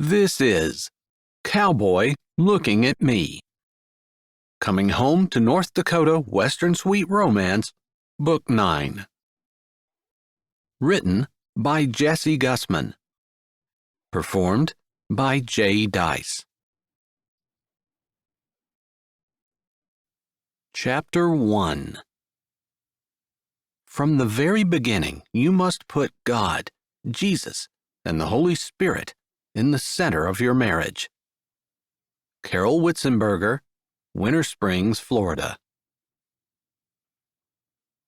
This is Cowboy Looking at Me. Coming Home to North Dakota Western Sweet Romance, Book 9. Written by Jessie Gussman. Performed by Jay Dyess. Chapter 1. From the very beginning, you must put God, Jesus, and the Holy Spirit in the center of your marriage. Carol Witzenberger, Winter Springs, Florida.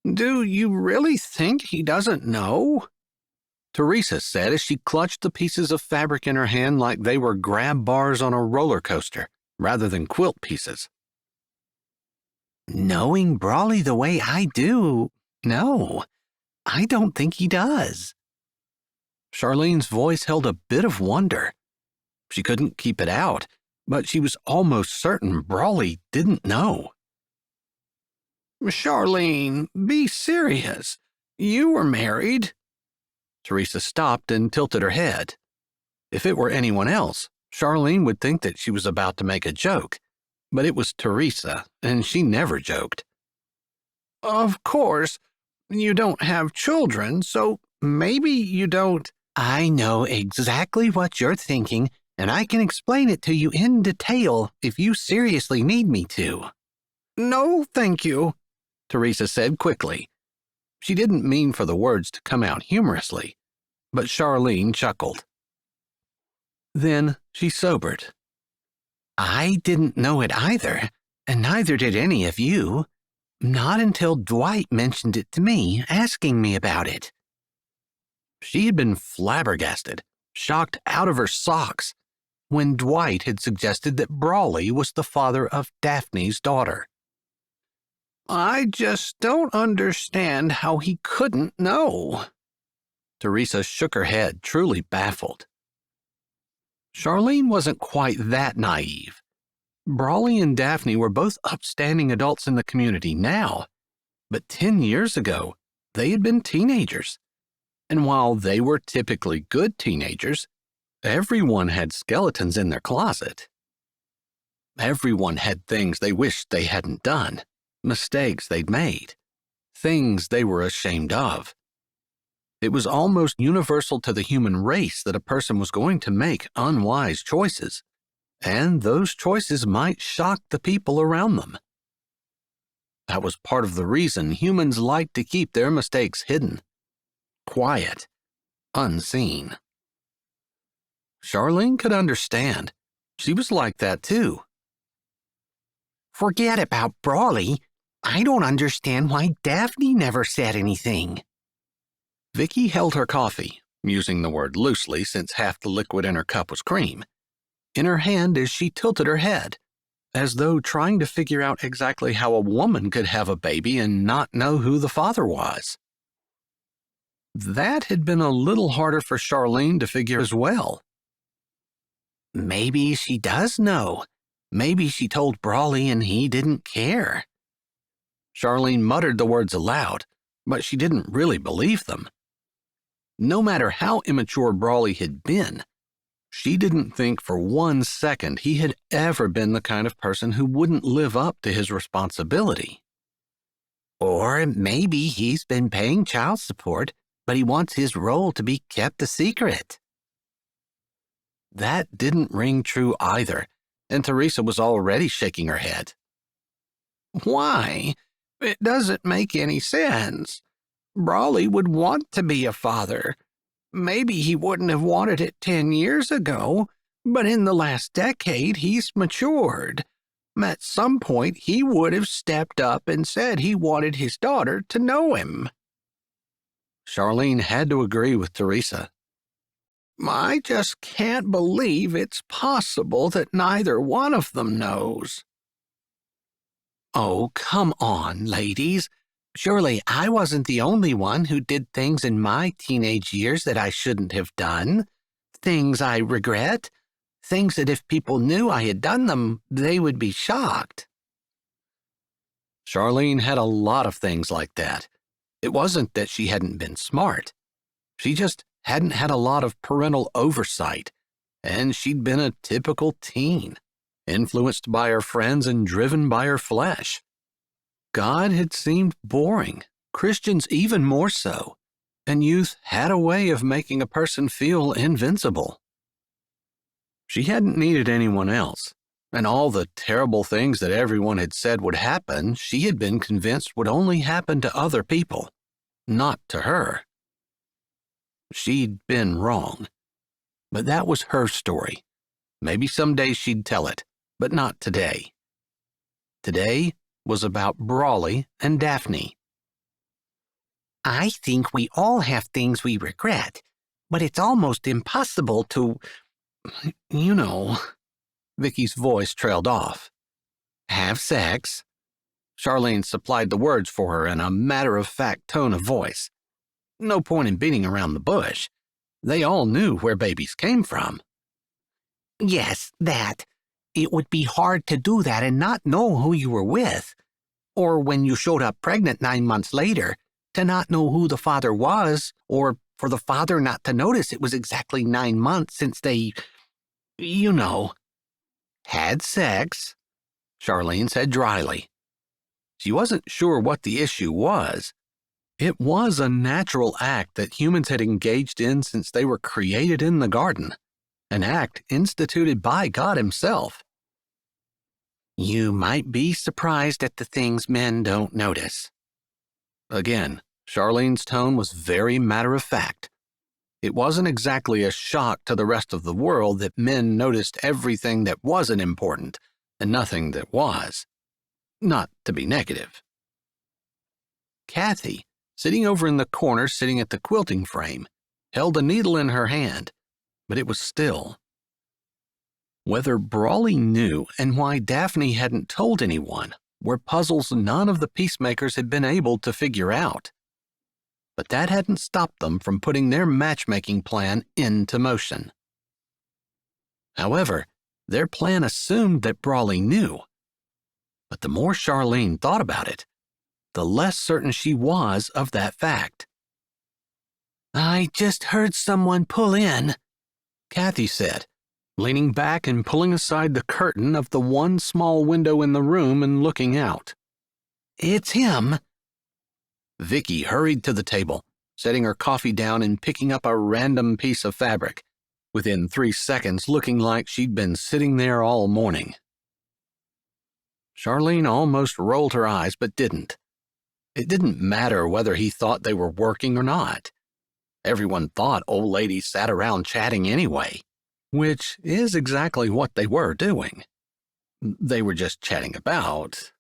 Do you really think he doesn't know? Teresa said as she clutched the pieces of fabric in her hand like they were grab bars on a roller coaster rather than quilt pieces. Knowing Brawley the way I do, no, I don't think he does. Charlene's voice held a bit of wonder. She couldn't keep it out, but she was almost certain Brawley didn't know. Charlene, be serious. You were married. Teresa stopped and tilted her head. If it were anyone else, Charlene would think that she was about to make a joke, but it was Teresa, and she never joked. Of course, you don't have children, so maybe you don't. I know exactly what you're thinking, and I can explain it to you in detail if you seriously need me to. No, thank you, Teresa said quickly. She didn't mean for the words to come out humorously, but Charlene chuckled. Then she sobered. I didn't know it either, and neither did any of you. Not until Dwight mentioned it to me, asking me about it. She had been flabbergasted, shocked out of her socks, when Dwight had suggested that Brawley was the father of Daphne's daughter. I just don't understand how he couldn't know. Teresa shook her head, truly baffled. Charlene wasn't quite that naive. Brawley and Daphne were both upstanding adults in the community now, but 10 years ago, they had been teenagers. And while they were typically good teenagers, everyone had skeletons in their closet. Everyone had things they wished they hadn't done, mistakes they'd made, things they were ashamed of. It was almost universal to the human race that a person was going to make unwise choices, and those choices might shock the people around them. That was part of the reason humans like to keep their mistakes hidden. Quiet, unseen. Charlene could understand. She was like that too. Forget about Brawley. I don't understand why Daphne never said anything. Vicky held her coffee, using the word loosely since half the liquid in her cup was cream, in her hand as she tilted her head, as though trying to figure out exactly how a woman could have a baby and not know who the father was. That had been a little harder for Charlene to figure as well. Maybe she does know. Maybe she told Brawley and he didn't care. Charlene muttered the words aloud, but she didn't really believe them. No matter how immature Brawley had been, she didn't think for 1 second he had ever been the kind of person who wouldn't live up to his responsibility. Or maybe he's been paying child support, but he wants his role to be kept a secret. That didn't ring true either, and Teresa was already shaking her head. Why? It doesn't make any sense. Brawley would want to be a father. Maybe he wouldn't have wanted it 10 years ago, but in the last decade he's matured. At some point he would have stepped up and said he wanted his daughter to know him. Charlene had to agree with Teresa. I just can't believe it's possible that neither one of them knows. Oh, come on, ladies. Surely I wasn't the only one who did things in my teenage years that I shouldn't have done. Things I regret. Things that if people knew I had done them, they would be shocked. Charlene had a lot of things like that. It wasn't that she hadn't been smart. She just hadn't had a lot of parental oversight, and she'd been a typical teen, influenced by her friends and driven by her flesh. God had seemed boring, Christians even more so, and youth had a way of making a person feel invincible. She hadn't needed anyone else, and all the terrible things that everyone had said would happen, she had been convinced would only happen to other people, not to her. She'd been wrong, but that was her story. Maybe someday she'd tell it, but not today. Today was about Brawley and Daphne. I think we all have things we regret, but it's almost impossible to, you know, Vicky's voice trailed off. Have sex. Charlene supplied the words for her in a matter-of-fact tone of voice. No point in beating around the bush. They all knew where babies came from. Yes, that. It would be hard to do that and not know who you were with. Or when you showed up pregnant 9 months later, to not know who the father was, or for the father not to notice it was exactly 9 months since they, you know, had sex, Charlene said dryly. She wasn't sure what the issue was. It was a natural act that humans had engaged in since they were created in the garden, an act instituted by God himself. You might be surprised at the things men don't notice. Again, Charlene's tone was very matter-of-fact. It wasn't exactly a shock to the rest of the world that men noticed everything that wasn't important and nothing that was. Not to be negative. Kathy, sitting over in the corner sitting at the quilting frame, held a needle in her hand, but it was still. Whether Brawley knew and why Daphne hadn't told anyone were puzzles none of the peacemakers had been able to figure out. But that hadn't stopped them from putting their matchmaking plan into motion. However, their plan assumed that Brawley knew. But the more Charlene thought about it, the less certain she was of that fact. I just heard someone pull in, Kathy said, leaning back and pulling aside the curtain of the one small window in the room and looking out. It's him. Vicky hurried to the table, setting her coffee down and picking up a random piece of fabric, within 3 seconds looking like she'd been sitting there all morning. Charlene almost rolled her eyes but didn't. It didn't matter whether he thought they were working or not. Everyone thought old ladies sat around chatting anyway, which is exactly what they were doing. They were just chatting about.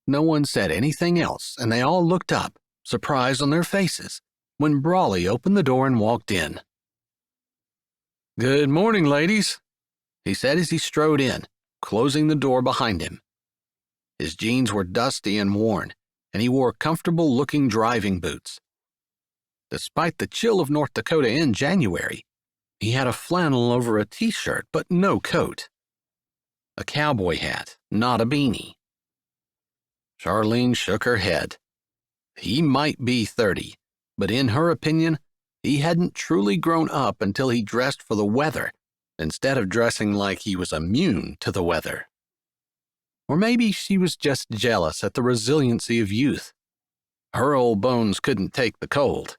No one said anything else, and they all looked up, surprise on their faces, when Brawley opened the door and walked in. "Good morning, ladies," he said as he strode in, closing the door behind him. His jeans were dusty and worn, and he wore comfortable-looking driving boots. Despite the chill of North Dakota in January, he had a flannel over a t-shirt but no coat. A cowboy hat, not a beanie. Charlene shook her head. He might be 30, but in her opinion, he hadn't truly grown up until he dressed for the weather, instead of dressing like he was immune to the weather. Or maybe she was just jealous at the resiliency of youth. Her old bones couldn't take the cold.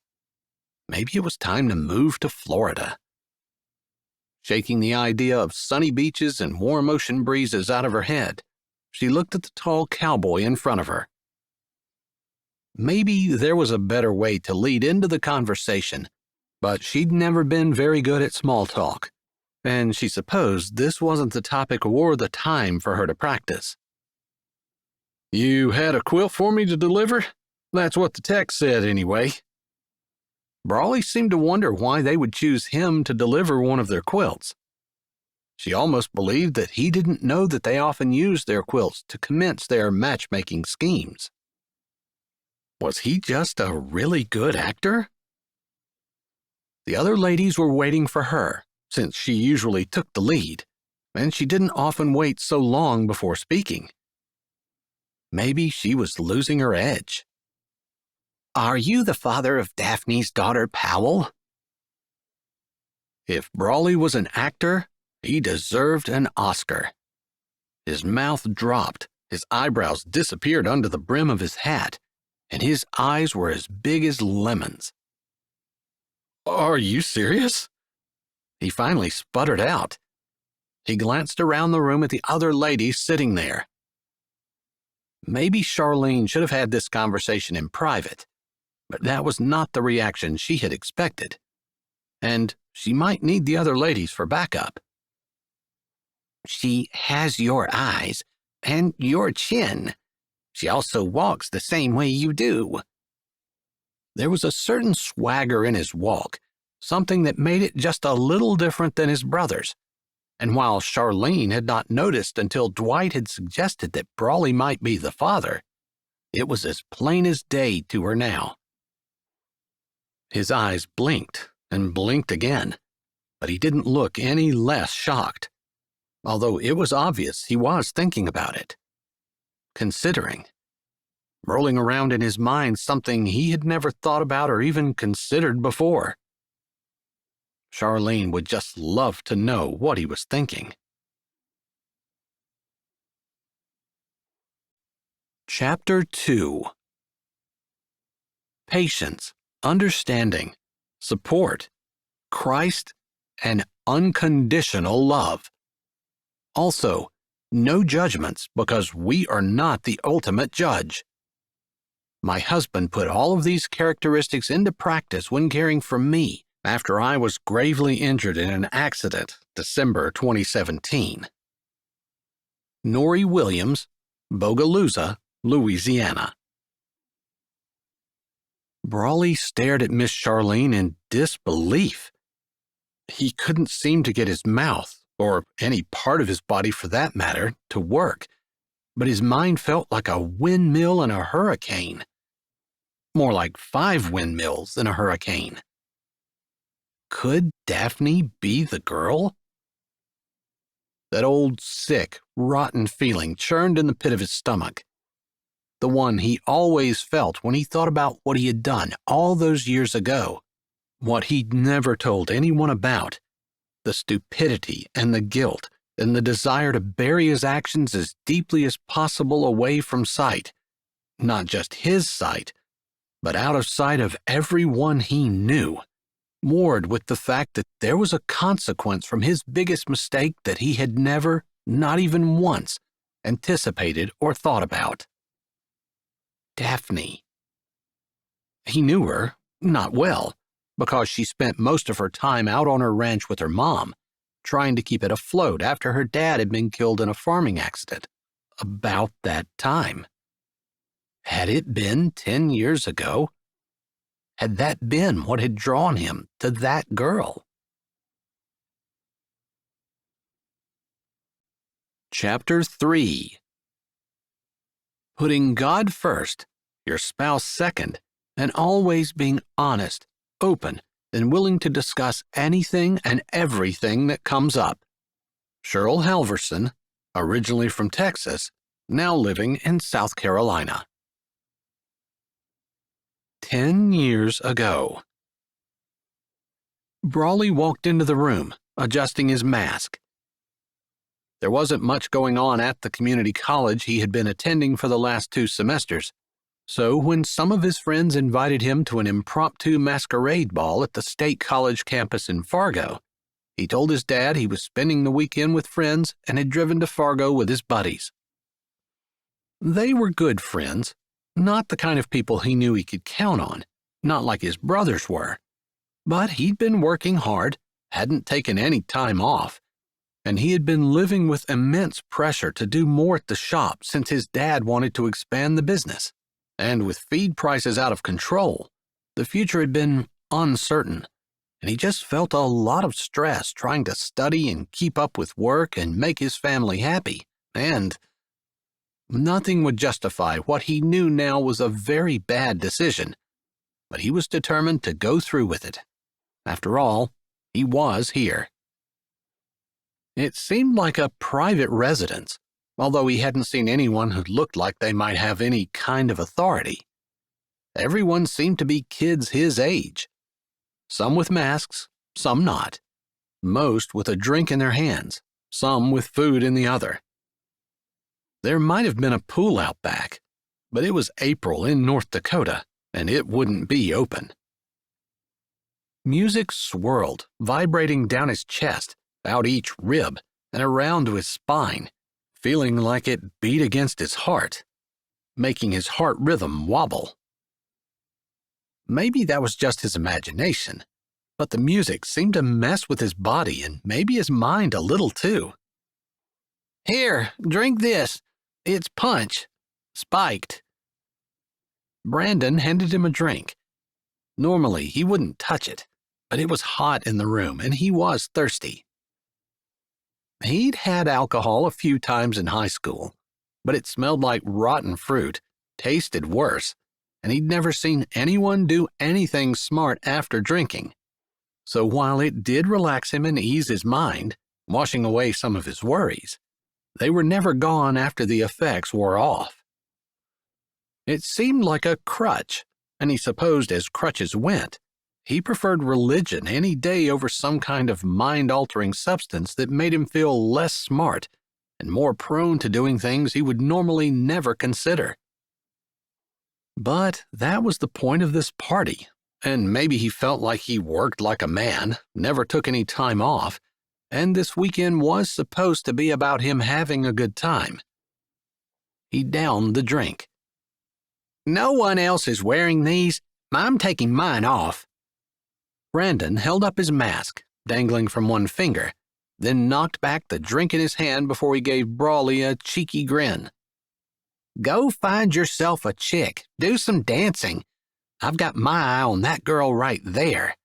Maybe it was time to move to Florida. Shaking the idea of sunny beaches and warm ocean breezes out of her head, she looked at the tall cowboy in front of her. Maybe there was a better way to lead into the conversation, but she'd never been very good at small talk, and she supposed this wasn't the topic or the time for her to practice. "You had a quilt for me to deliver? That's what the text said anyway." Brawley seemed to wonder why they would choose him to deliver one of their quilts. She almost believed that he didn't know that they often used their quilts to commence their matchmaking schemes. Was he just a really good actor? The other ladies were waiting for her, since she usually took the lead, and she didn't often wait so long before speaking. Maybe she was losing her edge. "Are you the father of Daphne's daughter, Powell?" If Brawley was an actor, he deserved an Oscar. His mouth dropped, his eyebrows disappeared under the brim of his hat, and his eyes were as big as lemons. "Are you serious?" he finally sputtered out. He glanced around the room at the other ladies sitting there. Maybe Charlene should have had this conversation in private, but that was not the reaction she had expected, and she might need the other ladies for backup. "She has your eyes and your chin. She also walks the same way you do." There was a certain swagger in his walk, something that made it just a little different than his brother's. And while Charlene had not noticed until Dwight had suggested that Brawley might be the father, it was as plain as day to her now. His eyes blinked and blinked again, but he didn't look any less shocked, although it was obvious he was thinking about it, considering, rolling around in his mind something he had never thought about or even considered before. Charlene would just love to know what he was thinking. Chapter 2. Patience, understanding, support, Christ, and unconditional love. Also, no judgments because we are not the ultimate judge. My husband put all of these characteristics into practice when caring for me after I was gravely injured in an accident, December 2017. Norrie Williams, Bogalusa, Louisiana. Brawley stared at Miss Charlene in disbelief. He couldn't seem to get his mouth, or any part of his body for that matter, to work, but his mind felt like a windmill in a hurricane. More like 5 windmills in a hurricane. Could Daphne be the girl? That old, sick, rotten feeling churned in the pit of his stomach. The one he always felt when he thought about what he had done all those years ago. What he'd never told anyone about. The stupidity and the guilt and the desire to bury his actions as deeply as possible away from sight. Not just his sight, but out of sight of everyone he knew. Moored with the fact that there was a consequence from his biggest mistake that he had never, not even once, anticipated or thought about. Daphne. He knew her, not well, because she spent most of her time out on her ranch with her mom, trying to keep it afloat after her dad had been killed in a farming accident. About that time. Had it been 10 years ago? Had that been what had drawn him to that girl? Chapter 3. Putting God first, your spouse second, and always being honest, open, and willing to discuss anything and everything that comes up. Cheryl Halverson, originally from Texas, now living in South Carolina. 10 years ago. Brawley walked into the room, adjusting his mask. There wasn't much going on at the community college he had been attending for the last 2 semesters, so when some of his friends invited him to an impromptu masquerade ball at the State College campus in Fargo, he told his dad he was spending the weekend with friends and had driven to Fargo with his buddies. They were good friends. Not the kind of people he knew he could count on, not like his brothers were. But he'd been working hard, hadn't taken any time off, and he had been living with immense pressure to do more at the shop since his dad wanted to expand the business. And with feed prices out of control, the future had been uncertain, and he just felt a lot of stress trying to study and keep up with work and make his family happy, and nothing would justify what he knew now was a very bad decision, but he was determined to go through with it. After all, he was here. It seemed like a private residence, although he hadn't seen anyone who looked like they might have any kind of authority. Everyone seemed to be kids his age. Some with masks, some not. most with a drink in their hands, some with food in the other. There might have been a pool out back, but it was April in North Dakota, and it wouldn't be open. Music swirled, vibrating down his chest, out each rib, and around to his spine, feeling like it beat against his heart, making his heart rhythm wobble. Maybe that was just his imagination, but the music seemed to mess with his body and maybe his mind a little too. Here, drink this. It's punch. Spiked. Brandon handed him a drink. Normally, he wouldn't touch it, but it was hot in the room and he was thirsty. He'd had alcohol a few times in high school, but it smelled like rotten fruit, tasted worse, and he'd never seen anyone do anything smart after drinking. So while it did relax him and ease his mind, washing away some of his worries, they were never gone after the effects wore off. It seemed like a crutch, and he supposed as crutches went, he preferred religion any day over some kind of mind-altering substance that made him feel less smart and more prone to doing things he would normally never consider. But that was the point of this party, and maybe he felt like he worked like a man, never took any time off, and this weekend was supposed to be about him having a good time. He downed the drink. No one else is wearing these. I'm taking mine off. Brandon held up his mask, dangling from one finger, then knocked back the drink in his hand before he gave Brawley a cheeky grin. Go find yourself a chick. Do some dancing. I've got my eye on that girl right there.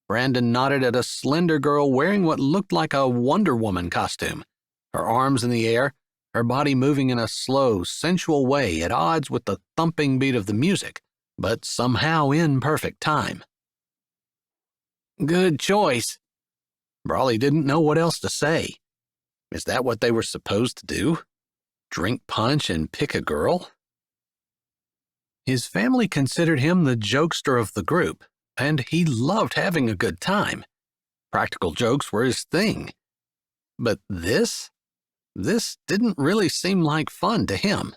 Brandon nodded at a slender girl wearing what looked like a Wonder Woman costume, her arms in the air, her body moving in a slow, sensual way at odds with the thumping beat of the music, but somehow in perfect time. Good choice. Brawley didn't know what else to say. Is that what they were supposed to do? Drink punch and pick a girl? His family considered him the jokester of the group, and he loved having a good time. Practical jokes were his thing. But this didn't really seem like fun to him.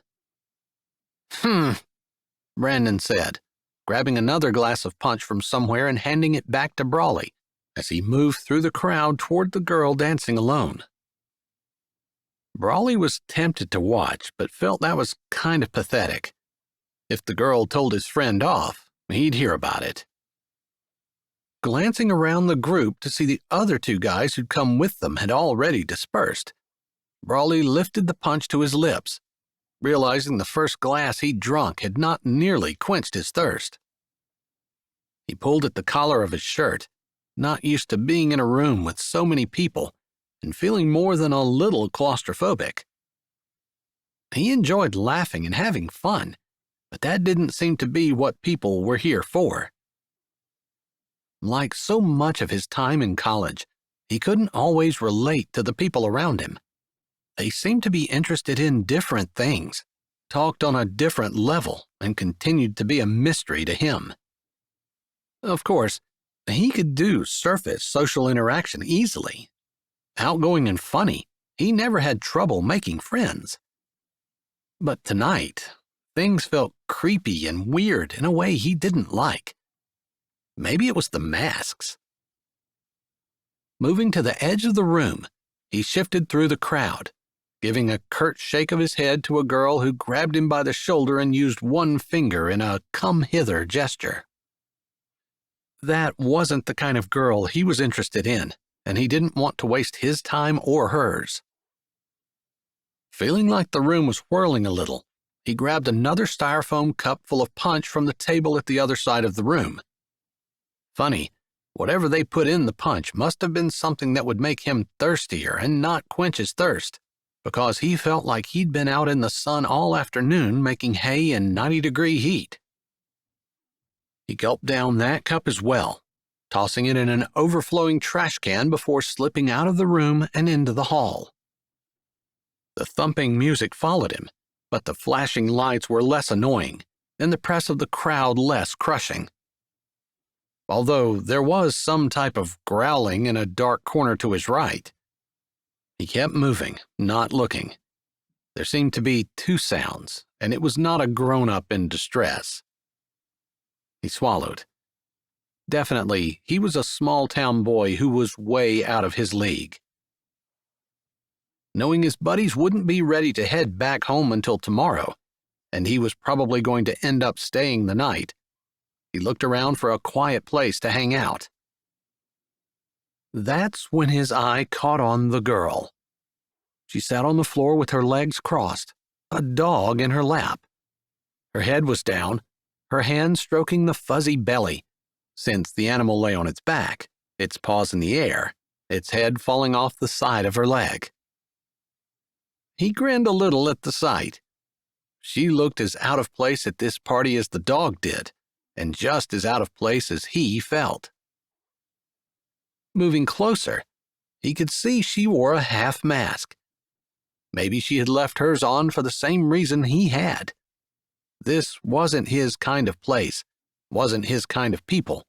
Brandon said, grabbing another glass of punch from somewhere and handing it back to Brawley as he moved through the crowd toward the girl dancing alone. Brawley was tempted to watch, but felt that was kind of pathetic. If the girl told his friend off, he'd hear about it. Glancing around the group to see the other two guys who'd come with them had already dispersed, Brawley lifted the punch to his lips, realizing the first glass he'd drunk had not nearly quenched his thirst. He pulled at the collar of his shirt, not used to being in a room with so many people and feeling more than a little claustrophobic. He enjoyed laughing and having fun, but that didn't seem to be what people were here for. Like so much of his time in college, he couldn't always relate to the people around him. They seemed to be interested in different things, talked on a different level, and continued to be a mystery to him. Of course, he could do surface social interaction easily. Outgoing and funny, he never had trouble making friends. But tonight, things felt creepy and weird in a way he didn't like. Maybe it was the masks. Moving to the edge of the room, he shifted through the crowd, giving a curt shake of his head to a girl who grabbed him by the shoulder and used one finger in a come-hither gesture. That wasn't the kind of girl he was interested in, and he didn't want to waste his time or hers. Feeling like the room was whirling a little, he grabbed another styrofoam cup full of punch from the table at the other side of the room. Funny, whatever they put in the punch must have been something that would make him thirstier and not quench his thirst, because he felt like he'd been out in the sun all afternoon making hay in 90-degree heat. He gulped down that cup as well, tossing it in an overflowing trash can before slipping out of the room and into the hall. The thumping music followed him, but the flashing lights were less annoying, and the press of the crowd less crushing. although there was some type of growling in a dark corner to his right. He kept moving, not looking. There seemed to be two sounds, and it was not a grown-up in distress. He swallowed. Definitely, he was a small-town boy who was way out of his league. Knowing his buddies wouldn't be ready to head back home until tomorrow, and he was probably going to end up staying the night, he looked around for a quiet place to hang out. That's when his eye caught on the girl. She sat on the floor with her legs crossed, a dog in her lap. Her head was down, her hand stroking the fuzzy belly, since the animal lay on its back, its paws in the air, its head falling off the side of her leg. He grinned a little at the sight. She looked as out of place at this party as the dog did, and just as out of place as he felt. Moving closer, he could see she wore a half mask. Maybe she had left hers on for the same reason he had. This wasn't his kind of place, wasn't his kind of people,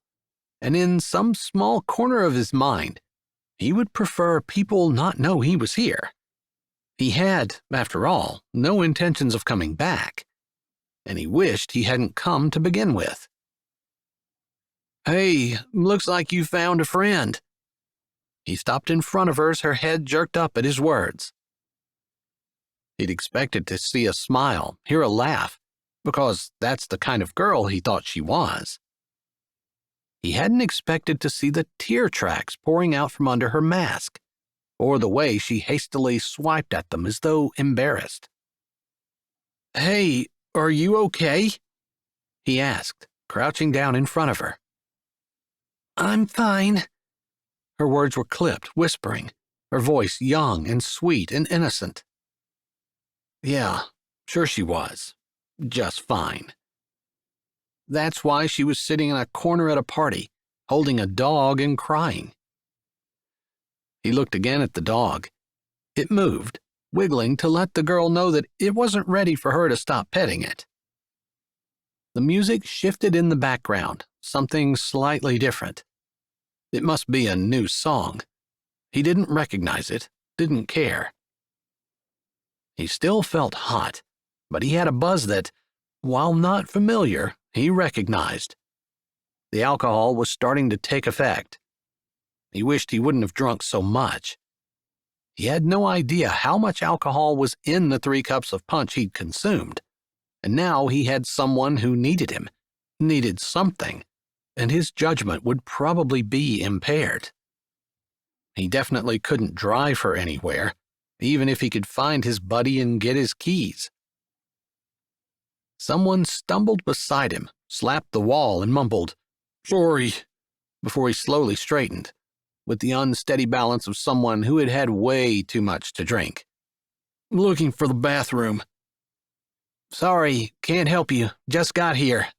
and in some small corner of his mind, he would prefer people not know he was here. He had, after all, no intentions of coming back, and he wished he hadn't come to begin with. "Hey, looks like you found a friend." He stopped in front of her, her head jerked up at his words. He'd expected to see a smile, hear a laugh, because that's the kind of girl he thought she was. He hadn't expected to see the tear tracks pouring out from under her mask, or the way she hastily swiped at them as though embarrassed. "Hey, are you okay?" he asked, crouching down in front of her. "I'm fine." Her words were clipped, whispering, her voice young and sweet and innocent. Yeah, sure she was. Just fine. That's why she was sitting in a corner at a party, holding a dog and crying. He looked again at the dog. It moved, wiggling to let the girl know that it wasn't ready for her to stop petting it. The music shifted in the background, something slightly different. It must be a new song. He didn't recognize it, didn't care. He still felt hot, but he had a buzz that, while not familiar, he recognized. The alcohol was starting to take effect. He wished he wouldn't have drunk so much. He had no idea how much alcohol was in the 3 cups of punch he'd consumed, and now he had someone who needed him, needed something, and his judgment would probably be impaired. He definitely couldn't drive her anywhere, even if he could find his buddy and get his keys. Someone stumbled beside him, slapped the wall, and mumbled, "Sorry," before he slowly straightened, with the unsteady balance of someone who had had way too much to drink. "Looking for the bathroom." "Sorry, can't help you, just got here."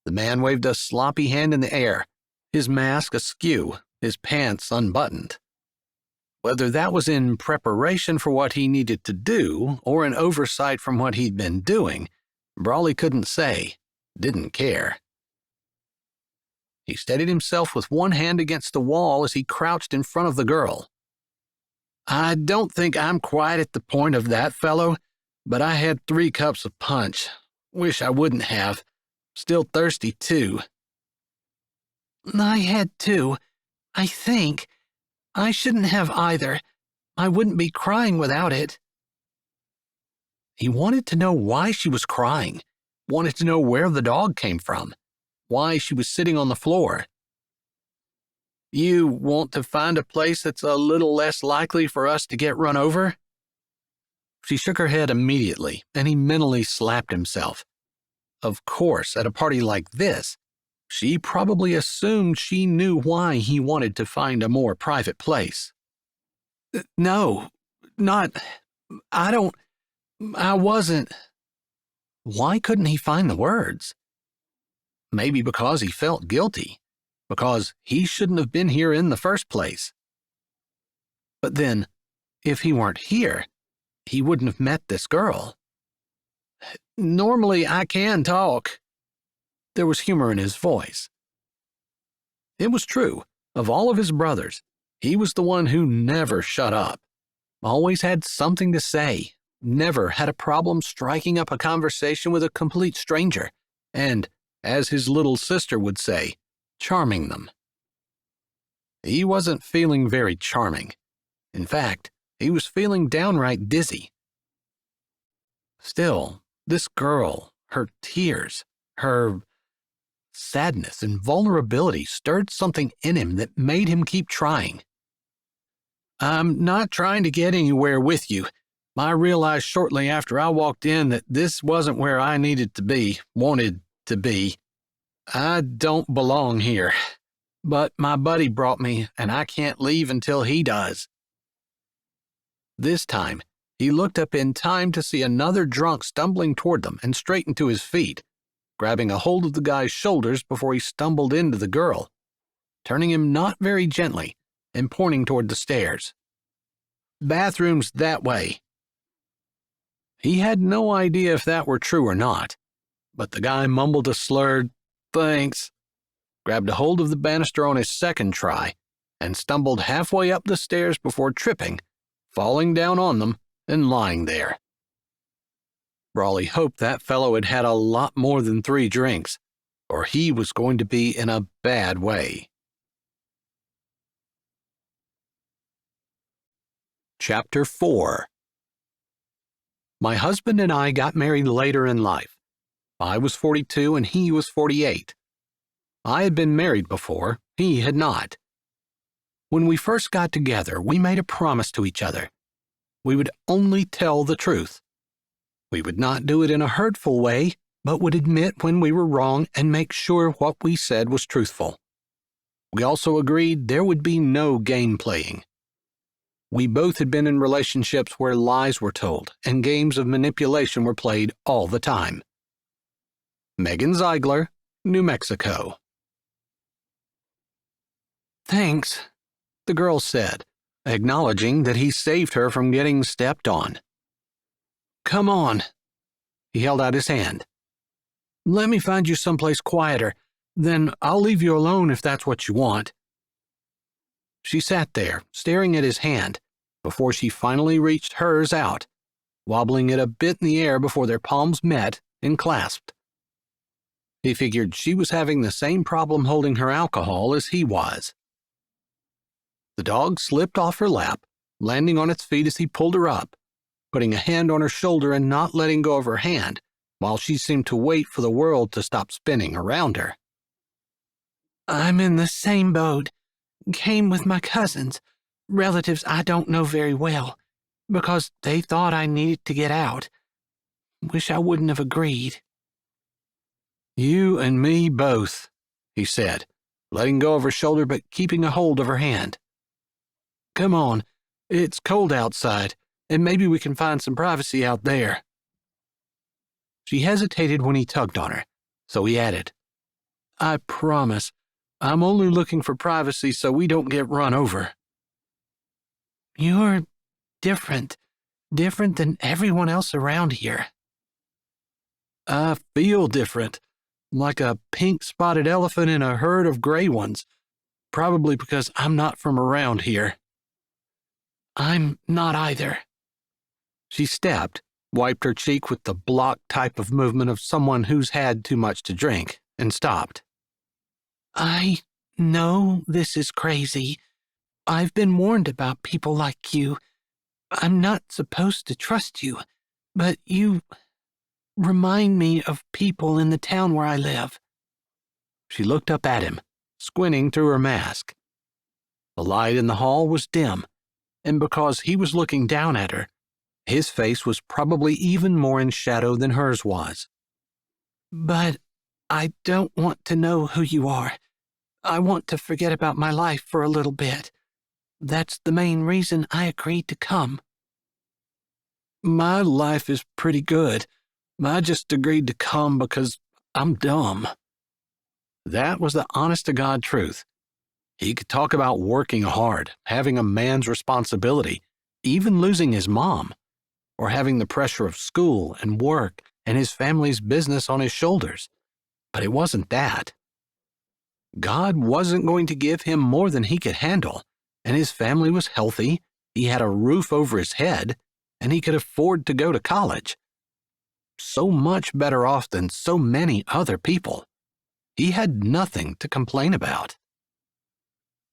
The man waved a sloppy hand in the air, his mask askew, his pants unbuttoned. Whether that was in preparation for what he needed to do or an oversight from what he'd been doing, Brawley couldn't say, didn't care. He steadied himself with one hand against the wall as he crouched in front of the girl. "I don't think I'm quite at the point of that fellow, but I had 3 cups of punch. Wish I wouldn't have. Still thirsty, too." "I had 2, I think. I shouldn't have either. I wouldn't be crying without it." He wanted to know why she was crying, wanted to know where the dog came from, why she was sitting on the floor. "You want to find a place that's a little less likely for us to get run over?" She shook her head immediately, and he mentally slapped himself. Of course, at a party like this, she probably assumed she knew why he wanted to find a more private place. "No, not, I wasn't." Why couldn't he find the words? Maybe because he felt guilty, because he shouldn't have been here in the first place. But then, if he weren't here, he wouldn't have met this girl. "Normally I can talk." There was humor in his voice. It was true. Of all of his brothers, he was the one who never shut up. Always had something to say, never had a problem striking up a conversation with a complete stranger, and, as his little sister would say, charming them. He wasn't feeling very charming. In fact, he was feeling downright dizzy. Still, this girl, her tears, her sadness and vulnerability stirred something in him that made him keep trying. "I'm not trying to get anywhere with you. I realized shortly after I walked in that this wasn't where I wanted to be. I don't belong here. But my buddy brought me, and I can't leave until he does." This time, he looked up in time to see another drunk stumbling toward them and straightened to his feet, grabbing a hold of the guy's shoulders before he stumbled into the girl, turning him not very gently and pointing toward the stairs. "Bathroom's that way." He had no idea if that were true or not, but the guy mumbled a slurred, "Thanks," grabbed a hold of the banister on his second try, and stumbled halfway up the stairs before tripping, falling down on them, and lying there. Brawley hoped that fellow had had a lot more than 3 drinks, or he was going to be in a bad way. Chapter 4. My husband and I got married later in life. I was 42 and he was 48. I had been married before, he had not. When we first got together, we made a promise to each other. We would only tell the truth. We would not do it in a hurtful way, but would admit when we were wrong and make sure what we said was truthful. We also agreed there would be no game playing. We both had been in relationships where lies were told and games of manipulation were played all the time. Megan Ziegler, New Mexico. "Thanks," the girl said, acknowledging that he saved her from getting stepped on. "Come on." He held out his hand. "Let me find you someplace quieter, then I'll leave you alone if that's what you want." She sat there, staring at his hand, before she finally reached hers out, wobbling it a bit in the air before their palms met and clasped. He figured she was having the same problem holding her alcohol as he was. The dog slipped off her lap, landing on its feet as he pulled her up, putting a hand on her shoulder and not letting go of her hand, while she seemed to wait for the world to stop spinning around her. "I'm in the same boat. Came with my cousins, relatives I don't know very well, because they thought I needed to get out. Wish I wouldn't have agreed." "You and me both," he said, letting go of her shoulder but keeping a hold of her hand. "Come on, it's cold outside, and maybe we can find some privacy out there." She hesitated when he tugged on her, so he added, "I promise, I'm only looking for privacy so we don't get run over." "You're different than everyone else around here." "I feel different, like a pink-spotted elephant in a herd of gray ones, probably because I'm not from around here." "I'm not either." She stepped, wiped her cheek with the block type of movement of someone who's had too much to drink, and stopped. "I know this is crazy. I've been warned about people like you. I'm not supposed to trust you, but you remind me of people in the town where I live." She looked up at him, squinting through her mask. The light in the hall was dim, and because he was looking down at her, his face was probably even more in shadow than hers was. "But I don't want to know who you are. I want to forget about my life for a little bit. That's the main reason I agreed to come." "My life is pretty good. I just agreed to come because I'm dumb." That was the honest-to-God truth. He could talk about working hard, having a man's responsibility, even losing his mom, or having the pressure of school and work and his family's business on his shoulders. But it wasn't that. God wasn't going to give him more than he could handle, and his family was healthy, he had a roof over his head, and he could afford to go to college. So much better off than so many other people. He had nothing to complain about.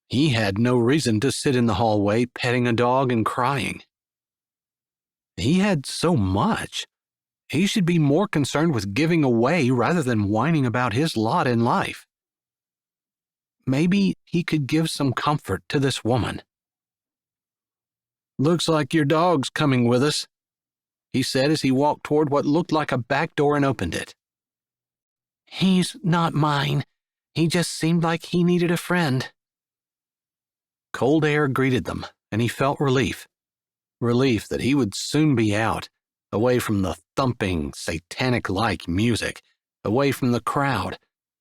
He had no reason to sit in the hallway petting a dog and crying. He had so much. He should be more concerned with giving away rather than whining about his lot in life. Maybe he could give some comfort to this woman. "Looks like your dog's coming with us," he said as he walked toward what looked like a back door and opened it. "He's not mine. He just seemed like he needed a friend." Cold air greeted them, and he felt relief. Relief that he would soon be out, away from the thumping, satanic-like music, away from the crowd,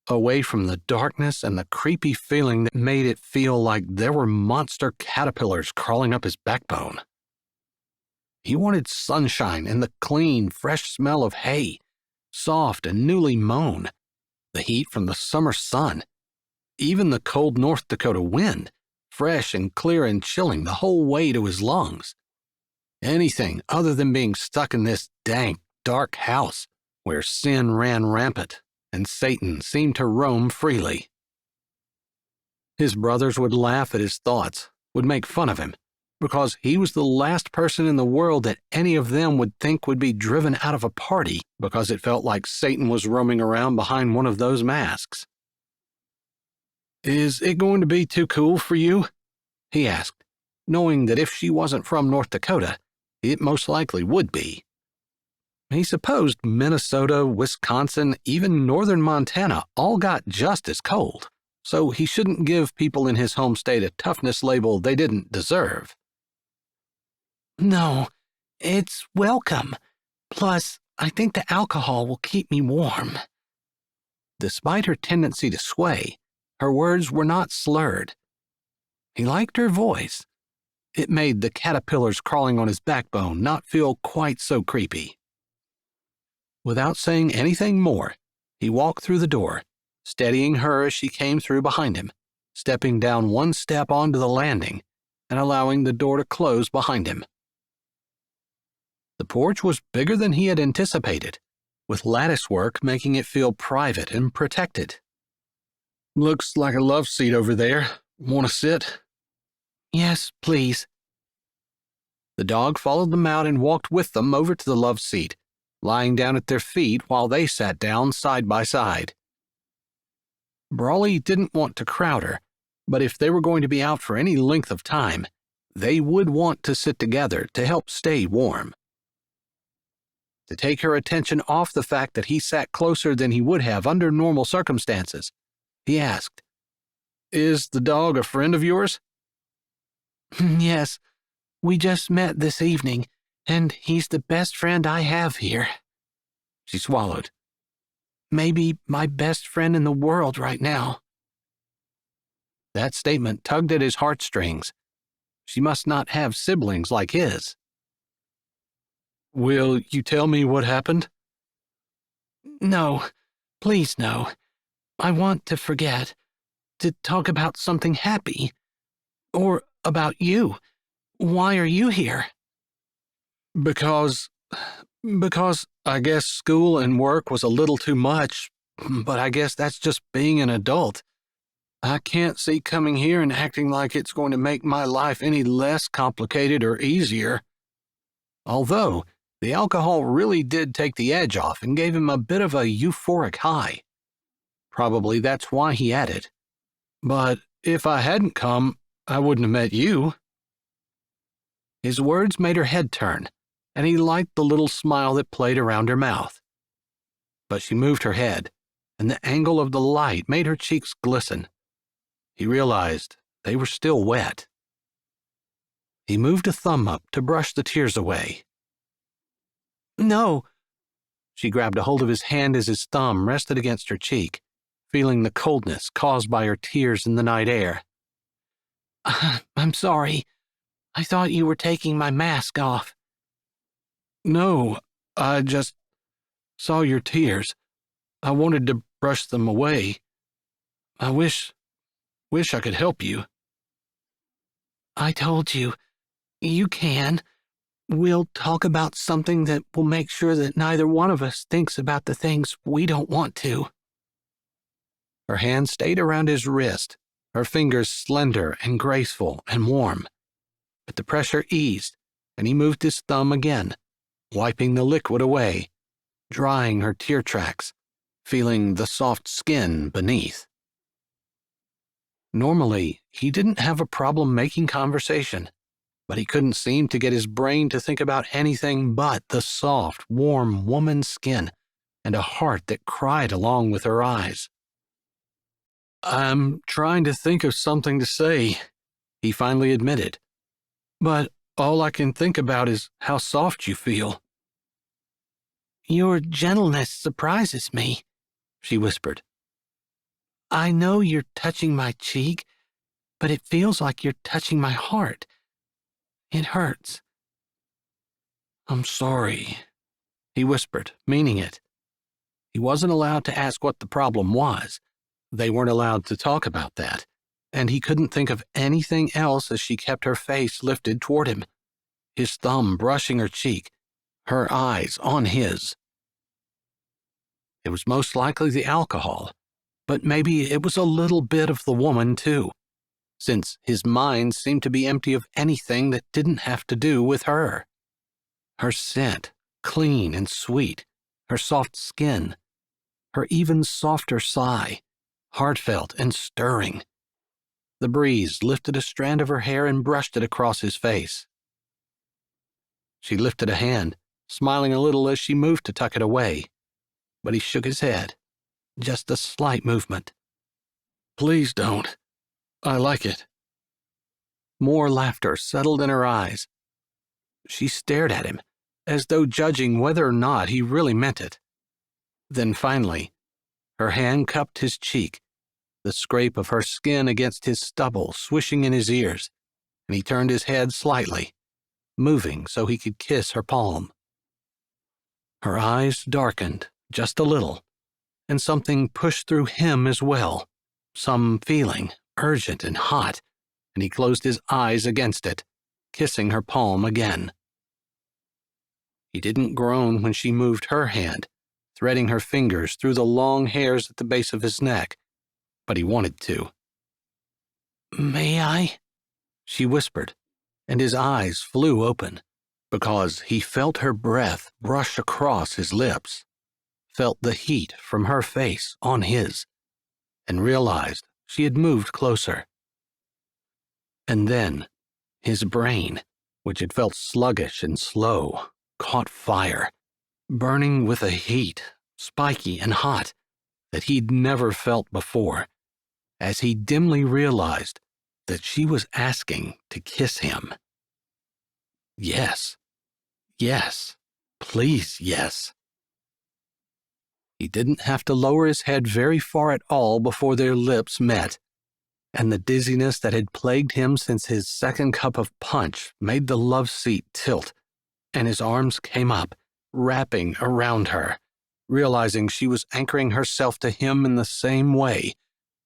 away from the darkness and the creepy feeling that made it feel like there were monster caterpillars crawling up his backbone. He wanted sunshine and the clean, fresh smell of hay, soft and newly mown, the heat from the summer sun, even the cold North Dakota wind, fresh and clear and chilling the whole way to his lungs. Anything other than being stuck in this dank, dark house where sin ran rampant and Satan seemed to roam freely. His brothers would laugh at his thoughts, would make fun of him, because he was the last person in the world that any of them would think would be driven out of a party because it felt like Satan was roaming around behind one of those masks. "Is it going to be too cool for you?" he asked, knowing that if she wasn't from North Dakota, it most likely would be. He supposed Minnesota, Wisconsin, even northern Montana all got just as cold, so he shouldn't give people in his home state a toughness label they didn't deserve. "No, it's welcome. Plus, I think the alcohol will keep me warm." Despite her tendency to sway, her words were not slurred. He liked her voice. It made the caterpillars crawling on his backbone not feel quite so creepy. Without saying anything more, he walked through the door, steadying her as she came through behind him, stepping down one step onto the landing and allowing the door to close behind him. The porch was bigger than he had anticipated, with lattice work making it feel private and protected. "Looks like a love seat over there. Want to sit?" "Yes, please." The dog followed them out and walked with them over to the love seat, lying down at their feet while they sat down side by side. Brawley didn't want to crowd her, but if they were going to be out for any length of time, they would want to sit together to help stay warm. To take her attention off the fact that he sat closer than he would have under normal circumstances, he asked, "Is the dog a friend of yours?" "Yes, we just met this evening, and he's the best friend I have here." She swallowed. "Maybe my best friend in the world right now." That statement tugged at his heartstrings. She must not have siblings like his. "Will you tell me what happened?" "No, please no. I want to forget, to talk about something happy. Or about you. Why are you here?" Because I guess school and work was a little too much, but I guess that's just being an adult. I can't see coming here and acting like it's going to make my life any less complicated or easier." Although, the alcohol really did take the edge off and gave him a bit of a euphoric high. Probably that's why he added, "But if I hadn't come, I wouldn't have met you." His words made her head turn, and he liked the little smile that played around her mouth. But she moved her head, and the angle of the light made her cheeks glisten. He realized they were still wet. He moved a thumb up to brush the tears away. "No." She grabbed a hold of his hand as his thumb rested against her cheek, feeling the coldness caused by her tears in the night air. "I'm sorry. I thought you were taking my mask off." "No, I just saw your tears. I wanted to brush them away. I wish Wish I could help you. I told you. You can. We'll talk about something that will make sure that neither one of us thinks about the things we don't want to. Her hand stayed around his wrist, her fingers slender and graceful and warm. But the pressure eased, and he moved his thumb again, wiping the liquid away, drying her tear tracks, feeling the soft skin beneath. Normally, he didn't have a problem making conversation, but he couldn't seem to get his brain to think about anything but the soft, warm woman's skin and a heart that cried along with her eyes. I'm trying to think of something to say, he finally admitted, but all I can think about is how soft you feel. Your gentleness surprises me, she whispered. I know you're touching my cheek, but it feels like you're touching my heart. It hurts. I'm sorry, he whispered, meaning it. He wasn't allowed to ask what the problem was. They weren't allowed to talk about that, and he couldn't think of anything else as she kept her face lifted toward him, his thumb brushing her cheek, her eyes on his. It was most likely the alcohol, but maybe it was a little bit of the woman, too, since his mind seemed to be empty of anything that didn't have to do with her. Her scent, clean and sweet, her soft skin, her even softer sigh, heartfelt and stirring. The breeze lifted a strand of her hair and brushed it across his face. She lifted a hand, smiling a little as she moved to tuck it away, but he shook his head, just a slight movement. Please don't. I like it. More laughter settled in her eyes. She stared at him, as though judging whether or not he really meant it. Then finally, her hand cupped his cheek, the scrape of her skin against his stubble swishing in his ears, and he turned his head slightly, moving so he could kiss her palm. Her eyes darkened just a little, and something pushed through him as well, some feeling, urgent and hot, and he closed his eyes against it, kissing her palm again. He didn't groan when she moved her hand, threading her fingers through the long hairs at the base of his neck, but he wanted to. May I? She whispered, and his eyes flew open, because he felt her breath brush across his lips, felt the heat from her face on his, and realized she had moved closer. And then, his brain, which had felt sluggish and slow, caught fire, burning with a heat, spiky and hot, that he'd never felt before, as he dimly realized that she was asking to kiss him. Yes, yes, please yes. He didn't have to lower his head very far at all before their lips met, and the dizziness that had plagued him since his second cup of punch made the love seat tilt, and his arms came up, wrapping around her, realizing she was anchoring herself to him in the same way,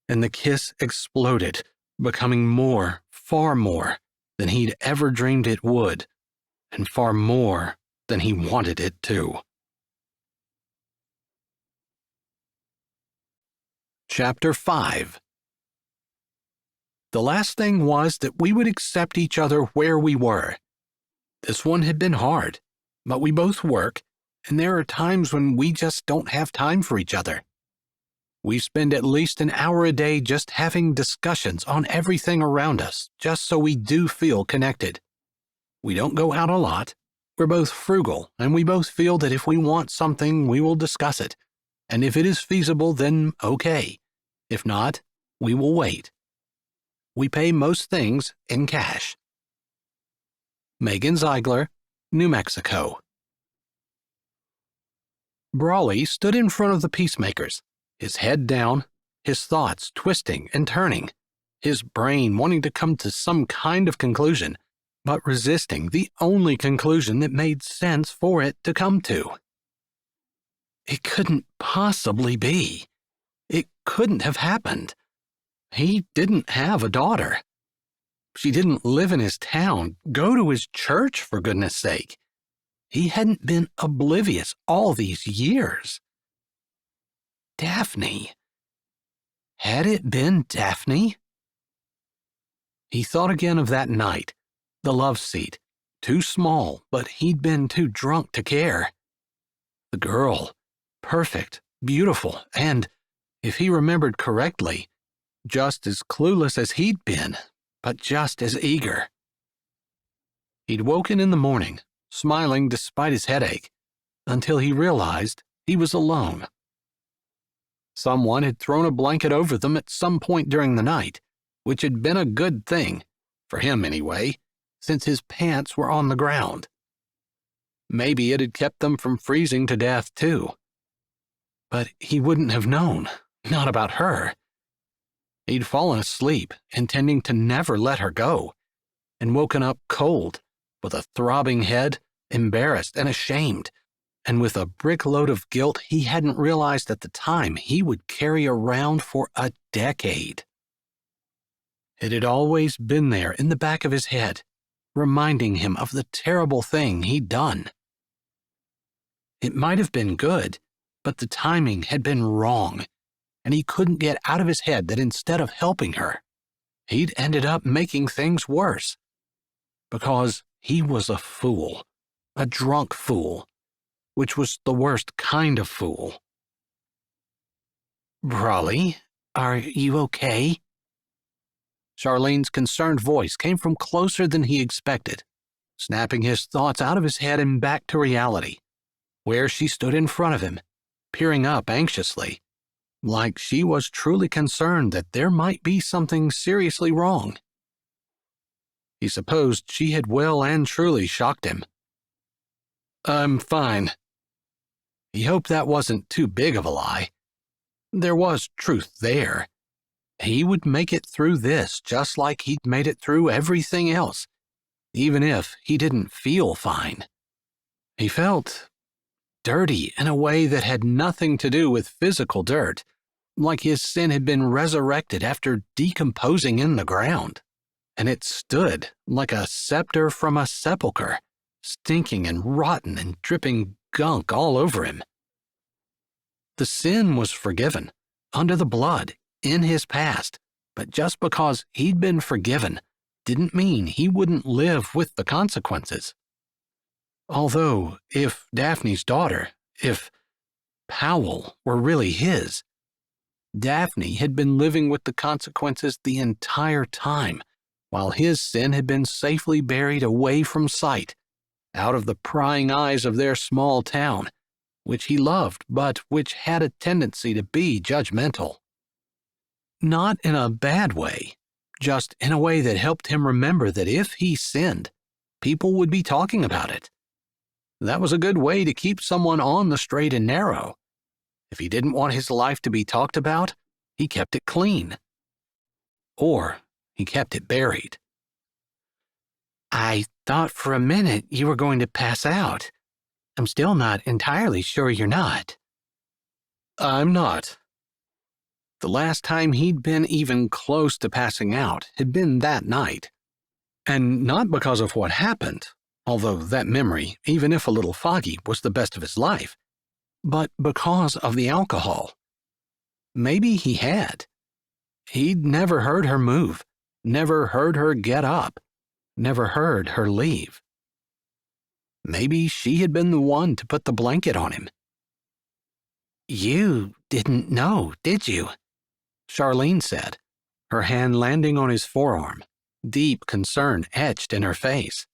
and the kiss exploded, becoming more, far more, than he'd ever dreamed it would, and far more than he wanted it to. Chapter 5. The last thing was that we would accept each other where we were. This one had been hard, but we both work, and there are times when we just don't have time for each other. We spend at least an hour a day just having discussions on everything around us, just so we do feel connected. We don't go out a lot. We're both frugal, and we both feel that if we want something, we will discuss it. And if it is feasible, then okay. If not, we will wait. We pay most things in cash. Megan Ziegler, New Mexico. Brawley stood in front of the peacemakers, his head down, his thoughts twisting and turning, his brain wanting to come to some kind of conclusion, but resisting the only conclusion that made sense for it to come to. It couldn't possibly be. It couldn't have happened. He didn't have a daughter. She didn't live in his town, go to his church, for goodness sake. He hadn't been oblivious all these years. Daphne. Had it been Daphne? He thought again of that night, the love seat, too small, but he'd been too drunk to care. The girl, perfect, beautiful, and, if he remembered correctly, just as clueless as he'd been, but just as eager. He'd woken in the morning, smiling despite his headache, until he realized he was alone. Someone had thrown a blanket over them at some point during the night, which had been a good thing, for him anyway, since his pants were on the ground. Maybe it had kept them from freezing to death, too. But he wouldn't have known, not about her. He'd fallen asleep, intending to never let her go, and woken up cold, with a throbbing head, embarrassed and ashamed, and with a brickload of guilt he hadn't realized at the time he would carry around for a decade. It had always been there in the back of his head, reminding him of the terrible thing he'd done. It might have been good, but the timing had been wrong, and he couldn't get out of his head that instead of helping her, he'd ended up making things worse. Because he was a fool, a drunk fool, which was the worst kind of fool. "Brawley, are you okay?" Charlene's concerned voice came from closer than he expected, snapping his thoughts out of his head and back to reality, where she stood in front of him, peering up anxiously, like she was truly concerned that there might be something seriously wrong. He supposed she had well and truly shocked him. "I'm fine." He hoped that wasn't too big of a lie. There was truth there. He would make it through this just like he'd made it through everything else, even if he didn't feel fine. He felt dirty in a way that had nothing to do with physical dirt, like his sin had been resurrected after decomposing in the ground, and it stood like a scepter from a sepulcher, stinking and rotten and dripping gunk all over him. The sin was forgiven, under the blood, in his past, but just because he'd been forgiven didn't mean he wouldn't live with the consequences. Although, if Daphne's daughter, if Powell were really his, Daphne had been living with the consequences the entire time, while his sin had been safely buried away from sight, out of the prying eyes of their small town, which he loved but which had a tendency to be judgmental. Not in a bad way, just in a way that helped him remember that if he sinned, people would be talking about it. That was a good way to keep someone on the straight and narrow. If he didn't want his life to be talked about, he kept it clean. Or he kept it buried. "I thought for a minute you were going to pass out. I'm still not entirely sure you're not." "I'm not." The last time he'd been even close to passing out had been that night. And not because of what happened, although that memory, even if a little foggy, was the best of his life, but because of the alcohol. Maybe he had. He'd never heard her move, never heard her get up, never heard her leave. Maybe she had been the one to put the blanket on him. "You didn't know, did you?" Charlene said, her hand landing on his forearm, deep concern etched in her face.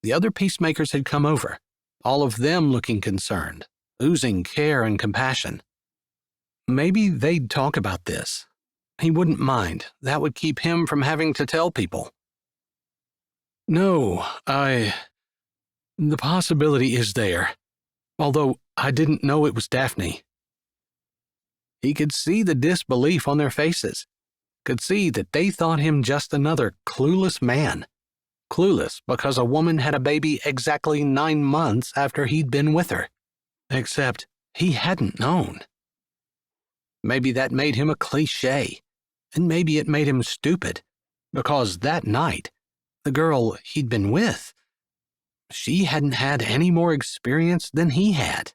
The other peacemakers had come over, all of them looking concerned, oozing care and compassion. Maybe they'd talk about this. He wouldn't mind. That would keep him from having to tell people. "No, the possibility is there, although I didn't know it was Daphne." He could see the disbelief on their faces, could see that they thought him just another clueless man. Clueless because a woman had a baby exactly 9 months after he'd been with her. Except he hadn't known. Maybe that made him a cliché, and maybe it made him stupid, because that night, the girl he'd been with, she hadn't had any more experience than he had.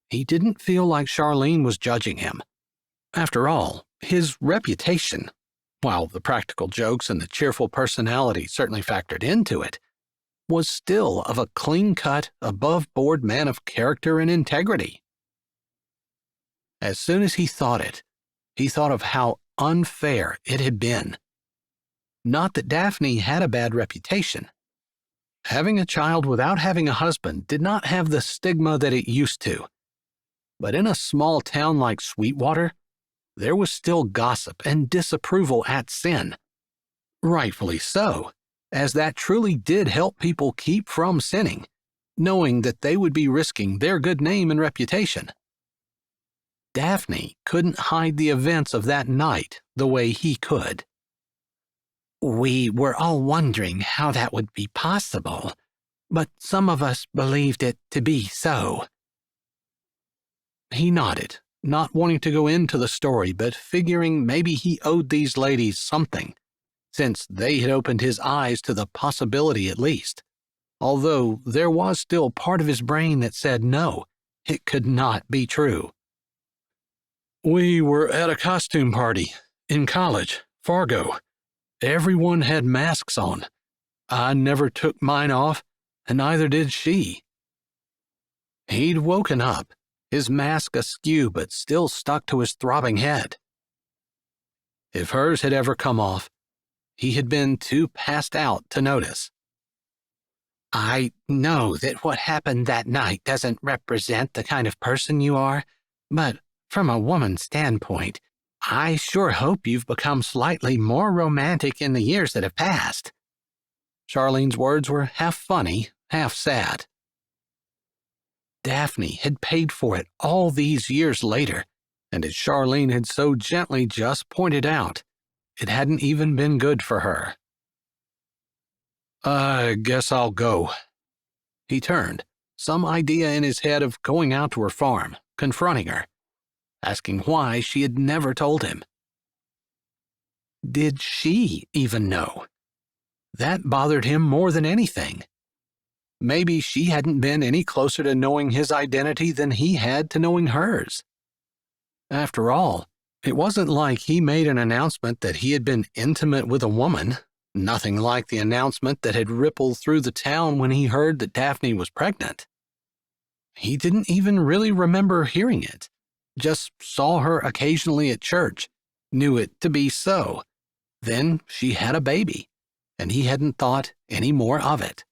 He didn't feel like Charlene was judging him. After all, his reputation, while the practical jokes and the cheerful personality certainly factored into it, was still of a clean-cut, above-board man of character and integrity. As soon as he thought it, he thought of how unfair it had been. Not that Daphne had a bad reputation. Having a child without having a husband did not have the stigma that it used to. But in a small town like Sweetwater, there was still gossip and disapproval at sin. Rightfully so, as that truly did help people keep from sinning, knowing that they would be risking their good name and reputation. Daphne couldn't hide the events of that night the way he could. We were all wondering how that would be possible, but some of us believed it to be so. He nodded, not wanting to go into the story, but figuring maybe he owed these ladies something, since they had opened his eyes to the possibility at least, although there was still part of his brain that said no, it could not be true. We were at a costume party in college, Fargo. Everyone had masks on. I never took mine off, and neither did she. He'd woken up, his mask askew but still stuck to his throbbing head. If hers had ever come off, he had been too passed out to notice. I know that what happened that night doesn't represent the kind of person you are, but from a woman's standpoint, I sure hope you've become slightly more romantic in the years that have passed. Charlene's words were half funny, half sad. Daphne had paid for it all these years later, and as Charlene had so gently just pointed out, it hadn't even been good for her. I guess I'll go. He turned, some idea in his head of going out to her farm, confronting her, asking why she had never told him. Did she even know? That bothered him more than anything. Maybe she hadn't been any closer to knowing his identity than he had to knowing hers. After all, it wasn't like he made an announcement that he had been intimate with a woman, nothing like the announcement that had rippled through the town when he heard that Daphne was pregnant. He didn't even really remember hearing it, just saw her occasionally at church, knew it to be so. Then she had a baby, and he hadn't thought any more of it.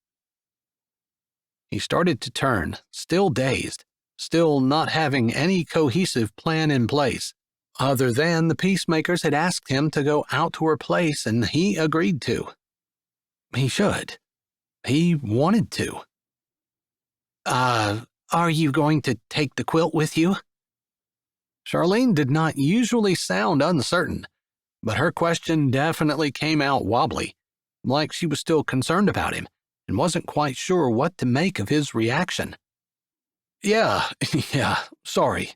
He started to turn, still dazed, still not having any cohesive plan in place, other than the peacemakers had asked him to go out to her place and he agreed to. He should. He wanted to. Are you going to take the quilt with you? Charlene did not usually sound uncertain, but her question definitely came out wobbly, like she was still concerned about him and wasn't quite sure what to make of his reaction. Yeah, sorry.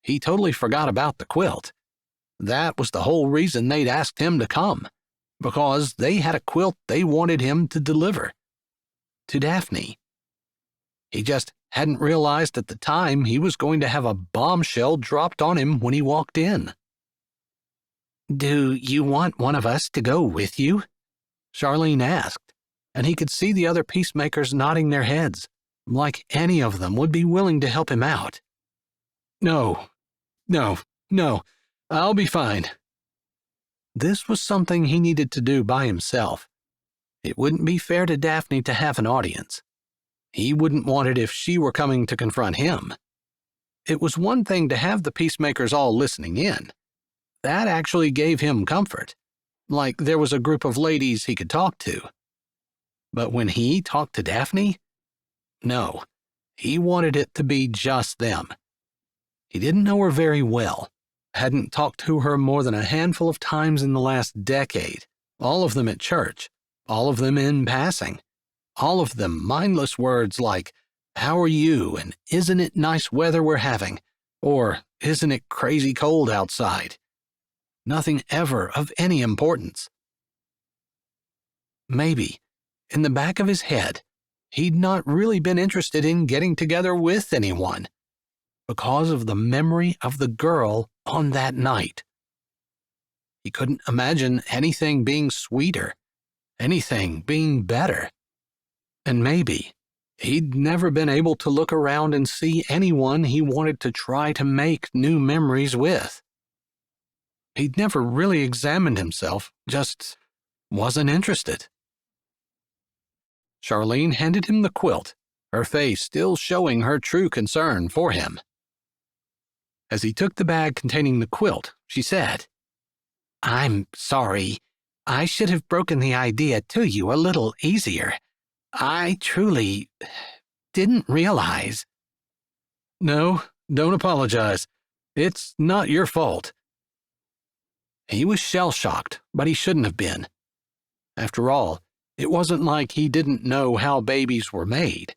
He totally forgot about the quilt. That was the whole reason they'd asked him to come, because they had a quilt they wanted him to deliver. To Daphne. He just hadn't realized at the time he was going to have a bombshell dropped on him when he walked in. Do you want one of us to go with you? Charlene asked, and he could see the other peacemakers nodding their heads, like any of them would be willing to help him out. No, I'll be fine. This was something he needed to do by himself. It wouldn't be fair to Daphne to have an audience. He wouldn't want it if she were coming to confront him. It was one thing to have the peacemakers all listening in. That actually gave him comfort, like there was a group of ladies he could talk to. But when he talked to Daphne, no, he wanted it to be just them. He didn't know her very well, hadn't talked to her more than a handful of times in the last decade, all of them at church, all of them in passing, all of them mindless words like, "How are you?" and "Isn't it nice weather we're having?" or "Isn't it crazy cold outside?" Nothing ever of any importance. Maybe, in the back of his head, he'd not really been interested in getting together with anyone because of the memory of the girl on that night. He couldn't imagine anything being sweeter, anything being better. And maybe he'd never been able to look around and see anyone he wanted to try to make new memories with. He'd never really examined himself, just wasn't interested. Charlene handed him the quilt, her face still showing her true concern for him. As he took the bag containing the quilt, she said, "I'm sorry. I should have broken the idea to you a little easier. I truly didn't realize." "No, don't apologize. It's not your fault." He was shell-shocked, but he shouldn't have been. After all, it wasn't like he didn't know how babies were made,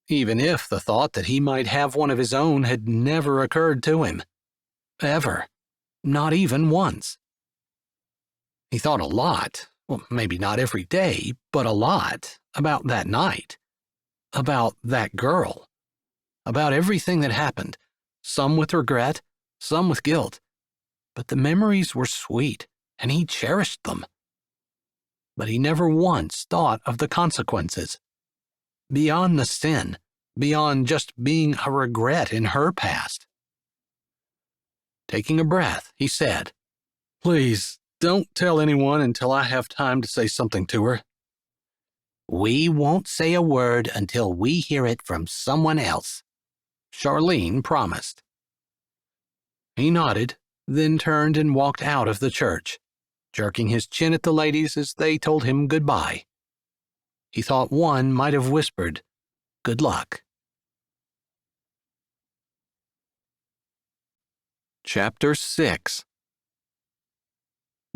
even if the thought that he might have one of his own had never occurred to him. Ever. Not even once. He thought a lot, well, maybe not every day, but a lot, about that night, about that girl, about everything that happened, some with regret, some with guilt. But the memories were sweet, and he cherished them. But he never once thought of the consequences. Beyond the sin, beyond just being a regret in her past. Taking a breath, he said, "Please, don't tell anyone until I have time to say something to her." "We won't say a word until we hear it from someone else," Charlene promised. He nodded, then turned and walked out of the church, jerking his chin at the ladies as they told him goodbye. He thought one might have whispered, "Good luck." Chapter 6.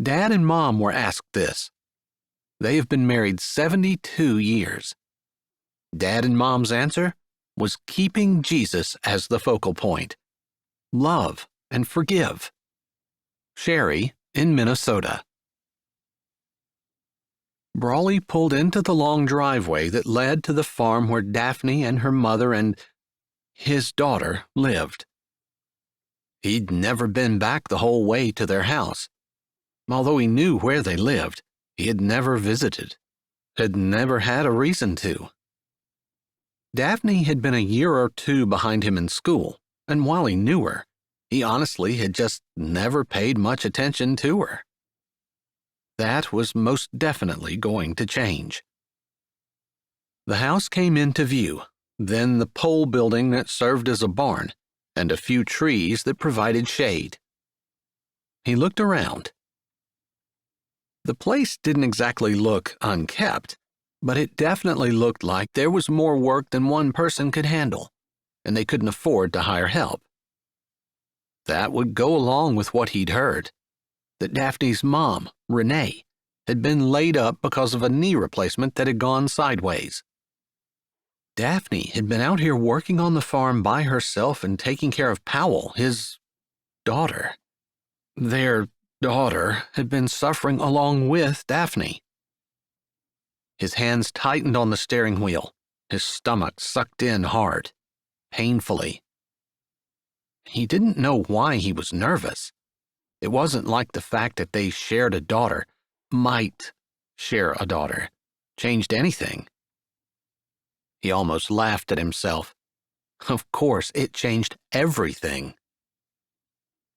Dad and Mom were asked this. They have been married 72 years. Dad and Mom's answer was keeping Jesus as the focal point. Love and forgive. Sherry in Minnesota. Brawley pulled into the long driveway that led to the farm where Daphne and her mother and his daughter lived. He'd never been back the whole way to their house. Although he knew where they lived, he had never visited, had never had a reason to. Daphne had been a year or two behind him in school, and while he knew her, he honestly had just never paid much attention to her. That was most definitely going to change. The house came into view, then the pole building that served as a barn, and a few trees that provided shade. He looked around. The place didn't exactly look unkept, but it definitely looked like there was more work than one person could handle, and they couldn't afford to hire help. That would go along with what he'd heard, that Daphne's mom, Renee, had been laid up because of a knee replacement that had gone sideways. Daphne had been out here working on the farm by herself and taking care of Powell, his daughter. Their daughter had been suffering along with Daphne. His hands tightened on the steering wheel, his stomach sucked in hard, painfully. He didn't know why he was nervous. It wasn't like the fact that they shared a daughter, might share a daughter, changed anything. He almost laughed at himself. Of course, it changed everything.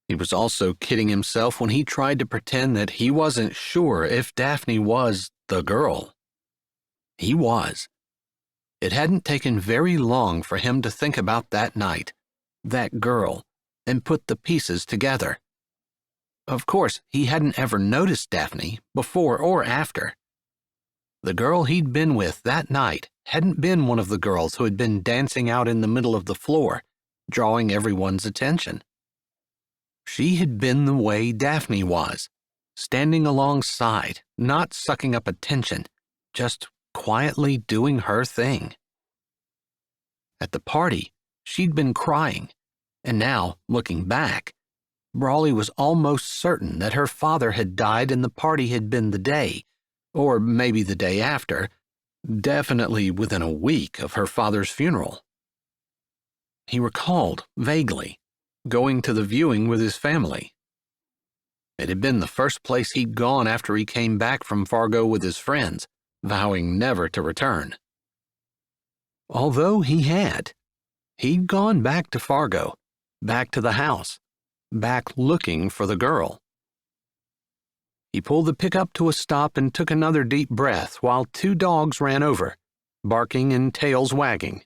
He was also kidding himself when he tried to pretend that he wasn't sure if Daphne was the girl. He was. It hadn't taken very long for him to think about that night, that girl, and put the pieces together. Of course, he hadn't ever noticed Daphne before or after. The girl he'd been with that night hadn't been one of the girls who had been dancing out in the middle of the floor, drawing everyone's attention. She had been the way Daphne was, standing alongside, not sucking up attention, just quietly doing her thing. At the party, she'd been crying, and now, looking back, Brawley was almost certain that her father had died and the party had been the day, or maybe the day after, definitely within a week of her father's funeral. He recalled, vaguely, going to the viewing with his family. It had been the first place he'd gone after he came back from Fargo with his friends, vowing never to return. Although he'd gone back to Fargo, back to the house, back looking for the girl. He pulled the pickup to a stop and took another deep breath while two dogs ran over, barking and tails wagging.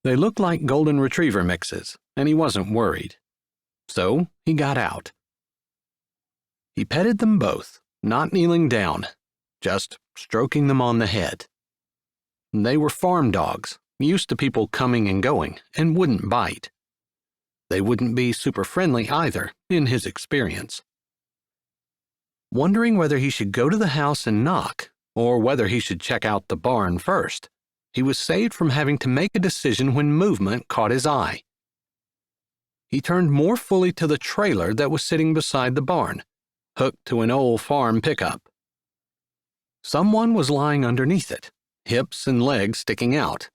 They looked like golden retriever mixes, and he wasn't worried. So he got out. He petted them both, not kneeling down, just stroking them on the head. They were farm dogs, used to people coming and going, and wouldn't bite. They wouldn't be super friendly either, in his experience. Wondering whether he should go to the house and knock, or whether he should check out the barn first, he was saved from having to make a decision when movement caught his eye. He turned more fully to the trailer that was sitting beside the barn, hooked to an old farm pickup. Someone was lying underneath it, hips and legs sticking out.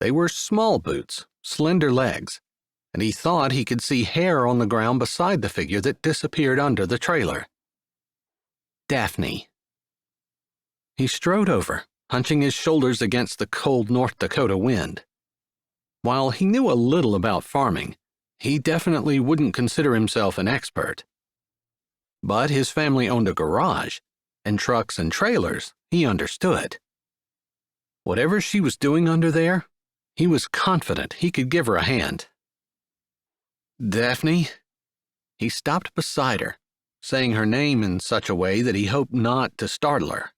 They were small boots, slender legs, and he thought he could see hair on the ground beside the figure that disappeared under the trailer. Daphne. He strode over, hunching his shoulders against the cold North Dakota wind. While he knew a little about farming, he definitely wouldn't consider himself an expert. But his family owned a garage, and trucks and trailers he understood. Whatever she was doing under there, he was confident he could give her a hand. Daphne? He stopped beside her, saying her name in such a way that he hoped not to startle her.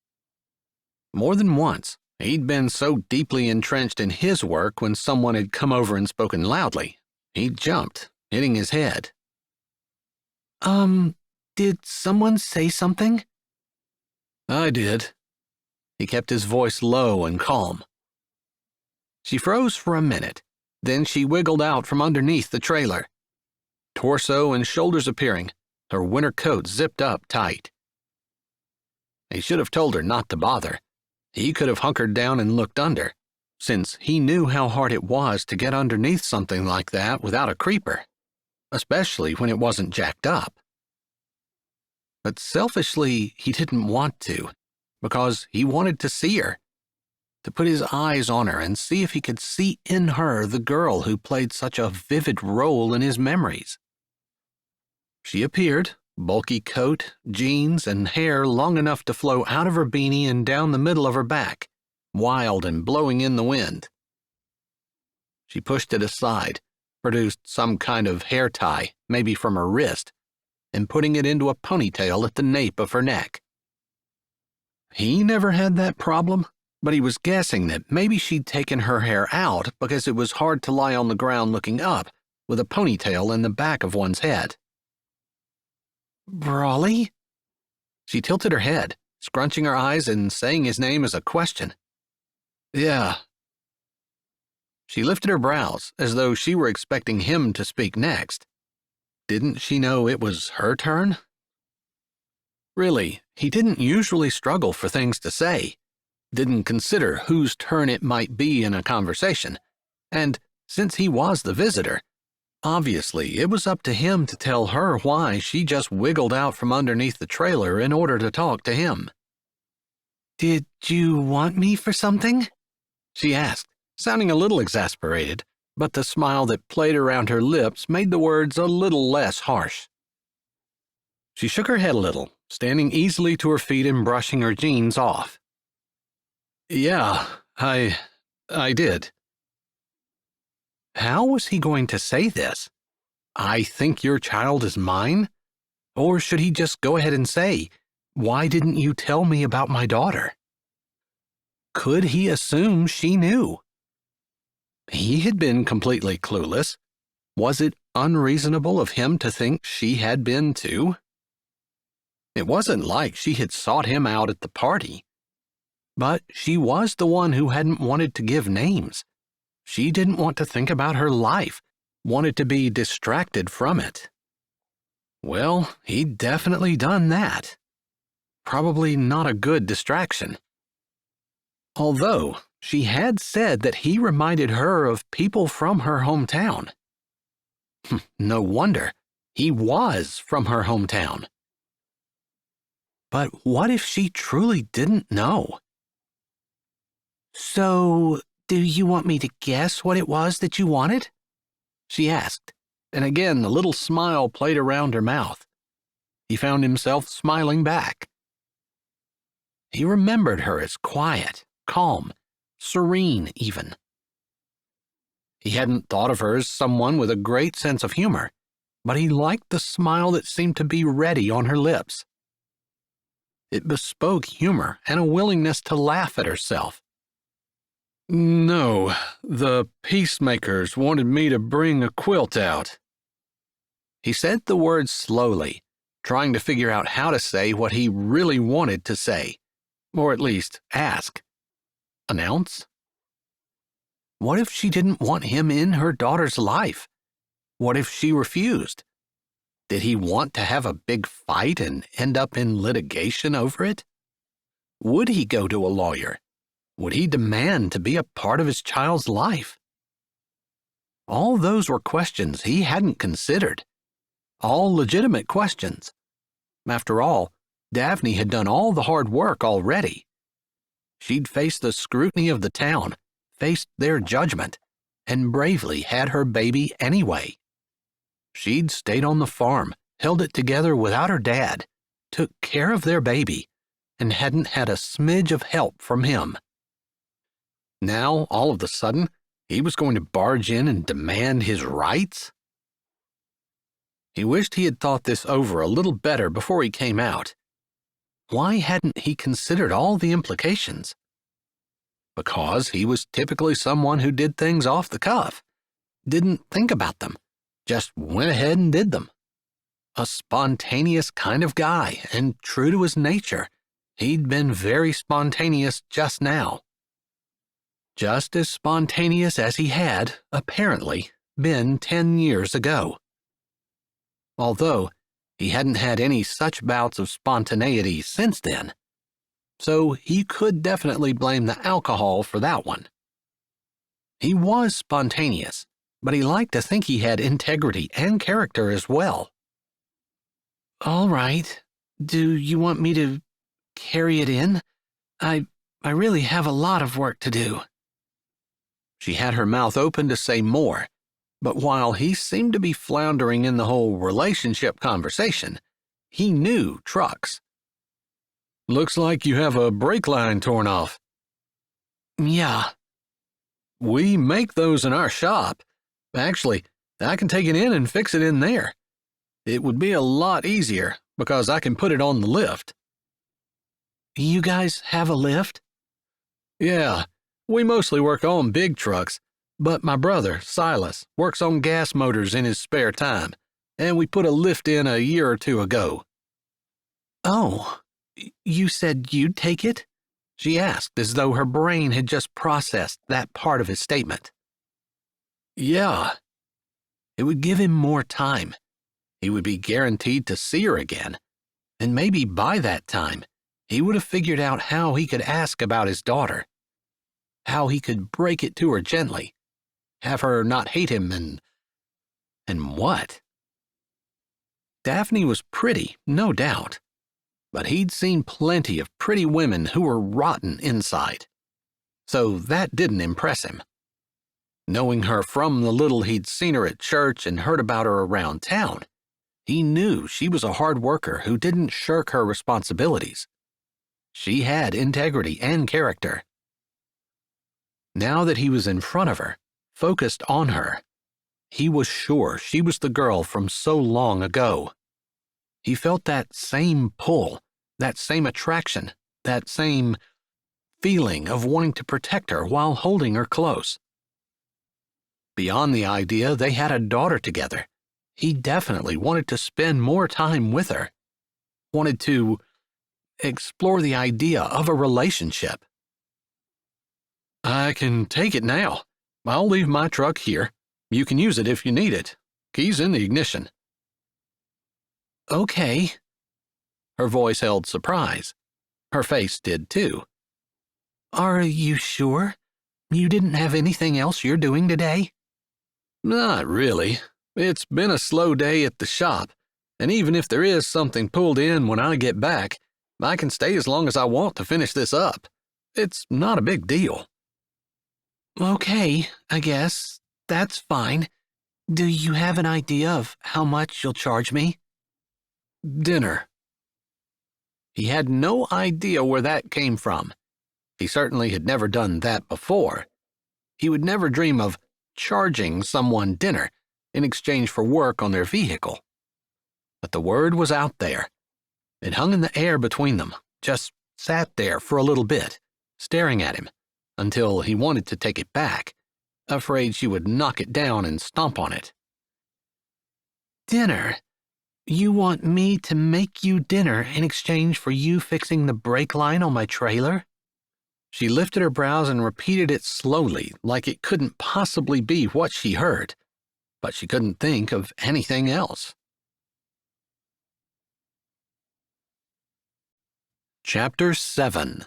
More than once, he'd been so deeply entrenched in his work when someone had come over and spoken loudly, he'd jumped, hitting his head. Did someone say something? I did. He kept his voice low and calm. She froze for a minute, then she wiggled out from underneath the trailer. Torso and shoulders appearing, her winter coat zipped up tight. He should have told her not to bother. He could have hunkered down and looked under, since he knew how hard it was to get underneath something like that without a creeper, especially when it wasn't jacked up. But selfishly, he didn't want to, because he wanted to see her, to put his eyes on her and see if he could see in her the girl who played such a vivid role in his memories. She appeared, bulky coat, jeans, and hair long enough to flow out of her beanie and down the middle of her back, wild and blowing in the wind. She pushed it aside, produced some kind of hair tie, maybe from her wrist, and putting it into a ponytail at the nape of her neck. He never had that problem, but he was guessing that maybe she'd taken her hair out because it was hard to lie on the ground looking up with a ponytail in the back of one's head. Brawley? She tilted her head, scrunching her eyes and saying his name as a question. Yeah. She lifted her brows as though she were expecting him to speak next. Didn't she know it was her turn? Really, he didn't usually struggle for things to say, didn't consider whose turn it might be in a conversation, and since he was the visitor, obviously it was up to him to tell her why she just wiggled out from underneath the trailer in order to talk to him. Did you want me for something? She asked, sounding a little exasperated, but the smile that played around her lips made the words a little less harsh. She shook her head a little, standing easily to her feet and brushing her jeans off. Yeah, I did. How was he going to say this? I think your child is mine? Or should he just go ahead and say, why didn't you tell me about my daughter? Could he assume she knew? He had been completely clueless. Was it unreasonable of him to think she had been too? It wasn't like she had sought him out at the party. But she was the one who hadn't wanted to give names. She didn't want to think about her life, wanted to be distracted from it. Well, he'd definitely done that. Probably not a good distraction. Although, she had said that he reminded her of people from her hometown. No wonder. He was from her hometown. But what if she truly didn't know? So, do you want me to guess what it was that you wanted? She asked, and again the little smile played around her mouth. He found himself smiling back. He remembered her as quiet, calm, serene even. He hadn't thought of her as someone with a great sense of humor, but he liked the smile that seemed to be ready on her lips. It bespoke humor and a willingness to laugh at herself. No, the peacemakers wanted me to bring a quilt out. He said the words slowly, trying to figure out how to say what he really wanted to say, or at least ask. Announce? What if she didn't want him in her daughter's life? What if she refused? Did he want to have a big fight and end up in litigation over it? Would he go to a lawyer? Would he demand to be a part of his child's life? All those were questions he hadn't considered. All legitimate questions. After all, Daphne had done all the hard work already. She'd faced the scrutiny of the town, faced their judgment, and bravely had her baby anyway. She'd stayed on the farm, held it together without her dad, took care of their baby, and hadn't had a smidge of help from him. Now, all of a sudden, he was going to barge in and demand his rights? He wished he had thought this over a little better before he came out. Why hadn't he considered all the implications? Because he was typically someone who did things off the cuff, didn't think about them, just went ahead and did them. A spontaneous kind of guy, and true to his nature, he'd been very spontaneous just now. Just as spontaneous as he had, apparently, been 10 years ago. Although he hadn't had any such bouts of spontaneity since then, so he could definitely blame the alcohol for that one. He was spontaneous, but he liked to think he had integrity and character as well. All right. Do you want me to carry it in? I really have a lot of work to do. She had her mouth open to say more, but while he seemed to be floundering in the whole relationship conversation, he knew trucks. Looks like you have a brake line torn off. Yeah. We make those in our shop. Actually, I can take it in and fix it in there. It would be a lot easier because I can put it on the lift. You guys have a lift? Yeah, we mostly work on big trucks, but my brother, Silas, works on gas motors in his spare time, and we put a lift in a year or two ago. Oh, you said you'd take it? She asked as though her brain had just processed that part of his statement. Yeah. It would give him more time. He would be guaranteed to see her again, and maybe by that time, he would have figured out how he could ask about his daughter, how he could break it to her gently, have her not hate him and what? Daphne was pretty, no doubt, but he'd seen plenty of pretty women who were rotten inside, so that didn't impress him. Knowing her from the little he'd seen her at church and heard about her around town, he knew she was a hard worker who didn't shirk her responsibilities. She had integrity and character. Now that he was in front of her, focused on her, he was sure she was the girl from so long ago. He felt that same pull, that same attraction, that same feeling of wanting to protect her while holding her close. Beyond the idea they had a daughter together, he definitely wanted to spend more time with her, wanted to explore the idea of a relationship. I can take it now. I'll leave my truck here. You can use it if you need it. Key's in the ignition. Okay. Her voice held surprise. Her face did too. Are you sure? You didn't have anything else you're doing today? Not really. It's been a slow day at the shop, and even if there is something pulled in when I get back, I can stay as long as I want to finish this up. It's not a big deal. Okay, I guess. That's fine. Do you have an idea of how much you'll charge me? Dinner. He had no idea where that came from. He certainly had never done that before. He would never dream of charging someone dinner in exchange for work on their vehicle. But the word was out there. It hung in the air between them, just sat there for a little bit, staring at him, until he wanted to take it back, afraid she would knock it down and stomp on it. Dinner? You want me to make you dinner in exchange for you fixing the brake line on my trailer? She lifted her brows and repeated it slowly, like it couldn't possibly be what she heard, but she couldn't think of anything else. Chapter 7.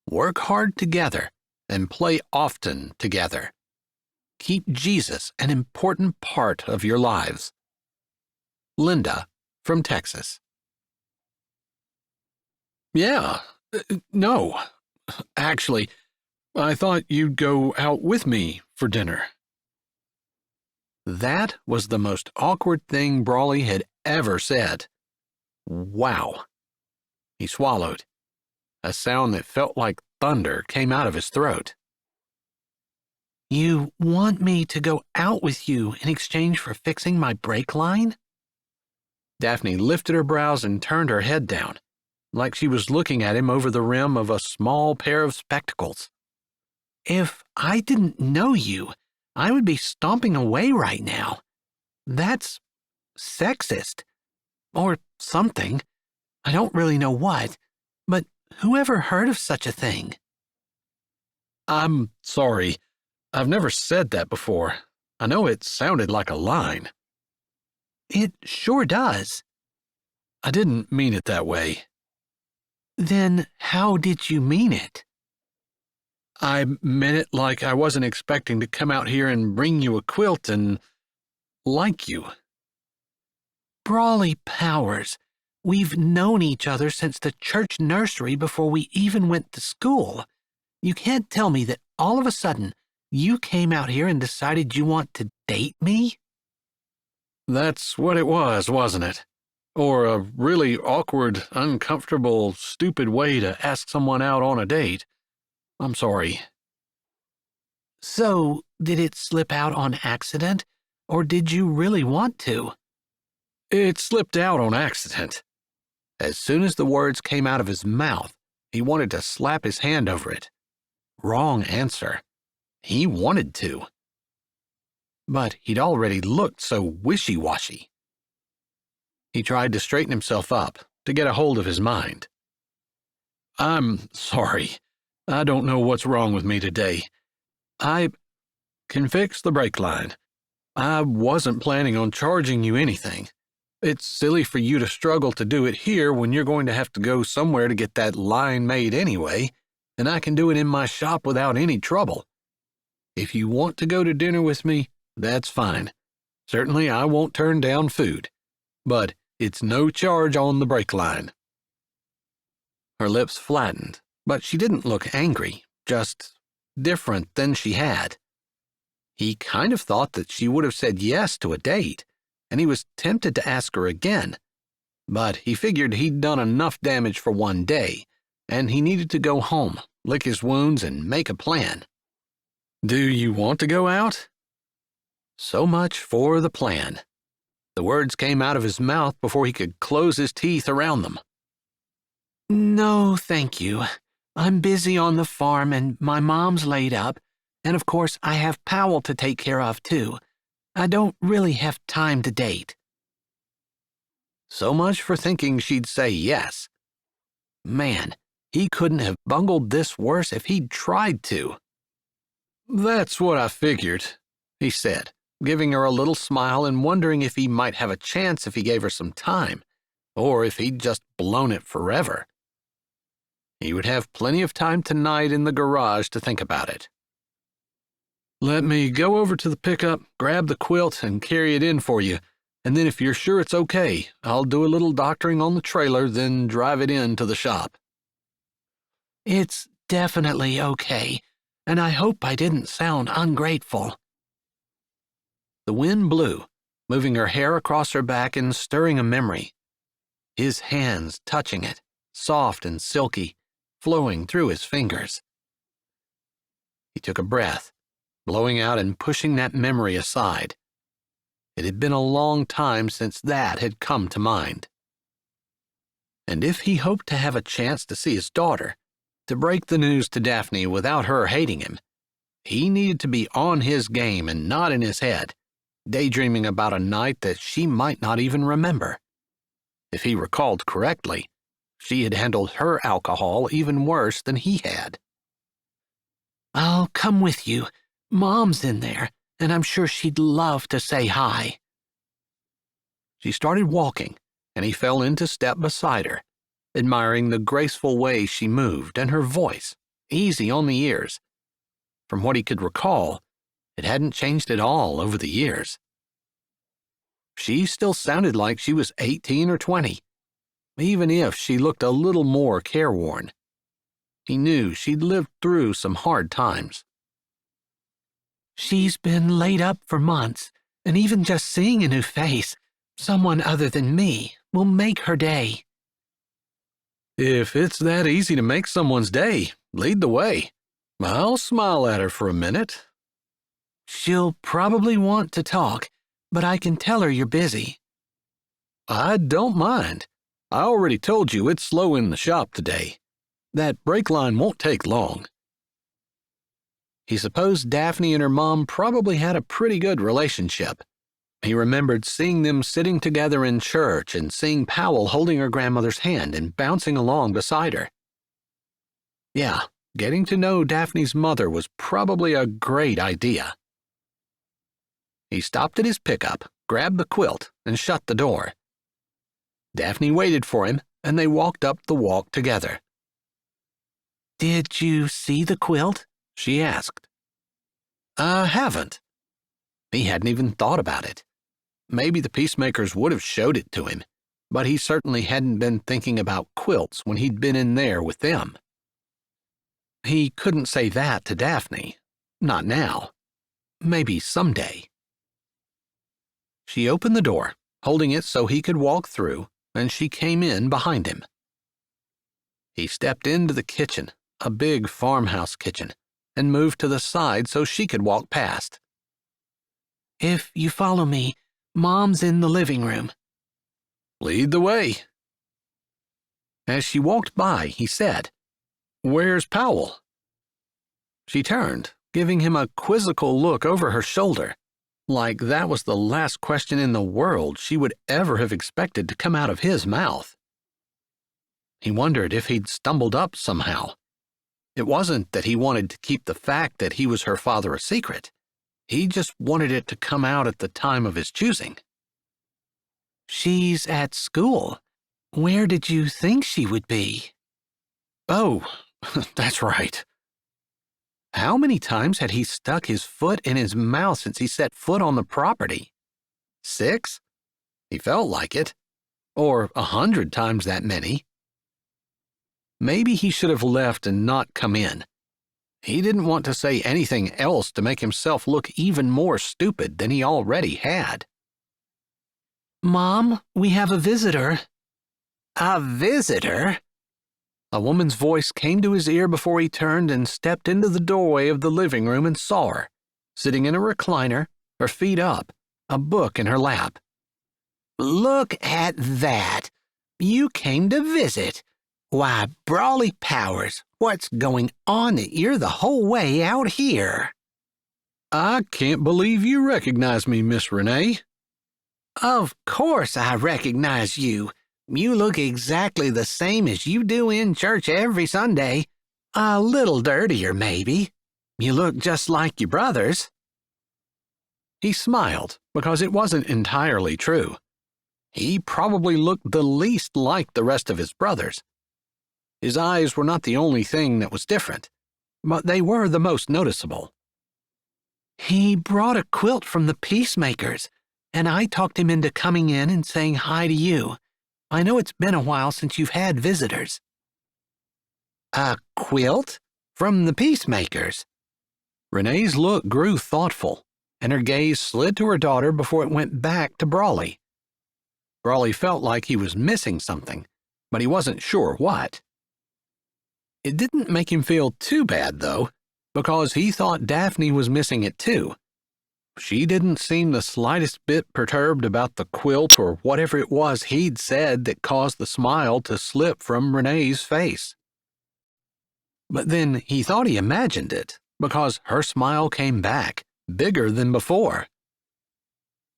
Work hard together and play often together. Keep Jesus an important part of your lives. Linda from Texas. Yeah, no. Actually, I thought you'd go out with me for dinner. That was the most awkward thing Brawley had ever said. Wow. He swallowed. A sound that felt like thunder came out of his throat. You want me to go out with you in exchange for fixing my brake line? Daphne lifted her brows and turned her head down, like she was looking at him over the rim of a small pair of spectacles. If I didn't know you, I would be stomping away right now. That's sexist. Or something. I don't really know what, but who ever heard of such a thing? I'm sorry. I've never said that before. I know it sounded like a line. It sure does. I didn't mean it that way. Then how did you mean it? I meant it like I wasn't expecting to come out here and bring you a quilt and like you. Brawley Powers, we've known each other since the church nursery before we even went to school. You can't tell me that all of a sudden you came out here and decided you want to date me? That's what it was, wasn't it? Or a really awkward, uncomfortable, stupid way to ask someone out on a date. I'm sorry. So, did it slip out on accident, or did you really want to? It slipped out on accident. As soon as the words came out of his mouth, he wanted to slap his hand over it. Wrong answer. He wanted to. But he'd already looked so wishy-washy. He tried to straighten himself up, to get a hold of his mind. I'm sorry. I don't know what's wrong with me today. I can fix the brake line. I wasn't planning on charging you anything. It's silly for you to struggle to do it here when you're going to have to go somewhere to get that line made anyway, and I can do it in my shop without any trouble. If you want to go to dinner with me, that's fine. Certainly I won't turn down food. But it's no charge on the brake line. Her lips flattened, but she didn't look angry, just different than she had. He kind of thought that she would have said yes to a date, and he was tempted to ask her again. But he figured he'd done enough damage for one day, and he needed to go home, lick his wounds, and make a plan. Do you want to go out? So much for the plan. The words came out of his mouth before he could close his teeth around them. No, thank you. I'm busy on the farm and my mom's laid up, and of course I have Powell to take care of too. I don't really have time to date. So much for thinking she'd say yes. Man, he couldn't have bungled this worse if he'd tried to. That's what I figured. he said, giving her a little smile and wondering if he might have a chance if he gave her some time, or if he'd just blown it forever. He would have plenty of time tonight in the garage to think about it. "Let me go over to the pickup, grab the quilt, and carry it in for you, and then if you're sure it's okay, I'll do a little doctoring on the trailer, then drive it in to the shop." "It's definitely okay, and I hope I didn't sound ungrateful." The wind blew, moving her hair across her back and stirring a memory. His hands touching it, soft and silky, flowing through his fingers. He took a breath, blowing out and pushing that memory aside. It had been a long time since that had come to mind. And if he hoped to have a chance to see his daughter, to break the news to Daphne without her hating him, he needed to be on his game and not in his head, daydreaming about a night that she might not even remember. If he recalled correctly, she had handled her alcohol even worse than he had. "I'll come with you. Mom's in there, and I'm sure she'd love to say hi." She started walking, and he fell into step beside her, admiring the graceful way she moved and her voice, easy on the ears. From what he could recall, it hadn't changed at all over the years. She still sounded like she was 18 or 20, even if she looked a little more careworn. He knew she'd lived through some hard times. "She's been laid up for months, and even just seeing a new face, someone other than me, will make her day." If it's that easy to make someone's day, lead the way. I'll smile at her for a minute. "She'll probably want to talk, but I can tell her you're busy." I don't mind. I already told you it's slow in the shop today. That brake line won't take long. He supposed Daphne and her mom probably had a pretty good relationship. He remembered seeing them sitting together in church and seeing Powell holding her grandmother's hand and bouncing along beside her. Yeah, getting to know Daphne's mother was probably a great idea. He stopped at his pickup, grabbed the quilt, and shut the door. Daphne waited for him, and they walked up the walk together. "Did you see the quilt?" she asked. "I haven't." He hadn't even thought about it. Maybe the peacemakers would have showed it to him, but he certainly hadn't been thinking about quilts when he'd been in there with them. He couldn't say that to Daphne. Not now. Maybe someday. She opened the door, holding it so he could walk through, and she came in behind him. He stepped into the kitchen, a big farmhouse kitchen, and moved to the side so she could walk past. "If you follow me, Mom's in the living room." "Lead the way." As she walked by, he said, "Where's Powell?" She turned, giving him a quizzical look over her shoulder, like that was the last question in the world she would ever have expected to come out of his mouth. He wondered if he'd stumbled up somehow. It wasn't that he wanted to keep the fact that he was her father a secret. He just wanted it to come out at the time of his choosing. "She's at school. Where did you think she would be?" "Oh, that's right." How many times had he stuck his foot in his mouth since he set foot on the property? 6? He felt like it. Or 100 times that many. Maybe he should have left and not come in. He didn't want to say anything else to make himself look even more stupid than he already had. "Mom, we have a visitor." "A visitor?" A woman's voice came to his ear before he turned and stepped into the doorway of the living room and saw her, sitting in a recliner, her feet up, a book in her lap. "Look at that! You came to visit. Why, Brawley Powers, what's going on that you're the whole way out here?" "I can't believe you recognize me, Miss Renee." "Of course I recognize you. You look exactly the same as you do in church every Sunday. A little dirtier, maybe. You look just like your brothers." He smiled because it wasn't entirely true. He probably looked the least like the rest of his brothers. His eyes were not the only thing that was different, but they were the most noticeable. He brought a quilt from the Peacemakers, and I talked him into coming in and saying hi to you. I know it's been a while since you've had visitors. A quilt? From the Peacemakers? Renee's look grew thoughtful, and her gaze slid to her daughter before it went back to Brawley. Brawley felt like he was missing something, but he wasn't sure what. It didn't make him feel too bad, though, because he thought Daphne was missing it too. She didn't seem the slightest bit perturbed about the quilt or whatever it was he'd said that caused the smile to slip from Renee's face. But then he thought he imagined it, because her smile came back, bigger than before.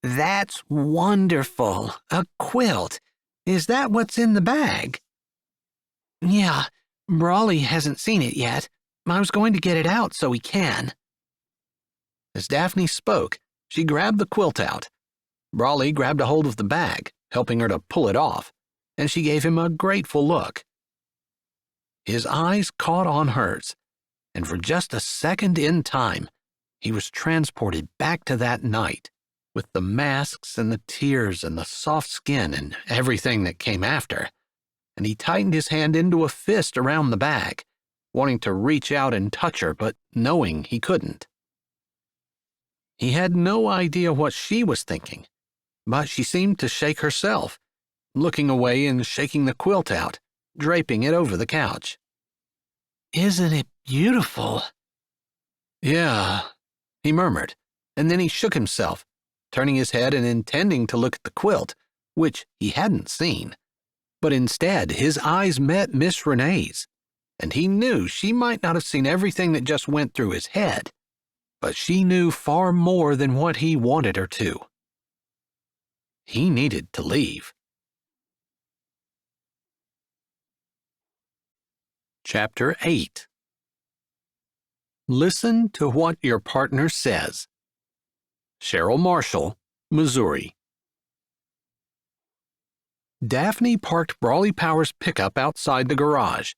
That's wonderful. A quilt. Is that what's in the bag? Yeah, Brawley hasn't seen it yet. I was going to get it out so he can. As Daphne spoke, she grabbed the quilt out. Brawley grabbed a hold of the bag, helping her to pull it off, and she gave him a grateful look. His eyes caught on hers, and for just a second in time, he was transported back to that night, with the masks and the tears and the soft skin and everything that came after, and he tightened his hand into a fist around the bag, wanting to reach out and touch her, but knowing he couldn't. He had no idea what she was thinking, but she seemed to shake herself, looking away and shaking the quilt out, draping it over the couch. Isn't it beautiful? Yeah, he murmured, and then he shook himself, turning his head and intending to look at the quilt, which he hadn't seen. But instead, his eyes met Miss Renee's, and he knew she might not have seen everything that just went through his head, but she knew far more than what he wanted her to. He needed to leave. Chapter 8. Listen to what your partner says. Cheryl Marshall, Missouri. Daphne parked Brawley Powers' pickup outside the garage.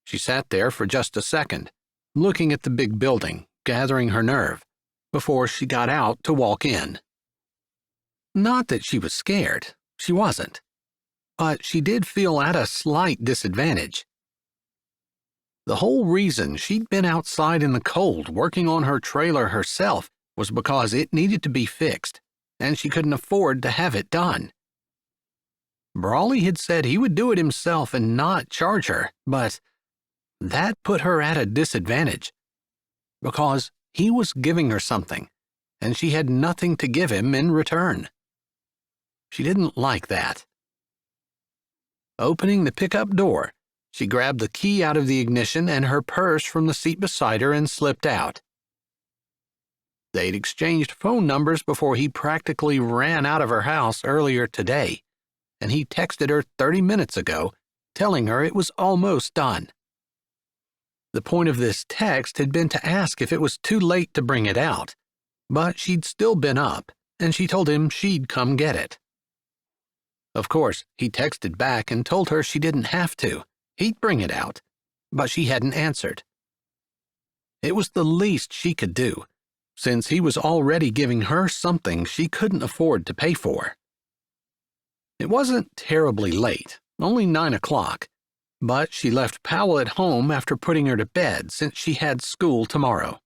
She sat there for just a second, looking at the big building, gathering her nerve, before she got out to walk in. Not that she was scared, she wasn't, but she did feel at a slight disadvantage. The whole reason she'd been outside in the cold working on her trailer herself was because it needed to be fixed, and she couldn't afford to have it done. Brawley had said he would do it himself and not charge her, but that put her at a disadvantage, because he was giving her something, and she had nothing to give him in return. She didn't like that. Opening the pickup door, she grabbed the key out of the ignition and her purse from the seat beside her and slipped out. They'd exchanged phone numbers before he practically ran out of her house earlier today, and he texted her 30 minutes ago, telling her it was almost done. The point of this text had been to ask if it was too late to bring it out, but she'd still been up, and she told him she'd come get it. Of course, he texted back and told her she didn't have to. He'd bring it out, but she hadn't answered. It was the least she could do, since he was already giving her something she couldn't afford to pay for. It wasn't terribly late, only 9 o'clock, but she left Powell at home after putting her to bed since she had school tomorrow.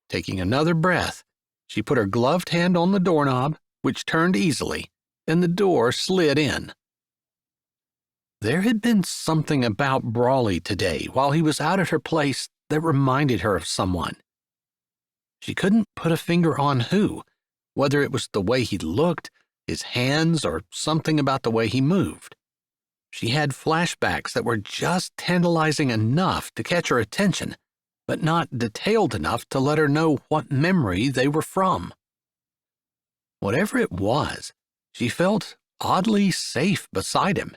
Taking another breath, she put her gloved hand on the doorknob, which turned easily, and the door slid in. There had been something about Brawley today while he was out at her place that reminded her of someone. She couldn't put a finger on who, whether it was the way he looked, his hands, or something about the way he moved. She had flashbacks that were just tantalizing enough to catch her attention, but not detailed enough to let her know what memory they were from. Whatever it was, she felt oddly safe beside him.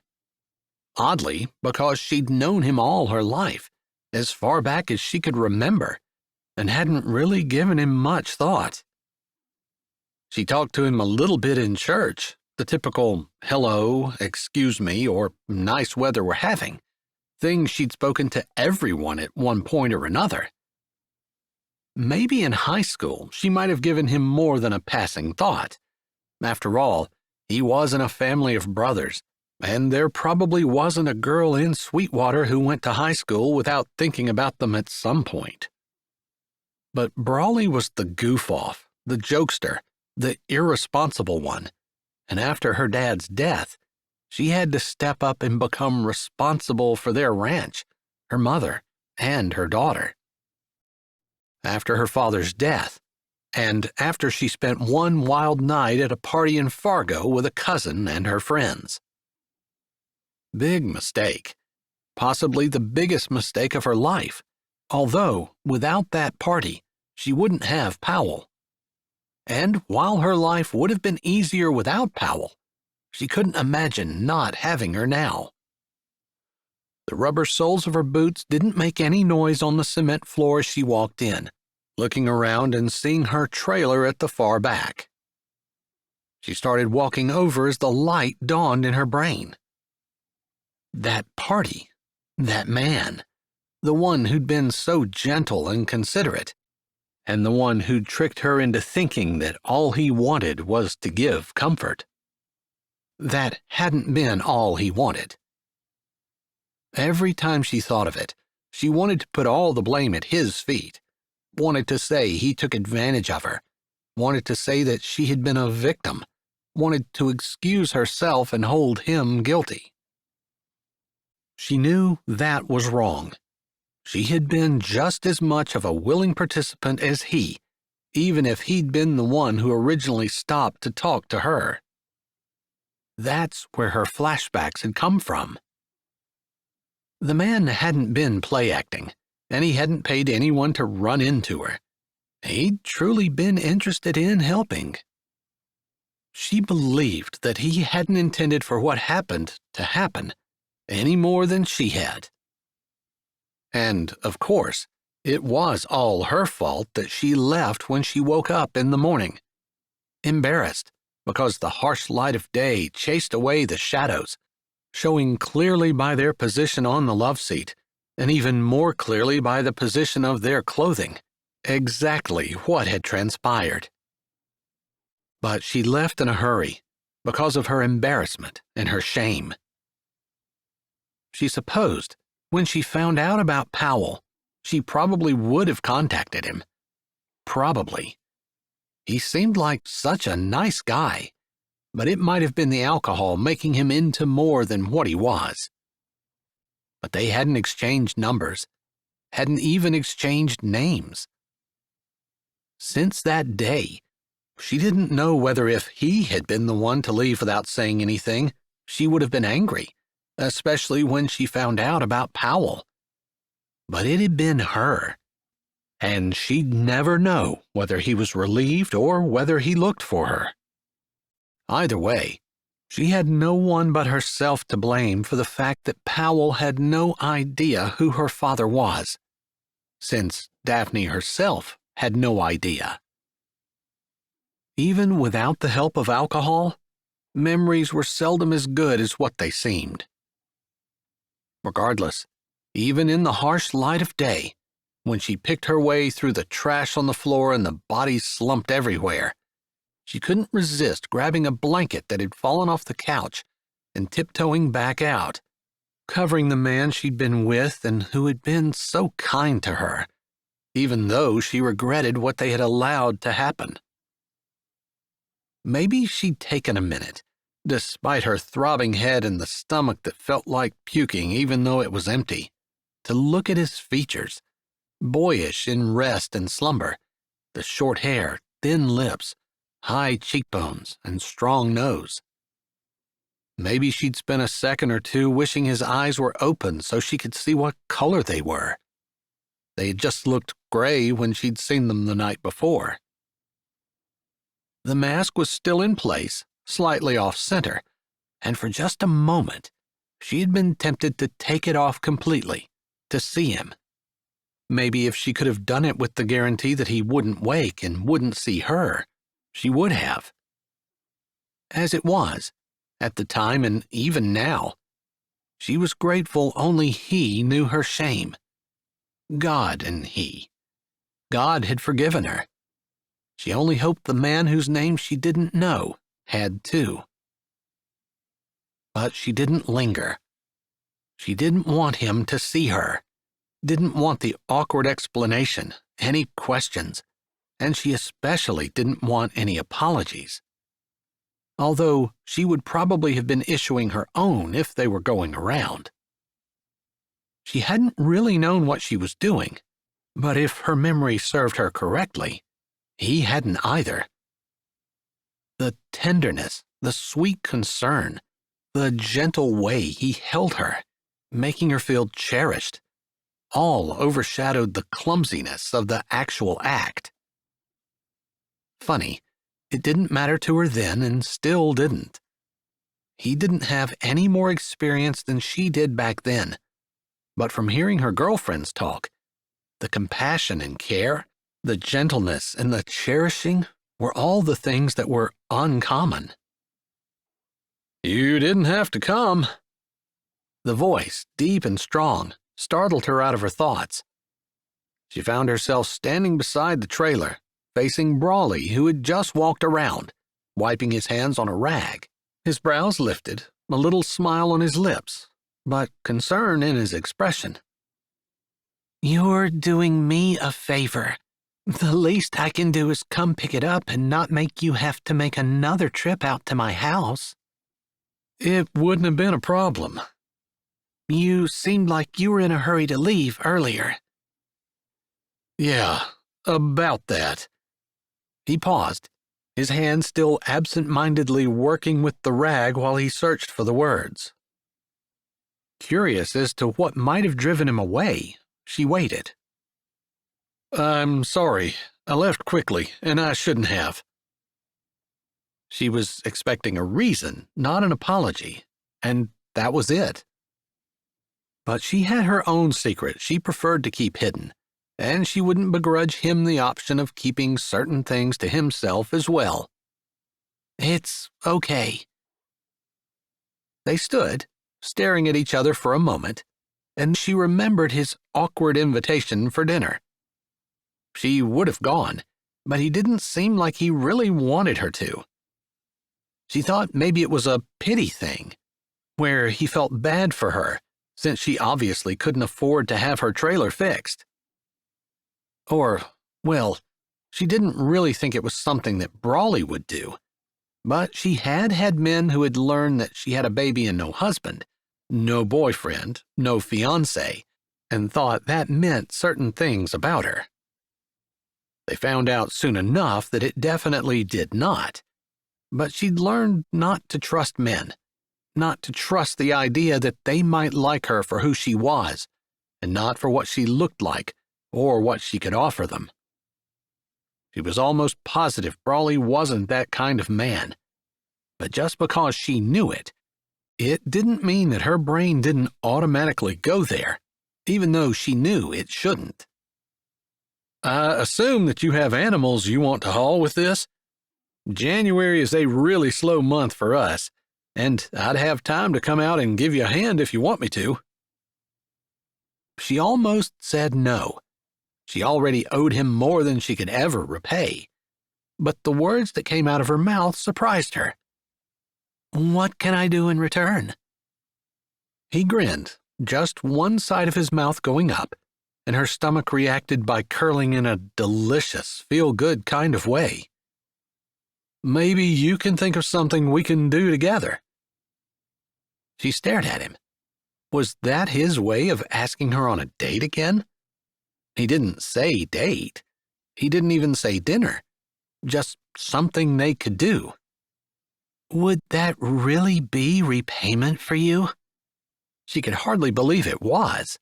Oddly, because she'd known him all her life, as far back as she could remember, and hadn't really given him much thought. She talked to him a little bit in church, the typical hello, excuse me, or nice weather we're having, things she'd spoken to everyone at one point or another. Maybe in high school she might have given him more than a passing thought. After all, he was in a family of brothers, and there probably wasn't a girl in Sweetwater who went to high school without thinking about them at some point. But Brawley was the goof-off, the jokester, the irresponsible one, and after her dad's death, she had to step up and become responsible for their ranch, her mother, and her daughter. After her father's death, and after she spent one wild night at a party in Fargo with a cousin and her friends. Big mistake, possibly the biggest mistake of her life, although without that party, she wouldn't have Powell. And while her life would have been easier without Powell, she couldn't imagine not having her now. The rubber soles of her boots didn't make any noise on the cement floor as she walked in, looking around and seeing her trailer at the far back. She started walking over as the light dawned in her brain. That party, that man, the one who'd been so gentle and considerate, and the one who'd tricked her into thinking that all he wanted was to give comfort. That hadn't been all he wanted. Every time she thought of it, she wanted to put all the blame at his feet, wanted to say he took advantage of her, wanted to say that she had been a victim, wanted to excuse herself and hold him guilty. She knew that was wrong. She had been just as much of a willing participant as he, even if he'd been the one who originally stopped to talk to her. That's where her flashbacks had come from. The man hadn't been play acting, and he hadn't paid anyone to run into her. He'd truly been interested in helping. She believed that he hadn't intended for what happened to happen any more than she had. And, of course, it was all her fault that she left when she woke up in the morning, embarrassed because the harsh light of day chased away the shadows, showing clearly by their position on the love seat, and even more clearly by the position of their clothing, exactly what had transpired. But she left in a hurry because of her embarrassment and her shame. She supposed when she found out about Powell, she probably would have contacted him. Probably. He seemed like such a nice guy, but it might have been the alcohol making him into more than what he was. But they hadn't exchanged numbers, hadn't even exchanged names. Since that day, she didn't know whether if he had been the one to leave without saying anything, she would have been angry, especially when she found out about Powell. But it had been her, and she'd never know whether he was relieved or whether he looked for her. Either way, she had no one but herself to blame for the fact that Powell had no idea who her father was, since Daphne herself had no idea. Even without the help of alcohol, memories were seldom as good as what they seemed. Regardless, even in the harsh light of day, when she picked her way through the trash on the floor and the bodies slumped everywhere, she couldn't resist grabbing a blanket that had fallen off the couch and tiptoeing back out, covering the man she'd been with and who had been so kind to her, even though she regretted what they had allowed to happen. Maybe she'd taken a minute, despite her throbbing head and the stomach that felt like puking even though it was empty, to look at his features, boyish in rest and slumber, the short hair, thin lips, high cheekbones, and strong nose. Maybe she'd spent a second or two wishing his eyes were open so she could see what color they were. They had just looked gray when she'd seen them the night before. The mask was still in place, slightly off-center, and for just a moment, she had been tempted to take it off completely, to see him. Maybe if she could have done it with the guarantee that he wouldn't wake and wouldn't see her, she would have. As it was, at the time and even now, she was grateful only he knew her shame. God and he. God had forgiven her. She only hoped the man whose name she didn't know had too. But she didn't linger. She didn't want him to see her, didn't want the awkward explanation, any questions, and she especially didn't want any apologies. Although she would probably have been issuing her own if they were going around. She hadn't really known what she was doing, but if her memory served her correctly, he hadn't either. The tenderness, the sweet concern, the gentle way he held her, making her feel cherished, all overshadowed the clumsiness of the actual act. Funny, it didn't matter to her then and still didn't. He didn't have any more experience than she did back then, but from hearing her girlfriends talk, the compassion and care, the gentleness and the cherishing were all the things that were uncommon. "You didn't have to come." The voice, deep and strong, startled her out of her thoughts. She found herself standing beside the trailer, facing Brawley, who had just walked around, wiping his hands on a rag, his brows lifted, a little smile on his lips, but concern in his expression. "You're doing me a favor. The least I can do is come pick it up and not make you have to make another trip out to my house." "It wouldn't have been a problem." "You seemed like you were in a hurry to leave earlier." "Yeah, about that." He paused, his hand still absent-mindedly working with the rag while he searched for the words. Curious as to what might have driven him away, she waited. "I'm sorry. I left quickly, and I shouldn't have." She was expecting a reason, not an apology, and that was it. But she had her own secret she preferred to keep hidden, and she wouldn't begrudge him the option of keeping certain things to himself as well. "It's okay." They stood, staring at each other for a moment, and she remembered his awkward invitation for dinner. She would have gone, but he didn't seem like he really wanted her to. She thought maybe it was a pity thing, where he felt bad for her, since she obviously couldn't afford to have her trailer fixed. Or, well, she didn't really think it was something that Brawley would do, but she had had men who had learned that she had a baby and no husband, no boyfriend, no fiancé, and thought that meant certain things about her. They found out soon enough that it definitely did not, but she'd learned not to trust men, not to trust the idea that they might like her for who she was, and not for what she looked like or what she could offer them. She was almost positive Brawley wasn't that kind of man, but just because she knew it, it didn't mean that her brain didn't automatically go there, even though she knew it shouldn't. "I assume that you have animals you want to haul with this. January is a really slow month for us, and I'd have time to come out and give you a hand if you want me to." She almost said no. She already owed him more than she could ever repay, but the words that came out of her mouth surprised her. "What can I do in return?" He grinned, just one side of his mouth going up, and her stomach reacted by curling in a delicious, feel-good kind of way. "Maybe you can think of something we can do together." She stared at him. Was that his way of asking her on a date again? He didn't say date. He didn't even say dinner. Just something they could do. Would that really be repayment for you? She could hardly believe it was.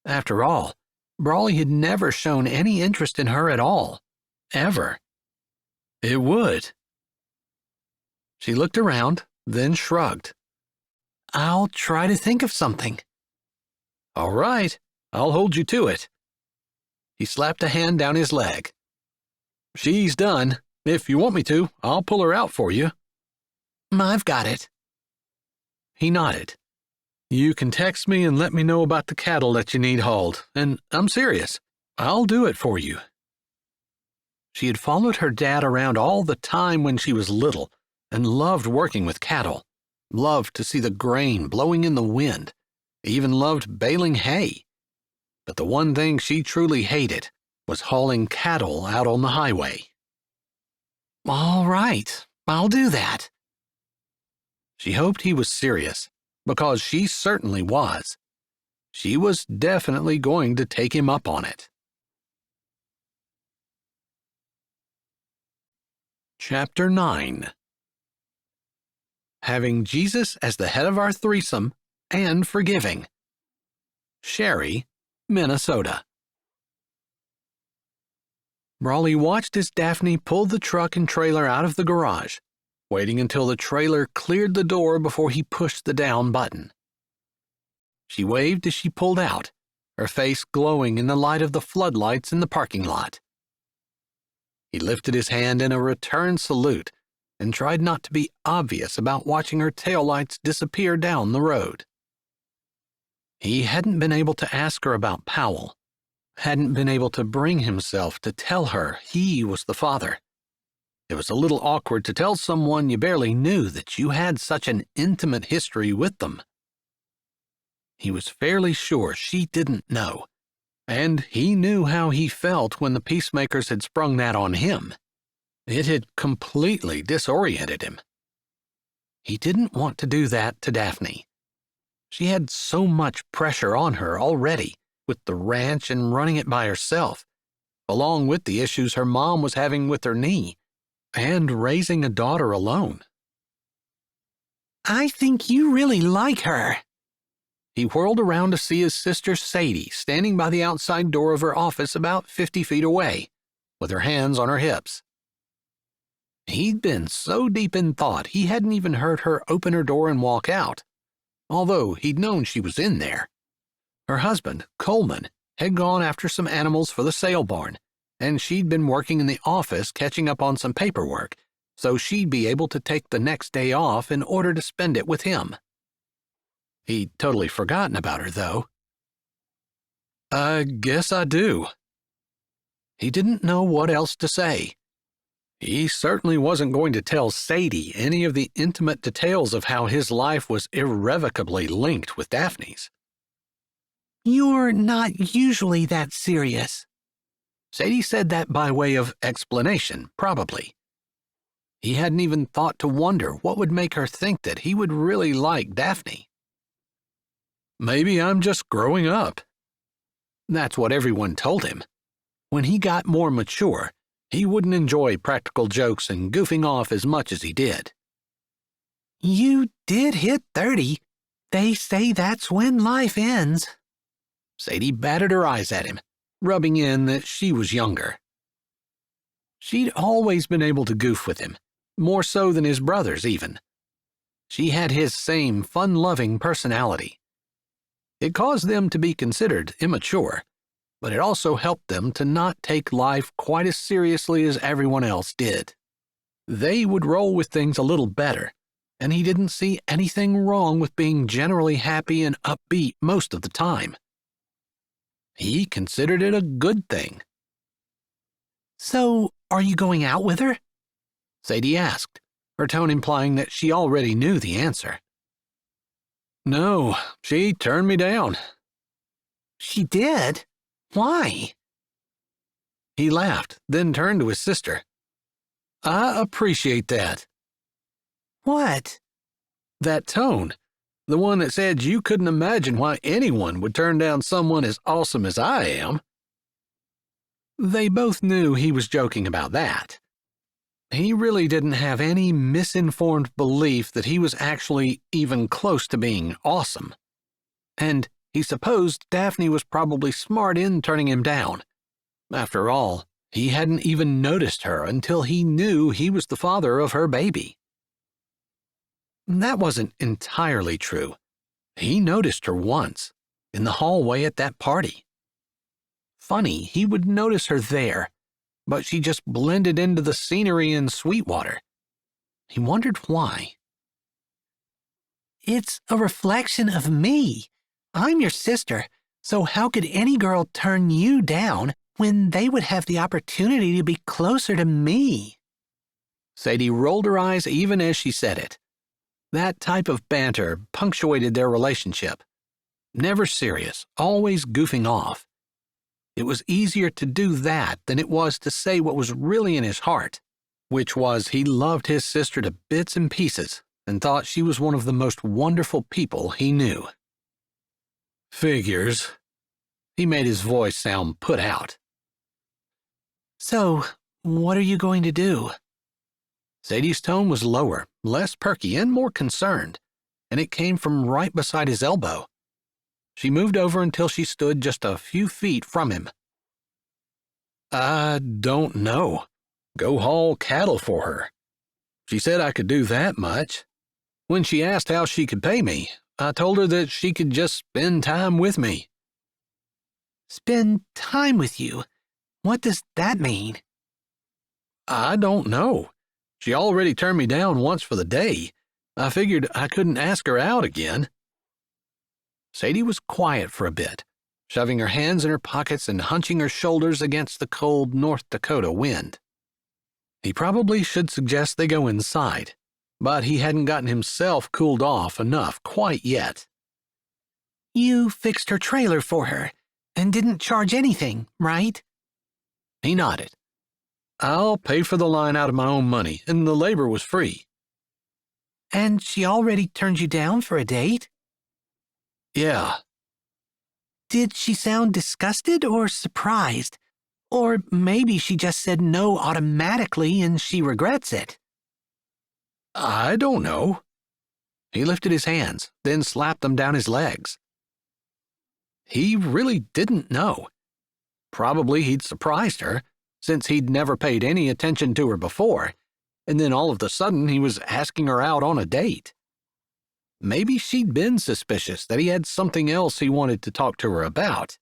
After all, Brawley had never shown any interest in her at all. Ever. It would. She looked around, then shrugged. "I'll try to think of something." "All right, I'll hold you to it." He slapped a hand down his leg. "She's done. If you want me to, I'll pull her out for you." "I've got it." He nodded. "You can text me and let me know about the cattle that you need hauled, and I'm serious. I'll do it for you." She had followed her dad around all the time when she was little and loved working with cattle, loved to see the grain blowing in the wind, even loved baling hay. But the one thing she truly hated was hauling cattle out on the highway. "All right, I'll do that." She hoped he was serious, because she certainly was. She was definitely going to take him up on it. Chapter 9. Having Jesus as the head of our threesome and forgiving. Sherry, Minnesota. Brawley watched as Daphne pulled the truck and trailer out of the garage, waiting until the trailer cleared the door before he pushed the down button. She waved as she pulled out, her face glowing in the light of the floodlights in the parking lot. He lifted his hand in a return salute and tried not to be obvious about watching her taillights disappear down the road. He hadn't been able to ask her about Powell, hadn't been able to bring himself to tell her he was the father. It was a little awkward to tell someone you barely knew that you had such an intimate history with them. He was fairly sure she didn't know, and he knew how he felt when the peacemakers had sprung that on him. It had completely disoriented him. He didn't want to do that to Daphne. She had so much pressure on her already, with the ranch and running it by herself, along with the issues her mom was having with her knee, and raising a daughter alone. "I think you really like her." He whirled around to see his sister Sadie standing by the outside door of her office about 50 feet away, with her hands on her hips. He'd been so deep in thought he hadn't even heard her open her door and walk out, although he'd known she was in there. Her husband, Coleman, had gone after some animals for the sale barn, and she'd been working in the office catching up on some paperwork, so she'd be able to take the next day off in order to spend it with him. He'd totally forgotten about her, though. "I guess I do." He didn't know what else to say. He certainly wasn't going to tell Sadie any of the intimate details of how his life was irrevocably linked with Daphne's. "You're not usually that serious." Sadie said that by way of explanation, probably. He hadn't even thought to wonder what would make her think that he would really like Daphne. "Maybe I'm just growing up." That's what everyone told him. When he got more mature, he wouldn't enjoy practical jokes and goofing off as much as he did. "You did hit 30. They say that's when life ends." Sadie batted her eyes at him, rubbing in that she was younger. She'd always been able to goof with him, more so than his brothers even. She had his same fun-loving personality. It caused them to be considered immature, but it also helped them to not take life quite as seriously as everyone else did. They would roll with things a little better, and he didn't see anything wrong with being generally happy and upbeat most of the time. He considered it a good thing. "So, are you going out with her?" Sadie asked, her tone implying that she already knew the answer. "No, she turned me down." "She did? Why?" He laughed, then turned to his sister. "I appreciate that." "What?" "That tone. The one that said you couldn't imagine why anyone would turn down someone as awesome as I am." They both knew he was joking about that. He really didn't have any misinformed belief that he was actually even close to being awesome. And he supposed Daphne was probably smart in turning him down. After all, he hadn't even noticed her until he knew he was the father of her baby. That wasn't entirely true. He noticed her once, in the hallway at that party. funny he would notice her there, but she just blended into the scenery in Sweetwater. He wondered why. It's a reflection of me. I'm your sister, so how could any girl turn you down when they would have the opportunity to be closer to me? Sadie rolled her eyes even as she said it. That type of banter punctuated their relationship. Never serious, always goofing off. It was easier to do that than it was to say what was really in his heart, which was he loved his sister to bits and pieces and thought she was one of the most wonderful people he knew. Figures. He made his voice sound put out. So, what are you going to do? Sadie's tone was lower, less perky, and more concerned, and it came from right beside his elbow. She moved over until she stood just a few feet from him. I don't know. Go haul cattle for her. She said I could do that much. When she asked how she could pay me, I told her that she could just spend time with me. Spend time with you? What does that mean? I don't know. She already turned me down once for the day. I figured I couldn't ask her out again. Sadie was quiet for a bit, shoving her hands in her pockets and hunching her shoulders against the cold North Dakota wind. He probably should suggest they go inside, but he hadn't gotten himself cooled off enough quite yet. You fixed her trailer for her and didn't charge anything, right? He nodded. I'll pay for the line out of my own money, and the labor was free. And she already turned you down for a date? Yeah. Did she sound disgusted or surprised? Or maybe she just said no automatically and she regrets it. I don't know. He lifted his hands, then slapped them down his legs. He really didn't know. Probably he'd surprised her, since he'd never paid any attention to her before, and then all of a sudden he was asking her out on a date. Maybe she'd been suspicious that he had something else he wanted to talk to her about.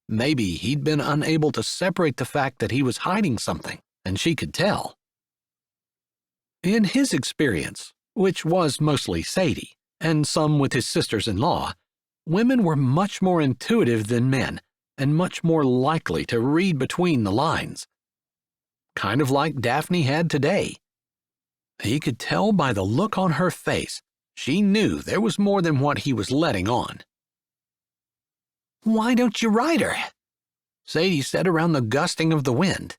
Maybe he'd been unable to separate the fact that he was hiding something, and she could tell. In his experience, which was mostly Sadie, and some with his sisters-in-law, women were much more intuitive than men, and much more likely to read between the lines. Kind of like Daphne had today. He could tell by the look on her face she knew there was more than what he was letting on. Why don't you ride her? Sadie said around the gusting of the wind.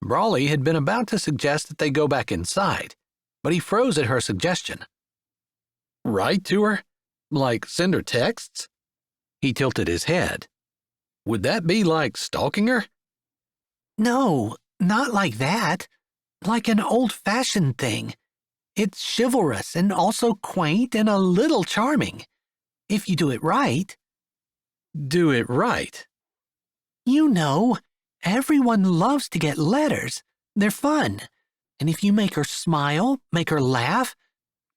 Brawley had been about to suggest that they go back inside, but he froze at her suggestion. Write to her? Like send her texts? He tilted his head. Would that be like stalking her? No, not like that. Like an old-fashioned thing. It's chivalrous and also quaint and a little charming. If you do it right. Do it right? You know, everyone loves to get letters. They're fun. And if you make her smile, make her laugh,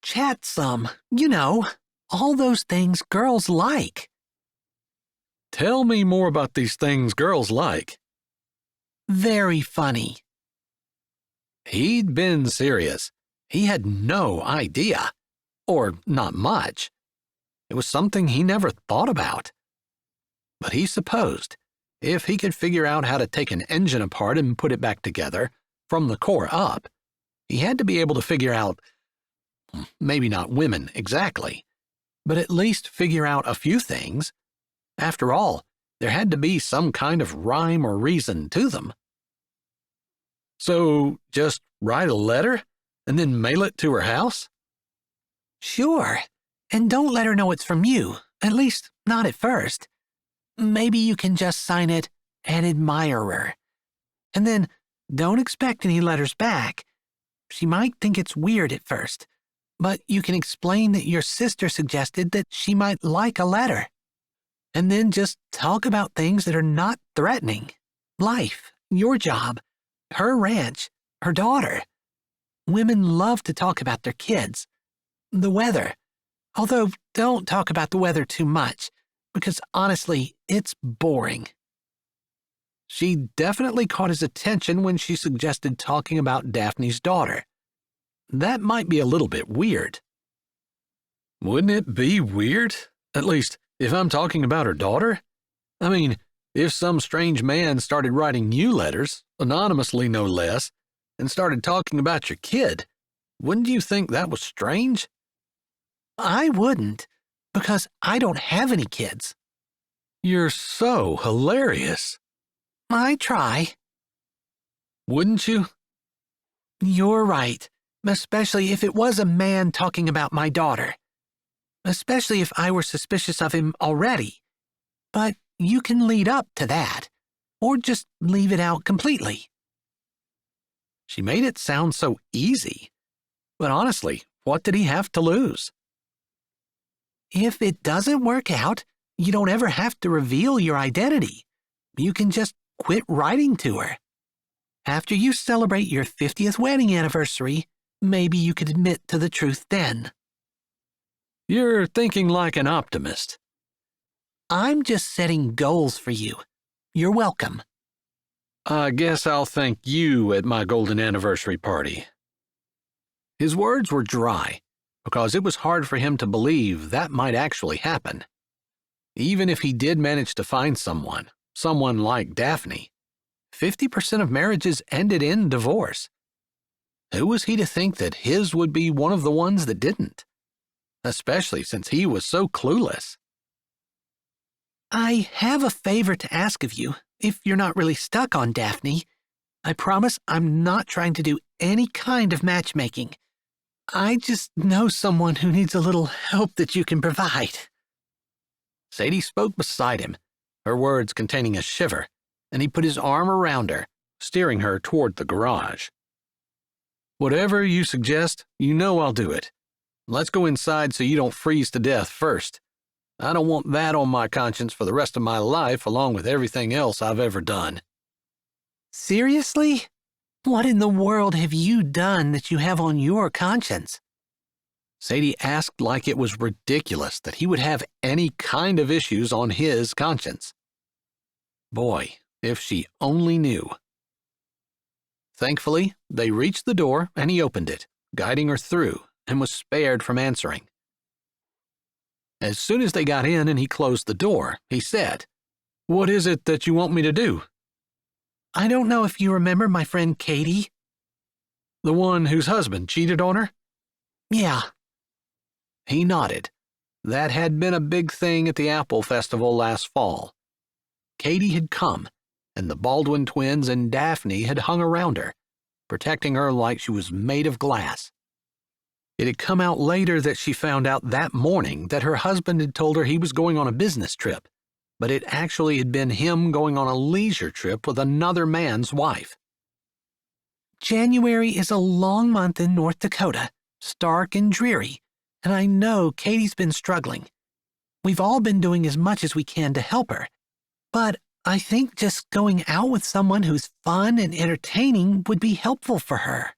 chat some, you know, all those things girls like. Tell me more about these things girls like. Very funny. He'd been serious. He had no idea. Or not much. It was something he never thought about. But he supposed, if he could figure out how to take an engine apart and put it back together, from the core up, he had to be able to figure out, maybe not women exactly, but at least figure out a few things. After all, there had to be some kind of rhyme or reason to them. So, just write a letter and then mail it to her house? Sure, and don't let her know it's from you, at least not at first. Maybe you can just sign it, An Admirer. And then don't expect any letters back. She might think it's weird at first, but you can explain that your sister suggested that she might like a letter. And then just talk about things that are not threatening. Life, your job, her ranch, her daughter. Women love to talk about their kids. The weather. Although, don't talk about the weather too much. because honestly, it's boring. She definitely caught his attention when she suggested talking about Daphne's daughter. That might be a little bit weird. Wouldn't it be weird? At least, if I'm talking about her daughter? I mean, if some strange man started writing you letters, anonymously no less, and started talking about your kid, wouldn't you think that was strange? I wouldn't, because I don't have any kids. You're so hilarious. I try. Wouldn't you? You're right, especially if it was a man talking about my daughter. Especially if I were suspicious of him already. But you can lead up to that, or just leave it out completely. She made it sound so easy. But honestly, what did he have to lose? If it doesn't work out, you don't ever have to reveal your identity. You can just quit writing to her. After you celebrate your 50th wedding anniversary, maybe you could admit to the truth then. You're thinking like an optimist. I'm just setting goals for you. You're welcome. I guess I'll thank you at my golden anniversary party. His words were dry, because it was hard for him to believe that might actually happen. Even if he did manage to find someone like Daphne, 50% of marriages ended in divorce. Who was he to think that his would be one of the ones that didn't? Especially since he was so clueless. I have a favor to ask of you, if you're not really stuck on Daphne. I promise I'm not trying to do any kind of matchmaking. I just know someone who needs a little help that you can provide. Sadie spoke beside him, her words containing a shiver, and he put his arm around her, steering her toward the garage. Whatever you suggest, you know I'll do it. Let's go inside so you don't freeze to death first. I don't want that on my conscience for the rest of my life along with everything else I've ever done. Seriously? What in the world have you done that you have on your conscience? Sadie asked like it was ridiculous that he would have any kind of issues on his conscience. Boy, if she only knew. Thankfully, they reached the door and he opened it, guiding her through, and was spared from answering. As soon as they got in and he closed the door, he said, "What is it that you want me to do?" I don't know if you remember my friend Katie. The one whose husband cheated on her? Yeah. He nodded. That had been a big thing at the Apple Festival last fall. Katie had come, and the Baldwin twins and Daphne had hung around her, protecting her like she was made of glass. It had come out later that she found out that morning that her husband had told her he was going on a business trip, but it actually had been him going on a leisure trip with another man's wife. January is a long month in North Dakota, stark and dreary, and I know Katie's been struggling. We've all been doing as much as we can to help her, but I think just going out with someone who's fun and entertaining would be helpful for her.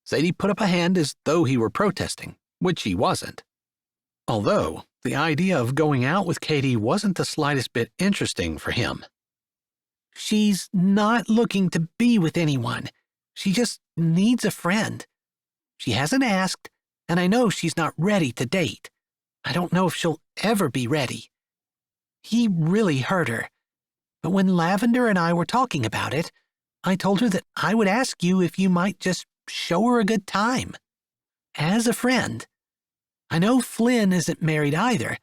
Sadie put up a hand as though he were protesting, which he wasn't. Although, the idea of going out with Katie wasn't the slightest bit interesting for him. She's not looking to be with anyone. She just needs a friend. She hasn't asked, and I know she's not ready to date. I don't know if she'll ever be ready. He really hurt her. But when Lavender and I were talking about it, I told her that I would ask you if you might just show her a good time. As a friend. I know Flynn isn't married either,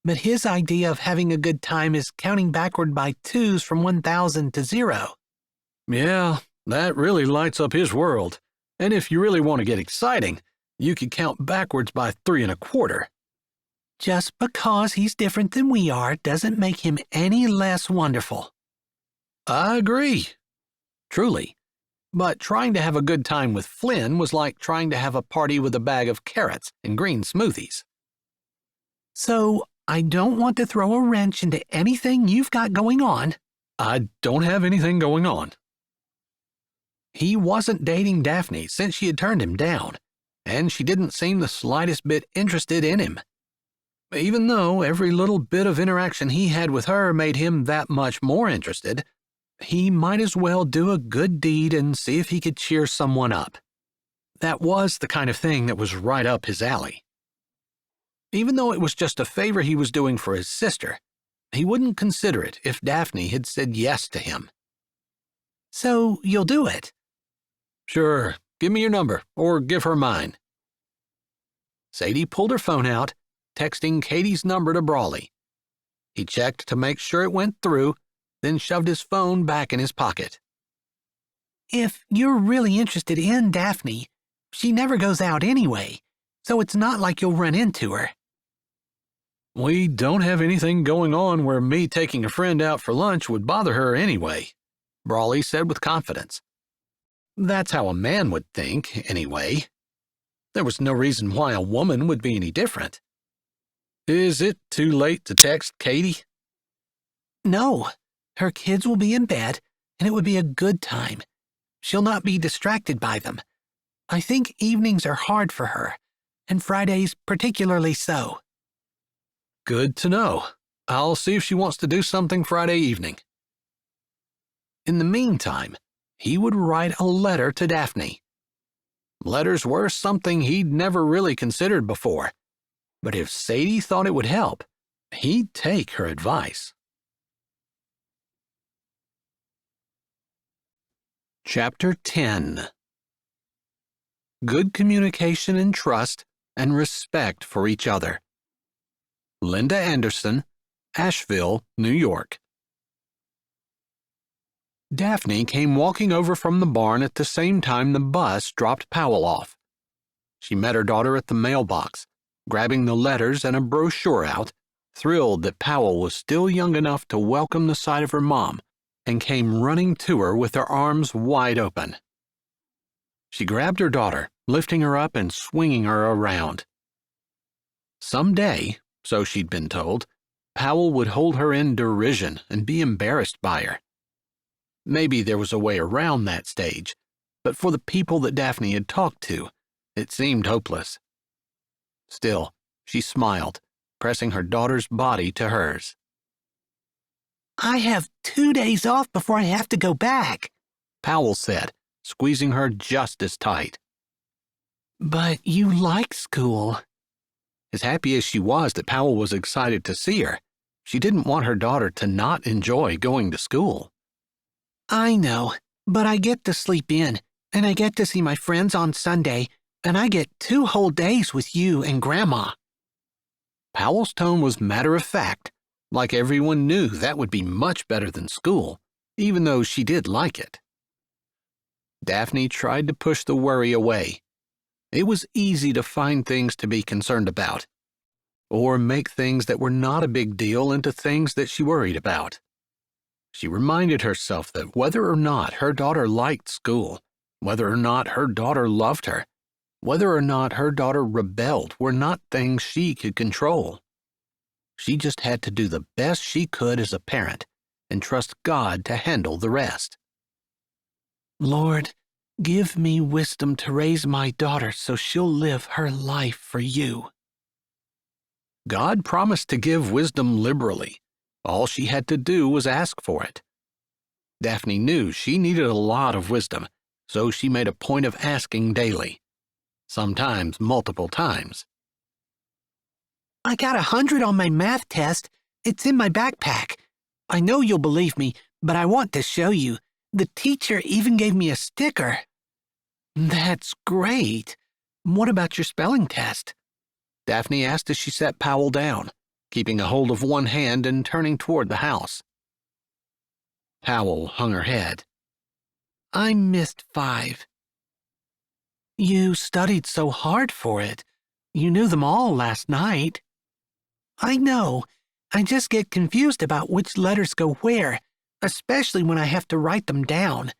but his idea of having a good time is counting backward by twos from 1,000 to 0. Yeah, that really lights up his world. And if you really want to get exciting, you could count backwards by 3 1/4. Just because he's different than we are doesn't make him any less wonderful. I agree. Truly. But trying to have a good time with Flynn was like trying to have a party with a bag of carrots and green smoothies. So, I don't want to throw a wrench into anything you've got going on. I don't have anything going on. He wasn't dating Daphne since she had turned him down, and she didn't seem the slightest bit interested in him. Even though every little bit of interaction he had with her made him that much more interested, he might as well do a good deed and see if he could cheer someone up. That was the kind of thing that was right up his alley. Even though it was just a favor he was doing for his sister, he wouldn't consider it if Daphne had said yes to him. So you'll do it? Sure, give me your number, or give her mine. Sadie pulled her phone out, texting Katie's number to Brawley. He checked to make sure it went through, then shoved his phone back in his pocket. If you're really interested in Daphne, she never goes out anyway, so it's not like you'll run into her. We don't have anything going on where me taking a friend out for lunch would bother her anyway, Brawley said with confidence. That's how a man would think, anyway. There was no reason why a woman would be any different. Is it too late to text Katie? No, her kids will be in bed, and it would be a good time. She'll not be distracted by them. I think evenings are hard for her, and Fridays particularly so. Good to know. I'll see if she wants to do something Friday evening. In the meantime, he would write a letter to Daphne. Letters were something he'd never really considered before, but if Sadie thought it would help, he'd take her advice. Chapter 10. Good communication and trust and respect for each other. Linda Anderson, Asheville, New York. Daphne came walking over from the barn at the same time the bus dropped Powell off. She met her daughter at the mailbox, grabbing the letters and a brochure out, thrilled that Powell was still young enough to welcome the sight of her mom, and came running to her with her arms wide open. She grabbed her daughter, lifting her up and swinging her around. Someday, so she'd been told, Powell would hold her in derision and be embarrassed by her. Maybe there was a way around that stage, but for the people that Daphne had talked to, it seemed hopeless. Still, she smiled, pressing her daughter's body to hers. I have 2 days off before I have to go back, Powell said, squeezing her just as tight. But you like school. As happy as she was that Powell was excited to see her, she didn't want her daughter to not enjoy going to school. I know, but I get to sleep in, and I get to see my friends on Sunday, and I get 2 whole days with you and Grandma. Powell's tone was matter-of-fact, like everyone knew that would be much better than school, even though she did like it. Daphne tried to push the worry away. It was easy to find things to be concerned about, or make things that were not a big deal into things that she worried about. She reminded herself that whether or not her daughter liked school, whether or not her daughter loved her, whether or not her daughter rebelled were not things she could control. She just had to do the best she could as a parent and trust God to handle the rest. Lord, give me wisdom to raise my daughter so she'll live her life for you. God promised to give wisdom liberally. All she had to do was ask for it. Daphne knew she needed a lot of wisdom, so she made a point of asking daily, sometimes multiple times. I got 100 on my math test. It's in my backpack. I know you'll believe me, but I want to show you. The teacher even gave me a sticker. That's great. What about your spelling test? Daphne asked as she set Powell down, keeping a hold of one hand and turning toward the house. Powell hung her head. I missed 5. You studied so hard for it. You knew them all last night. I know. I just get confused about which letters go where, especially when I have to write them down.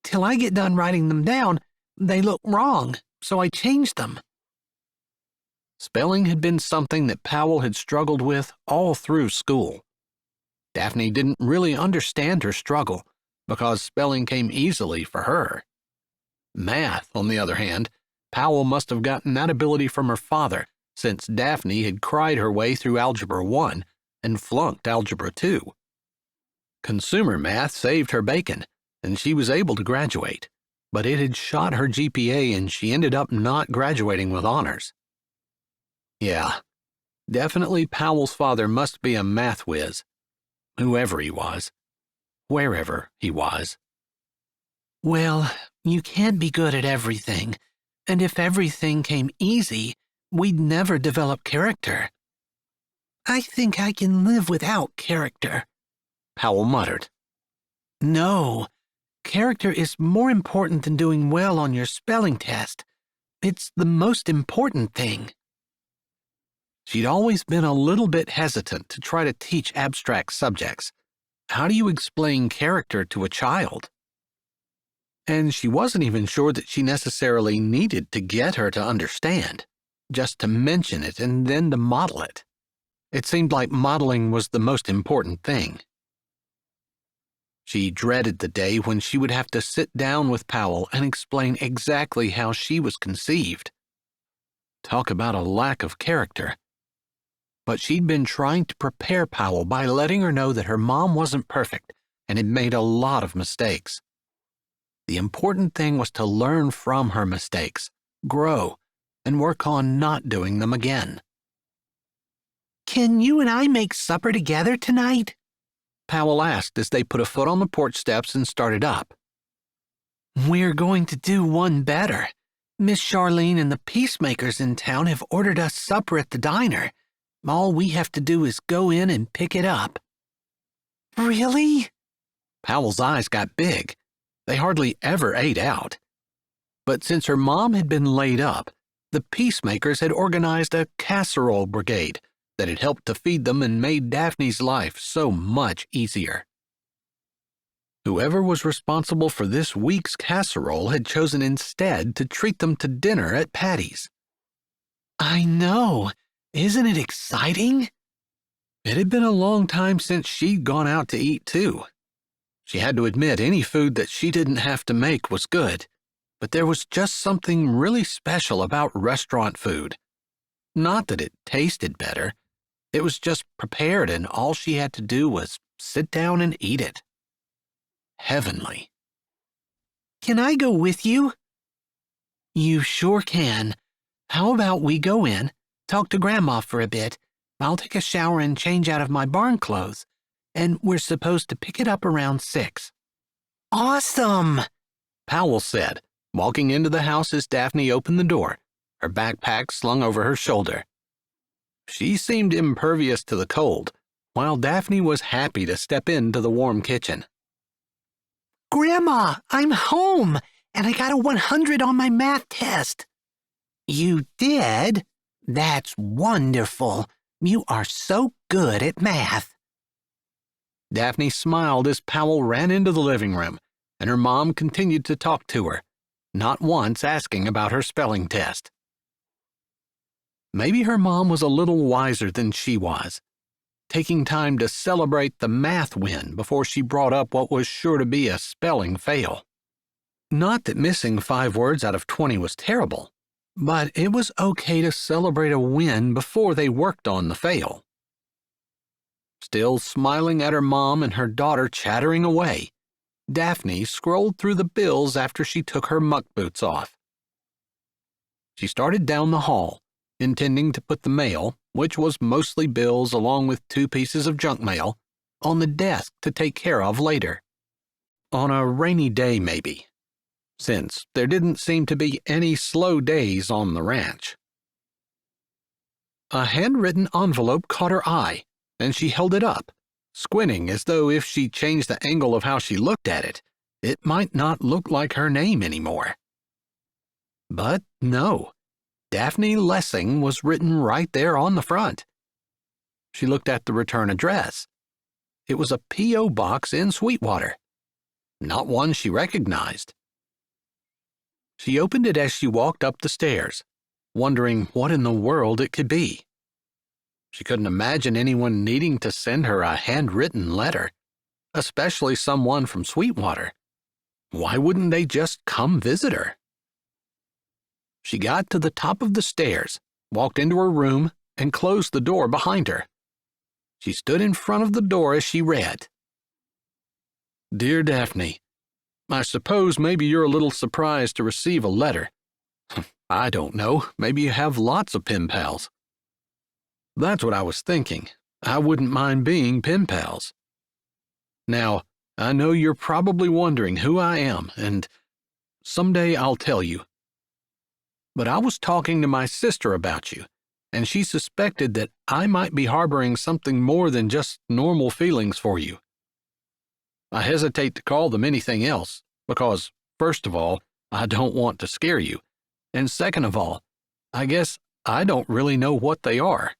Till I get done writing them down, they look wrong, so I change them. Spelling had been something that Powell had struggled with all through school. Daphne didn't really understand her struggle because spelling came easily for her. Math, on the other hand, Powell must have gotten that ability from her father, since Daphne had cried her way through Algebra 1 and flunked Algebra 2. Consumer math saved her bacon, and she was able to graduate, but it had shot her GPA and she ended up not graduating with honors. Yeah, definitely Powell's father must be a math whiz, whoever he was, wherever he was. Well, you can't be good at everything, and if everything came easy, we'd never develop character. I think I can live without character, Powell muttered. No, character is more important than doing well on your spelling test. It's the most important thing. She'd always been a little bit hesitant to try to teach abstract subjects. How do you explain character to a child? And she wasn't even sure that she necessarily needed to get her to understand, just to mention it and then to model it. It seemed like modeling was the most important thing. She dreaded the day when she would have to sit down with Powell and explain exactly how she was conceived. Talk about a lack of character. But she'd been trying to prepare Powell by letting her know that her mom wasn't perfect and had made a lot of mistakes. The important thing was to learn from her mistakes, grow, and work on not doing them again. Can you and I make supper together tonight? Powell asked as they put a foot on the porch steps and started up. We're going to do one better. Miss Charlene and the peacemakers in town have ordered us supper at the diner. All we have to do is go in and pick it up. Really? Powell's eyes got big. They hardly ever ate out. But since her mom had been laid up, the peacemakers had organized a casserole brigade that had helped to feed them and made Daphne's life so much easier. Whoever was responsible for this week's casserole had chosen instead to treat them to dinner at Patty's. I know. Isn't it exciting? It had been a long time since she'd gone out to eat, too. She had to admit any food that she didn't have to make was good, but there was just something really special about restaurant food. Not that it tasted better. It was just prepared and all she had to do was sit down and eat it. Heavenly. Can I go with you? You sure can. How about we go in, talk to Grandma for a bit. I'll take a shower and change out of my barn clothes, and we're supposed to pick it up around 6. Awesome, Powell said, walking into the house as Daphne opened the door, her backpack slung over her shoulder. She seemed impervious to the cold, while Daphne was happy to step into the warm kitchen. Grandma, I'm home, and I got a 100 on my math test. You did? That's wonderful. You are so good at math. Daphne smiled as Powell ran into the living room, and her mom continued to talk to her, not once asking about her spelling test. Maybe her mom was a little wiser than she was, taking time to celebrate the math win before she brought up what was sure to be a spelling fail. Not that missing 5 words out of 20 was terrible, but it was okay to celebrate a win before they worked on the fail. Still smiling at her mom and her daughter chattering away, Daphne scrolled through the bills after she took her muck boots off. She started down the hall, intending to put the mail, which was mostly bills along with 2 pieces of junk mail, on the desk to take care of later. On a rainy day, maybe, since there didn't seem to be any slow days on the ranch. A handwritten envelope caught her eye, and she held it up, squinting as though if she changed the angle of how she looked at it, it might not look like her name anymore. But no, Daphne Lessing was written right there on the front. She looked at the return address. It was a P.O. box in Sweetwater, not one she recognized. She opened it as she walked up the stairs, wondering what in the world it could be. She couldn't imagine anyone needing to send her a handwritten letter, especially someone from Sweetwater. Why wouldn't they just come visit her? She got to the top of the stairs walked into her room, and closed the door behind her. She stood in front of the door as she read. Dear Daphne, I suppose maybe you're a little surprised to receive a letter. I don't know, maybe you have lots of pen pals. That's what I was thinking. I wouldn't mind being pen pals. Now, I know you're probably wondering who I am, and someday I'll tell you. But I was talking to my sister about you, and she suspected that I might be harboring something more than just normal feelings for you. I hesitate to call them anything else, because, first of all, I don't want to scare you, and second of all, I guess I don't really know what they are.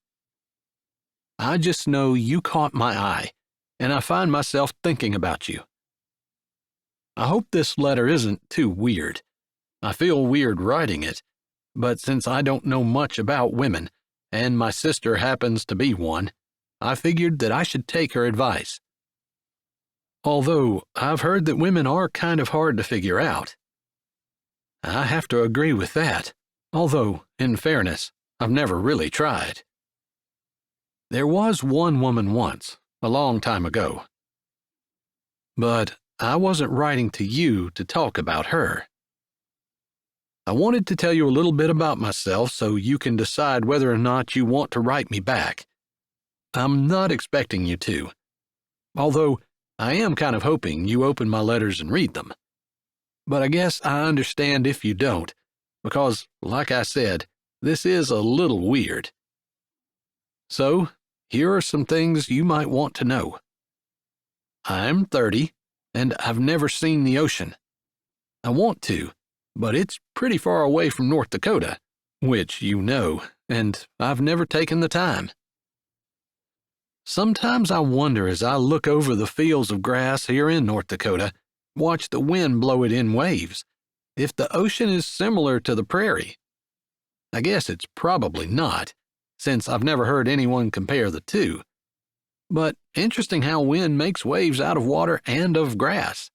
I just know you caught my eye, and I find myself thinking about you. I hope this letter isn't too weird. I feel weird writing it, but since I don't know much about women, and my sister happens to be one, I figured that I should take her advice. Although I've heard that women are kind of hard to figure out. I have to agree with that, although, in fairness, I've never really tried. There was one woman once, a long time ago. But I wasn't writing to you to talk about her. I wanted to tell you a little bit about myself so you can decide whether or not you want to write me back. I'm not expecting you to, although I am kind of hoping you open my letters and read them. But I guess I understand if you don't, because, like I said, this is a little weird. So, here are some things you might want to know. I'm 30, and I've never seen the ocean. I want to, but it's pretty far away from North Dakota, which you know, and I've never taken the time. Sometimes I wonder as I look over the fields of grass here in North Dakota, watch the wind blow it in waves, if the ocean is similar to the prairie. I guess it's probably not, since I've never heard anyone compare the two. But interesting how wind makes waves out of water and of grass.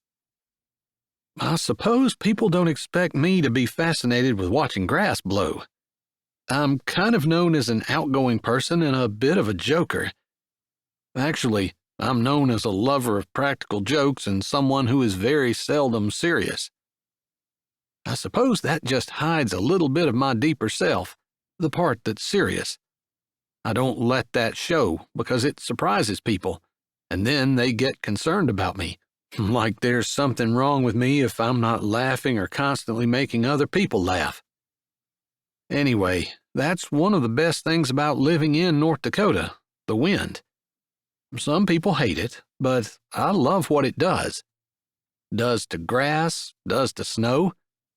I suppose people don't expect me to be fascinated with watching grass blow. I'm kind of known as an outgoing person and a bit of a joker. Actually, I'm known as a lover of practical jokes and someone who is very seldom serious. I suppose that just hides a little bit of my deeper self, the part that's serious. I don't let that show because it surprises people, and then they get concerned about me, like there's something wrong with me if I'm not laughing or constantly making other people laugh. Anyway, that's one of the best things about living in North Dakota, the wind. Some people hate it, but I love what it does. Does to grass, does to snow.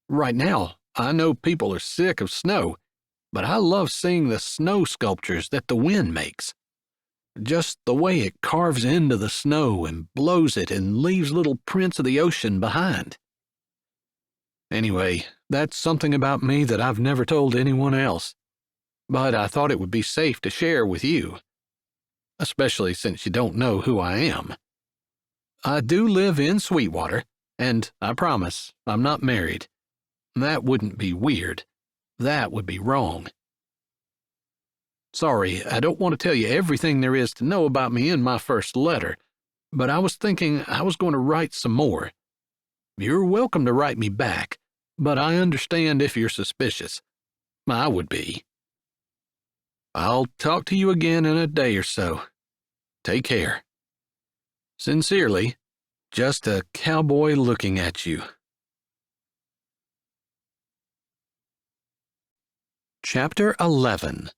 Right now, I know people are sick of snow, but I love seeing the snow sculptures that the wind makes. Just the way it carves into the snow and blows it and leaves little prints of the ocean behind. Anyway, that's something about me that I've never told anyone else, but I thought it would be safe to share with you, especially since you don't know who I am. I do live in Sweetwater, and I promise I'm not married. That wouldn't be weird. That would be wrong. Sorry, I don't want to tell you everything there is to know about me in my first letter, but I was thinking I was going to write some more. You're welcome to write me back, but I understand if you're suspicious. I would be. I'll talk to you again in a day or so. Take care. Sincerely, just a cowboy looking at you. Chapter 11.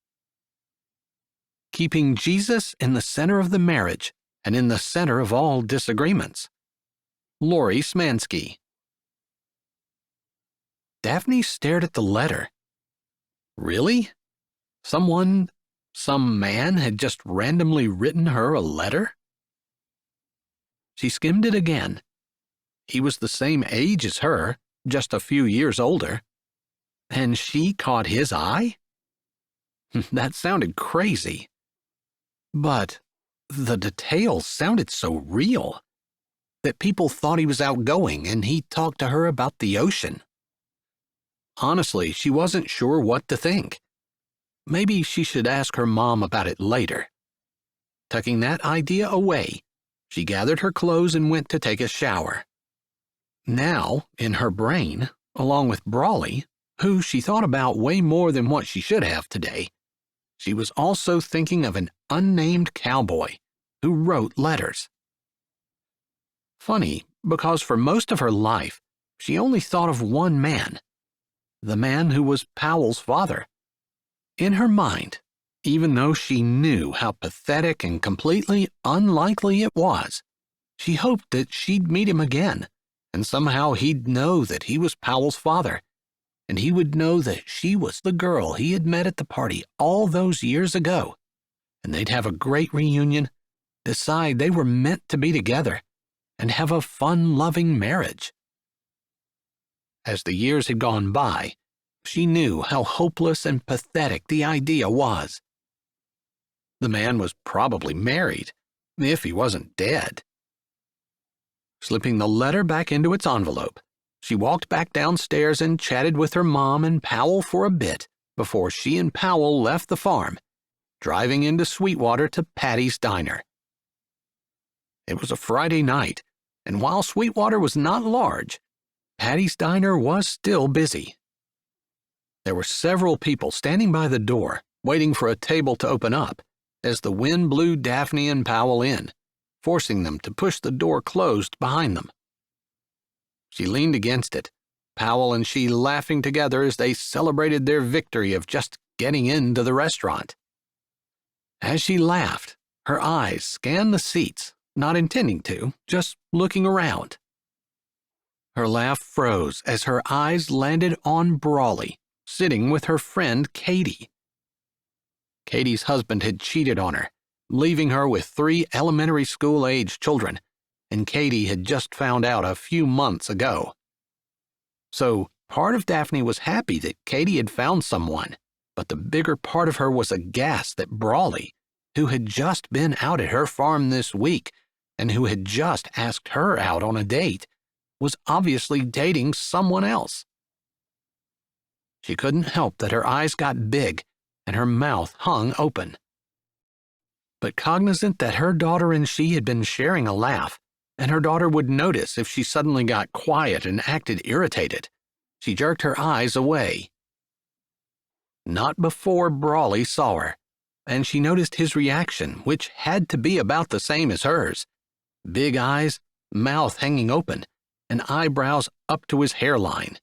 Keeping Jesus in the center of the marriage and in the center of all disagreements. Lori Smansky. Daphne stared at the letter. Really? Some man had just randomly written her a letter? She skimmed it again. He was the same age as her, just a few years older. And she caught his eye? That sounded crazy. But the details sounded so real that people thought he was outgoing and he talked to her about the ocean. Honestly, she wasn't sure what to think. Maybe she should ask her mom about it later. Tucking that idea away, she gathered her clothes and went to take a shower. Now, in her brain, along with Brawley, who she thought about way more than what she should have today, she was also thinking of an unnamed cowboy who wrote letters. Funny, because for most of her life, she only thought of one man, the man who was Powell's father. In her mind, even though she knew how pathetic and completely unlikely it was, she hoped that she'd meet him again, and somehow he'd know that he was Powell's father, and he would know that she was the girl he had met at the party all those years ago, and they'd have a great reunion, decide they were meant to be together, and have a fun-loving marriage. As the years had gone by, she knew how hopeless and pathetic the idea was. The man was probably married, if he wasn't dead. Slipping the letter back into its envelope, she walked back downstairs and chatted with her mom and Powell for a bit before she and Powell left the farm, driving into Sweetwater to Patty's Diner. It was a Friday night, and while Sweetwater was not large, Patty's Diner was still busy. There were several people standing by the door, waiting for a table to open up, as the wind blew Daphne and Powell in, forcing them to push the door closed behind them. She leaned against it, Powell and she laughing together as they celebrated their victory of just getting into the restaurant. As she laughed, her eyes scanned the seats, not intending to, just looking around. Her laugh froze as her eyes landed on Brawley, sitting with her friend Katie. Katie's husband had cheated on her, leaving her with 3 elementary school-age children, and Katie had just found out a few months ago. So part of Daphne was happy that Katie had found someone, but the bigger part of her was aghast that Brawley, who had just been out at her farm this week and who had just asked her out on a date, was obviously dating someone else. She couldn't help that her eyes got big and her mouth hung open. But cognizant that her daughter and she had been sharing a laugh, and her daughter would notice if she suddenly got quiet and acted irritated, she jerked her eyes away. Not before Brawley saw her, and she noticed his reaction, which had to be about the same as hers. Big eyes, mouth hanging open, and eyebrows up to his hairline.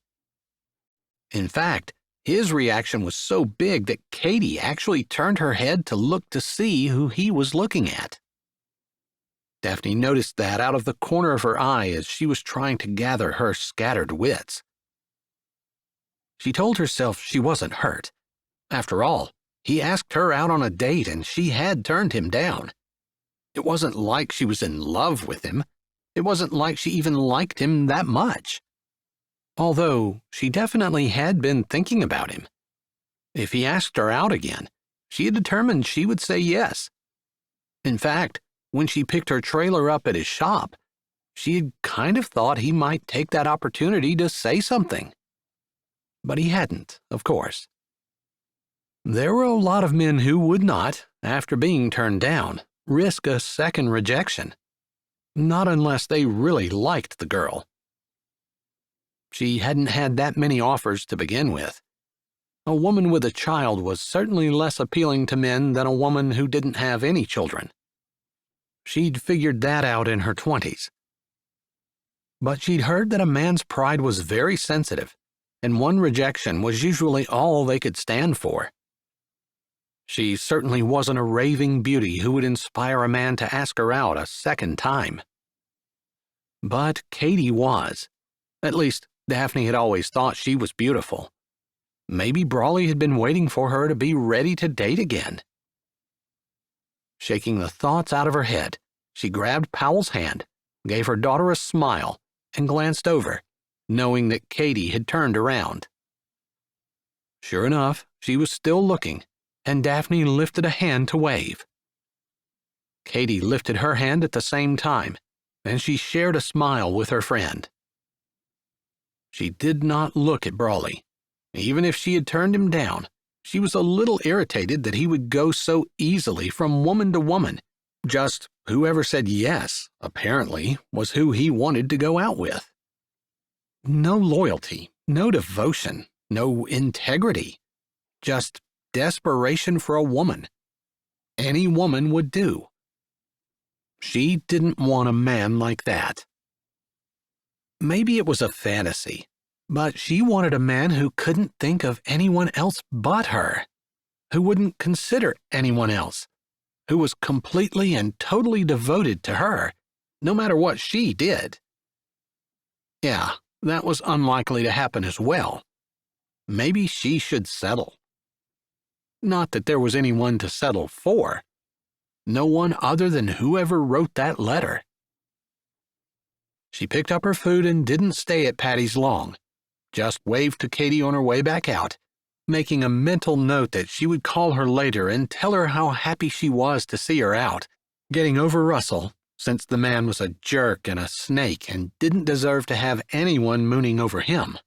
In fact, his reaction was so big that Katie actually turned her head to look to see who he was looking at. Daphne noticed that out of the corner of her eye as she was trying to gather her scattered wits. She told herself she wasn't hurt. After all, he asked her out on a date and she had turned him down. It wasn't like she was in love with him. It wasn't like she even liked him that much. Although she definitely had been thinking about him. If he asked her out again, she had determined she would say yes. In fact, when she picked her trailer up at his shop, she had kind of thought he might take that opportunity to say something. But he hadn't, of course. There were a lot of men who would not, after being turned down, risk a second rejection. Not unless they really liked the girl. She hadn't had that many offers to begin with. A woman with a child was certainly less appealing to men than a woman who didn't have any children. She'd figured that out in her 20s. But she'd heard that a man's pride was very sensitive, and one rejection was usually all they could stand for. She certainly wasn't a raving beauty who would inspire a man to ask her out a second time. But Katie was. At least, Daphne had always thought she was beautiful. Maybe Brawley had been waiting for her to be ready to date again. Shaking the thoughts out of her head, she grabbed Powell's hand, gave her daughter a smile, and glanced over, knowing that Katie had turned around. Sure enough, she was still looking, and Daphne lifted a hand to wave. Katie lifted her hand at the same time, and she shared a smile with her friend. She did not look at Brawley. Even if she had turned him down, She was a little irritated that he would go so easily from woman to woman. Just whoever said yes, apparently, was who he wanted to go out with. No loyalty, no devotion, no integrity. Just desperation for a woman. Any woman would do. She didn't want a man like that. Maybe it was a fantasy, but she wanted a man who couldn't think of anyone else but her, who wouldn't consider anyone else, who was completely and totally devoted to her, no matter what she did. Yeah, that was unlikely to happen as well. Maybe she should settle. Not that there was anyone to settle for. No one other than whoever wrote that letter. She picked up her food and didn't stay at Patty's long, just waved to Katie on her way back out, making a mental note that she would call her later and tell her how happy she was to see her out, getting over Russell, since the man was a jerk and a snake and didn't deserve to have anyone mooning over him.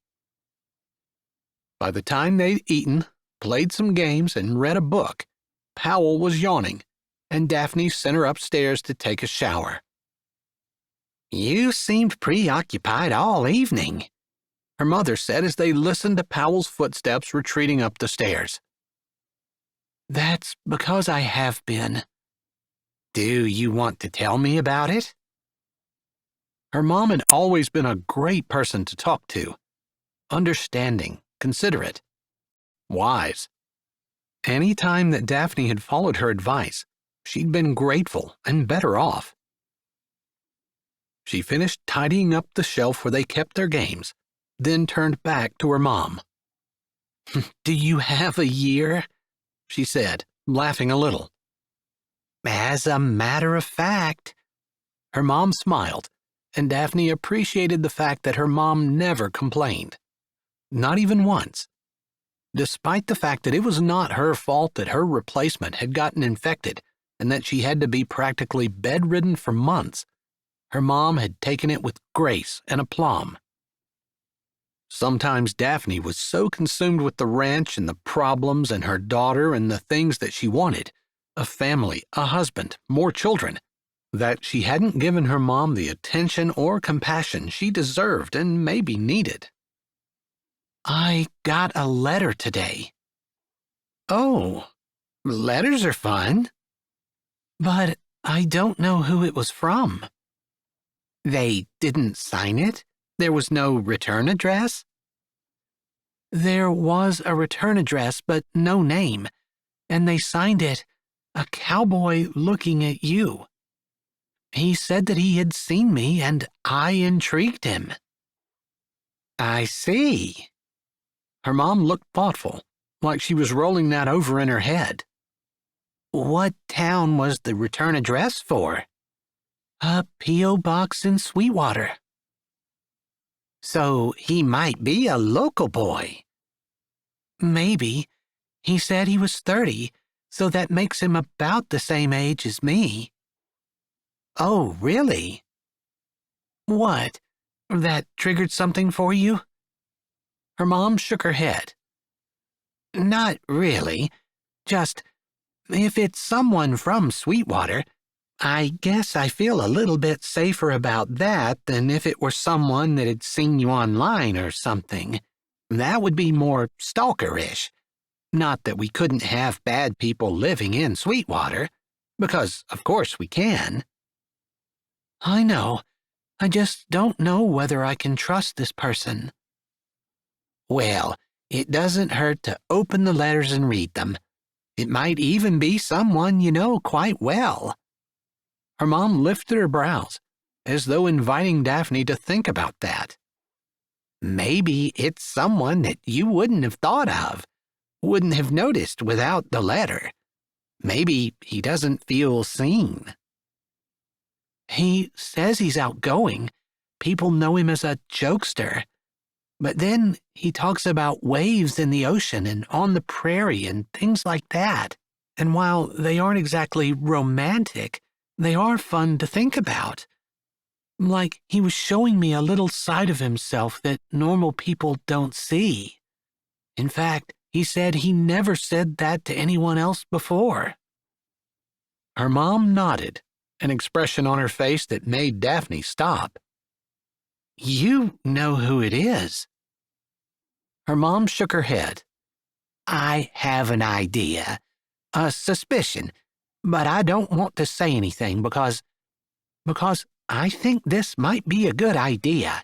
By the time they'd eaten, played some games, and read a book, Powell was yawning, and Daphne sent her upstairs to take a shower. "You seemed preoccupied all evening," her mother said as they listened to Powell's footsteps retreating up the stairs. "That's because I have been. Do you want to tell me about it?" Her mom had always been a great person to talk to. Understanding, considerate, wise. Any time that Daphne had followed her advice, she'd been grateful and better off. She finished tidying up the shelf where they kept their games, then turned back to her mom. "Do you have a year?" she said, laughing a little. "As a matter of fact." Her mom smiled, and Daphne appreciated the fact that her mom never complained. Not even once. Despite the fact that it was not her fault that her replacement had gotten infected and that she had to be practically bedridden for months, her mom had taken it with grace and aplomb. Sometimes Daphne was so consumed with the ranch and the problems and her daughter and the things that she wanted, a family, a husband, more children, that she hadn't given her mom the attention or compassion she deserved and maybe needed. "I got a letter today." "Oh, letters are fun." "But I don't know who it was from." "They didn't sign it? There was no return address?" "There was a return address, but no name, and they signed it, 'A Cowboy Looking at You.' He said that he had seen me and I intrigued him." "I see." Her mom looked thoughtful, like she was rolling that over in her head. "What town was the return address for?" "A P.O. box in Sweetwater." "So he might be a local boy." "Maybe. He said he was 30, so that makes him about the same age as me." "Oh, really?" "What? That triggered something for you?" Her mom shook her head. "Not really. Just, if it's someone from Sweetwater, I guess I feel a little bit safer about that than if it were someone that had seen you online or something. That would be more stalkerish. Not that we couldn't have bad people living in Sweetwater, because of course we can." "I know. I just don't know whether I can trust this person." "Well, it doesn't hurt to open the letters and read them. It might even be someone you know quite well." Her mom lifted her brows, as though inviting Daphne to think about that. "Maybe it's someone that you wouldn't have thought of, wouldn't have noticed without the letter. Maybe he doesn't feel seen." "He says he's outgoing. People know him as a jokester. But then he talks about waves in the ocean and on the prairie and things like that. And while they aren't exactly romantic, they are fun to think about. Like he was showing me a little side of himself that normal people don't see. In fact, He said he never said that to anyone else before." Her mom nodded, an expression on her face that made Daphne stop. "You know who it is?" Her mom shook her head. "I have an idea, a suspicion, but I don't want to say anything because I think this might be a good idea."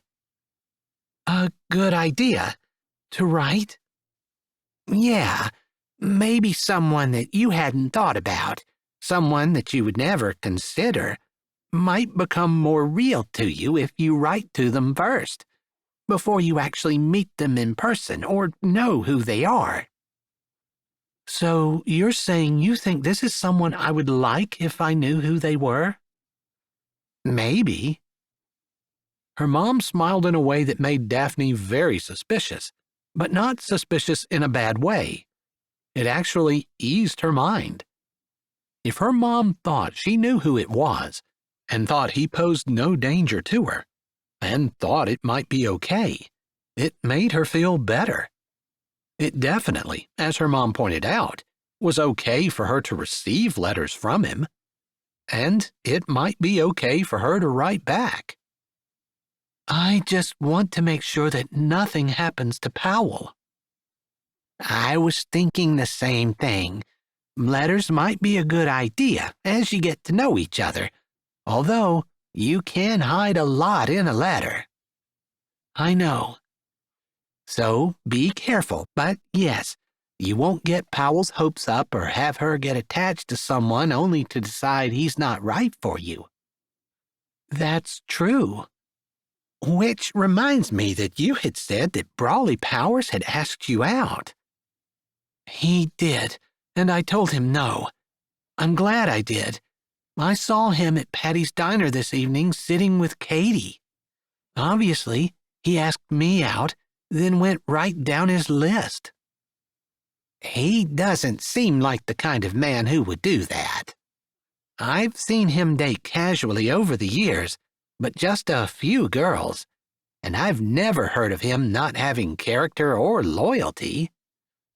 "A good idea? To write?" "Yeah, maybe someone that you hadn't thought about, someone that you would never consider, might become more real to you if you write to them first, before you actually meet them in person or know who they are." "So you're saying you think this is someone I would like if I knew who they were?" "Maybe." Her mom smiled in a way that made Daphne very suspicious, but not suspicious in a bad way. It actually eased her mind. If her mom thought she knew who it was, and thought he posed no danger to her, and thought it might be okay, it made her feel better. It definitely, as her mom pointed out, was okay for her to receive letters from him, and it might be okay for her to write back. "I just want to make sure that nothing happens to Powell." "I was thinking the same thing. Letters might be a good idea as you get to know each other, although you can hide a lot in a letter." "I know." "So be careful, but yes, you won't get Powell's hopes up or have her get attached to someone only to decide he's not right for you." "That's true." "Which reminds me that you had said that Brawley Powers had asked you out." "He did, and I told him no. I'm glad I did. I saw him at Patty's Diner this evening sitting with Katie. Obviously, he asked me out, then went right down his list." "He doesn't seem like the kind of man who would do that. I've seen him date casually over the years, but just a few girls, and I've never heard of him not having character or loyalty.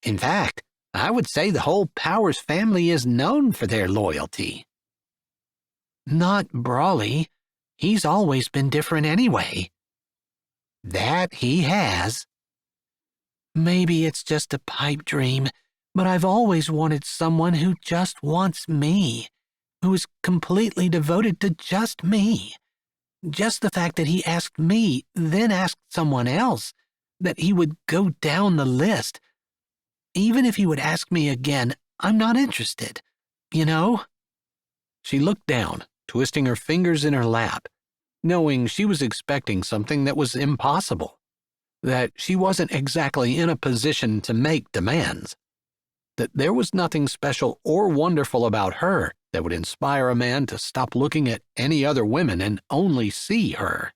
In fact, I would say the whole Powers family is known for their loyalty." "Not Brawley. He's always been different anyway." "That he has." "Maybe it's just a pipe dream, but I've always wanted someone who just wants me, who is completely devoted to just me. Just the fact that he asked me, then asked someone else, that he would go down the list. Even if he would ask me again, I'm not interested, you know?" She looked down, twisting her fingers in her lap, knowing she was expecting something that was impossible, that she wasn't exactly in a position to make demands, that there was nothing special or wonderful about her that would inspire a man to stop looking at any other women and only see her.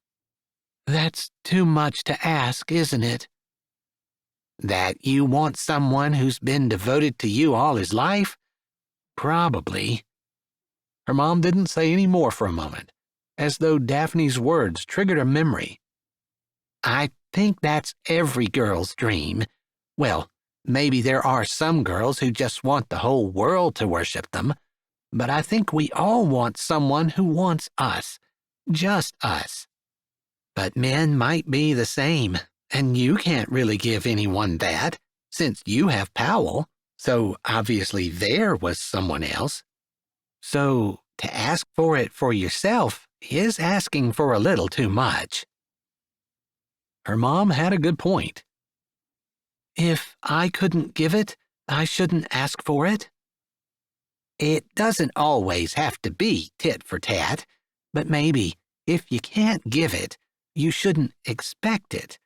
"That's too much to ask, isn't it?" "That you want someone who's been devoted to you all his life? Probably." Her mom didn't say any more for a moment, as though Daphne's words triggered a memory. "I think that's every girl's dream. Well, maybe there are some girls who just want the whole world to worship them, but I think we all want someone who wants us, just us. But men might be the same, and you can't really give anyone that, since you have Powell, so obviously there was someone else. So to ask for it for yourself is asking for a little too much." Her mom had a good point. "If I couldn't give it, I shouldn't ask for it?" "It doesn't always have to be tit for tat, but maybe if you can't give it, you shouldn't expect it.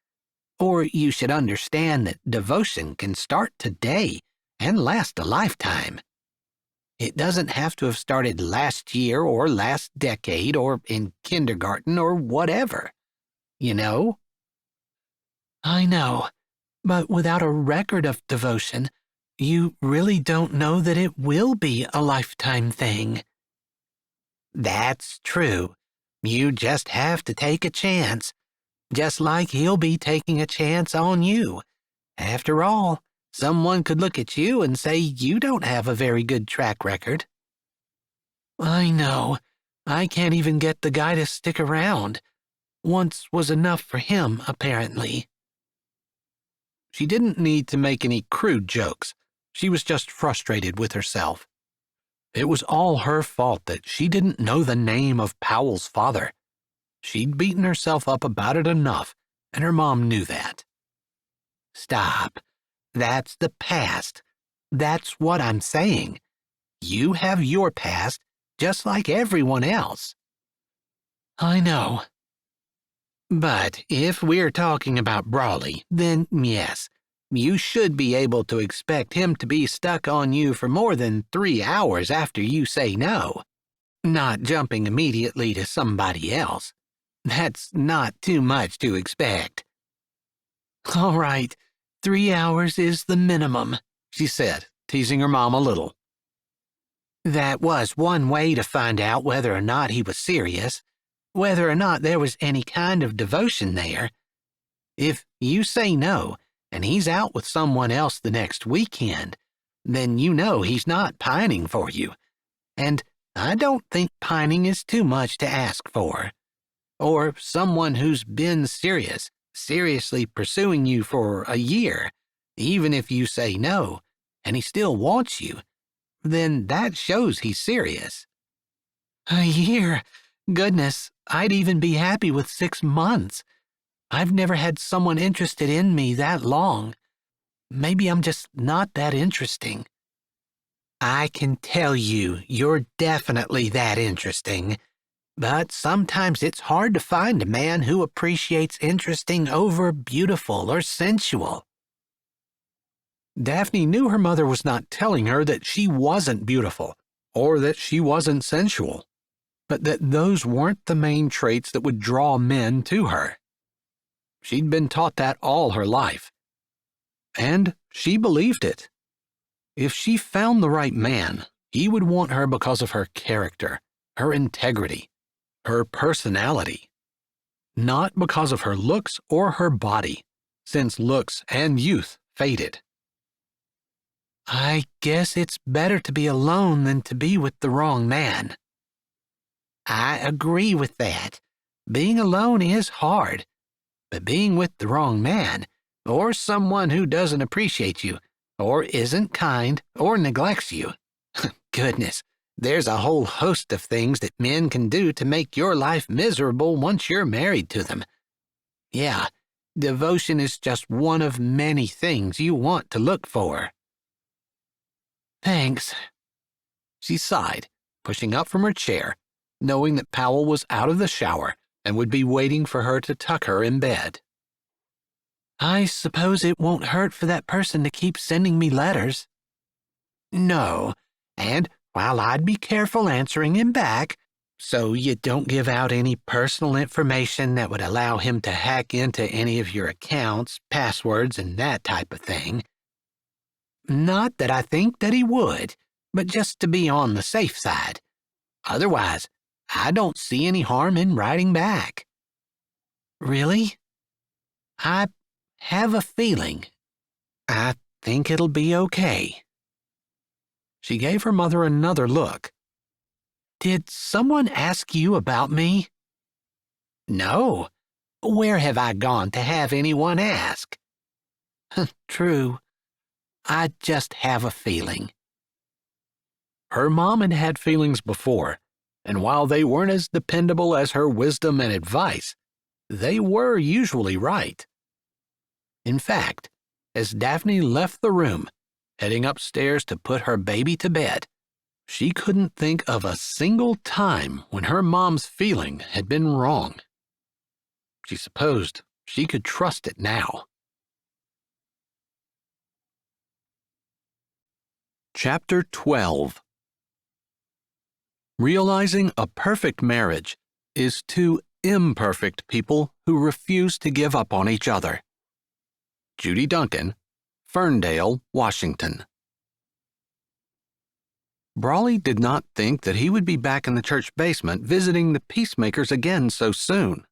Or you should understand that devotion can start today and last a lifetime. It doesn't have to have started last year or last decade or in kindergarten or whatever. You know?" "I know, but without a record of devotion, you really don't know that it will be a lifetime thing." "That's true. You just have to take a chance, just like he'll be taking a chance on you. After all, Someone could look at you and say you don't have a very good track record. I know. I can't even get the guy to stick around. Once was enough for him, apparently. She didn't need to make any crude jokes. She was just frustrated with herself. It was all her fault that she didn't know the name of Powell's father. She'd beaten herself up about it enough, and her mom knew that. Stop. That's the past. That's what I'm saying. You have your past, just like everyone else. I know. But if we're talking about Brawley, then yes, you should be able to expect him to be stuck on you for more than 3 hours after you say no, not jumping immediately to somebody else. That's not too much to expect. All right, 3 hours is the minimum, she said, teasing her mom a little. That was one way to find out whether or not he was serious, whether or not there was any kind of devotion there. If you say no, and he's out with someone else the next weekend, then you know he's not pining for you. And I don't think pining is too much to ask for. Or someone who's been seriously pursuing you for a year, even if you say no, and he still wants you, then that shows he's serious. A year? Goodness, I'd even be happy with 6 months. I've never had someone interested in me that long. Maybe I'm just not that interesting. I can tell you, you're definitely that interesting. But sometimes it's hard to find a man who appreciates interesting over beautiful or sensual. Daphne knew her mother was not telling her that she wasn't beautiful or that she wasn't sensual, but that those weren't the main traits that would draw men to her. She'd been taught that all her life. And she believed it. If she found the right man, he would want her because of her character, her integrity, her personality, not because of her looks or her body, since looks and youth faded. I guess it's better to be alone than to be with the wrong man. I agree with that. Being alone is hard, but being with the wrong man, or someone who doesn't appreciate you, or isn't kind, or neglects you, goodness, there's a whole host of things that men can do to make your life miserable once you're married to them. Yeah, devotion is just one of many things you want to look for. Thanks. She sighed, pushing up from her chair, knowing that Powell was out of the shower and would be waiting for her to tuck her in bed. I suppose it won't hurt for that person to keep sending me letters. No, and while I'd be careful answering him back, so you don't give out any personal information that would allow him to hack into any of your accounts, passwords, and that type of thing. Not that I think that he would, but just to be on the safe side. Otherwise, I don't see any harm in writing back. Really? I have a feeling. I think it'll be okay. She gave her mother another look. Did someone ask you about me? No. Where have I gone to have anyone ask? True. I just have a feeling. Her mom had had feelings before, and while they weren't as dependable as her wisdom and advice, they were usually right. In fact, as Daphne left the room, heading upstairs to put her baby to bed, she couldn't think of a single time when her mom's feeling had been wrong. She supposed she could trust it now. Chapter 12. Realizing a perfect marriage is two imperfect people who refuse to give up on each other. Judy Duncan, Ferndale, Washington. Brawley did not think that he would be back in the church basement visiting the peacemakers again so soon.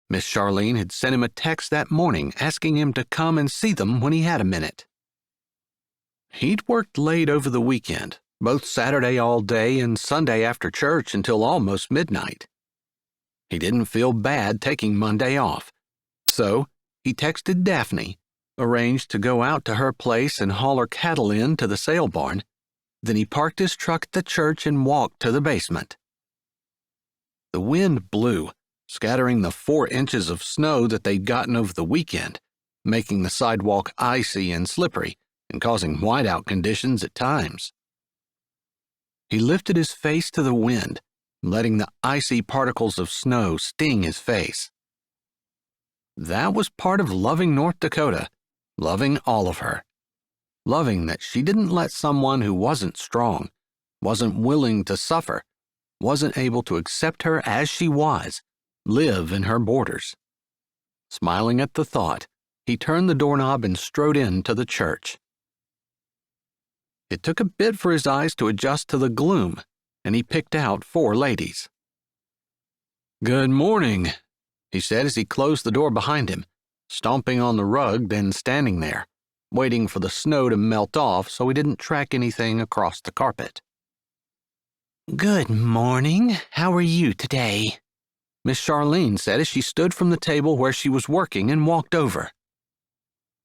Miss Charlene had sent him a text that morning asking him to come and see them when he had a minute. He'd worked late over the weekend, both Saturday all day and Sunday after church until almost midnight. He didn't feel bad taking Monday off, so he texted Daphne, arranged to go out to her place and haul her cattle in to the sale barn. Then he parked his truck at the church and walked to the basement. The wind blew, scattering the 4 inches of snow that they'd gotten over the weekend, making the sidewalk icy and slippery and causing whiteout conditions at times. He lifted his face to the wind, letting the icy particles of snow sting his face. That was part of loving North Dakota, loving all of her. Loving that she didn't let someone who wasn't strong, wasn't willing to suffer, wasn't able to accept her as she was, live in her borders. Smiling at the thought, he turned the doorknob and strode into the church. It took a bit for his eyes to adjust to the gloom, and he picked out 4 ladies. "Good morning," he said as he closed the door behind him, stomping on the rug, then standing there, waiting for the snow to melt off so he didn't track anything across the carpet. "Good morning. How are you today?" Miss Charlene said as she stood from the table where she was working and walked over.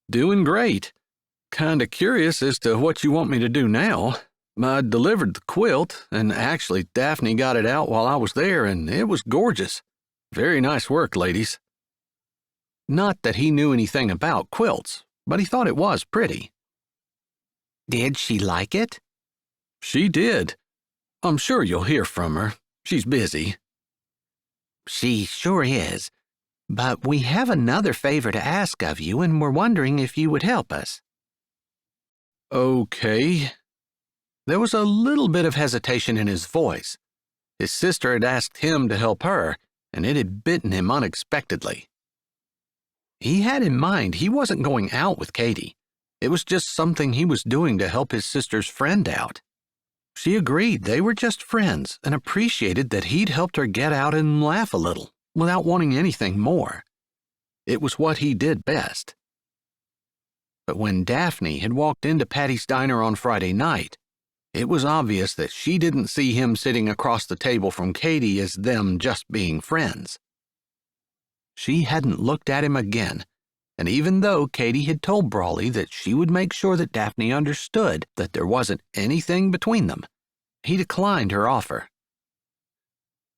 "Doing great. Kinda curious as to what you want me to do now. I delivered the quilt, and actually Daphne got it out while I was there, and it was gorgeous. Very nice work, ladies." Not that he knew anything about quilts, but he thought it was pretty. "Did she like it?" "She did. I'm sure you'll hear from her. She's busy." "She sure is. But we have another favor to ask of you, and we're wondering if you would help us." "Okay." There was a little bit of hesitation in his voice. His sister had asked him to help her, and it had bitten him unexpectedly. He had in mind he wasn't going out with Katie. It was just something he was doing to help his sister's friend out. She agreed they were just friends and appreciated that he'd helped her get out and laugh a little without wanting anything more. It was what he did best. But when Daphne had walked into Patty's Diner on Friday night, it was obvious that she didn't see him sitting across the table from Katie as them just being friends. She hadn't looked at him again, and even though Katie had told Brawley that she would make sure that Daphne understood that there wasn't anything between them, he declined her offer.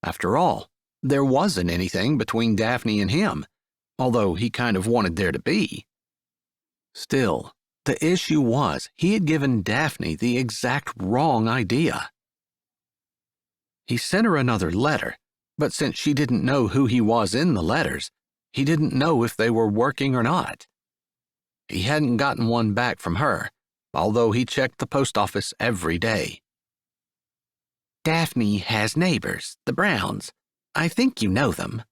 After all, there wasn't anything between Daphne and him, although he kind of wanted there to be. Still, the issue was he had given Daphne the exact wrong idea. He sent her another letter, but since she didn't know who he was in the letters, he didn't know if they were working or not. He hadn't gotten one back from her, although he checked the post office every day. "Daphne has neighbors, the Browns. I think you know them."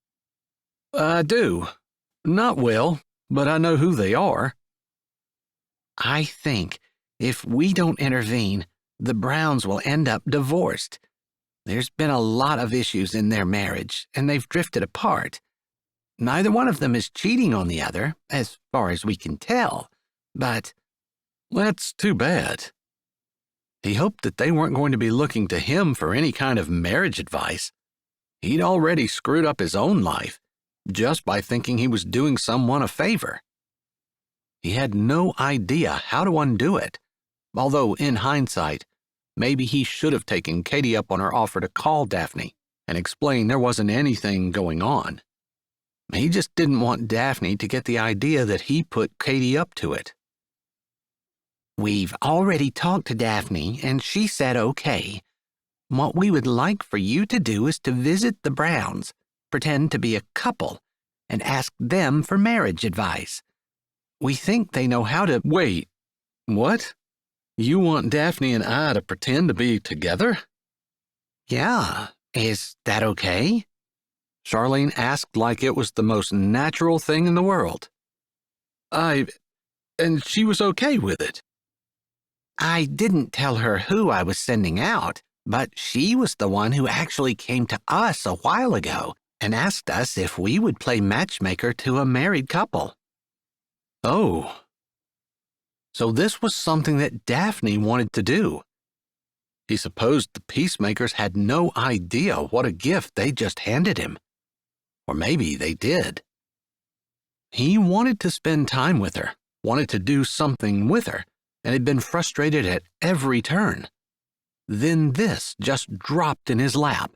"I do. Not well, but I know who they are." "I think if we don't intervene, the Browns will end up divorced. There's been a lot of issues in their marriage, and they've drifted apart. Neither one of them is cheating on the other, as far as we can tell, but—" "That's too bad." He hoped that they weren't going to be looking to him for any kind of marriage advice. He'd already screwed up his own life, just by thinking he was doing someone a favor. He had no idea how to undo it, although in hindsight, maybe he should have taken Katie up on her offer to call Daphne and explain there wasn't anything going on. He just didn't want Daphne to get the idea that he put Katie up to it. "We've already talked to Daphne, and she said okay. What we would like for you to do is to visit the Browns, pretend to be a couple, and ask them for marriage advice. We think they know how to—" "Wait, what? You want Daphne and I to pretend to be together?" "Yeah, is that okay?" Charlene asked like it was the most natural thing in the world. And she was okay with it." "I didn't tell her who I was sending out, but she was the one who actually came to us a while ago and asked us if we would play matchmaker to a married couple." "Oh." So this was something that Daphne wanted to do. He supposed the peacemakers had no idea what a gift they just handed him. Or maybe they did. He wanted to spend time with her, wanted to do something with her, and had been frustrated at every turn. Then this just dropped in his lap.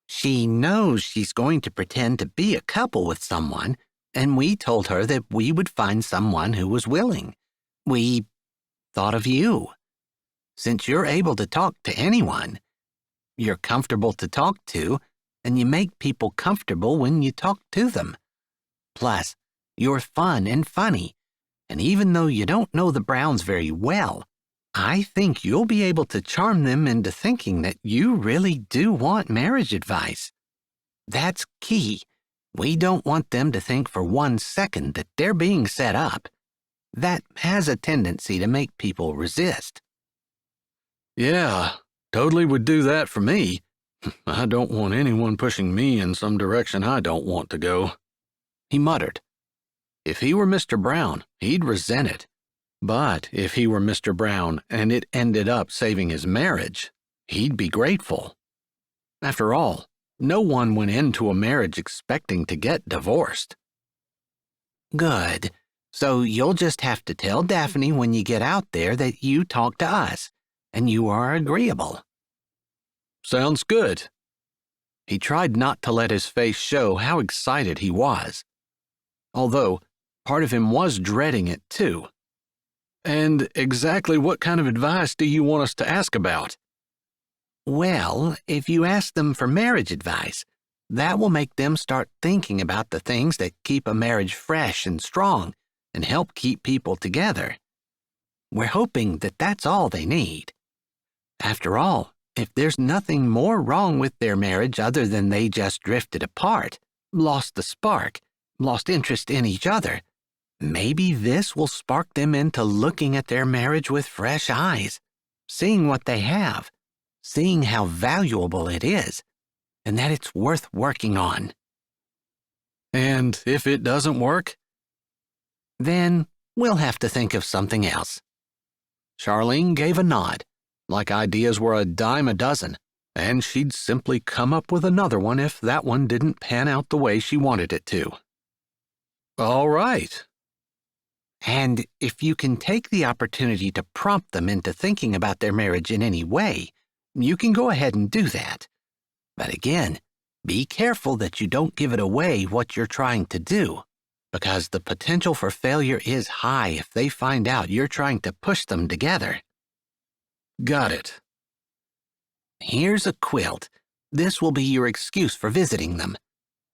She knows she's going to pretend to be a couple with someone, and we told her that we would find someone who was willing. We thought of you. Since you're able to talk to anyone, you're comfortable to talk to, and you make people comfortable when you talk to them. Plus, you're fun and funny, and even though you don't know the Browns very well, I think you'll be able to charm them into thinking that you really do want marriage advice. That's key. We don't want them to think for 1 second that they're being set up. That has a tendency to make people resist. Yeah, totally would do that for me. I don't want anyone pushing me in some direction I don't want to go, he muttered. If he were Mr. Brown, he'd resent it. But if he were Mr. Brown and it ended up saving his marriage, he'd be grateful. After all, no one went into a marriage expecting to get divorced. Good. So you'll just have to tell Daphne when you get out there that you talk to us, and you are agreeable. Sounds good. He tried not to let his face show how excited he was. Although, part of him was dreading it too. And exactly what kind of advice do you want us to ask about? Well, if you ask them for marriage advice, that will make them start thinking about the things that keep a marriage fresh and strong and help keep people together. We're hoping that that's all they need. After all, if there's nothing more wrong with their marriage other than they just drifted apart, lost the spark, lost interest in each other, maybe this will spark them into looking at their marriage with fresh eyes, seeing what they have, seeing how valuable it is, and that it's worth working on. And if it doesn't work? Then we'll have to think of something else. Charlene gave a nod, like ideas were a dime a dozen, and she'd simply come up with another one if that one didn't pan out the way she wanted it to. All right. And if you can take the opportunity to prompt them into thinking about their marriage in any way, you can go ahead and do that. But again, be careful that you don't give it away what you're trying to do, because the potential for failure is high if they find out you're trying to push them together. Got it. Here's a quilt. This will be your excuse for visiting them.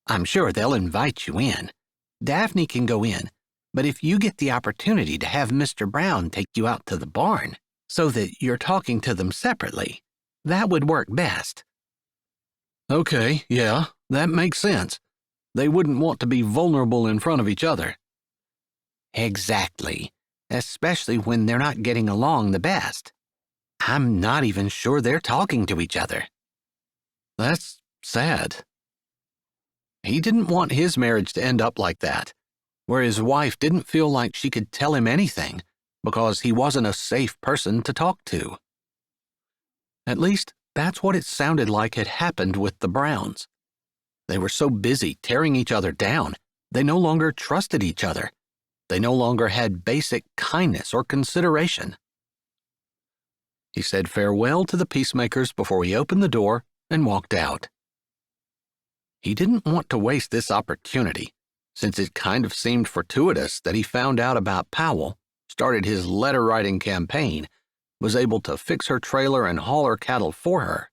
I'm sure they'll invite you in. Daphne can go in, but if you get the opportunity to have Mr. Brown take you out to the barn so that you're talking to them separately, that would work best. Okay, yeah, that makes sense. They wouldn't want to be vulnerable in front of each other. Exactly, especially when they're not getting along the best. I'm not even sure they're talking to each other. That's sad. He didn't want his marriage to end up like that, where his wife didn't feel like she could tell him anything because he wasn't a safe person to talk to. At least, that's what it sounded like had happened with the Browns. They were so busy tearing each other down, they no longer trusted each other. They no longer had basic kindness or consideration. He said farewell to the peacemakers before he opened the door and walked out. He didn't want to waste this opportunity, since it kind of seemed fortuitous that he found out about Powell, started his letter-writing campaign, was able to fix her trailer and haul her cattle for her,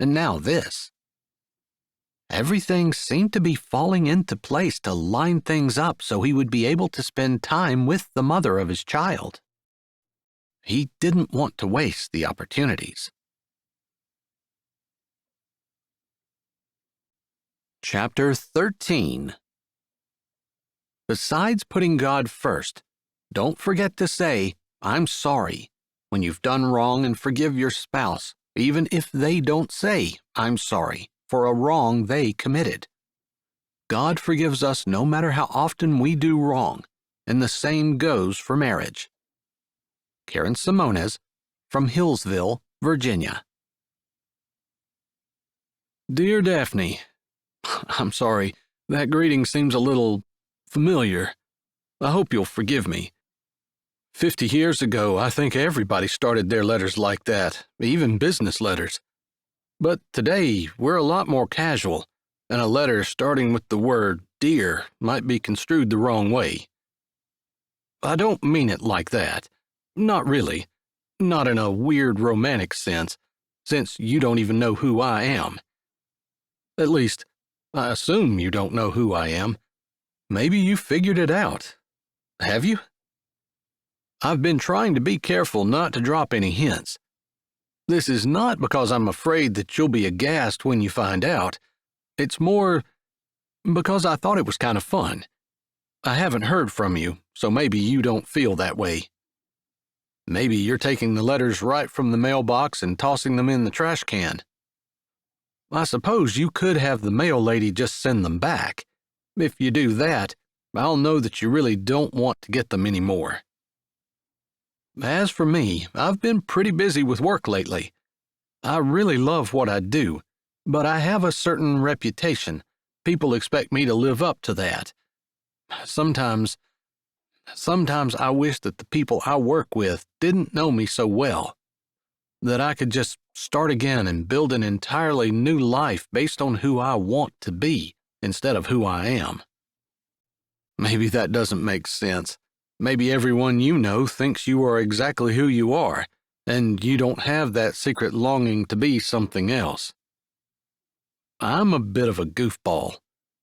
and now this. Everything seemed to be falling into place to line things up so he would be able to spend time with the mother of his child. He didn't want to waste the opportunities. Chapter 13. Besides putting God first, don't forget to say, "I'm sorry," when you've done wrong, and forgive your spouse, even if they don't say, "I'm sorry," for a wrong they committed. God forgives us no matter how often we do wrong, and the same goes for marriage. Karen Simones, from Hillsville, Virginia. Dear Daphne, I'm sorry, that greeting seems a little familiar. I hope you'll forgive me. 50 years ago, I think everybody started their letters like that, even business letters. But today, we're a lot more casual, and a letter starting with the word dear might be construed the wrong way. I don't mean it like that. Not really. Not in a weird romantic sense, since you don't even know who I am. At least, I assume you don't know who I am. Maybe you figured it out. Have you? I've been trying to be careful not to drop any hints. This is not because I'm afraid that you'll be aghast when you find out. It's more because I thought it was kind of fun. I haven't heard from you, so maybe you don't feel that way. Maybe you're taking the letters right from the mailbox and tossing them in the trash can. I suppose you could have the mail lady just send them back. If you do that, I'll know that you really don't want to get them anymore. As for me, I've been pretty busy with work lately. I really love what I do, but I have a certain reputation. People expect me to live up to that. Sometimes I wish that the people I work with didn't know me so well, that I could just start again and build an entirely new life based on who I want to be instead of who I am. Maybe that doesn't make sense. Maybe everyone you know thinks you are exactly who you are, and you don't have that secret longing to be something else. I'm a bit of a goofball.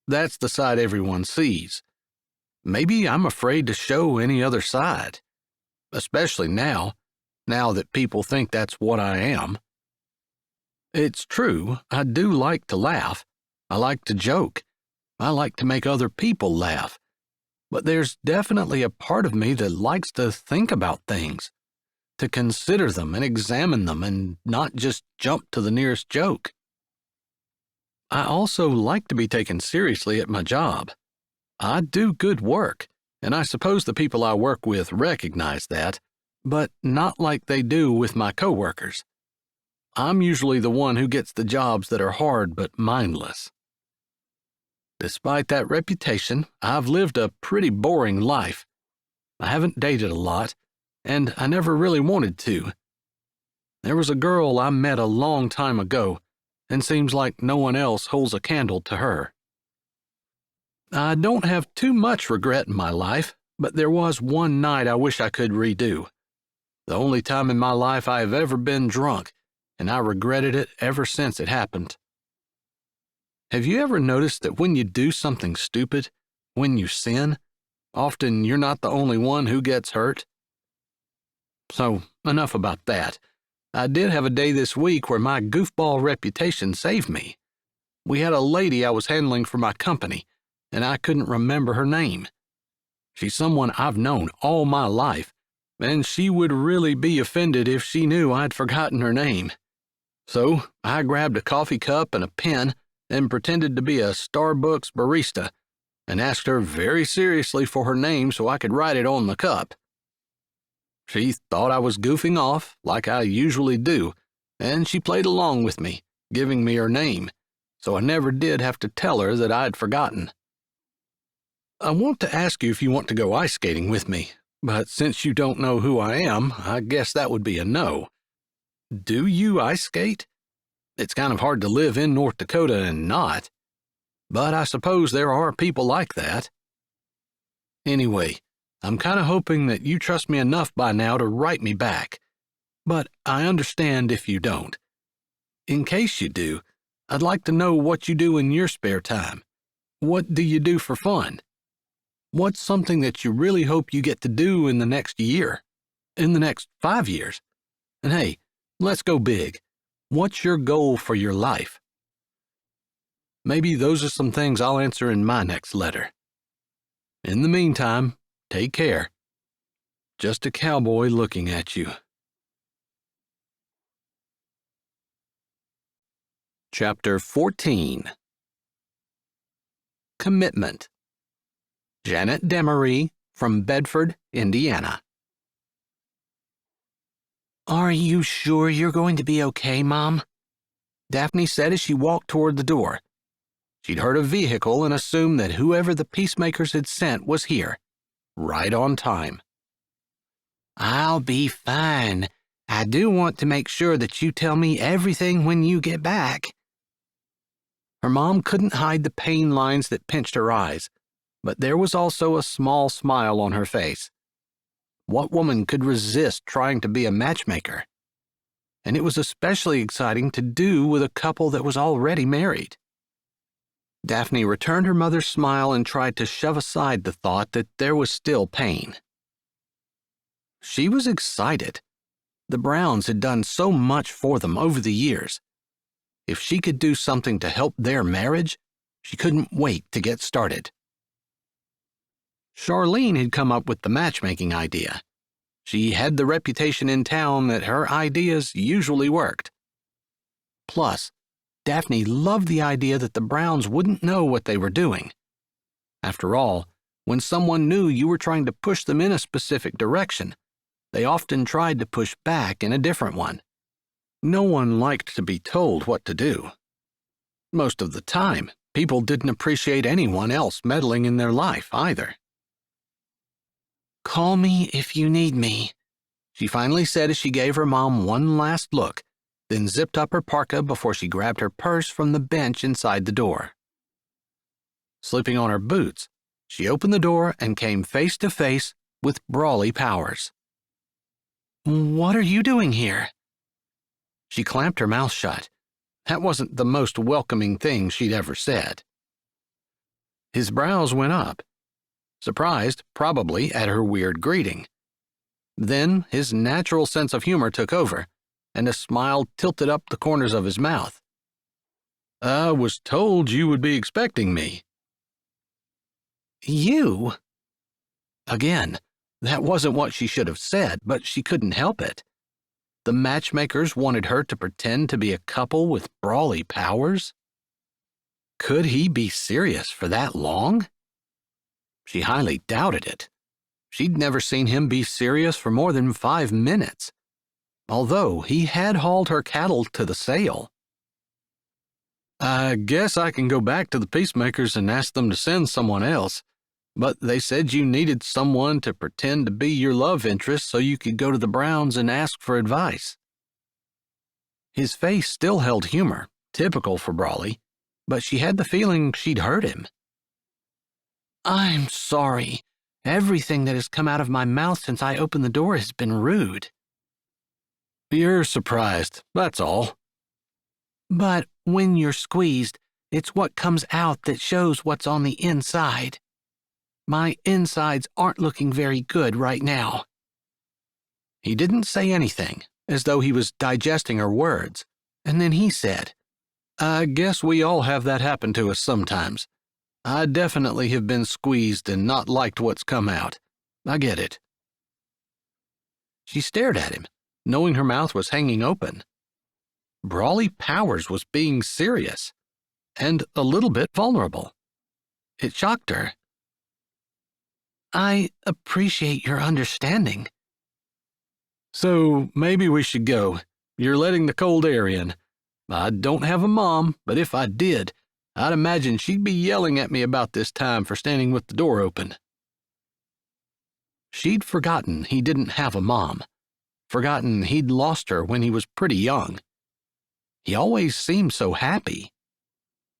That's the side everyone sees. Maybe I'm afraid to show any other side, especially now that people think that's what I am. It's true, I do like to laugh. I like to joke. I like to make other people laugh. But there's definitely a part of me that likes to think about things, to consider them and examine them and not just jump to the nearest joke. I also like to be taken seriously at my job. I do good work, and I suppose the people I work with recognize that, but not like they do with my coworkers. I'm usually the one who gets the jobs that are hard but mindless. Despite that reputation, I've lived a pretty boring life. I haven't dated a lot, and I never really wanted to. There was a girl I met a long time ago, and seems like no one else holds a candle to her. I don't have too much regret in my life, but there was one night I wish I could redo. The only time in my life I have ever been drunk, and I regretted it ever since it happened. Have you ever noticed that when you do something stupid, when you sin, often you're not the only one who gets hurt? So, enough about that. I did have a day this week where my goofball reputation saved me. We had a lady I was handling for my company, and I couldn't remember her name. She's someone I've known all my life, and she would really be offended if she knew I'd forgotten her name. So I grabbed a coffee cup and a pen and pretended to be a Starbucks barista and asked her very seriously for her name so I could write it on the cup. She thought I was goofing off, like I usually do, and she played along with me, giving me her name, so I never did have to tell her that I'd forgotten. I want to ask you if you want to go ice skating with me, but since you don't know who I am, I guess that would be a no. Do you ice skate? It's kind of hard to live in North Dakota and not, but I suppose there are people like that. Anyway, I'm kind of hoping that you trust me enough by now to write me back, but I understand if you don't. In case you do, I'd like to know what you do in your spare time. What do you do for fun? What's something that you really hope you get to do in the next year? In the next 5 years? And hey, let's go big. What's your goal for your life? Maybe those are some things I'll answer in my next letter. In the meantime, take care. Just a cowboy looking at you. Chapter 14. Commitment. Janet Demery from Bedford, Indiana. Are you sure you're going to be okay, Mom? Daphne said as she walked toward the door. She'd heard a vehicle and assumed that whoever the peacemakers had sent was here, right on time. I'll be fine. I do want to make sure that you tell me everything when you get back. Her mom couldn't hide the pain lines that pinched her eyes, but there was also a small smile on her face. What woman could resist trying to be a matchmaker? And it was especially exciting to do with a couple that was already married. Daphne returned her mother's smile and tried to shove aside the thought that there was still pain. She was excited. The Browns had done so much for them over the years. If she could do something to help their marriage, she couldn't wait to get started. Charlene had come up with the matchmaking idea. She had the reputation in town that her ideas usually worked. Plus, Daphne loved the idea that the Browns wouldn't know what they were doing. After all, when someone knew you were trying to push them in a specific direction, they often tried to push back in a different one. No one liked to be told what to do. Most of the time, people didn't appreciate anyone else meddling in their life either. Call me if you need me, she finally said as she gave her mom one last look, then zipped up her parka before she grabbed her purse from the bench inside the door. Slipping on her boots, she opened the door and came face to face with Brawley Powers. What are you doing here? She clamped her mouth shut. That wasn't the most welcoming thing she'd ever said. His brows went up, surprised probably at her weird greeting. Then his natural sense of humor took over, and a smile tilted up the corners of his mouth. I was told you would be expecting me. You? Again, that wasn't what she should have said, but she couldn't help it. The matchmakers wanted her to pretend to be a couple with Brawley Powers? Could he be serious for that long? She highly doubted it. She'd never seen him be serious for more than 5 minutes, although he had hauled her cattle to the sale. I guess I can go back to the peacemakers and ask them to send someone else, but they said you needed someone to pretend to be your love interest so you could go to the Browns and ask for advice. His face still held humor, typical for Brawley, but she had the feeling she'd hurt him. I'm sorry. Everything that has come out of my mouth since I opened the door has been rude. You're surprised, that's all. But when you're squeezed, it's what comes out that shows what's on the inside. My insides aren't looking very good right now. He didn't say anything, as though he was digesting her words, and then he said, I guess we all have that happen to us sometimes. I definitely have been squeezed and not liked what's come out. I get it. She stared at him, knowing her mouth was hanging open. Brawley Powers was being serious, and a little bit vulnerable. It shocked her. I appreciate your understanding. So maybe we should go. You're letting the cold air in. I don't have a mom, but if I did, I'd imagine she'd be yelling at me about this time for standing with the door open. She'd forgotten he didn't have a mom, forgotten he'd lost her when he was pretty young. He always seemed so happy.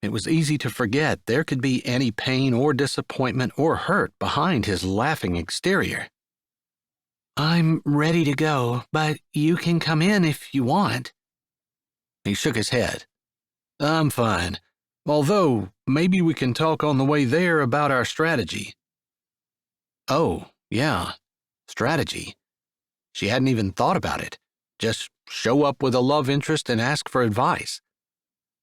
It was easy to forget there could be any pain or disappointment or hurt behind his laughing exterior. I'm ready to go, but you can come in if you want. He shook his head. I'm fine. Although, maybe we can talk on the way there about our strategy. Oh, yeah, strategy. She hadn't even thought about it. Just show up with a love interest and ask for advice.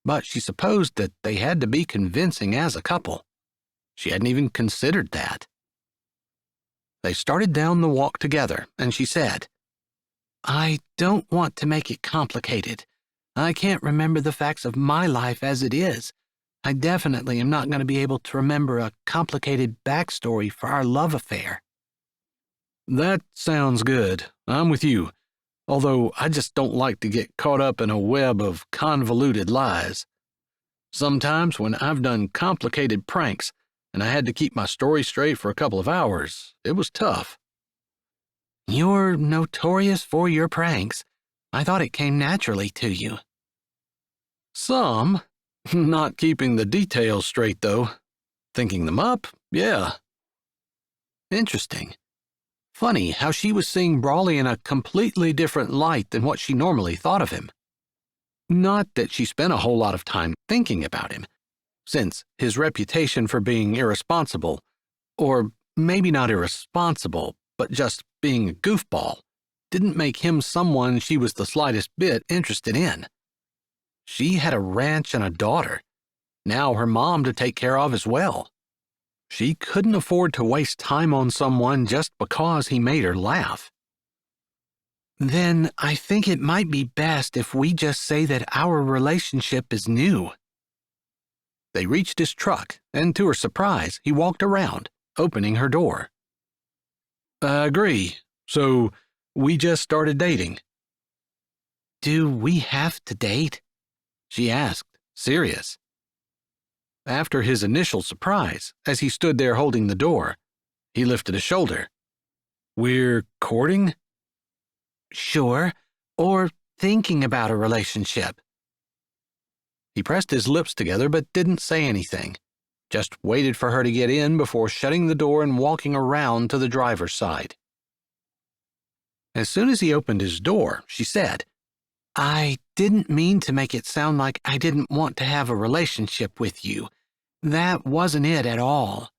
But she supposed that they had to be convincing as a couple. She hadn't even considered that. They started down the walk together, and she said, I don't want to make it complicated. I can't remember the facts of my life as it is. I definitely am not going to be able to remember a complicated backstory for our love affair. That sounds good. I'm with you. although I just don't like to get caught up in a web of convoluted lies. Sometimes when I've done complicated pranks and I had to keep my story straight for a couple of hours, it was tough. You're notorious for your pranks. I thought it came naturally to you. Some. Not keeping the details straight, though. Thinking them up, yeah. Interesting. Funny how she was seeing Brawley in a completely different light than what she normally thought of him. Not that she spent a whole lot of time thinking about him, since his reputation for being irresponsible, or maybe not irresponsible, but just being a goofball, didn't make him someone she was the slightest bit interested in. She had a ranch and a daughter, now her mom to take care of as well. She couldn't afford to waste time on someone just because he made her laugh. Then I think it might be best if we just say that our relationship is new. They reached his truck, and to her surprise, he walked around, opening her door. I agree. So, we just started dating. Do we have to date? She asked, serious. After his initial surprise, as he stood there holding the door, he lifted a shoulder. We're courting? Sure, or thinking about a relationship. He pressed his lips together but didn't say anything, just waited for her to get in before shutting the door and walking around to the driver's side. As soon as he opened his door, she said, I didn't mean to make it sound like I didn't want to have a relationship with you. That wasn't it at all.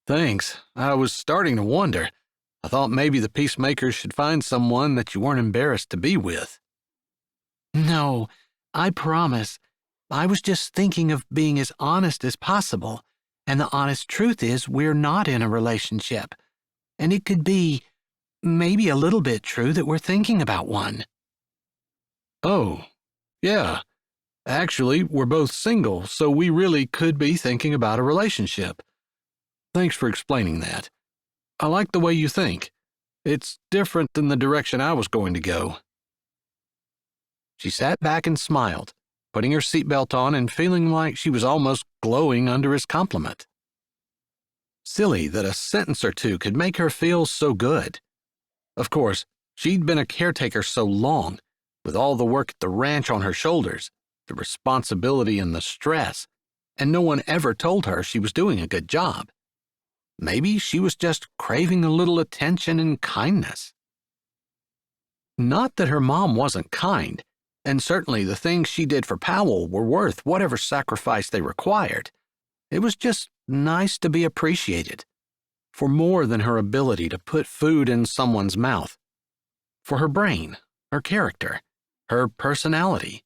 Thanks. I was starting to wonder. I thought maybe the peacemakers should find someone that you weren't embarrassed to be with. No, I promise. I was just thinking of being as honest as possible, and the honest truth is we're not in a relationship. And it could be, maybe a little bit true that we're thinking about one. Oh, yeah. Actually, we're both single, so we really could be thinking about a relationship. Thanks for explaining that. I like the way you think. It's different than the direction I was going to go. She sat back and smiled, putting her seatbelt on and feeling like she was almost glowing under his compliment. Silly that a sentence or two could make her feel so good. Of course, she'd been a caretaker so long, with all the work at the ranch on her shoulders, the responsibility and the stress, and no one ever told her she was doing a good job. Maybe she was just craving a little attention and kindness. Not that her mom wasn't kind, and certainly the things she did for Powell were worth whatever sacrifice they required. It was just nice to be appreciated, for more than her ability to put food in someone's mouth, for her brain, her character, her personality.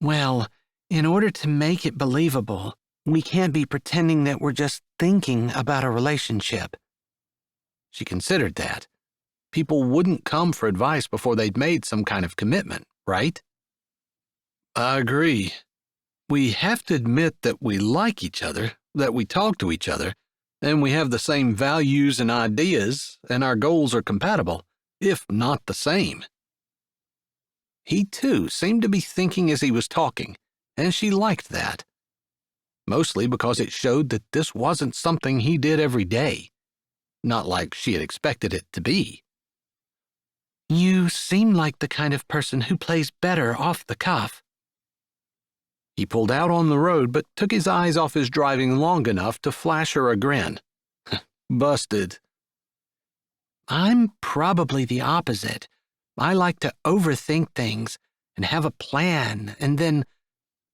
Well, in order to make it believable, we can't be pretending that we're just thinking about a relationship. She considered that. People wouldn't come for advice before they'd made some kind of commitment, right? I agree. We have to admit that we like each other, that we talk to each other, and we have the same values and ideas, and our goals are compatible, if not the same. He, too, seemed to be thinking as he was talking, and she liked that. Mostly because it showed that this wasn't something he did every day. Not like she had expected it to be. You seem like the kind of person who plays better off the cuff. He pulled out on the road but took his eyes off his driving long enough to flash her a grin. Busted. I'm probably the opposite. I like to overthink things and have a plan, and then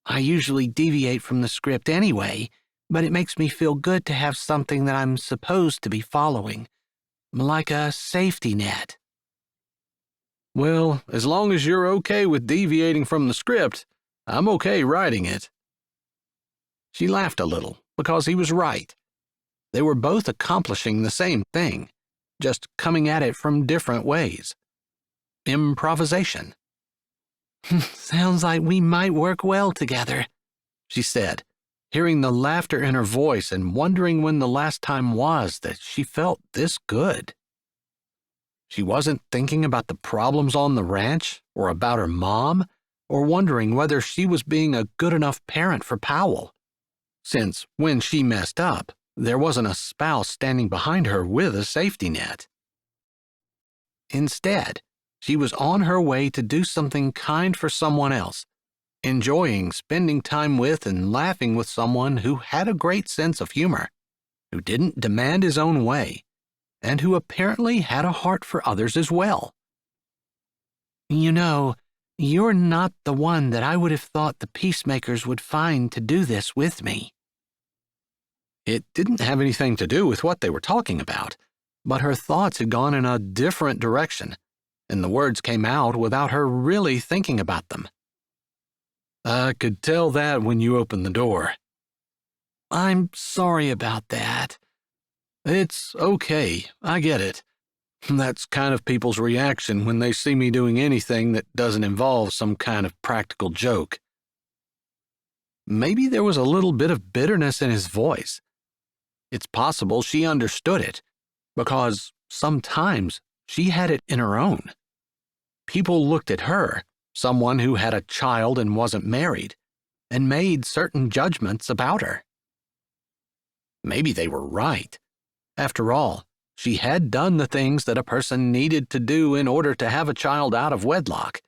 I usually deviate from the script anyway, but it makes me feel good to have something that I'm supposed to be following, like a safety net. Well, as long as you're okay with deviating from the script, I'm okay writing it. She laughed a little, because he was right. They were both accomplishing the same thing, just coming at it from different ways. Improvisation. Sounds like we might work well together, she said, hearing the laughter in her voice and wondering when the last time was that she felt this good. She wasn't thinking about the problems on the ranch, or about her mom, or wondering whether she was being a good enough parent for Powell, since when she messed up, there wasn't a spouse standing behind her with a safety net. Instead, she was on her way to do something kind for someone else, enjoying spending time with and laughing with someone who had a great sense of humor, who didn't demand his own way, and who apparently had a heart for others as well. You know, you're not the one that I would have thought the peacemakers would find to do this with me. It didn't have anything to do with what they were talking about, but her thoughts had gone in a different direction, and the words came out without her really thinking about them. I could tell that when you opened the door. I'm sorry about that. It's okay, I get it. That's kind of people's reaction when they see me doing anything that doesn't involve some kind of practical joke. Maybe there was a little bit of bitterness in his voice. It's possible she understood it, because sometimes she had it in her own. People looked at her, someone who had a child and wasn't married, and made certain judgments about her. Maybe they were right. After all, she had done the things that a person needed to do in order to have a child out of wedlock.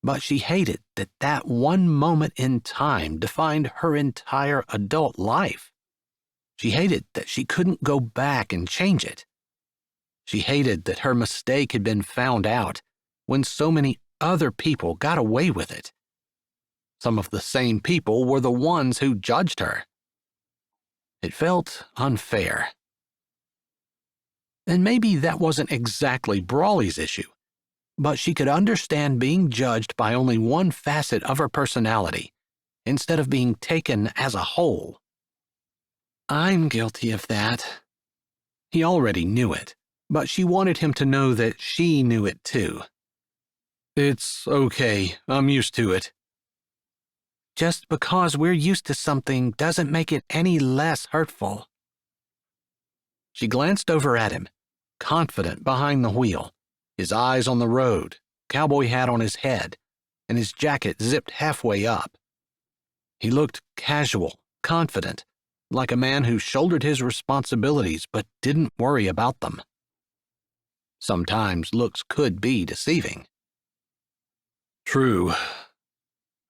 But she hated that that one moment in time defined her entire adult life. She hated that she couldn't go back and change it. She hated that her mistake had been found out when so many other people got away with it. Some of the same people were the ones who judged her. It felt unfair. And maybe that wasn't exactly Brawley's issue, but she could understand being judged by only one facet of her personality, instead of being taken as a whole. I'm guilty of that. He already knew it, but she wanted him to know that she knew it too. It's okay, I'm used to it. Just because we're used to something doesn't make it any less hurtful. She glanced over at him, confident behind the wheel, his eyes on the road, cowboy hat on his head, and his jacket zipped halfway up. He looked casual, confident, like a man who shouldered his responsibilities but didn't worry about them. Sometimes looks could be deceiving. True.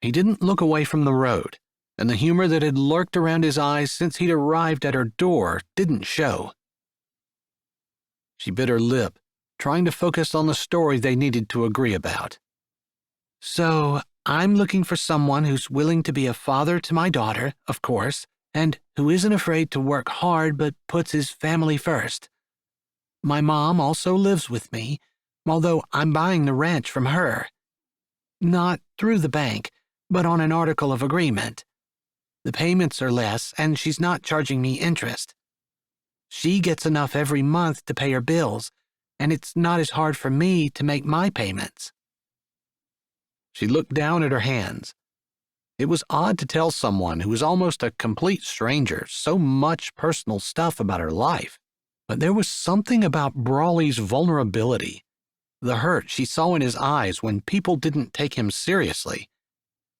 He didn't look away from the road, and the humor that had lurked around his eyes since he'd arrived at her door didn't show. She bit her lip, trying to focus on the story they needed to agree about. So, I'm looking for someone who's willing to be a father to my daughter, of course, and who isn't afraid to work hard but puts his family first. My mom also lives with me, although I'm buying the ranch from her. Not through the bank, but on an article of agreement. The payments are less, and she's not charging me interest. She gets enough every month to pay her bills, and it's not as hard for me to make my payments. She looked down at her hands. It was odd to tell someone who was almost a complete stranger so much personal stuff about her life, but there was something about Brawley's vulnerability, the hurt she saw in his eyes when people didn't take him seriously,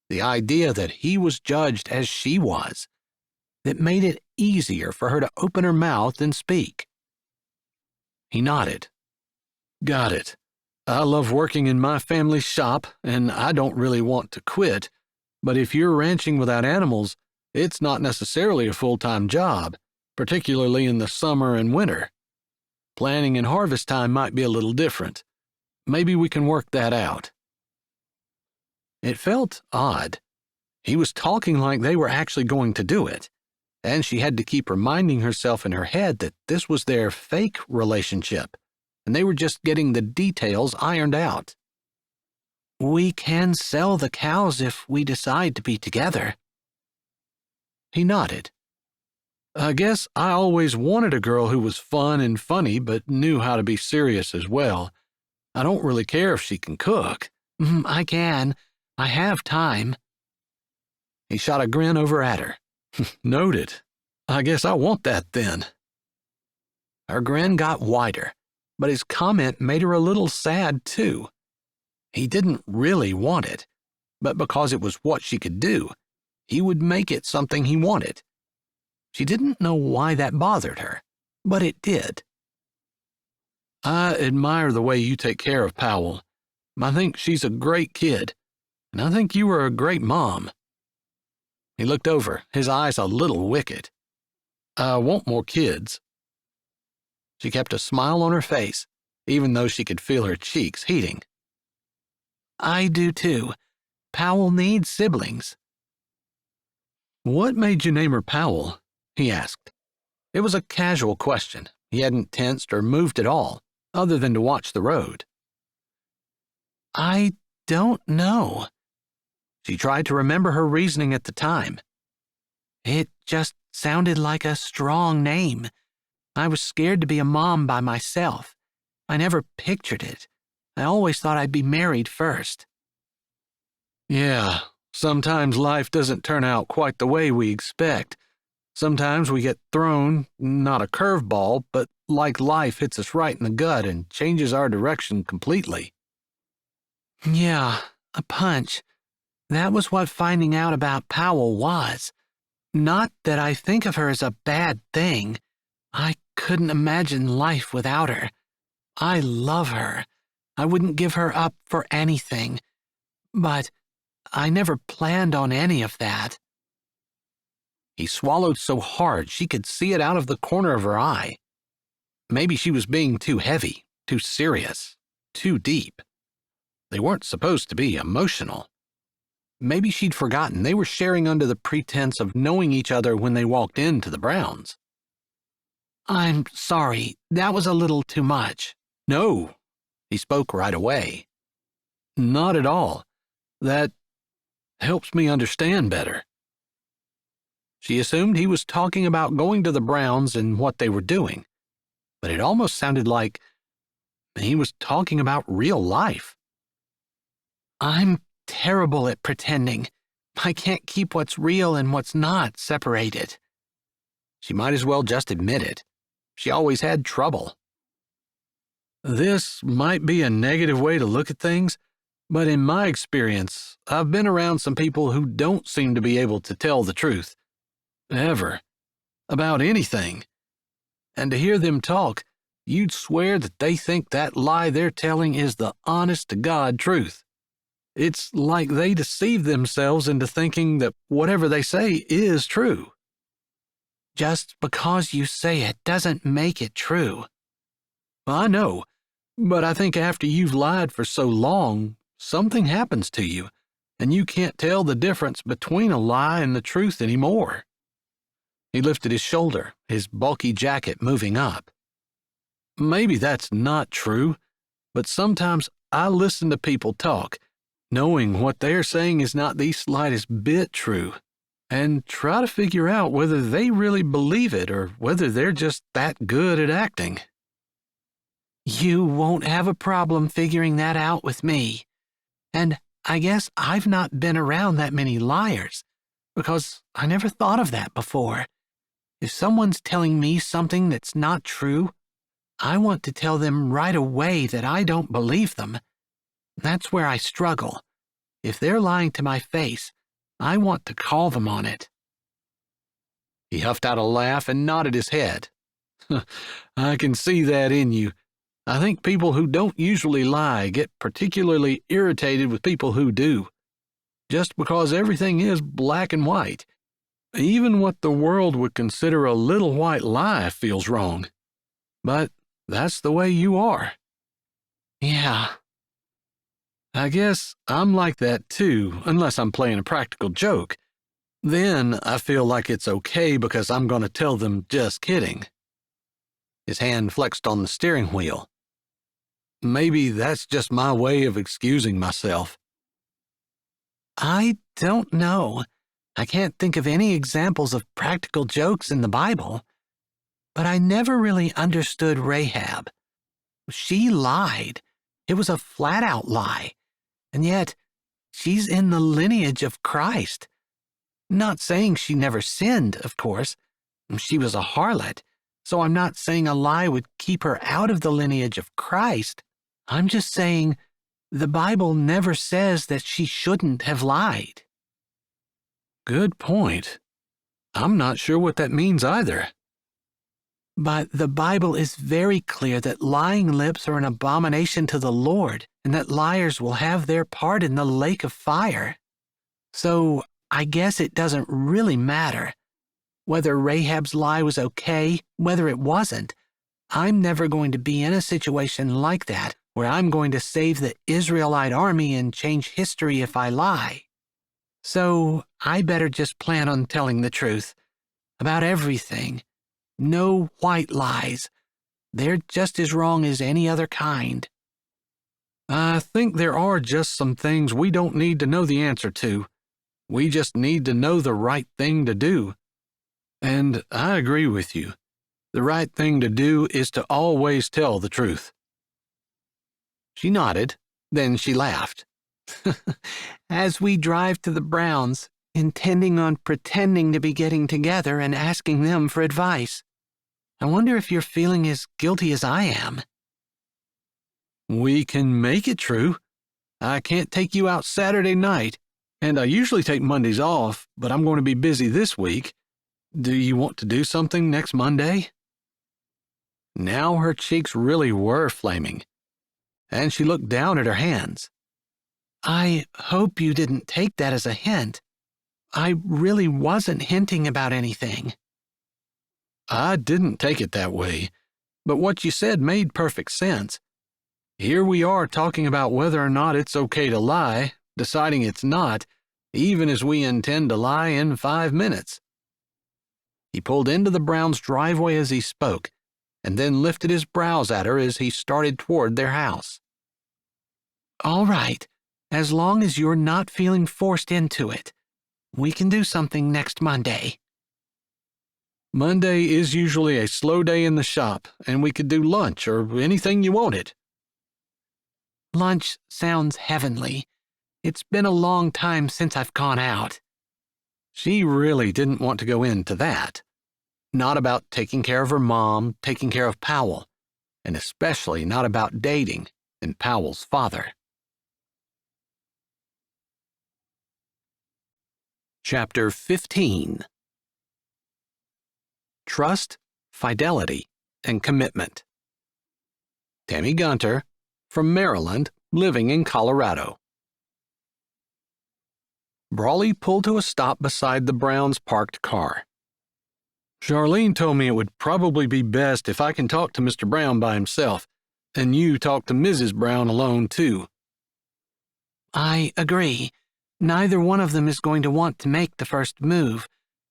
the idea that he was judged as she was, that made it easier for her to open her mouth and speak. He nodded. Got it. I love working in my family's shop, and I don't really want to quit, but if you're ranching without animals, it's not necessarily a full-time job, particularly in the summer and winter. Planting and harvest time might be a little different. Maybe we can work that out. It felt odd. He was talking like they were actually going to do it, and she had to keep reminding herself in her head that this was their fake relationship, and they were just getting the details ironed out. We can sell the cows if we decide to be together. He nodded. I guess I always wanted a girl who was fun and funny but knew how to be serious as well. I don't really care if she can cook. I can. I have time. He shot a grin over at her. Noted. I guess I want that then. Her grin got wider, but his comment made her a little sad, too. He didn't really want it, but because it was what she could do, he would make it something he wanted. She didn't know why that bothered her, but it did. I admire the way you take care of Powell. I think she's a great kid, and I think you are a great mom. He looked over, his eyes a little wicked. I want more kids. She kept a smile on her face, even though she could feel her cheeks heating. I do too. Powell needs siblings. What made you name her Powell? He asked. It was a casual question. He hadn't tensed or moved at all, other than to watch the road. I don't know. She tried to remember her reasoning at the time. It just sounded like a strong name. I was scared to be a mom by myself. I never pictured it. I always thought I'd be married first. Yeah, sometimes life doesn't turn out quite the way we expect. Sometimes we get thrown, not a curveball, but like life hits us right in the gut and changes our direction completely. Yeah, a punch. That was what finding out about Powell was. Not that I think of her as a bad thing. I couldn't imagine life without her. I love her. I wouldn't give her up for anything. But I never planned on any of that. He swallowed so hard she could see it out of the corner of her eye. Maybe she was being too heavy, too serious, too deep. They weren't supposed to be emotional. Maybe she'd forgotten they were sharing under the pretense of knowing each other when they walked into the Browns. I'm sorry, that was a little too much. No, he spoke right away. Not at all. That helps me understand better. She assumed he was talking about going to the Browns and what they were doing, but it almost sounded like he was talking about real life. I'm terrible at pretending. I can't keep what's real and what's not separated. She might as well just admit it. She always had trouble. This might be a negative way to look at things, but in my experience, I've been around some people who don't seem to be able to tell the truth. Ever. About anything. And to hear them talk, you'd swear that they think that lie they're telling is the honest-to-God truth. It's like they deceive themselves into thinking that whatever they say is true. Just because you say it doesn't make it true. I know, but I think after you've lied for so long, something happens to you, and you can't tell the difference between a lie and the truth anymore. He lifted his shoulder, his bulky jacket moving up. Maybe that's not true, but sometimes I listen to people talk, knowing what they're saying is not the slightest bit true, and try to figure out whether they really believe it or whether they're just that good at acting. You won't have a problem figuring that out with me. And I guess I've not been around that many liars, because I never thought of that before. If someone's telling me something that's not true, I want to tell them right away that I don't believe them. That's where I struggle. If they're lying to my face, I want to call them on it. He huffed out a laugh and nodded his head. I can see that in you. I think people who don't usually lie get particularly irritated with people who do, just because everything is black and white. Even what the world would consider a little white lie feels wrong. But that's the way you are. Yeah. I guess I'm like that too, unless I'm playing a practical joke. Then I feel like it's okay because I'm going to tell them just kidding. His hand flexed on the steering wheel. Maybe that's just my way of excusing myself. I don't know. I can't think of any examples of practical jokes in the Bible. But I never really understood Rahab. She lied. It was a flat-out lie. And yet, she's in the lineage of Christ. Not saying she never sinned, of course. She was a harlot. So I'm not saying a lie would keep her out of the lineage of Christ. I'm just saying the Bible never says that she shouldn't have lied. Good point. I'm not sure what that means either. But the Bible is very clear that lying lips are an abomination to the Lord, and that liars will have their part in the lake of fire. So I guess it doesn't really matter. Whether Rahab's lie was okay, whether it wasn't, I'm never going to be in a situation like that where I'm going to save the Israelite army and change history if I lie. So I better just plan on telling the truth about everything. No white lies. They're just as wrong as any other kind. I think there are just some things we don't need to know the answer to. We just need to know the right thing to do. And I agree with you. The right thing to do is to always tell the truth. She nodded, then she laughed. As we drive to the Browns, intending on pretending to be getting together and asking them for advice. I wonder if you're feeling as guilty as I am. We can make it true. I can't take you out Saturday night, and I usually take Mondays off, but I'm going to be busy this week. Do you want to do something next Monday? Now her cheeks really were flaming, and she looked down at her hands. I hope you didn't take that as a hint. I really wasn't hinting about anything. I didn't take it that way, but what you said made perfect sense. Here we are talking about whether or not it's okay to lie, deciding it's not, even as we intend to lie in 5 minutes. He pulled into the Browns' driveway as he spoke, and then lifted his brows at her as he started toward their house. All right, as long as you're not feeling forced into it, we can do something next Monday. Monday is usually a slow day in the shop, and we could do lunch or anything you wanted. Lunch sounds heavenly. It's been a long time since I've gone out. She really didn't want to go into that. Not about taking care of her mom, taking care of Powell, and especially not about dating and Powell's father. Chapter 15. Trust, Fidelity, and Commitment. Tammy Gunter, from Maryland, living in Colorado. Brawley pulled to a stop beside the Browns' parked car. Charlene told me it would probably be best if I can talk to Mr. Brown by himself, and you talk to Mrs. Brown alone, too. I agree. Neither one of them is going to want to make the first move,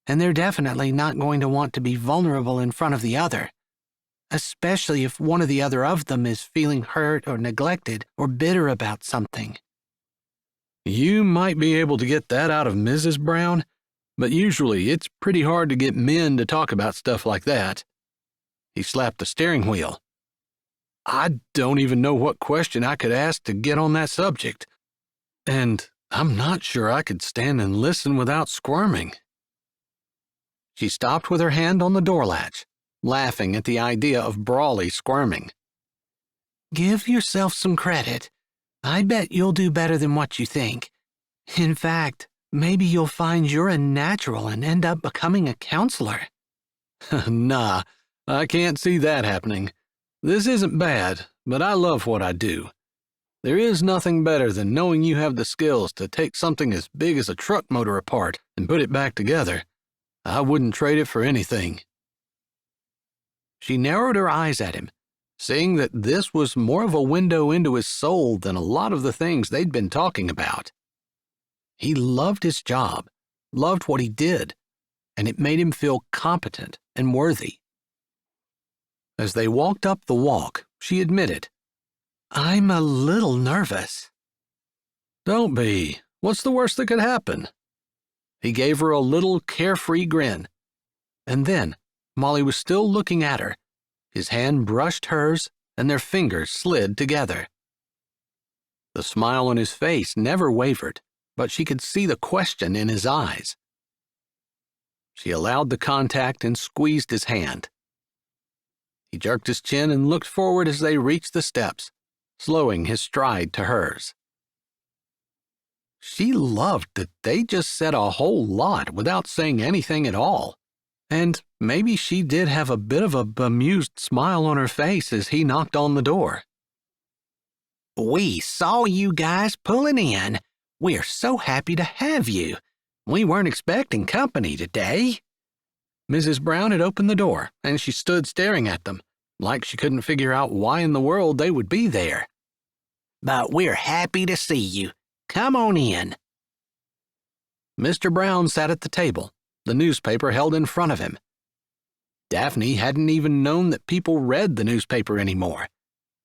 and they're definitely not going to want to be vulnerable in front of the other, especially if one or the other of them is feeling hurt or neglected or bitter about something. You might be able to get that out of Mrs. Brown, but usually it's pretty hard to get men to talk about stuff like that. He slapped the steering wheel. I don't even know what question I could ask to get on that subject, and I'm not sure I could stand and listen without squirming. She stopped with her hand on the door latch, laughing at the idea of Brawley squirming. Give yourself some credit. I bet you'll do better than what you think. In fact, maybe you'll find you're a natural and end up becoming a counselor. Nah, I can't see that happening. This isn't bad, but I love what I do. There is nothing better than knowing you have the skills to take something as big as a truck motor apart and put it back together. I wouldn't trade it for anything. She narrowed her eyes at him, seeing that this was more of a window into his soul than a lot of the things they'd been talking about. He loved his job, loved what he did, and it made him feel competent and worthy. As they walked up the walk, she admitted, I'm a little nervous. Don't be. What's the worst that could happen? He gave her a little carefree grin. And then, while he was still looking at her, his hand brushed hers and their fingers slid together. The smile on his face never wavered, but she could see the question in his eyes. She allowed the contact and squeezed his hand. He jerked his chin and looked forward as they reached the steps, slowing his stride to hers. She loved that they just said a whole lot without saying anything at all. And maybe she did have a bit of a bemused smile on her face as he knocked on the door. We saw you guys pulling in. We're so happy to have you. We weren't expecting company today. Mrs. Brown had opened the door, and she stood staring at them, like she couldn't figure out why in the world they would be there. But we're happy to see you. Come on in. Mr. Brown sat at the table, the newspaper held in front of him. Daphne hadn't even known that people read the newspaper anymore,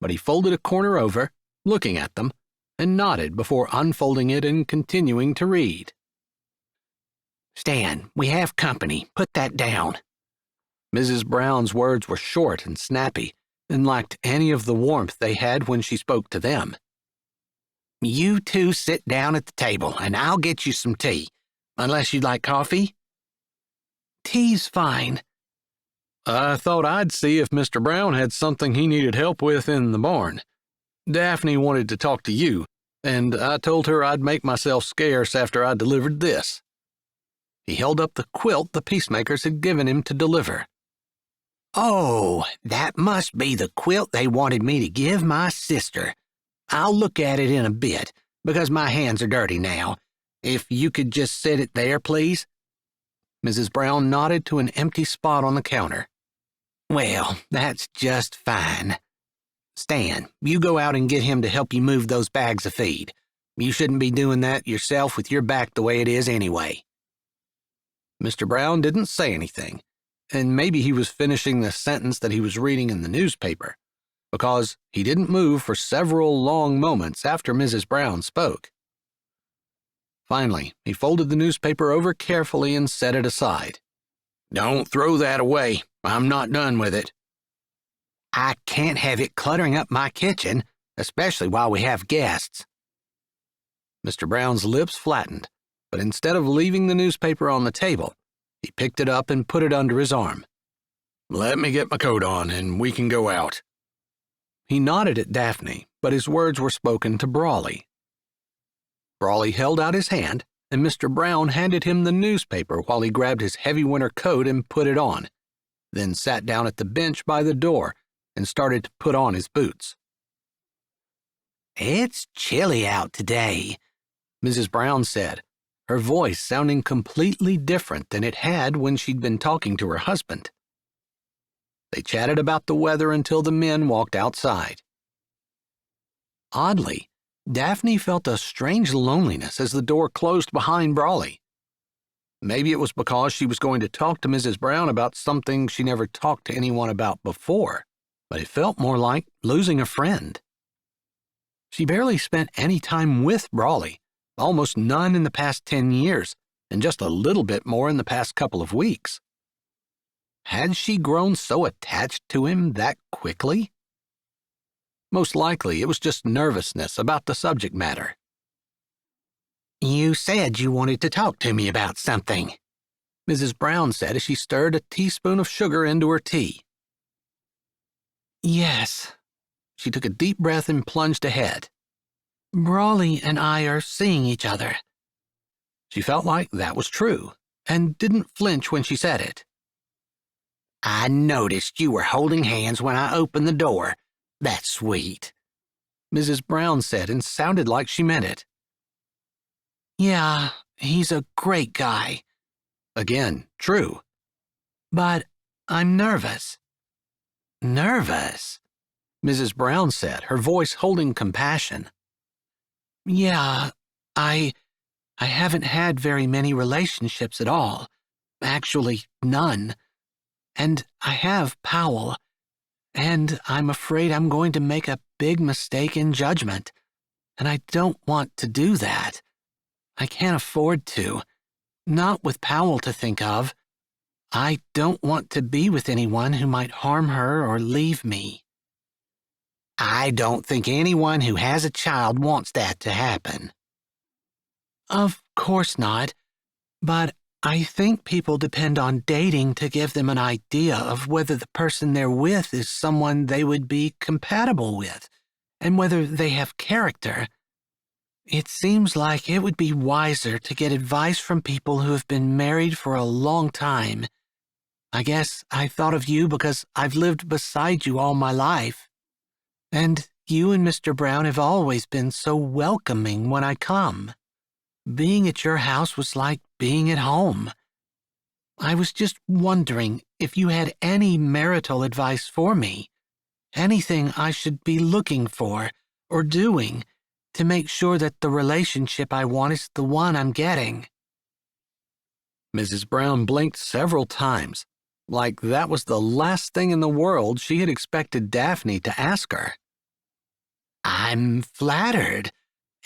but he folded a corner over, looking at them, and nodded before unfolding it and continuing to read. Stan, we have company. Put that down. Mrs. Brown's words were short and snappy and lacked any of the warmth they had when she spoke to them. You two sit down at the table, and I'll get you some tea, unless you'd like coffee. Tea's fine. I thought I'd see if Mr. Brown had something he needed help with in the barn. Daphne wanted to talk to you, and I told her I'd make myself scarce after I delivered this. He held up the quilt the peacemakers had given him to deliver. Oh, that must be the quilt they wanted me to give my sister. I'll look at it in a bit, because my hands are dirty now. If you could just set it there, please. Mrs. Brown nodded to an empty spot on the counter. Well, that's just fine. Stan, you go out and get him to help you move those bags of feed. You shouldn't be doing that yourself with your back the way it is anyway. Mr. Brown didn't say anything, and maybe he was finishing the sentence that he was reading in the newspaper, because he didn't move for several long moments after Mrs. Brown spoke. Finally, he folded the newspaper over carefully and set it aside. Don't throw that away. I'm not done with it. I can't have it cluttering up my kitchen, especially while we have guests. Mr. Brown's lips flattened, but instead of leaving the newspaper on the table, he picked it up and put it under his arm. Let me get my coat on and we can go out. He nodded at Daphne, but his words were spoken to Brawley. Brawley held out his hand, and Mr. Brown handed him the newspaper while he grabbed his heavy winter coat and put it on, then sat down at the bench by the door and started to put on his boots. It's chilly out today, Mrs. Brown said, her voice sounding completely different than it had when she'd been talking to her husband. They chatted about the weather until the men walked outside. Oddly, Daphne felt a strange loneliness as the door closed behind Brawley. Maybe it was because she was going to talk to Mrs. Brown about something she never talked to anyone about before, but it felt more like losing a friend. She barely spent any time with Brawley, almost none in the past 10 years, and just a little bit more in the past couple of weeks. Had she grown so attached to him that quickly? Most likely it was just nervousness about the subject matter. You said you wanted to talk to me about something, Mrs. Brown said as she stirred a teaspoon of sugar into her tea. Yes. She took a deep breath and plunged ahead. Brawley and I are seeing each other. She felt like that was true, and didn't flinch when she said it. I noticed you were holding hands when I opened the door. That's sweet, Mrs. Brown said and sounded like she meant it. Yeah, he's a great guy. Again, true. But I'm nervous. Nervous? Mrs. Brown said, her voice holding compassion. Yeah, I haven't had very many relationships at all. Actually, none. And I have Powell. And I'm afraid I'm going to make a big mistake in judgment. And I don't want to do that. I can't afford to. Not with Powell to think of. I don't want to be with anyone who might harm her or leave me. I don't think anyone who has a child wants that to happen. Of course not. But I think people depend on dating to give them an idea of whether the person they're with is someone they would be compatible with, and whether they have character. It seems like it would be wiser to get advice from people who have been married for a long time. I guess I thought of you because I've lived beside you all my life. And you and Mr. Brown have always been so welcoming when I come. Being at your house was like being at home. I was just wondering if you had any marital advice for me, anything I should be looking for or doing to make sure that the relationship I want is the one I'm getting. Mrs. Brown blinked several times, like that was the last thing in the world she had expected Daphne to ask her. I'm flattered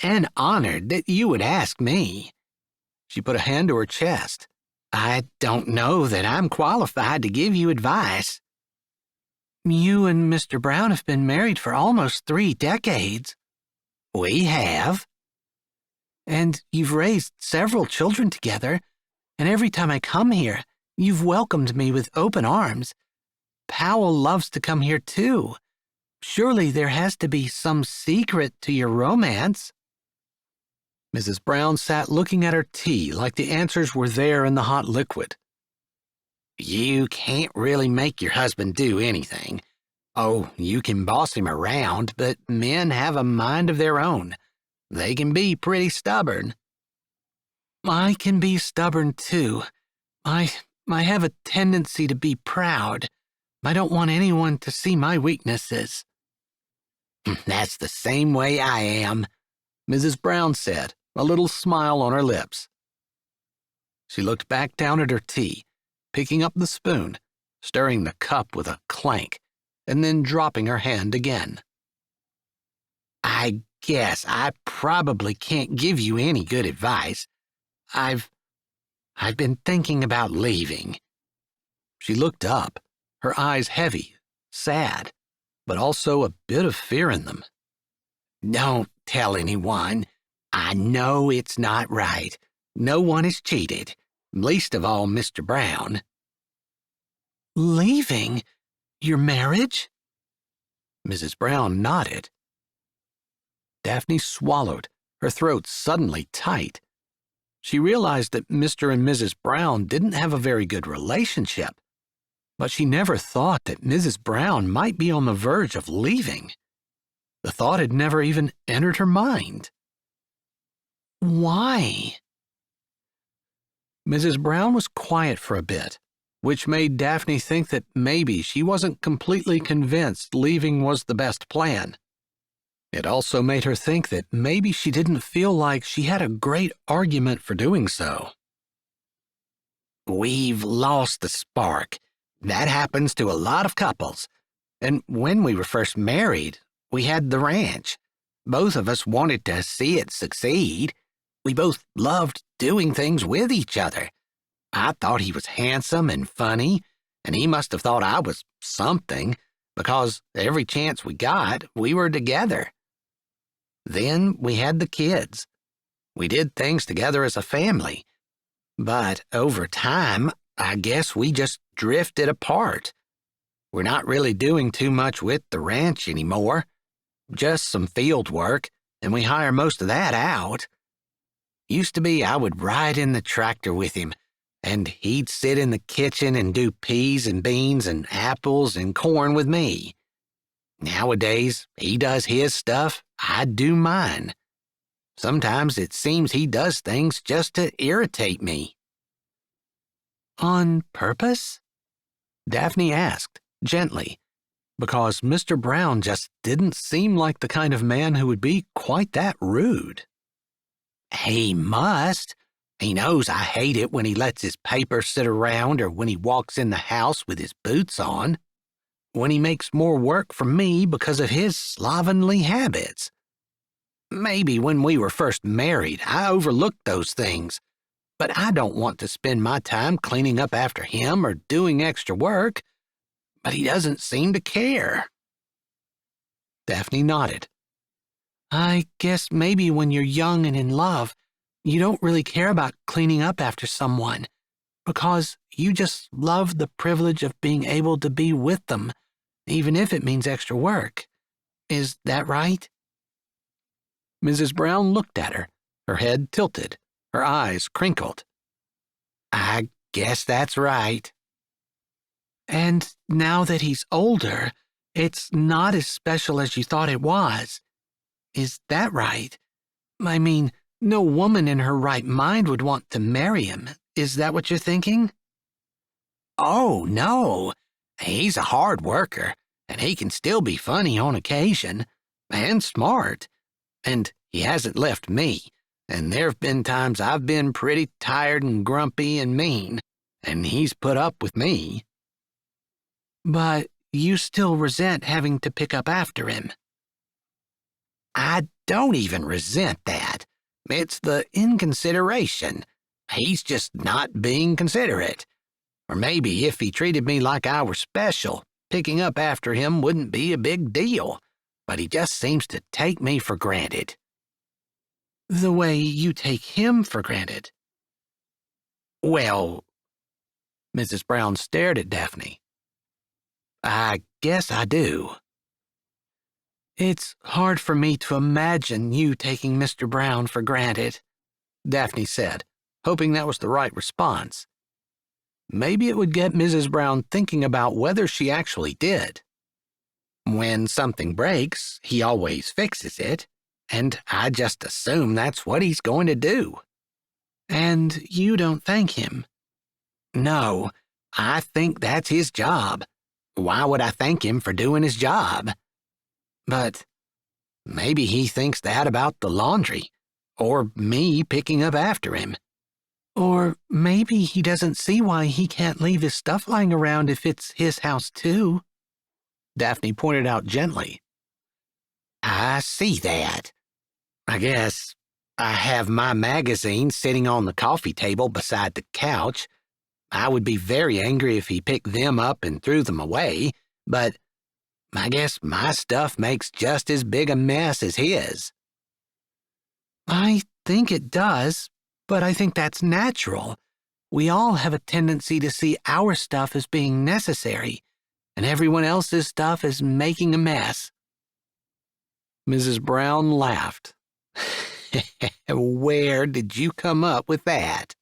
and honored that you would ask me. She put a hand to her chest. I don't know that I'm qualified to give you advice. You and Mr. Brown have been married for almost 3 decades. We have. And you've raised several children together, and every time I come here, you've welcomed me with open arms. Powell loves to come here too. Surely there has to be some secret to your romance. Mrs. Brown sat looking at her tea like the answers were there in the hot liquid. You can't really make your husband do anything. Oh, you can boss him around, but men have a mind of their own. They can be pretty stubborn. I can be stubborn too. I have a tendency to be proud. I don't want anyone to see my weaknesses. That's the same way I am, Mrs. Brown said, a little smile on her lips. She looked back down at her tea, picking up the spoon, stirring the cup with a clank, and then dropping her hand again. I guess I probably can't give you any good advice. I've been thinking about leaving. She looked up, her eyes heavy, sad, but also a bit of fear in them. Don't tell anyone. I know it's not right. No one is cheated, least of all Mr. Brown. Leaving? Your marriage? Mrs. Brown nodded. Daphne swallowed, her throat suddenly tight. She realized that Mr. and Mrs. Brown didn't have a very good relationship, but she never thought that Mrs. Brown might be on the verge of leaving. The thought had never even entered her mind. Why? Mrs. Brown was quiet for a bit, which made Daphne think that maybe she wasn't completely convinced leaving was the best plan. It also made her think that maybe she didn't feel like she had a great argument for doing so. We've lost the spark. That happens to a lot of couples. And when we were first married, we had the ranch. Both of us wanted to see it succeed. We both loved doing things with each other. I thought he was handsome and funny, and he must have thought I was something, because every chance we got, we were together. Then we had the kids. We did things together as a family. But over time, I guess we just drifted apart. We're not really doing too much with the ranch anymore. Just some field work, and we hire most of that out. Used to be I would ride in the tractor with him, and he'd sit in the kitchen and do peas and beans and apples and corn with me. Nowadays, he does his stuff, I do mine. Sometimes it seems he does things just to irritate me. On purpose? Daphne asked, gently, because Mr. Brown just didn't seem like the kind of man who would be quite that rude. He must. He knows I hate it when he lets his paper sit around or when he walks in the house with his boots on. When he makes more work for me because of his slovenly habits. Maybe when we were first married, I overlooked those things, but I don't want to spend my time cleaning up after him or doing extra work. But he doesn't seem to care. Daphne nodded. I guess maybe when you're young and in love, you don't really care about cleaning up after someone. because you just love the privilege of being able to be with them, even if it means extra work. Is that right?" Mrs. Brown looked at her, her head tilted, her eyes crinkled. "I guess that's right." "And now that he's older, it's not as special as you thought it was. Is that right? I mean, no woman in her right mind would want to marry him. Is that what you're thinking?" "Oh, no. He's a hard worker, and he can still be funny on occasion, and smart. And he hasn't left me, and there've been times I've been pretty tired and grumpy and mean, and he's put up with me." "But you still resent having to pick up after him." "I don't even resent that. It's the inconsideration. He's just not being considerate. Or maybe if he treated me like I were special, picking up after him wouldn't be a big deal. But he just seems to take me for granted." "The way you take him for granted?" "Well," Mrs. Brown stared at Daphne. "I guess I do." "It's hard for me to imagine you taking Mr. Brown for granted," Daphne said, hoping that was the right response. Maybe it would get Mrs. Brown thinking about whether she actually did. "When something breaks, he always fixes it, and I just assume that's what he's going to do." "And you don't thank him?" "No, I think that's his job. Why would I thank him for doing his job?" "But maybe he thinks that about the laundry, or me picking up after him." "Or maybe he doesn't see why he can't leave his stuff lying around if it's his house too," Daphne pointed out gently. "I see that. I guess I have my magazine sitting on the coffee table beside the couch. I would be very angry if he picked them up and threw them away, but I guess my stuff makes just as big a mess as his." "I think it does, but I think that's natural. We all have a tendency to see our stuff as being necessary, and everyone else's stuff as making a mess." Mrs. Brown laughed. "Where did you come up with that?"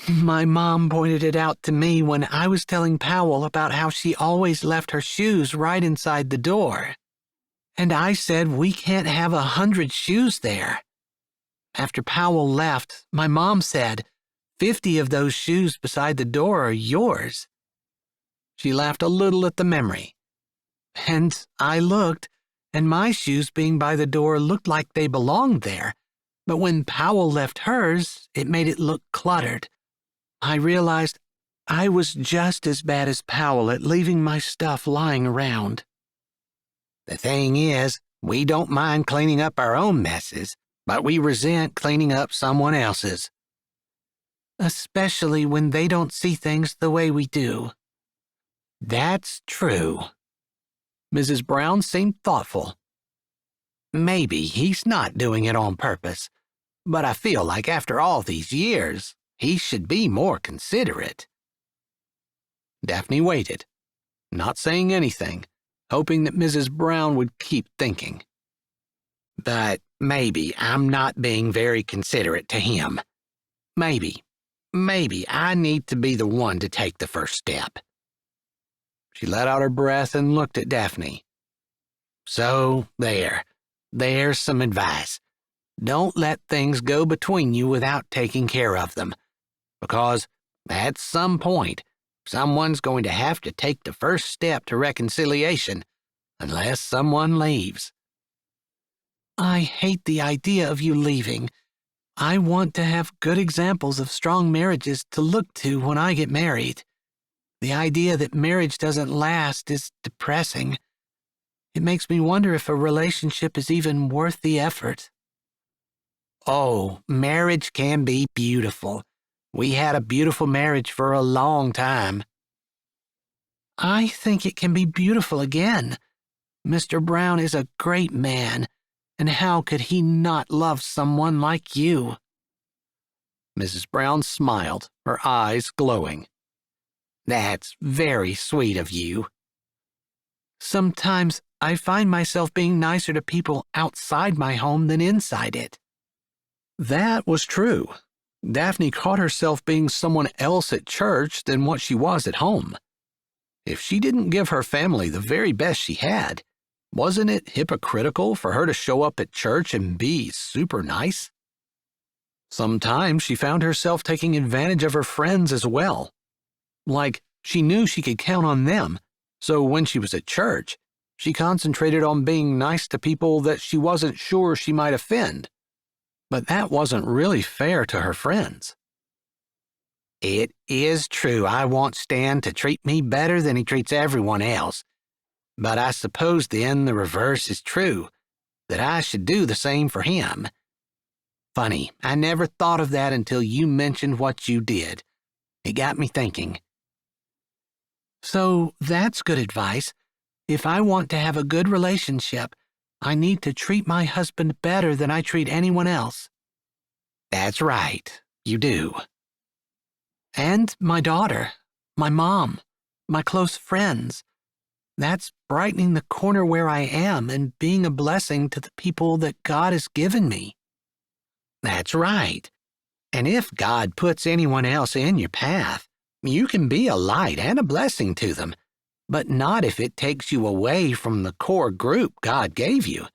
"My mom pointed it out to me when I was telling Powell about how she always left her shoes right inside the door. And I said we can't have 100 shoes there. After Powell left, my mom said 50 of those shoes beside the door are yours." She laughed a little at the memory. "And I looked, and my shoes being by the door looked like they belonged there, but when Powell left hers, it made it look cluttered. I realized I was just as bad as Powell at leaving my stuff lying around." "The thing is, we don't mind cleaning up our own messes, but we resent cleaning up someone else's." "Especially when they don't see things the way we do." "That's true." Mrs. Brown seemed thoughtful. "Maybe he's not doing it on purpose, but I feel like after all these years, he should be more considerate." Daphne waited, not saying anything, hoping that Mrs. Brown would keep thinking. "But maybe I'm not being very considerate to him. Maybe I need to be the one to take the first step." She let out her breath and looked at Daphne. "So, there's some advice. Don't let things go between you without taking care of them, because at some point, someone's going to have to take the first step to reconciliation, unless someone leaves." "I hate the idea of you leaving. I want to have good examples of strong marriages to look to when I get married. The idea that marriage doesn't last is depressing. It makes me wonder if a relationship is even worth the effort." "Oh, marriage can be beautiful. We had a beautiful marriage for a long time." "I think it can be beautiful again. Mr. Brown is a great man, and how could he not love someone like you?" Mrs. Brown smiled, her eyes glowing. That's very sweet of you. Sometimes I find myself being nicer to people outside my home than inside it. That was true. Daphne caught herself being someone else at church than what she was at home. If she didn't give her family the very best she had, wasn't it hypocritical for her to show up at church and be super nice? Sometimes she found herself taking advantage of her friends as well. Like, she knew she could count on them, so when she was at church, she concentrated on being nice to people that she wasn't sure she might offend. But that wasn't really fair to her friends. It is true I want Stan to treat me better than he treats everyone else, but I suppose then the reverse is true, that I should do the same for him. Funny, I never thought of that until you mentioned what you did. It got me thinking. So that's good advice. If I want to have a good relationship, I need to treat my husband better than I treat anyone else. That's right, you do. And my daughter, my mom, my close friends. That's brightening the corner where I am and being a blessing to the people that God has given me. That's right. And if God puts anyone else in your path, you can be a light and a blessing to them, but not if it takes you away from the core group God gave you.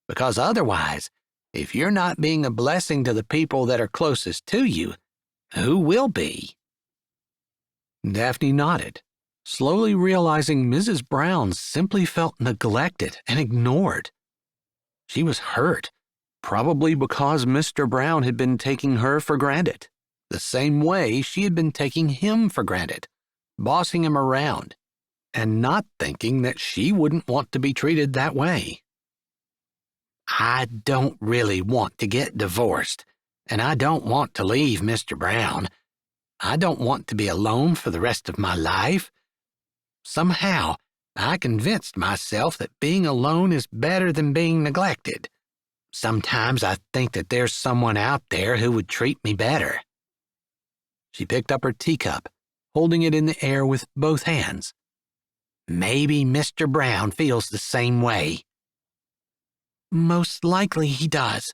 Because otherwise, if you're not being a blessing to the people that are closest to you, who will be? Daphne nodded, slowly realizing Mrs. Brown simply felt neglected and ignored. She was hurt, probably because Mr. Brown had been taking her for granted, the same way she had been taking him for granted, bossing him around, and not thinking that she wouldn't want to be treated that way. I don't really want to get divorced, and I don't want to leave Mr. Brown. I don't want to be alone for the rest of my life. Somehow, I convinced myself that being alone is better than being neglected. Sometimes I think that there's someone out there who would treat me better. She picked up her teacup, holding it in the air with both hands. Maybe Mr. Brown feels the same way. Most likely he does.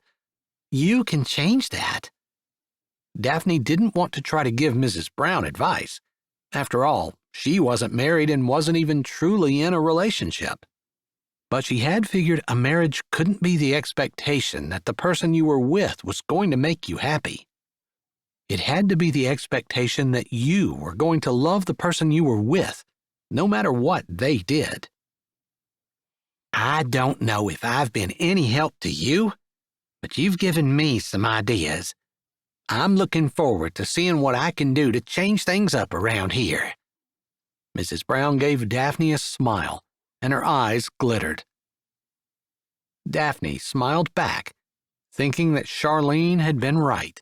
You can change that. Daphne didn't want to try to give Mrs. Brown advice. After all, she wasn't married and wasn't even truly in a relationship. But she had figured a marriage couldn't be the expectation that the person you were with was going to make you happy. It had to be the expectation that you were going to love the person you were with, no matter what they did. I don't know if I've been any help to you, but you've given me some ideas. I'm looking forward to seeing what I can do to change things up around here. Mrs. Brown gave Daphne a smile, and her eyes glittered. Daphne smiled back, thinking that Charlene had been right.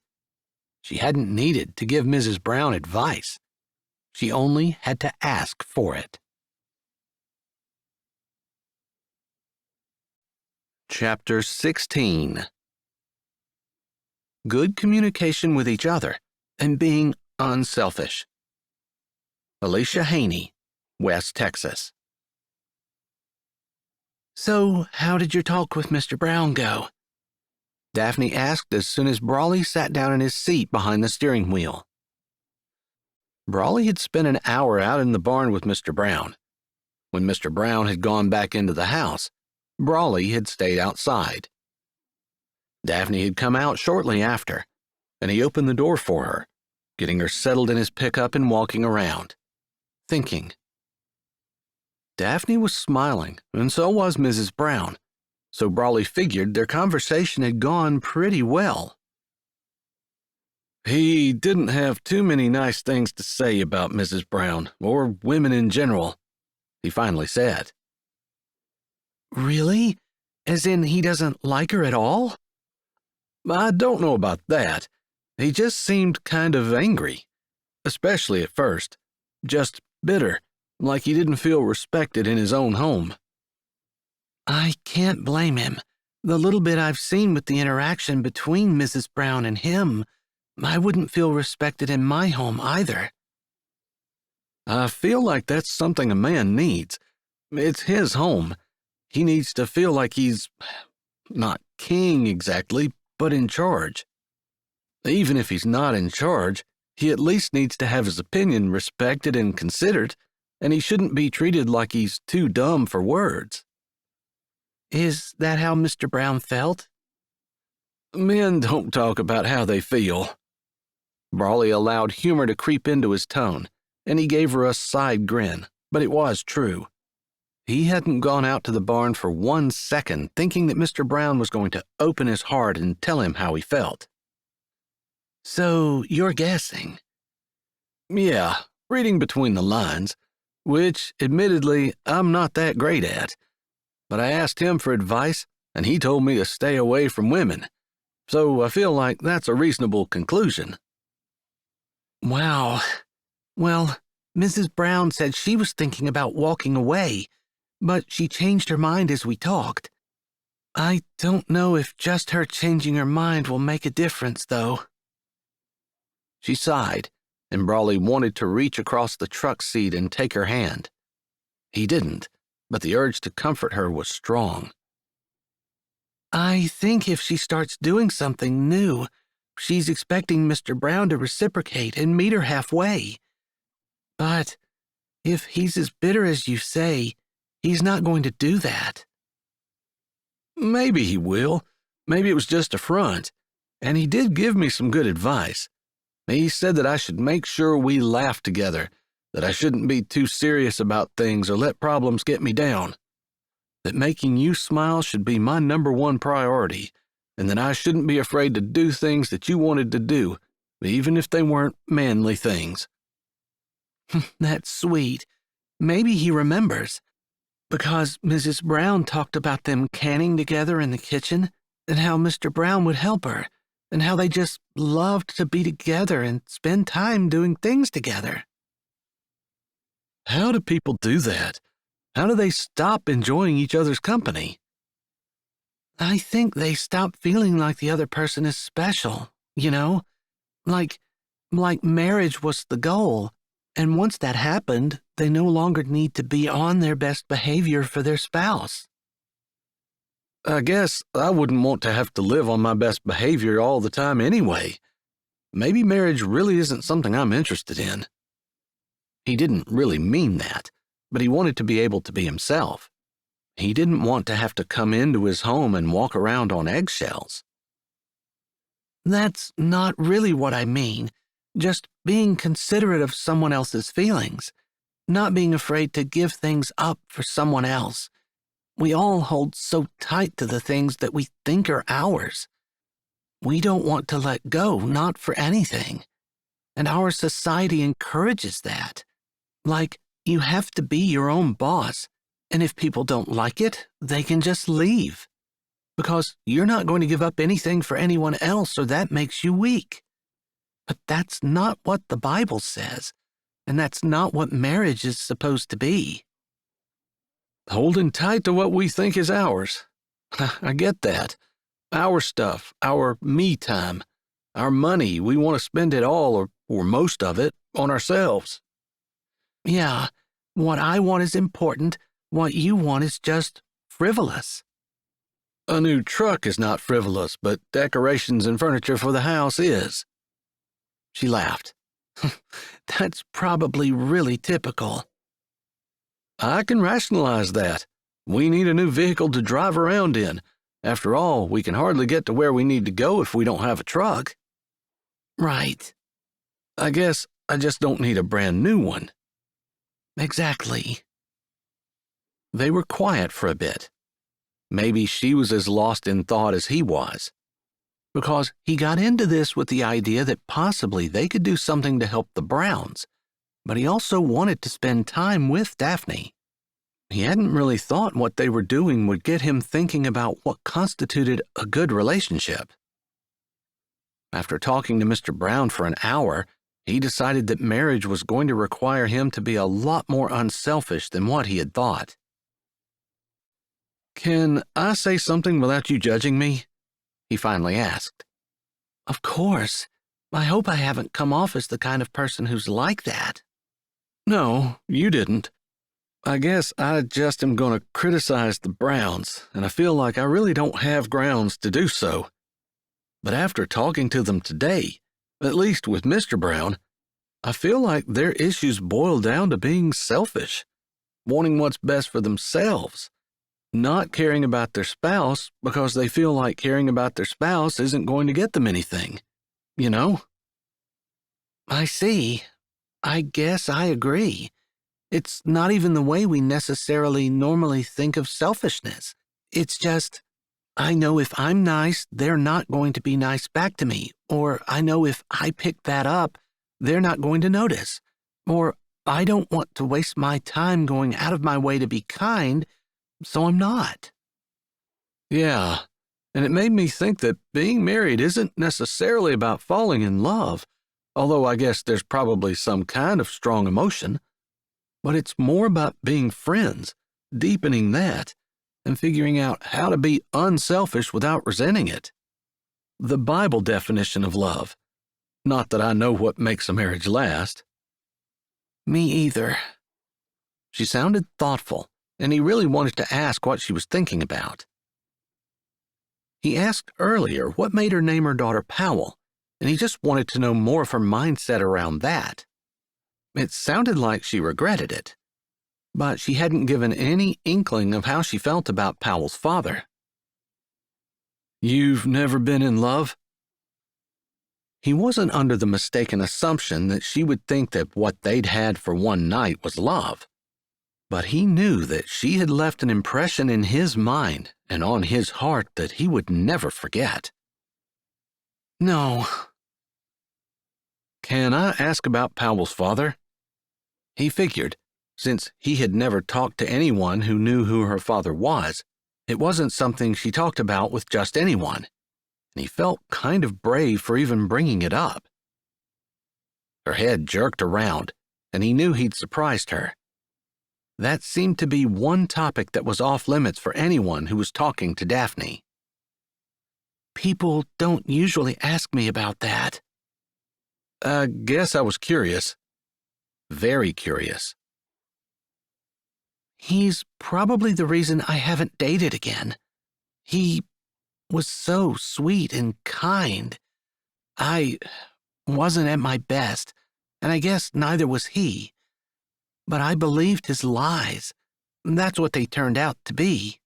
She hadn't needed to give Mrs. Brown advice. She only had to ask for it. Chapter 16. Good communication with each other and being unselfish. Alicia Haney, West Texas. So, how did your talk with Mr. Brown go? Daphne asked as soon as Brawley sat down in his seat behind the steering wheel. Brawley had spent an hour out in the barn with Mr. Brown. When Mr. Brown had gone back into the house, Brawley had stayed outside. Daphne had come out shortly after, and he opened the door for her, getting her settled in his pickup and walking around, thinking. Daphne was smiling, and so was Mrs. Brown, so Brawley figured their conversation had gone pretty well. He didn't have too many nice things to say about Mrs. Brown, or women in general, he finally said. Really? As in he doesn't like her at all? I don't know about that. He just seemed kind of angry, especially at first. Just bitter, like he didn't feel respected in his own home. I can't blame him. The little bit I've seen with the interaction between Mrs. Brown and him, I wouldn't feel respected in my home either. I feel like that's something a man needs. It's his home. He needs to feel like he's not king exactly, but in charge. Even if he's not in charge, he at least needs to have his opinion respected and considered, and he shouldn't be treated like he's too dumb for words. Is that how Mr. Brown felt? Men don't talk about how they feel. Brawley allowed humor to creep into his tone, and he gave her a side grin, but it was true. He hadn't gone out to the barn for 1 second thinking that Mr. Brown was going to open his heart and tell him how he felt. So you're guessing? Yeah, reading between the lines, which, admittedly, I'm not that great at. But I asked him for advice, and he told me to stay away from women. So I feel like that's a reasonable conclusion. Wow. Well, Mrs. Brown said she was thinking about walking away, but she changed her mind as we talked. I don't know if just her changing her mind will make a difference, though. She sighed, and Brawley wanted to reach across the truck seat and take her hand. He didn't, but the urge to comfort her was strong. I think if she starts doing something new, she's expecting Mr. Brown to reciprocate and meet her halfway. But if he's as bitter as you say, he's not going to do that. Maybe he will. Maybe it was just a front. And he did give me some good advice. He said that I should make sure we laugh together, that I shouldn't be too serious about things or let problems get me down, that making you smile should be my #1 priority, and that I shouldn't be afraid to do things that you wanted to do, even if they weren't manly things. That's sweet. Maybe he remembers, because Mrs. Brown talked about them canning together in the kitchen, and how Mr. Brown would help her, and how they just loved to be together and spend time doing things together. How do people do that? How do they stop enjoying each other's company? I think they stop feeling like the other person is special, you know? Like marriage was the goal, and once that happened, they no longer need to be on their best behavior for their spouse. I guess I wouldn't want to have to live on my best behavior all the time anyway. Maybe marriage really isn't something I'm interested in. He didn't really mean that, but he wanted to be able to be himself. He didn't want to have to come into his home and walk around on eggshells. That's not really what I mean. Just being considerate of someone else's feelings. Not being afraid to give things up for someone else. We all hold so tight to the things that we think are ours. We don't want to let go, not for anything. And our society encourages that. Like, you have to be your own boss, and if people don't like it, they can just leave. Because you're not going to give up anything for anyone else, or that makes you weak. But that's not what the Bible says, and that's not what marriage is supposed to be. Holding tight to what we think is ours. I get that. Our stuff, our me time, our money, we want to spend it all, or most of it, on ourselves. Yeah, what I want is important, what you want is just frivolous. A new truck is not frivolous, but decorations and furniture for the house is. She laughed. That's probably really typical. I can rationalize that. We need a new vehicle to drive around in. After all, we can hardly get to where we need to go if we don't have a truck. Right. I guess I just don't need a brand new one. Exactly. They were quiet for a bit. Maybe she was as lost in thought as he was. Because he got into this with the idea that possibly they could do something to help the Browns, but he also wanted to spend time with Daphne. He hadn't really thought what they were doing would get him thinking about what constituted a good relationship. After talking to Mr. Brown for an hour, he decided that marriage was going to require him to be a lot more unselfish than what he had thought. "Can I say something without you judging me?" he finally asked. Of course. I hope I haven't come off as the kind of person who's like that. No, you didn't. I guess I just am going to criticize the Browns, and I feel like I really don't have grounds to do so. But after talking to them today, at least with Mr. Brown, I feel like their issues boil down to being selfish, wanting what's best for themselves, not caring about their spouse because they feel like caring about their spouse isn't going to get them anything. You know? I see. I guess I agree. It's not even the way we necessarily normally think of selfishness. It's just, I know if I'm nice, they're not going to be nice back to me. Or I know if I pick that up, they're not going to notice. Or I don't want to waste my time going out of my way to be kind, so I'm not. Yeah, and it made me think that being married isn't necessarily about falling in love, although I guess there's probably some kind of strong emotion. But it's more about being friends, deepening that, and figuring out how to be unselfish without resenting it. The Bible definition of love. Not that I know what makes a marriage last. Me either. She sounded thoughtful, and he really wanted to ask what she was thinking about. He asked earlier what made her name her daughter Powell, and he just wanted to know more of her mindset around that. It sounded like she regretted it, but she hadn't given any inkling of how she felt about Powell's father. You've never been in love? He wasn't under the mistaken assumption that she would think that what they'd had for one night was love, but he knew that she had left an impression in his mind and on his heart that he would never forget. No. Can I ask about Powell's father? He figured, since he had never talked to anyone who knew who her father was, it wasn't something she talked about with just anyone, and he felt kind of brave for even bringing it up. Her head jerked around, and he knew he'd surprised her. That seemed to be one topic that was off limits for anyone who was talking to Daphne. People don't usually ask me about that. I guess I was curious. Very curious. He's probably the reason I haven't dated again. He was so sweet and kind. I wasn't at my best, and I guess neither was he. But I believed his lies. That's what they turned out to be.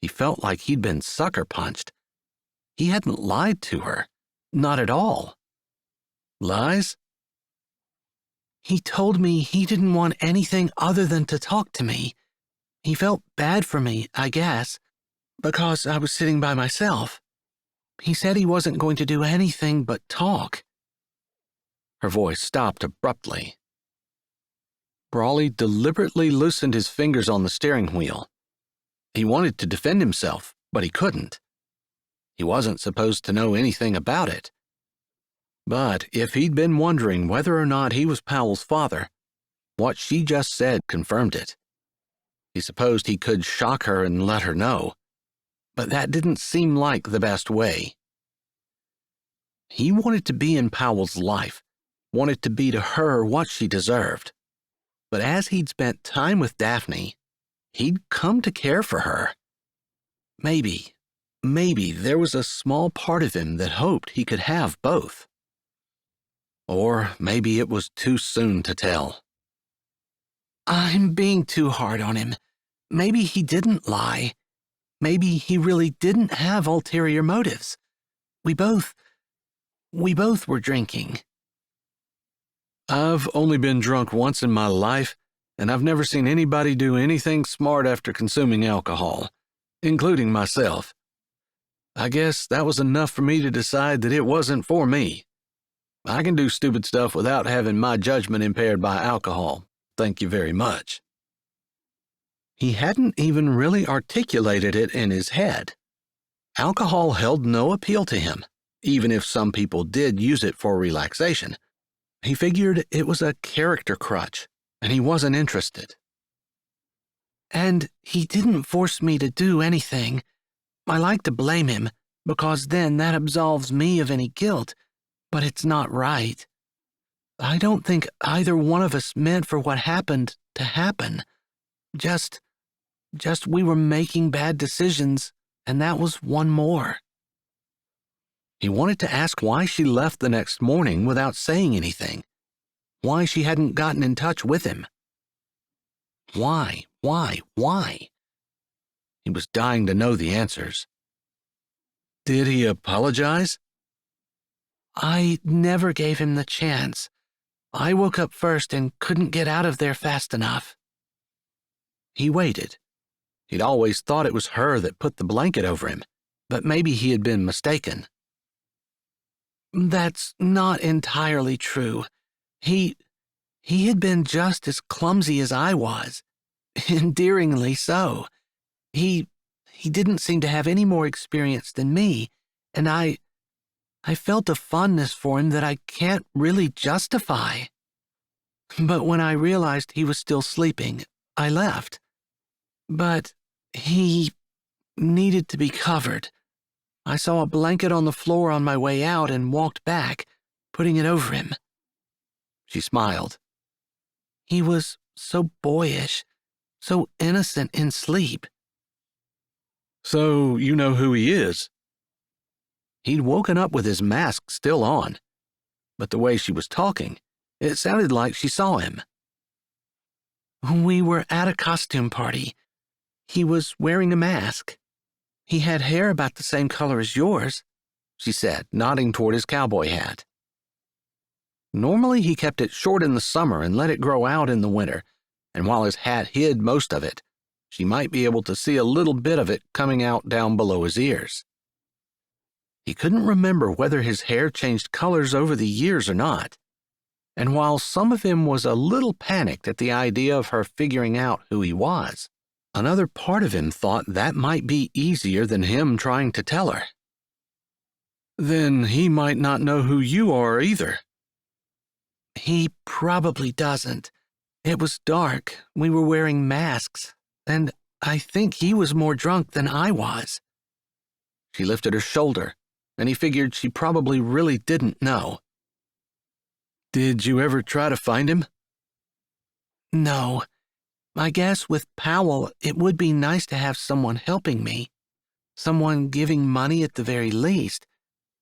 He felt like he'd been sucker punched. He hadn't lied to her. Not at all. Lies? He told me he didn't want anything other than to talk to me. He felt bad for me, I guess, because I was sitting by myself. He said he wasn't going to do anything but talk. Her voice stopped abruptly. Brawley deliberately loosened his fingers on the steering wheel. He wanted to defend himself, but he couldn't. He wasn't supposed to know anything about it. But if he'd been wondering whether or not he was Powell's father, what she just said confirmed it. He supposed he could shock her and let her know, but that didn't seem like the best way. He wanted to be in Powell's life, wanted to be to her what she deserved. But as he'd spent time with Daphne, he'd come to care for her. Maybe there was a small part of him that hoped he could have both. Or maybe it was too soon to tell. I'm being too hard on him. Maybe he didn't lie. Maybe he really didn't have ulterior motives. We both were drinking. I've only been drunk once in my life, and I've never seen anybody do anything smart after consuming alcohol, including myself. I guess that was enough for me to decide that it wasn't for me. I can do stupid stuff without having my judgment impaired by alcohol. Thank you very much. He hadn't even really articulated it in his head. Alcohol held no appeal to him, even if some people did use it for relaxation. He figured it was a character crutch, and he wasn't interested. And he didn't force me to do anything. I like to blame him, because then that absolves me of any guilt. But it's not right. I don't think either one of us meant for what happened to happen. Just we were making bad decisions, and that was one more." He wanted to ask why she left the next morning without saying anything, why she hadn't gotten in touch with him. Why? He was dying to know the answers. Did he apologize? "I never gave him the chance. I woke up first and couldn't get out of there fast enough." He waited. He'd always thought it was her that put the blanket over him, but maybe he had been mistaken. "That's not entirely true. He had been just as clumsy as I was, endearingly so. He didn't seem to have any more experience than me, and I felt a fondness for him that I can't really justify. But when I realized he was still sleeping, I left. But he needed to be covered. I saw a blanket on the floor on my way out and walked back, putting it over him." She smiled. "He was so boyish, so innocent in sleep." "So you know who he is?" He'd woken up with his mask still on, but the way she was talking, it sounded like she saw him. "We were at a costume party. He was wearing a mask. He had hair about the same color as yours," she said, nodding toward his cowboy hat. Normally he kept it short in the summer and let it grow out in the winter, and while his hat hid most of it, she might be able to see a little bit of it coming out down below his ears. He couldn't remember whether his hair changed colors over the years or not, and while some of him was a little panicked at the idea of her figuring out who he was, another part of him thought that might be easier than him trying to tell her. "Then he might not know who you are either." "He probably doesn't. It was dark, we were wearing masks, and I think he was more drunk than I was." She lifted her shoulder, and he figured she probably really didn't know. "Did you ever try to find him?" "No. I guess with Powell, it would be nice to have someone helping me, someone giving money at the very least.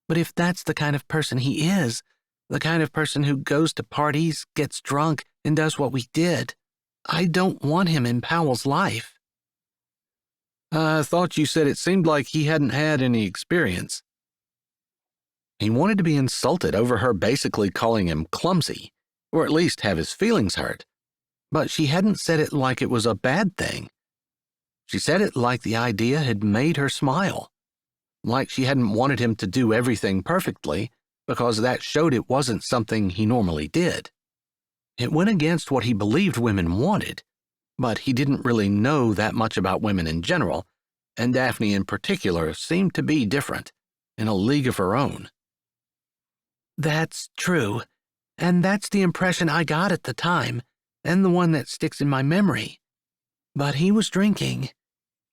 But if that's the kind of person he is, the kind of person who goes to parties, gets drunk, and does what we did, I don't want him in Powell's life." "I thought you said it seemed like he hadn't had any experience." He wanted to be insulted over her basically calling him clumsy, or at least have his feelings hurt, but she hadn't said it like it was a bad thing. She said it like the idea had made her smile, like she hadn't wanted him to do everything perfectly, because that showed it wasn't something he normally did. It went against what he believed women wanted, but he didn't really know that much about women in general, and Daphne in particular seemed to be different, in a league of her own. "That's true, and that's the impression I got at the time, and the one that sticks in my memory. But he was drinking.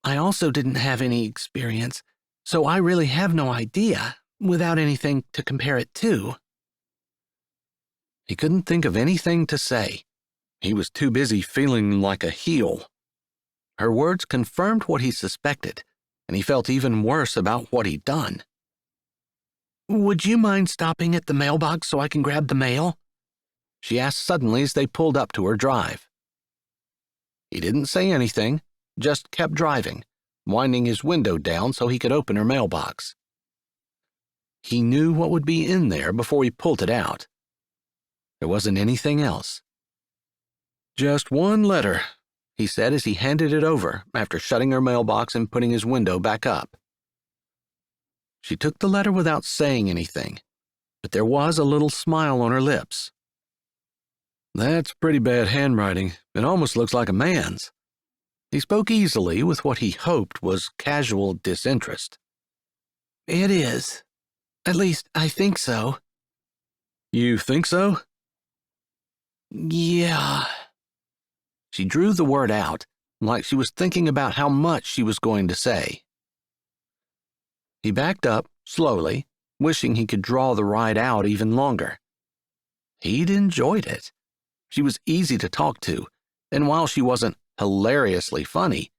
I also didn't have any experience, so I really have no idea, without anything to compare it to." He couldn't think of anything to say. He was too busy feeling like a heel. Her words confirmed what he suspected, and he felt even worse about what he'd done. "Would you mind stopping at the mailbox so I can grab the mail?" she asked suddenly as they pulled up to her drive. He didn't say anything, just kept driving, winding his window down so he could open her mailbox. He knew what would be in there before he pulled it out. There wasn't anything else. "Just one letter," he said as he handed it over after shutting her mailbox and putting his window back up. She took the letter without saying anything, but there was a little smile on her lips. "That's pretty bad handwriting. It almost looks like a man's." He spoke easily with what he hoped was casual disinterest. "It is. At least, I think so." "You think so?" "Yeah." She drew the word out, like she was thinking about how much she was going to say. He backed up, slowly, wishing he could draw the ride out even longer. He'd enjoyed it. She was easy to talk to, and while she wasn't hilariously funny,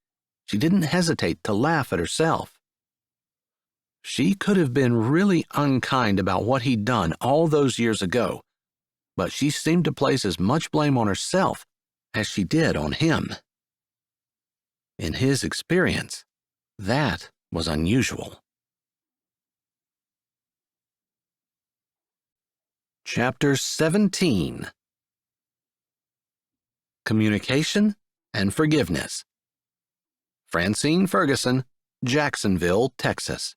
she didn't hesitate to laugh at herself. She could have been really unkind about what he'd done all those years ago, but she seemed to place as much blame on herself as she did on him. In his experience, that was unusual. Chapter 17. Communication and Forgiveness. Francine Ferguson, Jacksonville, Texas.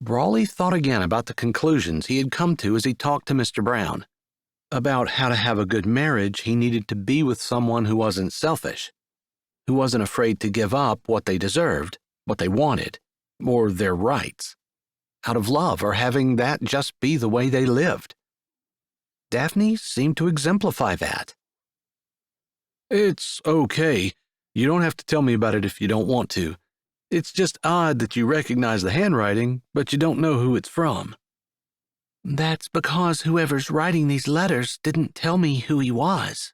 Brawley thought again about the conclusions he had come to as he talked to Mr. Brown. About how to have a good marriage, he needed to be with someone who wasn't selfish, who wasn't afraid to give up what they deserved, what they wanted, or their rights, out of love or having that just be the way they lived. Daphne seemed to exemplify that. "It's okay. You don't have to tell me about it if you don't want to. It's just odd that you recognize the handwriting, but you don't know who it's from." "That's because whoever's writing these letters didn't tell me who he was."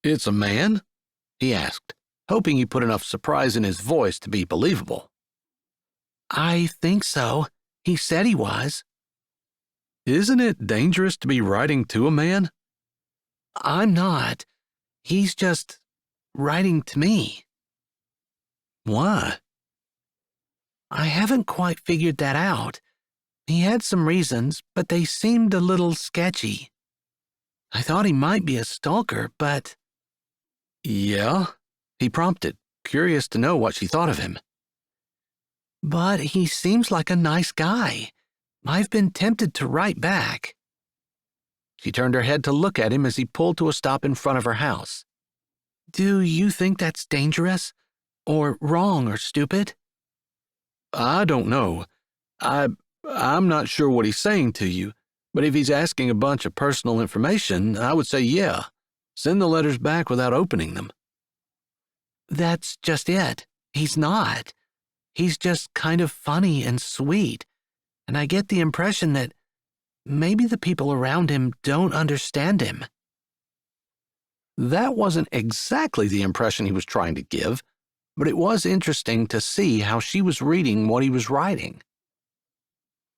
"It's a man?" he asked, hoping he put enough surprise in his voice to be believable. "I think so. He said he was." "Isn't it dangerous to be writing to a man?" "I'm not. He's just writing to me." "Why?" "I haven't quite figured that out. He had some reasons, but they seemed a little sketchy. I thought he might be a stalker, but—" "Yeah?" he prompted, curious to know what she thought of him. "But he seems like a nice guy. I've been tempted to write back." She turned her head to look at him as he pulled to a stop in front of her house. "Do you think that's dangerous? Or wrong or stupid?" "I don't know. I'm not sure what he's saying to you, but if he's asking a bunch of personal information, I would say yeah. Send the letters back without opening them." "That's just it. He's not. He's just kind of funny and sweet, and I get the impression that maybe the people around him don't understand him." That wasn't exactly the impression he was trying to give, but it was interesting to see how she was reading what he was writing.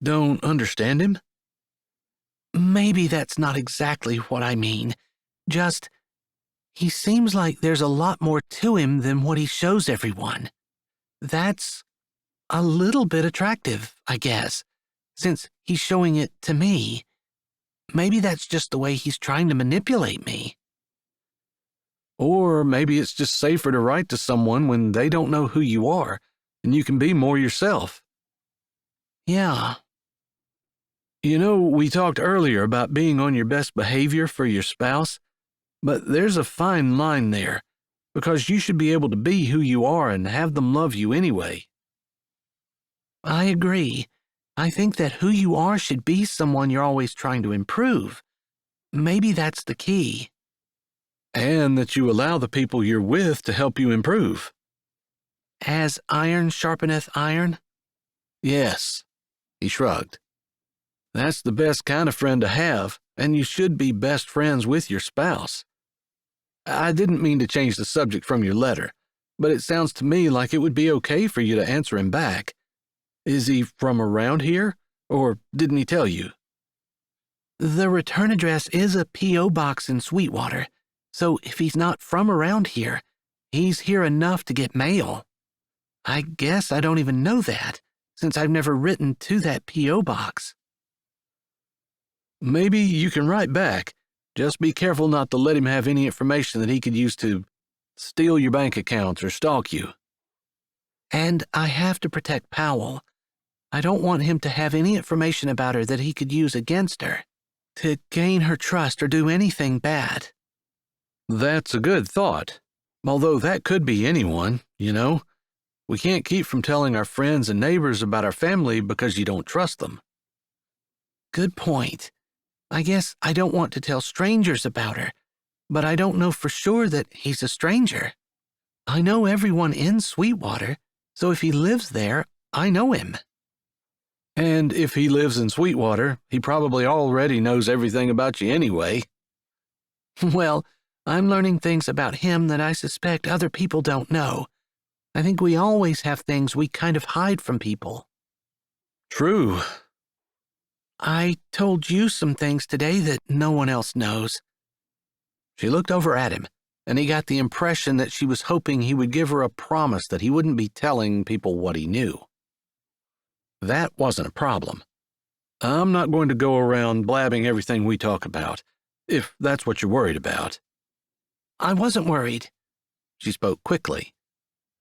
"Don't understand him?" "Maybe that's not exactly what I mean. Just, he seems like there's a lot more to him than what he shows everyone. That's a little bit attractive, I guess, since he's showing it to me. Maybe that's just the way he's trying to manipulate me." Or maybe it's just safer to write to someone when they don't know who you are, and you can be more yourself. "Yeah." "You know, we talked earlier about being on your best behavior for your spouse, but there's a fine line there, because you should be able to be who you are and have them love you anyway." "I agree. I think that who you are should be someone you're always trying to improve. Maybe that's the key." "And that you allow the people you're with to help you improve." "As iron sharpeneth iron?" "Yes," he shrugged. "That's the best kind of friend to have, and you should be best friends with your spouse. I didn't mean to change the subject from your letter, but it sounds to me like it would be okay for you to answer him back. Is he from around here, or didn't he tell you?" "The return address is a P.O. box in Sweetwater, so if he's not from around here, he's here enough to get mail. I guess I don't even know that, since I've never written to that P.O. box." "Maybe you can write back. Just be careful not to let him have any information that he could use to steal your bank accounts or stalk you." "And I have to protect Powell. I don't want him to have any information about her that he could use against her, to gain her trust or do anything bad." "That's a good thought, although that could be anyone, you know. We can't keep from telling our friends and neighbors about our family because you don't trust them." "Good point. I guess I don't want to tell strangers about her, but I don't know for sure that he's a stranger. I know everyone in Sweetwater, so if he lives there, I know him. And if he lives in Sweetwater, he probably already knows everything about you anyway. Well, I'm learning things about him that I suspect other people don't know. I think we always have things we kind of hide from people. True. I told you some things today that no one else knows. She looked over at him, and he got the impression that she was hoping he would give her a promise that he wouldn't be telling people what he knew. That wasn't a problem. I'm not going to go around blabbing everything we talk about, if that's what you're worried about. I wasn't worried. She spoke quickly.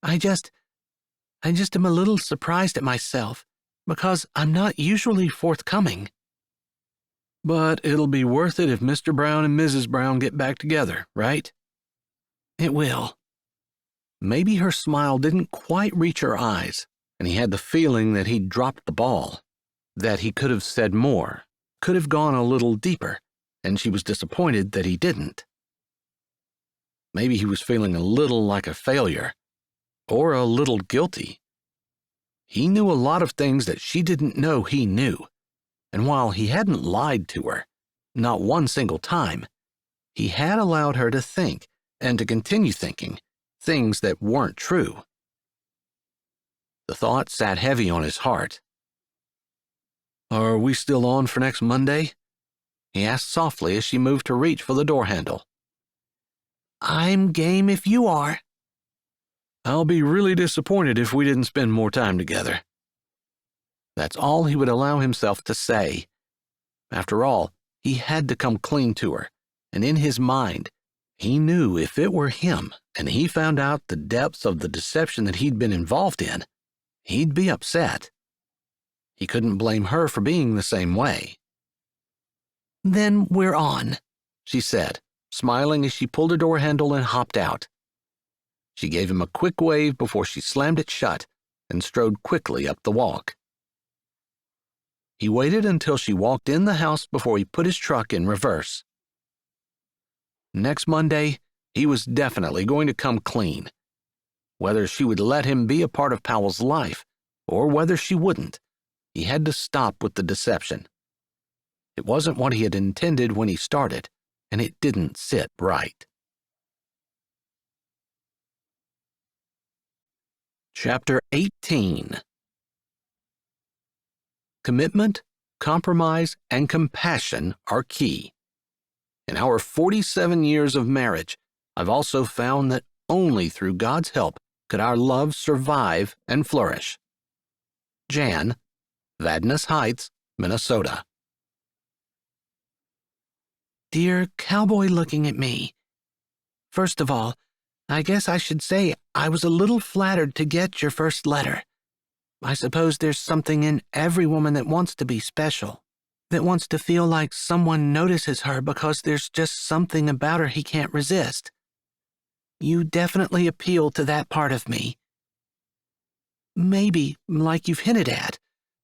I just am a little surprised at myself, because I'm not usually forthcoming. But it'll be worth it if Mr. Brown and Mrs. Brown get back together, right? It will. Maybe her smile didn't quite reach her eyes, and he had the feeling that he'd dropped the ball, that he could have said more, could have gone a little deeper, and she was disappointed that he didn't. Maybe he was feeling a little like a failure, or a little guilty. He knew a lot of things that she didn't know he knew, and while he hadn't lied to her, not one single time, he had allowed her to think, and to continue thinking, things that weren't true. The thought sat heavy on his heart. "Are we still on for next Monday?" he asked softly as she moved to reach for the door handle. I'm game if you are. I'll be really disappointed if we didn't spend more time together. That's all he would allow himself to say. After all, he had to come clean to her, and in his mind, he knew if it were him and he found out the depths of the deception that he'd been involved in, he'd be upset. He couldn't blame her for being the same way. Then we're on, she said, smiling as she pulled her door handle and hopped out. She gave him a quick wave before she slammed it shut and strode quickly up the walk. He waited until she walked in the house before he put his truck in reverse. Next Monday, he was definitely going to come clean. Whether she would let him be a part of Powell's life, or whether she wouldn't, he had to stop with the deception. It wasn't what he had intended when he started, and it didn't sit right. Chapter 18. Commitment, compromise, and compassion are key. In our 47 years of marriage, I've also found that only through God's help could our love survive and flourish. Jan, Vadnais Heights, Minnesota. Dear Cowboy Looking at Me. First of all, I guess I should say I was a little flattered to get your first letter. I suppose there's something in every woman that wants to be special, that wants to feel like someone notices her because there's just something about her he can't resist. You definitely appeal to that part of me. Maybe, like you've hinted at,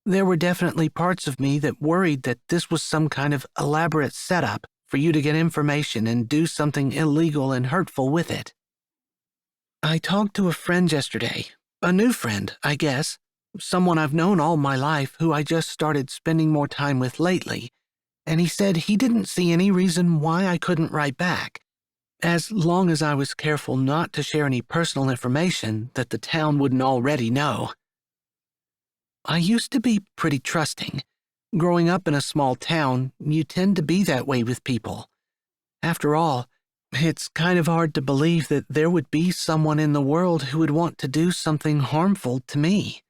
there were definitely parts of me that worried that this was some kind of elaborate setup for you to get information and do something illegal and hurtful with it. I talked to a friend yesterday, a new friend, I guess, someone I've known all my life who I just started spending more time with lately, and he said he didn't see any reason why I couldn't write back, as long as I was careful not to share any personal information that the town wouldn't already know. I used to be pretty trusting. Growing up in a small town, you tend to be that way with people. After all, it's kind of hard to believe that there would be someone in the world who would want to do something harmful to me.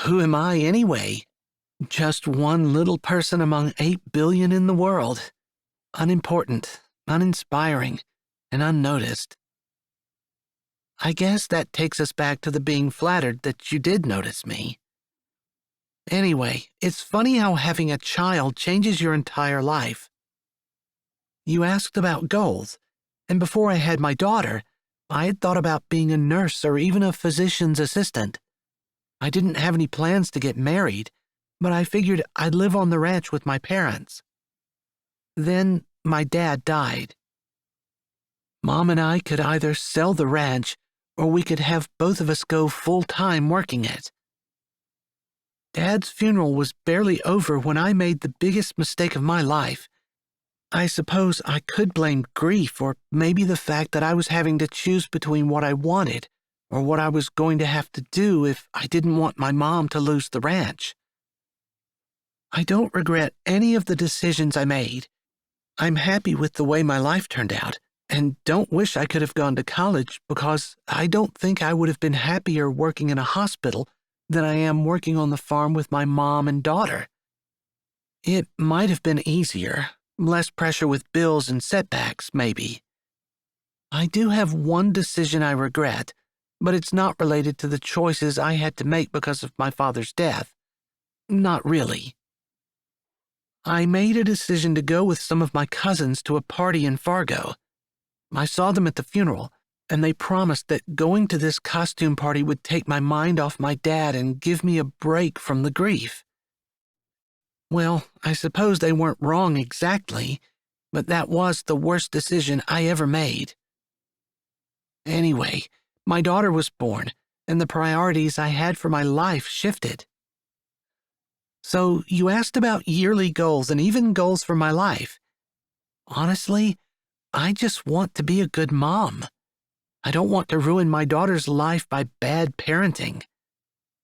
Who am I anyway? Just one little person among 8 billion in the world. Unimportant, uninspiring, and unnoticed. I guess that takes us back to the being flattered that you did notice me. Anyway, it's funny how having a child changes your entire life. You asked about goals, and before I had my daughter, I had thought about being a nurse or even a physician's assistant. I didn't have any plans to get married, but I figured I'd live on the ranch with my parents. Then my dad died. Mom and I could either sell the ranch or we could have both of us go full-time working it. Dad's funeral was barely over when I made the biggest mistake of my life. I suppose I could blame grief or maybe the fact that I was having to choose between what I wanted or what I was going to have to do if I didn't want my mom to lose the ranch. I don't regret any of the decisions I made. I'm happy with the way my life turned out and don't wish I could have gone to college because I don't think I would have been happier working in a hospital than I am working on the farm with my mom and daughter. It might have been easier, less pressure with bills and setbacks, maybe. I do have one decision I regret, but it's not related to the choices I had to make because of my father's death. Not really. I made a decision to go with some of my cousins to a party in Fargo. I saw them at the funeral, and they promised that going to this costume party would take my mind off my dad and give me a break from the grief. Well, I suppose they weren't wrong exactly, but that was the worst decision I ever made. Anyway, my daughter was born, and the priorities I had for my life shifted. So you asked about yearly goals and even goals for my life. Honestly, I just want to be a good mom. I don't want to ruin my daughter's life by bad parenting.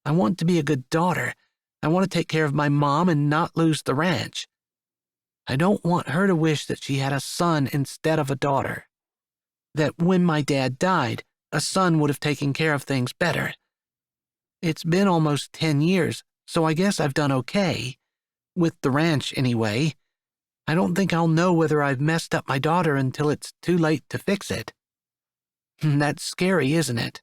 I want to be a good daughter. I want to take care of my mom and not lose the ranch. I don't want her to wish that she had a son instead of a daughter. That when my dad died, a son would have taken care of things better. It's been almost 10 years, so I guess I've done okay. With the ranch, anyway. I don't think I'll know whether I've messed up my daughter until it's too late to fix it. That's scary, isn't it?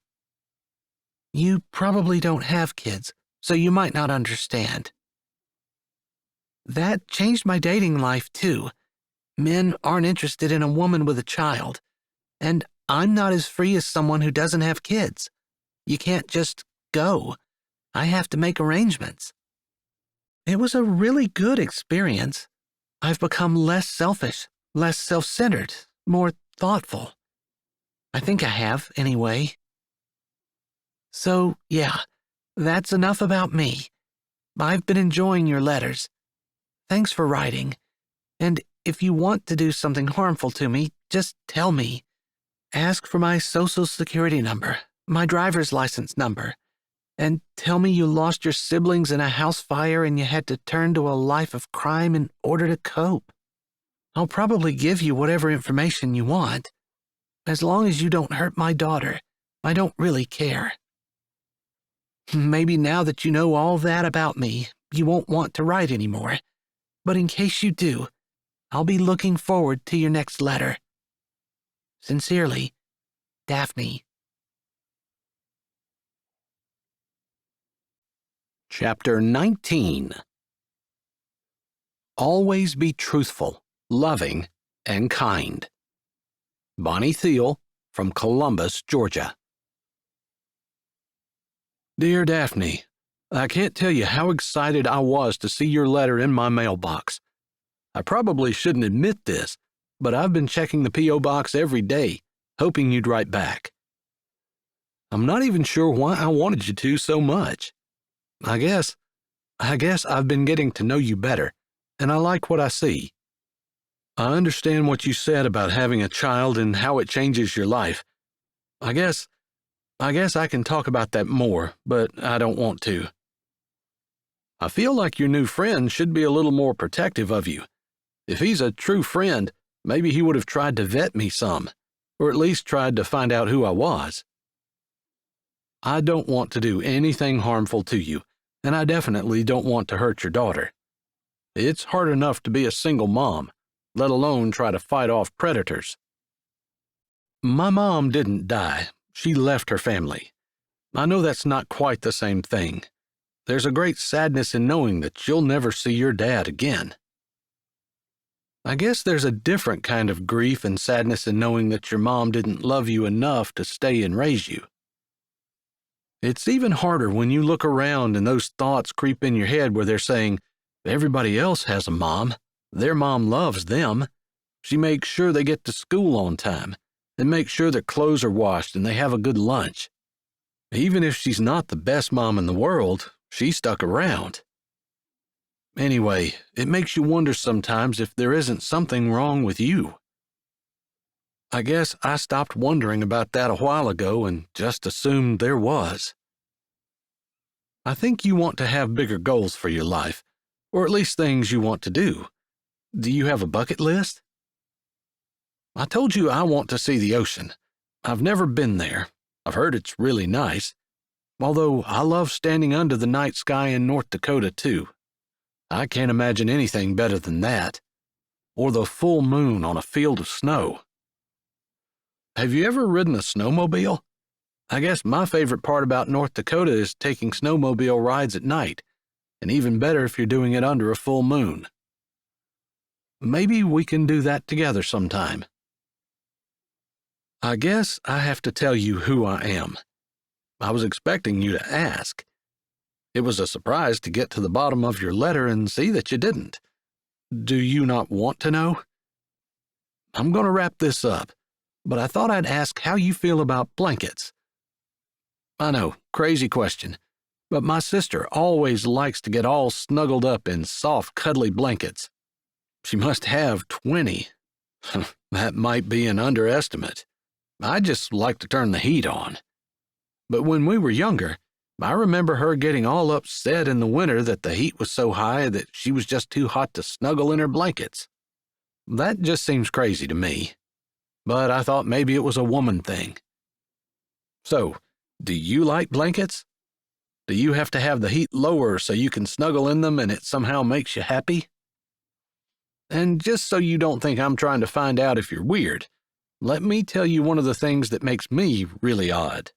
You probably don't have kids, so you might not understand. That changed my dating life, too. Men aren't interested in a woman with a child, and I'm not as free as someone who doesn't have kids. You can't just go. I have to make arrangements. It was a really good experience. I've become less selfish, less self-centered, more thoughtful. I think I have, anyway. So, yeah, that's enough about me. I've been enjoying your letters. Thanks for writing. And if you want to do something harmful to me, just tell me. Ask for my social security number, my driver's license number, and tell me you lost your siblings in a house fire and you had to turn to a life of crime in order to cope. I'll probably give you whatever information you want. As long as you don't hurt my daughter, I don't really care. Maybe now that you know all that about me, you won't want to write anymore. But in case you do, I'll be looking forward to your next letter. Sincerely, Daphne. Chapter 19. Always be truthful, loving, and kind. Bonnie Thiel from Columbus, Georgia. Dear Daphne, I can't tell you how excited I was to see your letter in my mailbox. I probably shouldn't admit this, but I've been checking the P.O. box every day, hoping you'd write back. I'm not even sure why I wanted you to so much. I guess I've been getting to know you better, and I like what I see. I understand what you said about having a child and how it changes your life. I guess I can talk about that more, but I don't want to. I feel like your new friend should be a little more protective of you. If he's a true friend, maybe he would have tried to vet me some, or at least tried to find out who I was. I don't want to do anything harmful to you, and I definitely don't want to hurt your daughter. It's hard enough to be a single mom, let alone try to fight off predators. My mom didn't die. She left her family. I know that's not quite the same thing. There's a great sadness in knowing that you'll never see your dad again. I guess there's a different kind of grief and sadness in knowing that your mom didn't love you enough to stay and raise you. It's even harder when you look around and those thoughts creep in your head where they're saying, everybody else has a mom. Their mom loves them. She makes sure they get to school on time and makes sure their clothes are washed and they have a good lunch. Even if she's not the best mom in the world, She stuck around. Anyway, it makes you wonder sometimes if there isn't something wrong with you. I guess I stopped wondering about that a while ago and just assumed there was. I think you want to have bigger goals for your life, or at least things you want to do. Do you have a bucket list? I told you I want to see the ocean. I've never been there. I've heard it's really nice, although I love standing under the night sky in North Dakota too. I can't imagine anything better than that, or the full moon on a field of snow. Have you ever ridden a snowmobile? I guess my favorite part about North Dakota is taking snowmobile rides at night, and even better if you're doing it under a full moon. Maybe we can do that together sometime. I guess I have to tell you who I am. I was expecting you to ask. It was a surprise to get to the bottom of your letter and see that you didn't. Do you not want to know? I'm going to wrap this up, but I thought I'd ask how you feel about blankets. I know, crazy question, but my sister always likes to get all snuggled up in soft, cuddly blankets. She must have 20. That might be an underestimate. I just like to turn the heat on. But when we were younger, I remember her getting all upset in the winter that the heat was so high that she was just too hot to snuggle in her blankets. That just seems crazy to me. But I thought maybe it was a woman thing. So, do you like blankets? Do you have to have the heat lower so you can snuggle in them and it somehow makes you happy? And just so you don't think I'm trying to find out if you're weird, let me tell you one of the things that makes me really odd.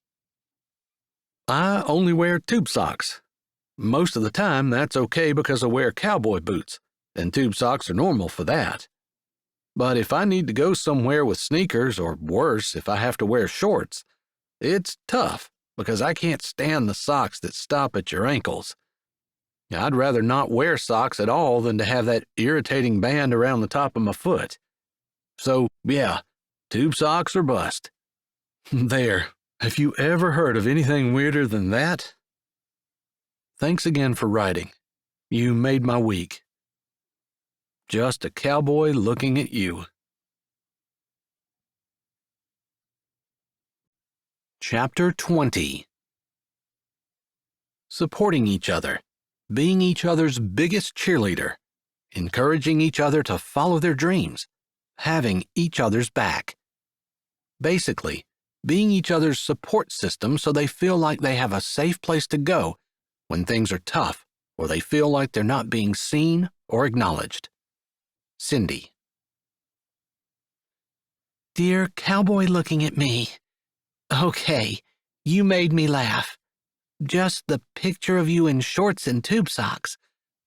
I only wear tube socks. Most of the time, that's okay because I wear cowboy boots, and tube socks are normal for that. But if I need to go somewhere with sneakers, or worse, if I have to wear shorts, it's tough because I can't stand the socks that stop at your ankles. I'd rather not wear socks at all than to have that irritating band around the top of my foot. So, yeah, tube socks or bust. There. Have you ever heard of anything weirder than that? Thanks again for writing. You made my week. Just a cowboy looking at you. Chapter 20. Supporting each other, being each other's biggest cheerleader, encouraging each other to follow their dreams, having each other's back. Basically, being each other's support system so they feel like they have a safe place to go when things are tough or they feel like they're not being seen or acknowledged. Cindy. Dear Cowboy Looking at me. Okay, you made me laugh. Just the picture of you in shorts and tube socks.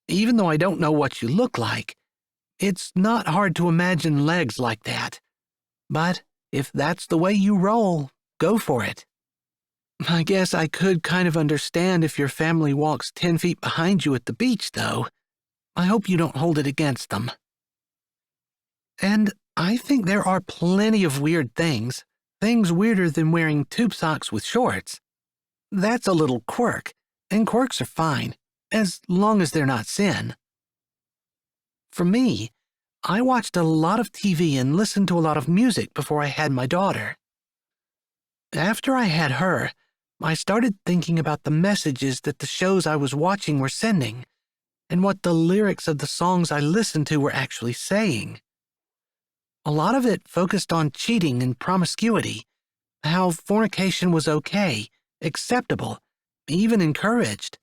Even though I don't know what you look like, it's not hard to imagine legs like that. But if that's the way you roll, go for it. I guess I could kind of understand if your family walks 10 feet behind you at the beach, though. I hope you don't hold it against them. And I think there are plenty of weird things weirder than wearing tube socks with shorts. That's a little quirk, and quirks are fine, as long as they're not sin. For me, I watched a lot of TV and listened to a lot of music before I had my daughter. After I had her, I started thinking about the messages that the shows I was watching were sending, and what the lyrics of the songs I listened to were actually saying. A lot of it focused on cheating and promiscuity, how fornication was okay, acceptable, even encouraged.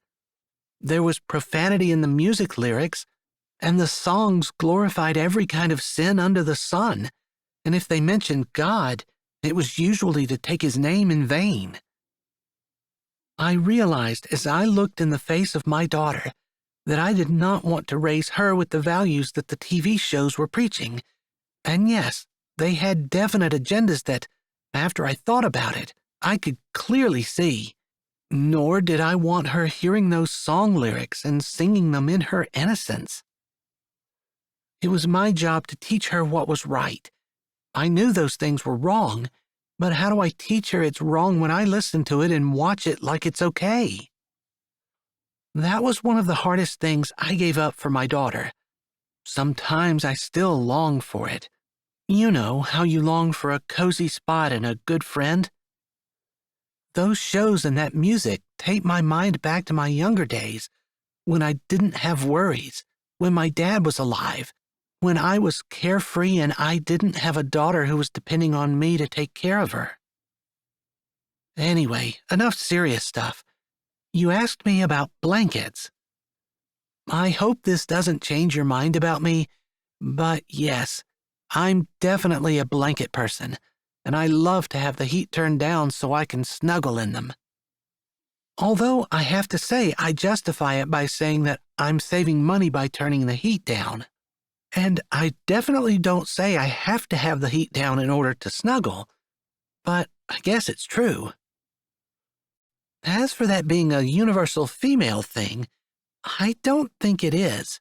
There was profanity in the music lyrics, and the songs glorified every kind of sin under the sun, and if they mentioned God, it was usually to take his name in vain. I realized as I looked in the face of my daughter that I did not want to raise her with the values that the TV shows were preaching. And yes, they had definite agendas that, after I thought about it, I could clearly see. Nor did I want her hearing those song lyrics and singing them in her innocence. It was my job to teach her what was right. I knew those things were wrong, but how do I teach her it's wrong when I listen to it and watch it like it's okay? That was one of the hardest things I gave up for my daughter. Sometimes I still long for it. You know how you long for a cozy spot and a good friend? Those shows and that music take my mind back to my younger days, when I didn't have worries, when my dad was alive, when I was carefree and I didn't have a daughter who was depending on me to take care of her. Anyway, enough serious stuff. You asked me about blankets. I hope this doesn't change your mind about me, but yes, I'm definitely a blanket person, and I love to have the heat turned down so I can snuggle in them. Although I have to say I justify it by saying that I'm saving money by turning the heat down. And I definitely don't say I have to have the heat down in order to snuggle, but I guess it's true. As for that being a universal female thing, I don't think it is.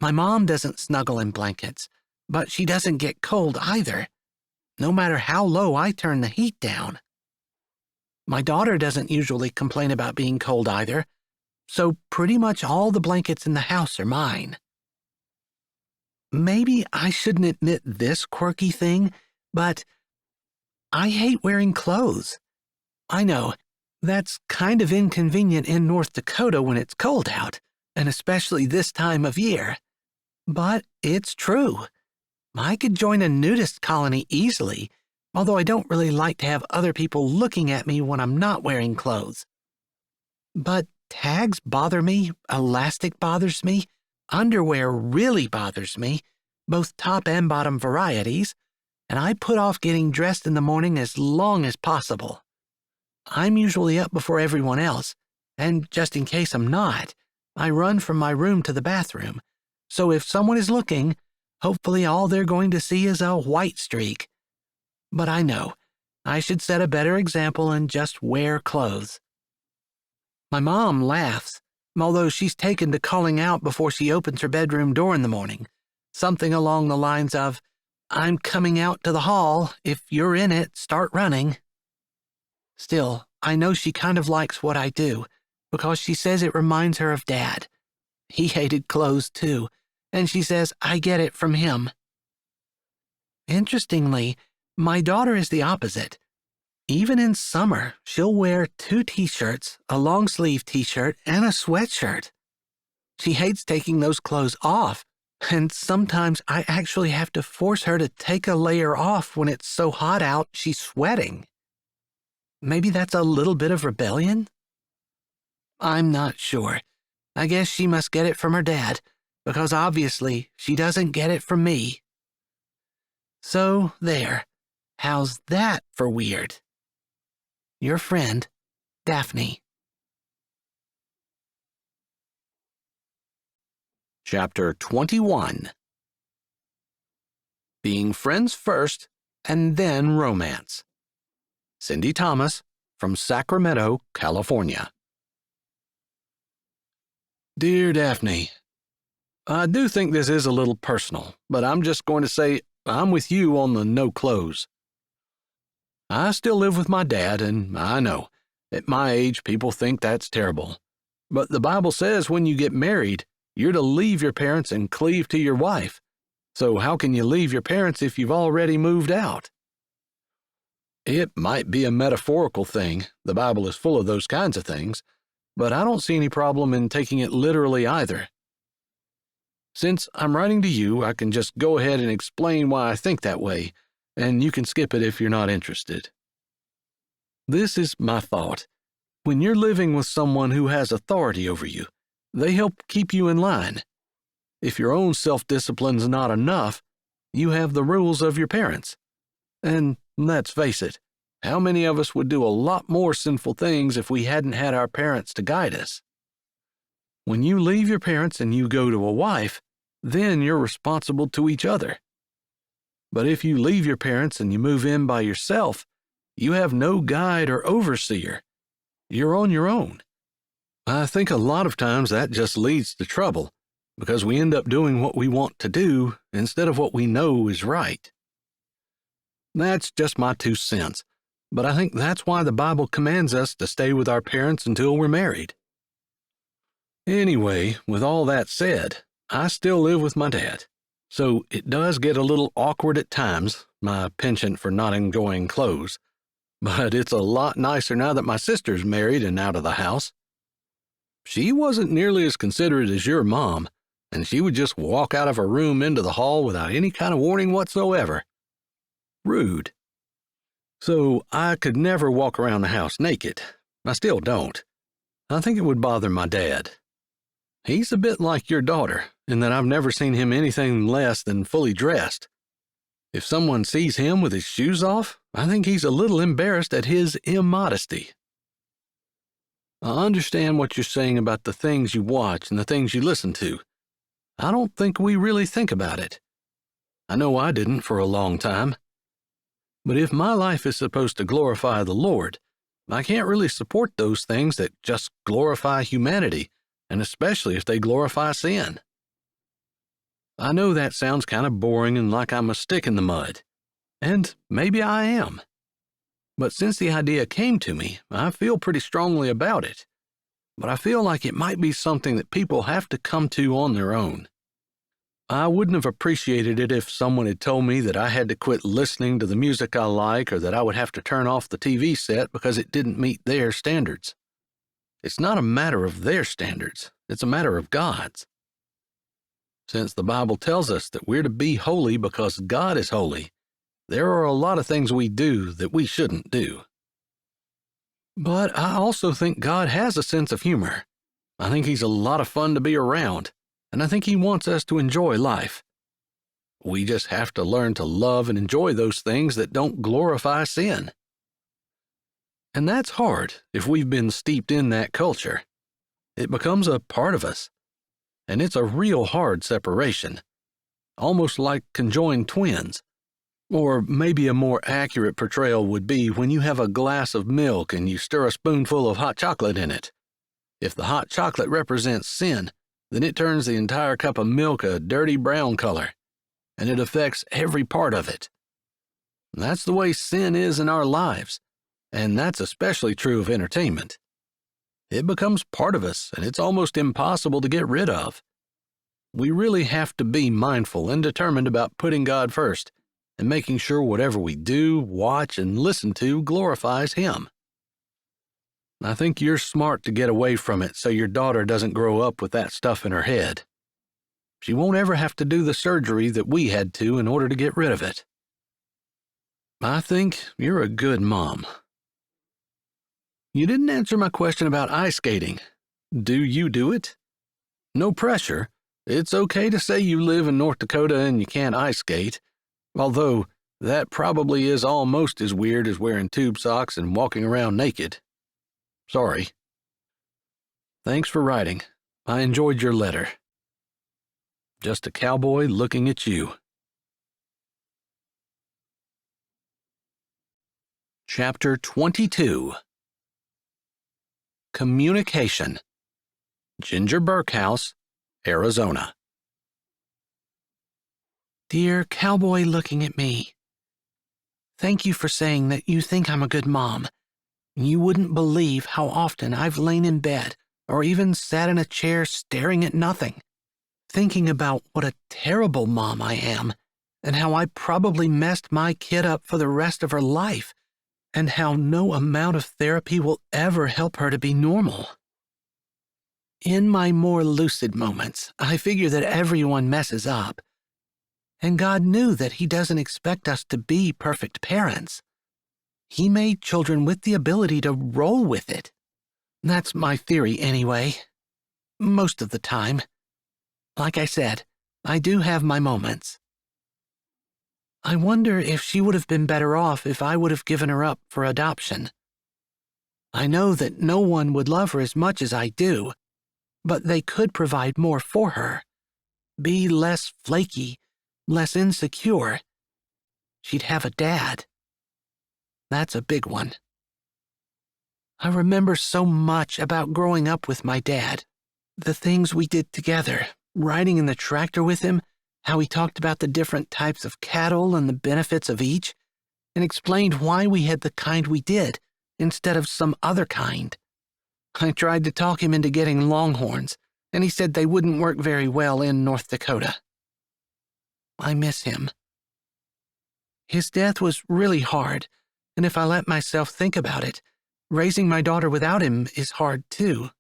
My mom doesn't snuggle in blankets, but she doesn't get cold either, no matter how low I turn the heat down. My daughter doesn't usually complain about being cold either, so pretty much all the blankets in the house are mine. Maybe I shouldn't admit this quirky thing, but I hate wearing clothes. I know, that's kind of inconvenient in North Dakota when it's cold out, and especially this time of year. But it's true. I could join a nudist colony easily, although I don't really like to have other people looking at me when I'm not wearing clothes. But tags bother me, elastic bothers me, underwear really bothers me, both top and bottom varieties, and I put off getting dressed in the morning as long as possible. I'm usually up before everyone else, and just in case I'm not, I run from my room to the bathroom, so if someone is looking, hopefully all they're going to see is a white streak. But I know, I should set a better example and just wear clothes. My mom laughs, although she's taken to calling out before she opens her bedroom door in the morning, something along the lines of, "I'm coming out to the hall. If you're in it, start running." Still, I know she kind of likes what I do, because she says it reminds her of Dad. He hated clothes too, and she says I get it from him. Interestingly, my daughter is the opposite. Even in summer, she'll wear 2 t-shirts, a long-sleeve t-shirt, and a sweatshirt. She hates taking those clothes off, and sometimes I actually have to force her to take a layer off when it's so hot out she's sweating. Maybe that's a little bit of rebellion? I'm not sure. I guess she must get it from her dad, because obviously she doesn't get it from me. So there. How's that for weird? Your friend, Daphne. Chapter 21. Being friends first and then romance. Cindy Thomas from Sacramento, California. Dear Daphne, I do think this is a little personal, but I'm just going to say I'm with you on the no clothes. I still live with my dad, and I know, at my age, people think that's terrible. But the Bible says when you get married, you're to leave your parents and cleave to your wife. So how can you leave your parents if you've already moved out? It might be a metaphorical thing. The Bible is full of those kinds of things, but I don't see any problem in taking it literally either. Since I'm writing to you, I can just go ahead and explain why I think that way, and you can skip it if you're not interested. This is my thought. When you're living with someone who has authority over you, they help keep you in line. If your own self-discipline's not enough, you have the rules of your parents. And let's face it, how many of us would do a lot more sinful things if we hadn't had our parents to guide us? When you leave your parents and you go to a wife, then you're responsible to each other. But if you leave your parents and you move in by yourself, you have no guide or overseer. You're on your own. I think a lot of times that just leads to trouble, because we end up doing what we want to do instead of what we know is right. That's just my 2 cents, but I think that's why the Bible commands us to stay with our parents until we're married. Anyway, with all that said, I still live with my dad, so it does get a little awkward at times, my penchant for not enjoying clothes, but it's a lot nicer now that my sister's married and out of the house. She wasn't nearly as considerate as your mom, and she would just walk out of her room into the hall without any kind of warning whatsoever. Rude. So I could never walk around the house naked. I still don't. I think it would bother my dad. He's a bit like your daughter, in that I've never seen him anything less than fully dressed. If someone sees him with his shoes off, I think he's a little embarrassed at his immodesty. I understand what you're saying about the things you watch and the things you listen to. I don't think we really think about it. I know I didn't for a long time. But if my life is supposed to glorify the Lord, I can't really support those things that just glorify humanity, and especially if they glorify sin. I know that sounds kind of boring and like I'm a stick in the mud, and maybe I am. But since the idea came to me, I feel pretty strongly about it. But I feel like it might be something that people have to come to on their own. I wouldn't have appreciated it if someone had told me that I had to quit listening to the music I like or that I would have to turn off the TV set because it didn't meet their standards. It's not a matter of their standards, it's a matter of God's. Since the Bible tells us that we're to be holy because God is holy, there are a lot of things we do that we shouldn't do. But I also think God has a sense of humor. I think He's a lot of fun to be around, and I think He wants us to enjoy life. We just have to learn to love and enjoy those things that don't glorify sin. And that's hard if we've been steeped in that culture. It becomes a part of us, and it's a real hard separation, almost like conjoined twins. Or maybe a more accurate portrayal would be when you have a glass of milk and you stir a spoonful of hot chocolate in it. If the hot chocolate represents sin, then it turns the entire cup of milk a dirty brown color, and it affects every part of it. That's the way sin is in our lives, and that's especially true of entertainment. It becomes part of us, and it's almost impossible to get rid of. We really have to be mindful and determined about putting God first, and making sure whatever we do, watch, and listen to glorifies Him. I think you're smart to get away from it so your daughter doesn't grow up with that stuff in her head. She won't ever have to do the surgery that we had to in order to get rid of it. I think you're a good mom. You didn't answer my question about ice skating. Do you do it? No pressure. It's okay to say you live in North Dakota and you can't ice skate. Although, that probably is almost as weird as wearing tube socks and walking around naked. Sorry. Thanks for writing. I enjoyed your letter. Just a cowboy looking at you. Chapter 22. Communication. Ginger Burkhouse, Arizona. Dear Cowboy Looking at Me, thank you for saying that you think I'm a good mom. You wouldn't believe how often I've lain in bed or even sat in a chair staring at nothing, thinking about what a terrible mom I am and how I probably messed my kid up for the rest of her life and how no amount of therapy will ever help her to be normal. In my more lucid moments, I figure that everyone messes up. And God knew that He doesn't expect us to be perfect parents. He made children with the ability to roll with it. That's my theory anyway. Most of the time. Like I said, I do have my moments. I wonder if she would have been better off if I would have given her up for adoption. I know that no one would love her as much as I do, but they could provide more for her. Be less flaky, less insecure. She'd have a dad. That's a big one. I remember so much about growing up with my dad. The things we did together, riding in the tractor with him, how he talked about the different types of cattle and the benefits of each, and explained why we had the kind we did instead of some other kind. I tried to talk him into getting longhorns, and he said they wouldn't work very well in North Dakota. I miss him. His death was really hard, and if I let myself think about it, raising my daughter without him is hard too.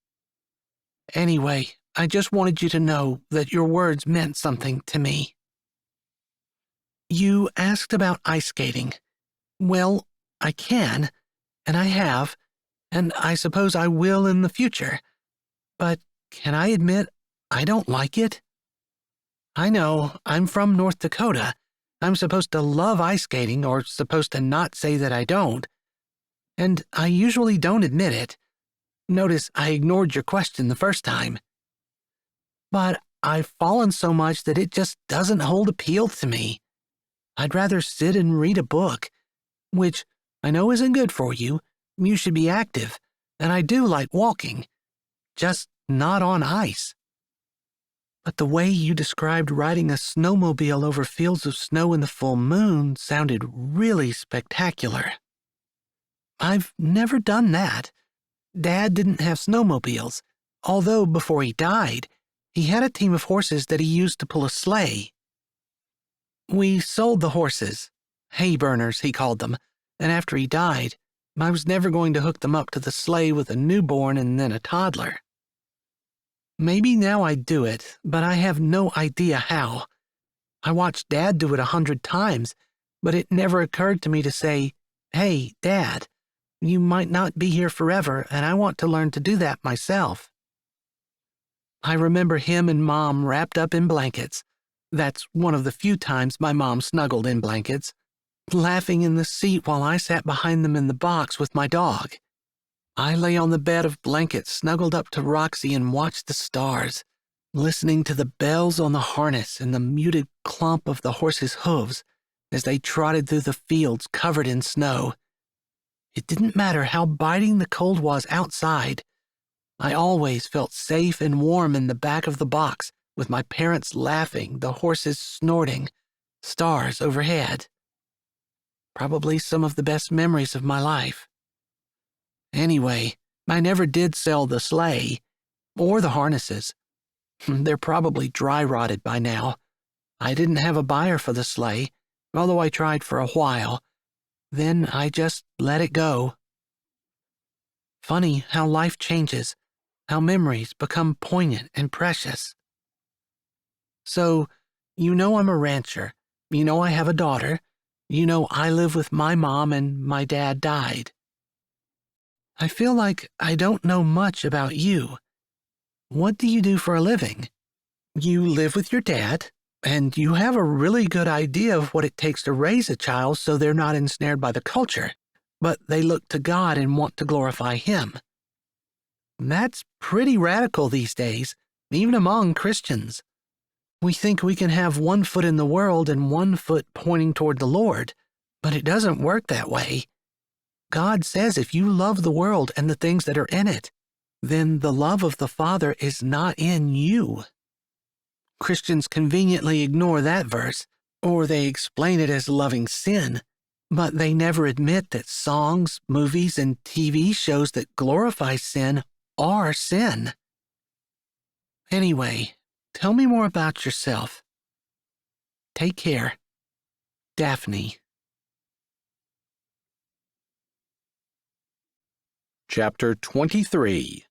Anyway, I just wanted you to know that your words meant something to me. You asked about ice skating. Well, I can, and I have, and I suppose I will in the future. But can I admit I don't like it? I know, I'm from North Dakota. I'm supposed to love ice skating or supposed to not say that I don't. And I usually don't admit it. Notice I ignored your question the first time. But I've fallen so much that it just doesn't hold appeal to me. I'd rather sit and read a book, which I know isn't good for you. You should be active, and I do like walking, just not on ice. But the way you described riding a snowmobile over fields of snow in the full moon sounded really spectacular. I've never done that. Dad didn't have snowmobiles, although before he died, he had a team of horses that he used to pull a sleigh. We sold the horses, hay burners he called them, and after he died, I was never going to hook them up to the sleigh with a newborn and then a toddler. Maybe now I'd do it, but I have no idea how. I watched Dad do it 100 times, but it never occurred to me to say, "Hey, Dad, you might not be here forever, and I want to learn to do that myself." I remember him and Mom wrapped up in blankets. That's one of the few times my mom snuggled in blankets, laughing in the seat while I sat behind them in the box with my dog. I lay on the bed of blankets snuggled up to Roxy and watched the stars, listening to the bells on the harness and the muted clump of the horses' hooves as they trotted through the fields covered in snow. It didn't matter how biting the cold was outside. I always felt safe and warm in the back of the box, with my parents laughing, the horses snorting, stars overhead. Probably some of the best memories of my life. Anyway, I never did sell the sleigh, or the harnesses. They're probably dry-rotted by now. I didn't have a buyer for the sleigh, although I tried for a while. Then I just let it go. Funny how life changes, how memories become poignant and precious. So, you know I'm a rancher. You know I have a daughter. You know I live with my mom and my dad died. I feel like I don't know much about you. What do you do for a living? You live with your dad, and you have a really good idea of what it takes to raise a child so they're not ensnared by the culture, but they look to God and want to glorify Him. That's pretty radical these days, even among Christians. We think we can have one foot in the world and one foot pointing toward the Lord, but it doesn't work that way. God says if you love the world and the things that are in it, then the love of the Father is not in you. Christians conveniently ignore that verse, or they explain it as loving sin, but they never admit that songs, movies, and TV shows that glorify sin are sin. Anyway, tell me more about yourself. Take care. Daphne. Chapter 23.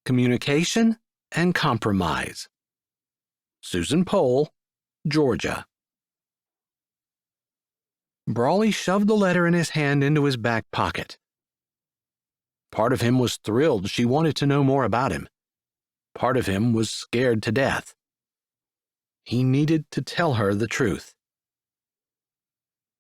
Communication and Compromise. Susan Pohl, Georgia. Brawley shoved the letter in his hand into his back pocket. Part of him was thrilled she wanted to know more about him. Part of him was scared to death. He needed to tell her the truth.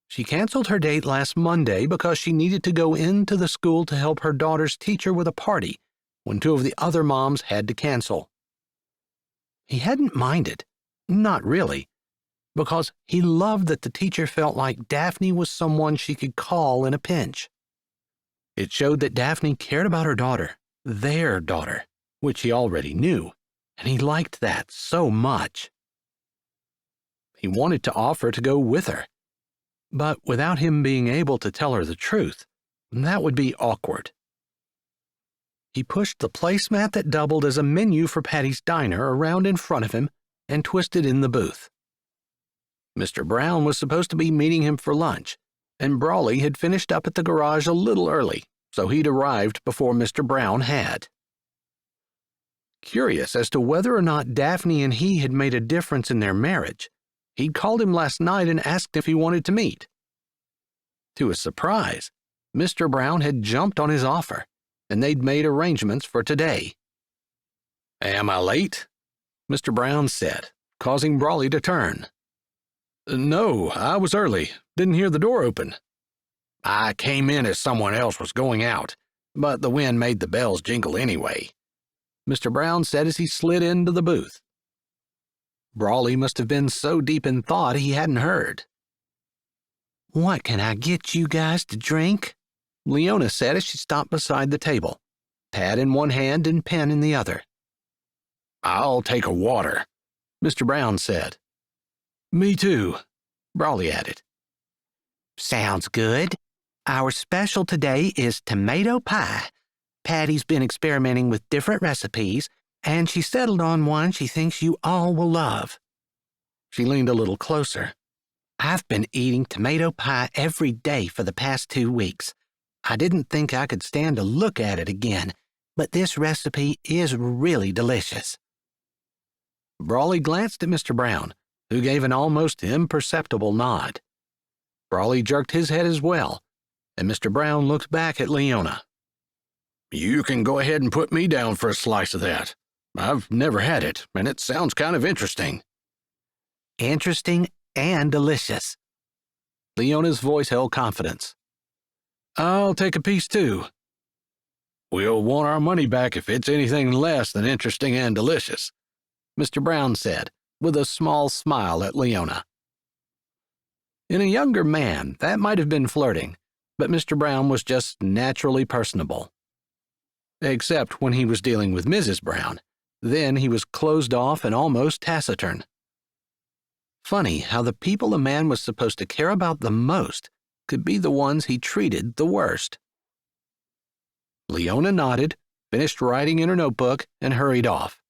She canceled her date last Monday because she needed to go into the school to help her daughter's teacher with a party when two of the other moms had to cancel. He hadn't minded, not really, because he loved that the teacher felt like Daphne was someone she could call in a pinch. It showed that Daphne cared about her daughter, their daughter, which he already knew, and he liked that so much. He wanted to offer to go with her, but without him being able to tell her the truth, that would be awkward. He pushed the placemat that doubled as a menu for Patty's Diner around in front of him and twisted in the booth. Mr. Brown was supposed to be meeting him for lunch, and Brawley had finished up at the garage a little early, so he'd arrived before Mr. Brown had. Curious as to whether or not Daphne and he had made a difference in their marriage, he'd called him last night and asked if he wanted to meet. To his surprise, Mr. Brown had jumped on his offer, and they'd made arrangements for today. "Am I late?" Mr. Brown said, causing Brawley to turn. "No, I was early. Didn't hear the door open." "I came in as someone else was going out, but the wind made the bells jingle anyway," Mr. Brown said as he slid into the booth. Brawley must have been so deep in thought he hadn't heard. "What can I get you guys to drink?" Leona said as she stopped beside the table, pad in one hand and pen in the other. "I'll take a water," Mr. Brown said. "Me too," Brawley added. "Sounds good. Our special today is tomato pie. Patty's been experimenting with different recipes, and she settled on one she thinks you all will love." She leaned a little closer. "I've been eating tomato pie every day for the past 2 weeks. I didn't think I could stand to look at it again, but this recipe is really delicious." Brawley glanced at Mr. Brown, who gave an almost imperceptible nod. Brawley jerked his head as well, and Mr. Brown looked back at Leona. "You can go ahead and put me down for a slice of that. I've never had it, and it sounds kind of interesting." "Interesting and delicious." Leona's voice held confidence. "I'll take a piece too." "We'll want our money back if it's anything less than interesting and delicious," Mr. Brown said, with a small smile at Leona. In a younger man, that might have been flirting, but Mr. Brown was just naturally personable. Except when he was dealing with Mrs. Brown, then he was closed off and almost taciturn. Funny how the people a man was supposed to care about the most could be the ones he treated the worst. Leona nodded, finished writing in her notebook, and hurried off.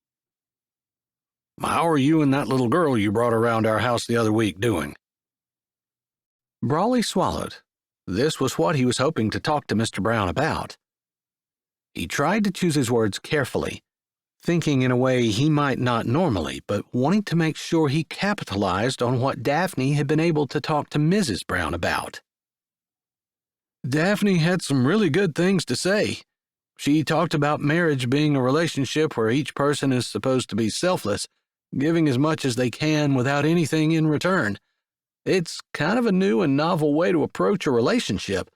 "How are you and that little girl you brought around our house the other week doing?" Brawley swallowed. This was what he was hoping to talk to Mr. Brown about. He tried to choose his words carefully, thinking in a way he might not normally, but wanting to make sure he capitalized on what Daphne had been able to talk to Mrs. Brown about. "Daphne had some really good things to say. She talked about marriage being a relationship where each person is supposed to be selfless, giving as much as they can without anything in return. It's kind of a new and novel way to approach a relationship,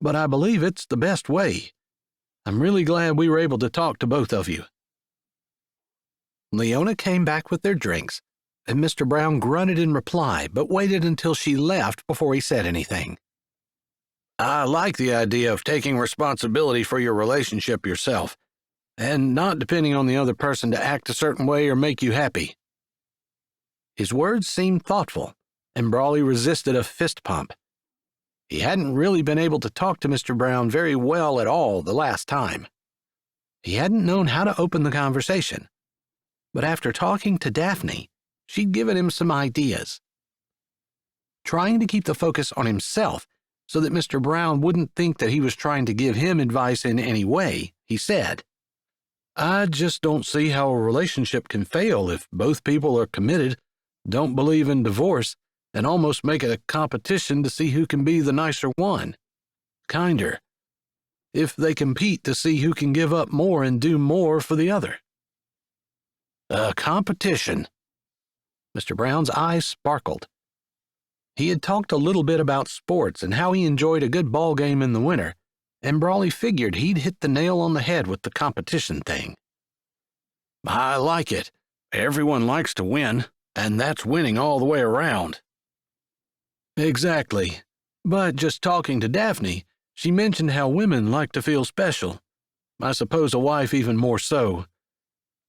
but I believe it's the best way. I'm really glad we were able to talk to both of you." Leona came back with their drinks, and Mr. Brown grunted in reply but waited until she left before he said anything. "I like the idea of taking responsibility for your relationship yourself, and not depending on the other person to act a certain way or make you happy." His words seemed thoughtful, and Brawley resisted a fist pump. He hadn't really been able to talk to Mr. Brown very well at all the last time. He hadn't known how to open the conversation, but after talking to Daphne, she'd given him some ideas. Trying to keep the focus on himself so that Mr. Brown wouldn't think that he was trying to give him advice in any way, he said, "I just don't see how a relationship can fail if both people are committed, don't believe in divorce, and almost make it a competition to see who can be the nicer one. Kinder. If they compete to see who can give up more and do more for the other." "A competition." Mr. Brown's eyes sparkled. He had talked a little bit about sports and how he enjoyed a good ball game in the winter, and Brawley figured he'd hit the nail on the head with the competition thing. "I like it. Everyone likes to win, and that's winning all the way around." "Exactly. But just talking to Daphne, she mentioned how women like to feel special. I suppose a wife even more so.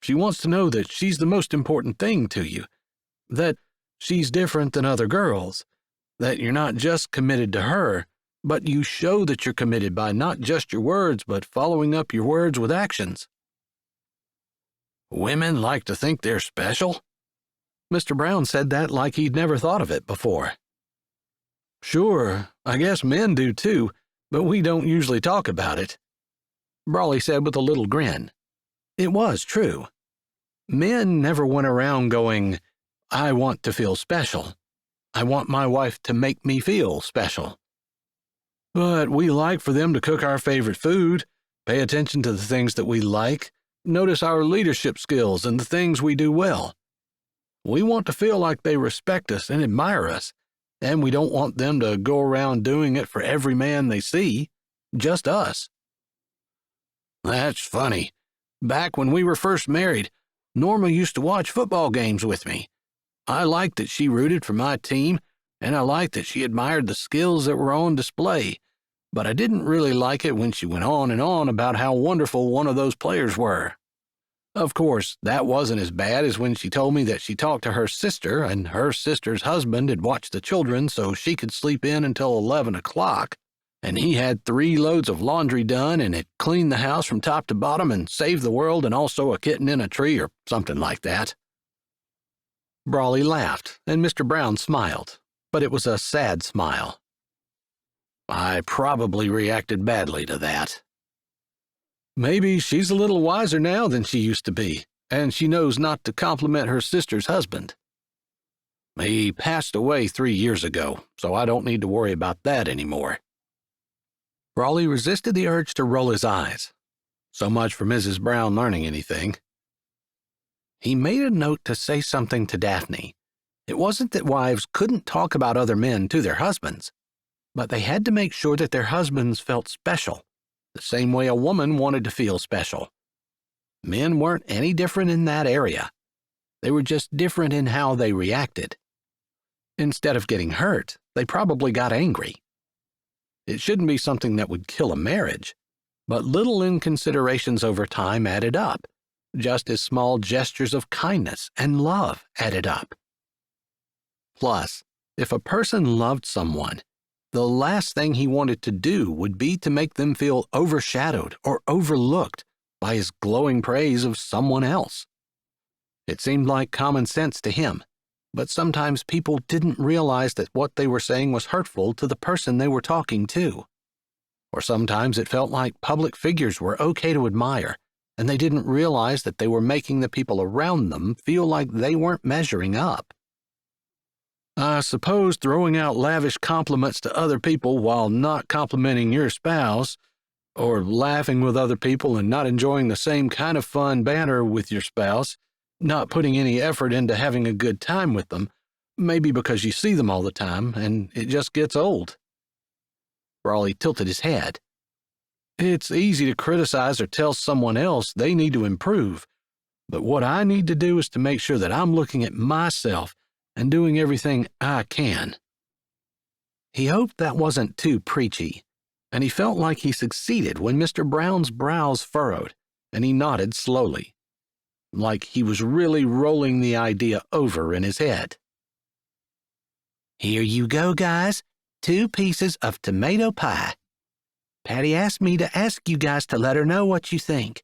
She wants to know that she's the most important thing to you, that she's different than other girls, that you're not just committed to her, but you show that you're committed by not just your words, but following up your words with actions. Women like to think they're special? Mr. Brown said that like he'd never thought of it before. Sure, I guess men do too, but we don't usually talk about it, Brawley said with a little grin. It was true. Men never went around going, I want to feel special. I want my wife to make me feel special. But we like for them to cook our favorite food, pay attention to the things that we like, notice our leadership skills and the things we do well. We want to feel like they respect us and admire us, and we don't want them to go around doing it for every man they see, just us. That's funny. Back when we were first married, Norma used to watch football games with me. I liked that she rooted for my team, and I liked that she admired the skills that were on display, but I didn't really like it when she went on and on about how wonderful one of those players were. Of course, that wasn't as bad as when she told me that she talked to her sister, and her sister's husband had watched the children so she could sleep in until 11 o'clock, and he had 3 loads of laundry done and had cleaned the house from top to bottom and saved the world and also a kitten in a tree or something like that. Brawley laughed, and Mr. Brown smiled, but it was a sad smile. I probably reacted badly to that. Maybe she's a little wiser now than she used to be, and she knows not to compliment her sister's husband. He passed away 3 years ago, so I don't need to worry about that anymore. Brawley resisted the urge to roll his eyes. So much for Mrs. Brown learning anything. He made a note to say something to Daphne. It wasn't that wives couldn't talk about other men to their husbands, but they had to make sure that their husbands felt special, the same way a woman wanted to feel special. Men weren't any different in that area. They were just different in how they reacted. Instead of getting hurt, they probably got angry. It shouldn't be something that would kill a marriage, but little inconsiderations over time added up, just as small gestures of kindness and love added up. Plus, if a person loved someone, the last thing he wanted to do would be to make them feel overshadowed or overlooked by his glowing praise of someone else. It seemed like common sense to him, but sometimes people didn't realize that what they were saying was hurtful to the person they were talking to. Or sometimes it felt like public figures were okay to admire, and they didn't realize that they were making the people around them feel like they weren't measuring up. I suppose throwing out lavish compliments to other people while not complimenting your spouse, or laughing with other people and not enjoying the same kind of fun banter with your spouse, not putting any effort into having a good time with them, maybe because you see them all the time and it just gets old. Brawley tilted his head. It's easy to criticize or tell someone else they need to improve, but what I need to do is to make sure that I'm looking at myself and doing everything I can. He hoped that wasn't too preachy, and he felt like he succeeded when Mr. Brown's brows furrowed, and he nodded slowly, like he was really rolling the idea over in his head. Here you go, guys. 2 pieces of tomato pie. Patty asked me to ask you guys to let her know what you think.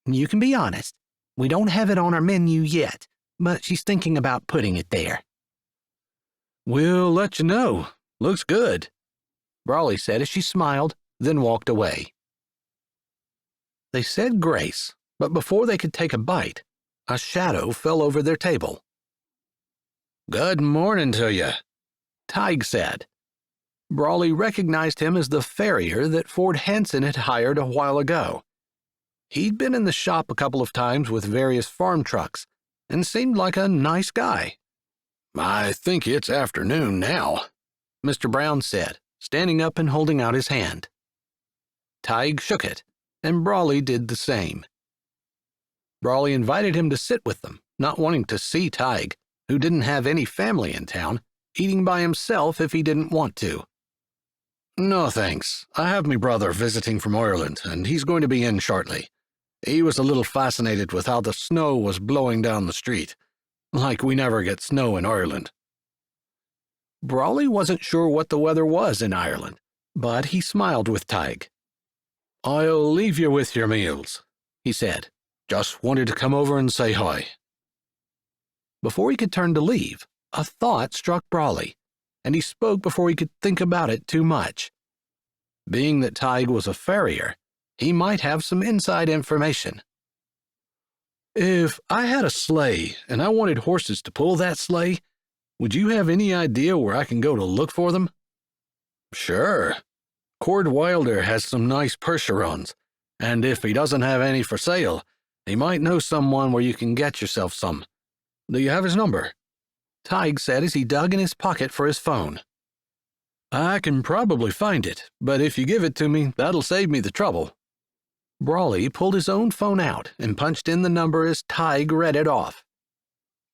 You can be honest. We don't have it on our menu yet, but she's thinking about putting it there. We'll let you know. Looks good, Brawley said as she smiled, then walked away. They said grace, but before they could take a bite, a shadow fell over their table. Good morning to you, Tige said. Brawley recognized him as the farrier that Ford Hanson had hired a while ago. He'd been in the shop a couple of times with various farm trucks and seemed like a nice guy. I think it's afternoon now, Mr. Brown said, standing up and holding out his hand. Tige shook it, and Brawley did the same. Brawley invited him to sit with them, not wanting to see Tige, who didn't have any family in town, eating by himself if he didn't want to. No thanks. I have me brother visiting from Ireland, and he's going to be in shortly. He was a little fascinated with how the snow was blowing down the street, like we never get snow in Ireland. Brawley wasn't sure what the weather was in Ireland, But he smiled with Tige. "I'll leave you with your meals," he said. "Just wanted to come over and say hi." Before he could turn to leave, a thought struck Brawley, and he spoke before he could think about it too much. Being that Tige was a farrier, he might have some inside information. "If I had a sleigh and I wanted horses to pull that sleigh, would you have any idea where I can go to look for them?" "Sure. Cord Wilder has some nice Percherons, and if he doesn't have any for sale, he might know someone where you can get yourself some. Do you have his number?" Tige said as he dug in his pocket for his phone. "I can probably find it, but if you give it to me, that'll save me the trouble." Brawley pulled his own phone out and punched in the number as Tige read it off.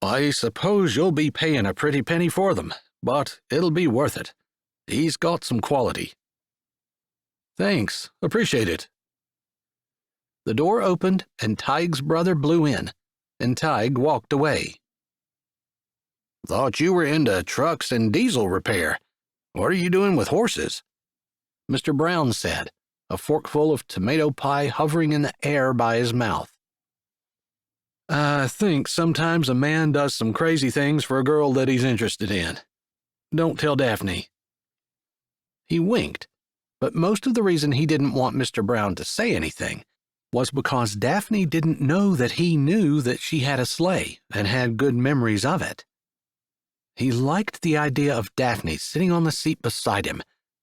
"I suppose you'll be paying a pretty penny for them, but it'll be worth it. He's got some quality." "Thanks, appreciate it." The door opened and Tige's brother blew in, and Tige walked away. "Thought you were into trucks and diesel repair. What are you doing with horses?" Mr. Brown said, a forkful of tomato pie hovering in the air by his mouth. "I think sometimes a man does some crazy things for a girl that he's interested in. Don't tell Daphne." He winked, but most of the reason he didn't want Mr. Brown to say anything was because Daphne didn't know that he knew that she had a sleigh and had good memories of it. He liked the idea of Daphne sitting on the seat beside him,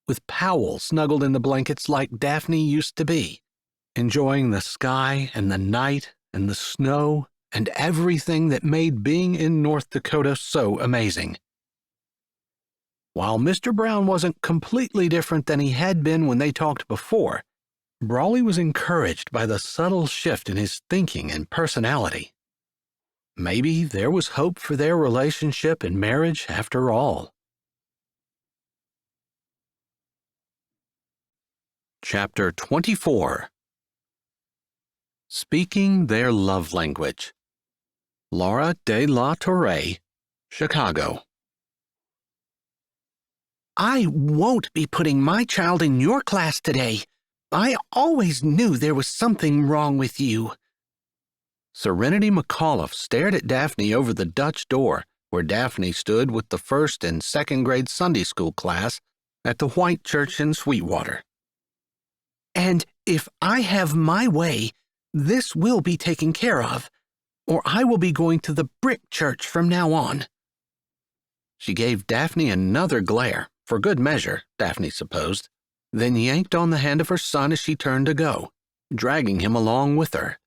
with Powell snuggled in the blankets like Daphne used to be, enjoying the sky and the night and the snow and everything that made being in North Dakota so amazing. While Mr. Brown wasn't completely different than he had been when they talked before, Brawley was encouraged by the subtle shift in his thinking and personality. Maybe there was hope for their relationship and marriage after all. Chapter 24. Speaking Their Love Language. Laura de la Torre, Chicago. "I won't be putting my child in your class today. I always knew there was something wrong with you." Serenity McAuliffe stared at Daphne over the Dutch door where Daphne stood with the first and second grade Sunday school class at the White Church in Sweetwater. "And if I have my way, this will be taken care of, or I will be going to the brick church from now on." She gave Daphne another glare, for good measure, Daphne supposed, then yanked on the hand of her son as she turned to go, dragging him along with her.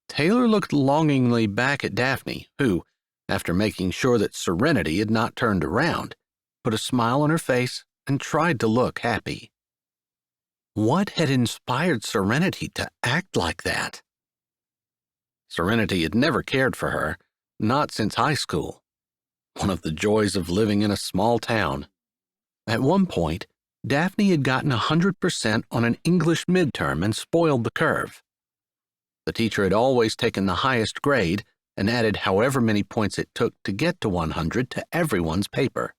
Taylor looked longingly back at Daphne, who, after making sure that Serenity had not turned around, put a smile on her face and tried to look happy. What had inspired Serenity to act like that? Serenity had never cared for her, not since high school. One of the joys of living in a small town. At one point, Daphne had gotten 100% on an English midterm and spoiled the curve. The teacher had always taken the highest grade and added however many points it took to get to 100 to everyone's paper.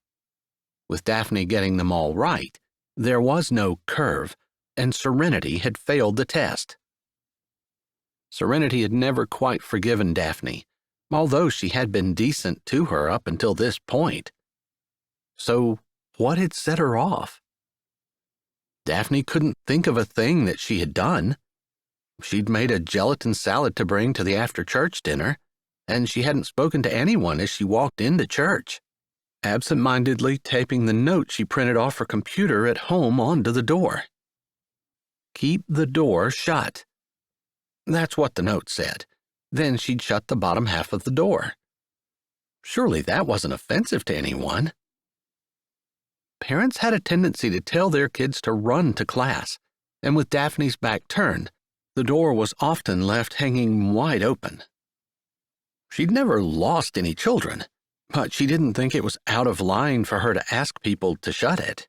With Daphne getting them all right, there was no curve, and Serenity had failed the test. Serenity had never quite forgiven Daphne, although she had been decent to her up until this point. So, what had set her off? Daphne couldn't think of a thing that she had done. She'd made a gelatin salad to bring to the after-church dinner, and she hadn't spoken to anyone as she walked into church, absent-mindedly taping the note she printed off her computer at home onto the door. "Keep the door shut." That's what the note said. Then she'd shut the bottom half of the door. Surely that wasn't offensive to anyone. Parents had a tendency to tell their kids to run to class, and with Daphne's back turned, the door was often left hanging wide open. She'd never lost any children, but she didn't think it was out of line for her to ask people to shut it.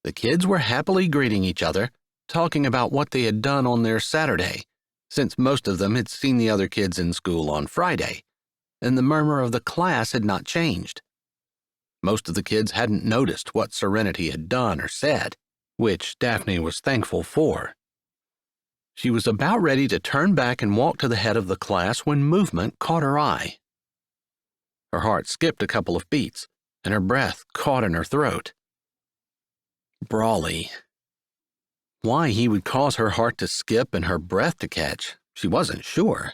The kids were happily greeting each other, talking about what they had done on their Saturday, since most of them had seen the other kids in school on Friday, and the murmur of the class had not changed. Most of the kids hadn't noticed what Serenity had done or said, which Daphne was thankful for. She was about ready to turn back and walk to the head of the class when movement caught her eye. Her heart skipped a couple of beats, and her breath caught in her throat. Brawley. Why he would cause her heart to skip and her breath to catch, she wasn't sure.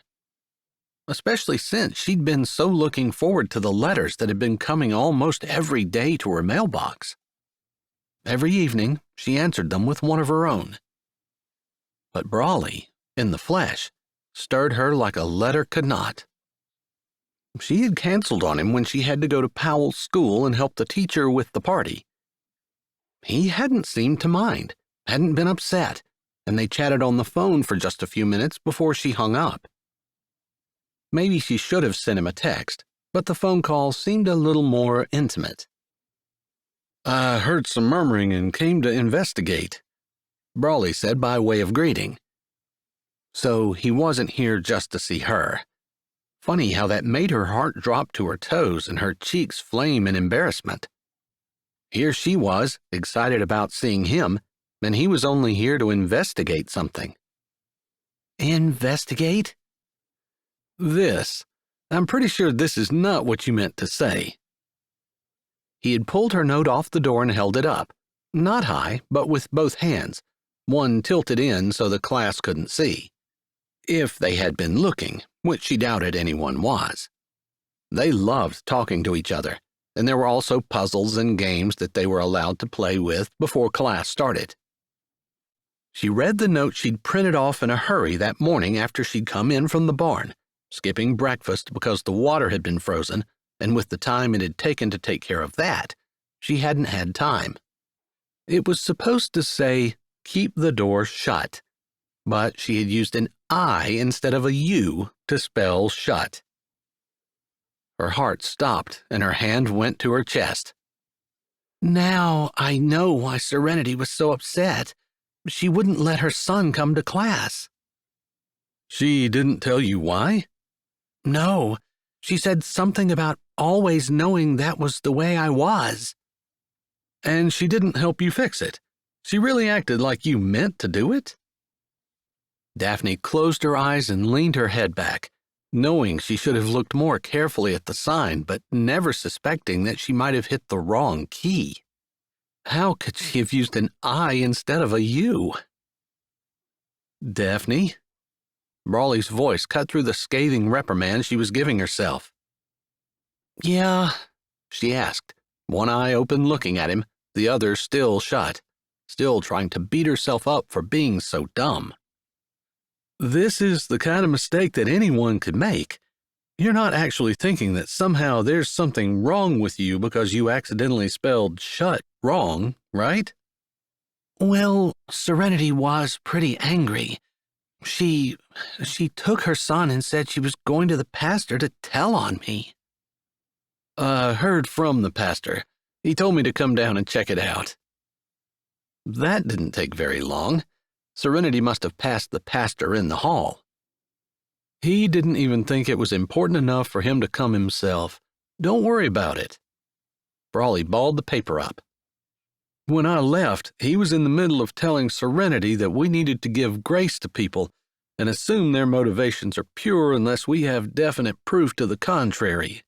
Especially since she'd been so looking forward to the letters that had been coming almost every day to her mailbox. Every evening, she answered them with one of her own. But Brawley, in the flesh, stirred her like a letter could not. She had canceled on him when she had to go to Powell's school and help the teacher with the party. He hadn't seemed to mind, hadn't been upset, and they chatted on the phone for just a few minutes before she hung up. Maybe she should have sent him a text, but the phone call seemed a little more intimate. "I heard some murmuring and came to investigate," Brawley said by way of greeting. So he wasn't here just to see her. Funny how that made her heart drop to her toes and her cheeks flame in embarrassment. Here she was, excited about seeing him, and he was only here to investigate something. Investigate? I'm pretty sure this is not what you meant to say. He had pulled her note off the door and held it up, not high, but with both hands, one tilted in so the class couldn't see. If they had been looking, which she doubted anyone was. They loved talking to each other, and there were also puzzles and games that they were allowed to play with before class started. She read the note she'd printed off in a hurry that morning after she'd come in from the barn, skipping breakfast because the water had been frozen, and with the time it had taken to take care of that, she hadn't had time. It was supposed to say, "Keep the door shut," but she had used an I instead of a U to spell shut. Her heart stopped and her hand went to her chest. Now I know why Serenity was so upset. She wouldn't let her son come to class. She didn't tell you why? No, she said something about always knowing that was the way I was. And she didn't help you fix it. She really acted like you meant to do it? Daphne closed her eyes and leaned her head back, knowing she should have looked more carefully at the sign, but never suspecting that she might have hit the wrong key. How could she have used an I instead of a U? Daphne? Brawley's voice cut through the scathing reprimand she was giving herself. Yeah, she asked, one eye open looking at him, the other still shut, still trying to beat herself up for being so dumb. This is the kind of mistake that anyone could make. You're not actually thinking that somehow there's something wrong with you because you accidentally spelled shut wrong, right? Well, Serenity was pretty angry. She took her son and said she was going to the pastor to tell on me. I heard from the pastor. He told me to come down and check it out. That didn't take very long. Serenity must have passed the pastor in the hall. He didn't even think it was important enough for him to come himself. Don't worry about it. Brawley balled the paper up. When I left, he was in the middle of telling Serenity that we needed to give grace to people and assume their motivations are pure unless we have definite proof to the contrary.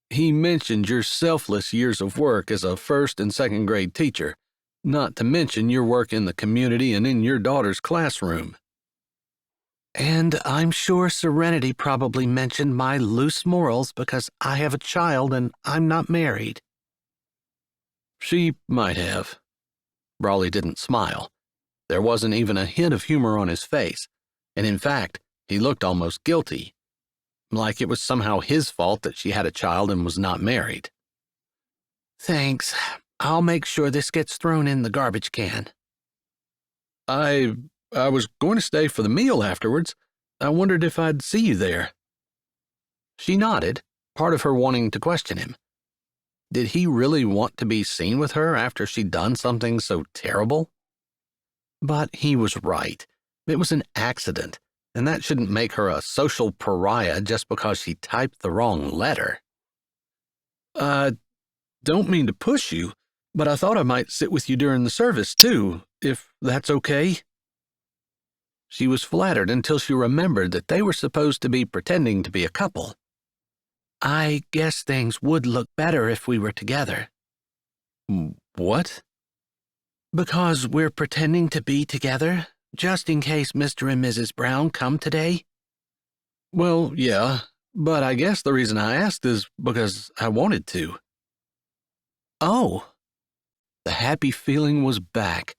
He mentioned your selfless years of work as a first and second grade teacher, not to mention your work in the community and in your daughter's classroom. And I'm sure Serenity probably mentioned my loose morals because I have a child and I'm not married. She might have. Brawley didn't smile. There wasn't even a hint of humor on his face, and in fact, he looked almost guilty, like it was somehow his fault that she had a child and was not married. Thanks. I'll make sure this gets thrown in the garbage can. I was going to stay for the meal afterwards. I wondered if I'd see you there. She nodded, part of her wanting to question him. Did he really want to be seen with her after she'd done something so terrible? But he was right. It was an accident, and that shouldn't make her a social pariah just because she typed the wrong letter. don't mean to push you, but I thought I might sit with you during the service, too, if that's okay." She was flattered until she remembered that they were supposed to be pretending to be a couple. "I guess things would look better if we were together." "What?" "Because we're pretending to be together, just in case Mr. and Mrs. Brown come today." "Well, yeah, but I guess the reason I asked is because I wanted to." "Oh." The happy feeling was back.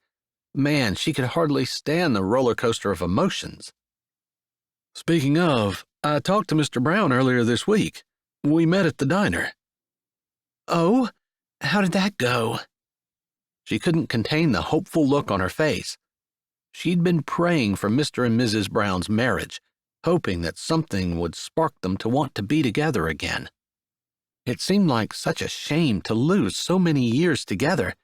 Man, she could hardly stand the roller coaster of emotions. "Speaking of, I talked to Mr. Brown earlier this week. We met at the diner." "Oh? How did that go?" She couldn't contain the hopeful look on her face. She'd been praying for Mr. and Mrs. Brown's marriage, hoping that something would spark them to want to be together again. It seemed like such a shame to lose so many years together,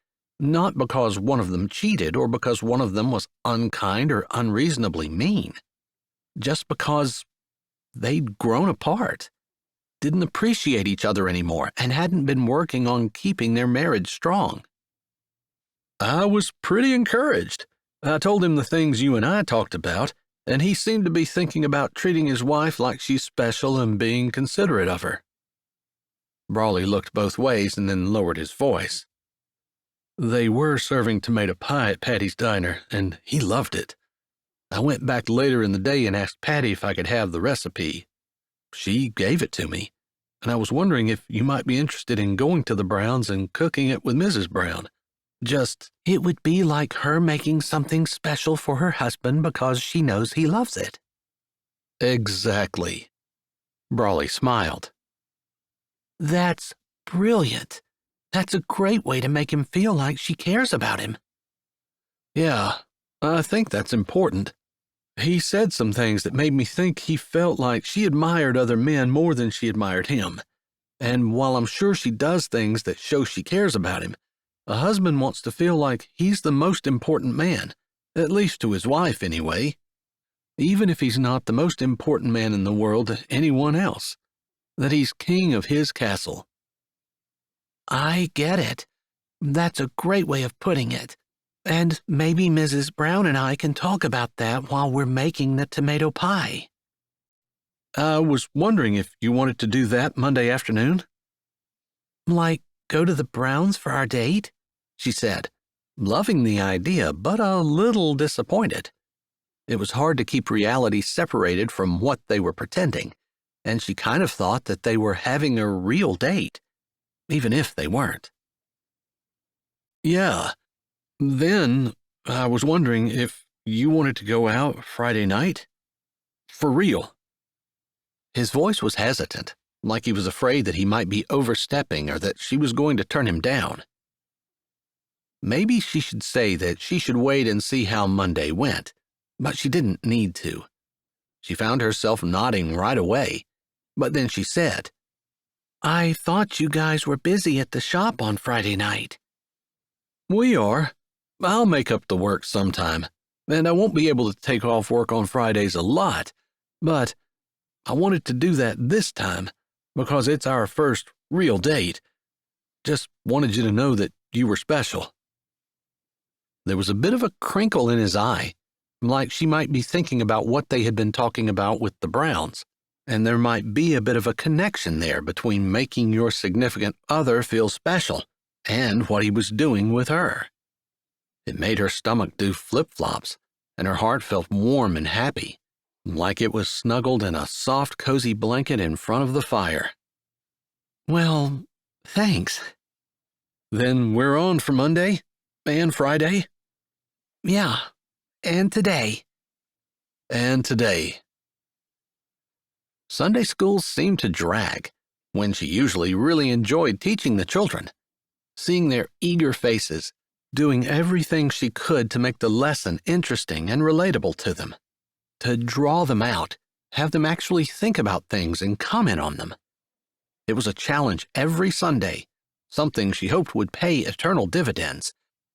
not because one of them cheated or because one of them was unkind or unreasonably mean, just because they'd grown apart, didn't appreciate each other anymore, and hadn't been working on keeping their marriage strong. "I was pretty encouraged. I told him the things you and I talked about, and he seemed to be thinking about treating his wife like she's special and being considerate of her." Brawley looked both ways and then lowered his voice. "They were serving tomato pie at Patty's diner, and he loved it. I went back later in the day and asked Patty if I could have the recipe. She gave it to me, and I was wondering if you might be interested in going to the Browns and cooking it with Mrs. Brown. It would be like her making something special for her husband because she knows he loves it." "Exactly." Brawley smiled. "That's brilliant. That's a great way to make him feel like she cares about him." "Yeah, I think that's important. He said some things that made me think he felt like she admired other men more than she admired him. And while I'm sure she does things that show she cares about him, a husband wants to feel like he's the most important man, at least to his wife anyway, even if he's not the most important man in the world to anyone else, that he's king of his castle." "I get it. That's a great way of putting it. And maybe Mrs. Brown and I can talk about that while we're making the tomato pie." "I was wondering if you wanted to do that Monday afternoon." "Like go to the Browns for our date?" she said, loving the idea but a little disappointed. It was hard to keep reality separated from what they were pretending, and she kind of thought that they were having a real date, even if they weren't. "Yeah. Then I was wondering if you wanted to go out Friday night? For real." His voice was hesitant, like he was afraid that he might be overstepping or that she was going to turn him down. Maybe she should say that she should wait and see how Monday went, but she didn't need to. She found herself nodding right away, but then she said, "I thought you guys were busy at the shop on Friday night." "We are. I'll make up the work sometime, and I won't be able to take off work on Fridays a lot, but I wanted to do that this time because it's our first real date. Just wanted you to know that you were special." There was a bit of a crinkle in his eye, like she might be thinking about what they had been talking about with the Browns, and there might be a bit of a connection there between making your significant other feel special and what he was doing with her. It made her stomach do flip-flops, and her heart felt warm and happy, like it was snuggled in a soft, cozy blanket in front of the fire. "Well, thanks." "Then we're on for Monday and Friday?" "Yeah, and today." "And today." Sunday school seemed to drag, when she usually really enjoyed teaching the children. Seeing their eager faces, doing everything she could to make the lesson interesting and relatable to them, to draw them out, have them actually think about things and comment on them. It was a challenge every Sunday, something she hoped would pay eternal dividends,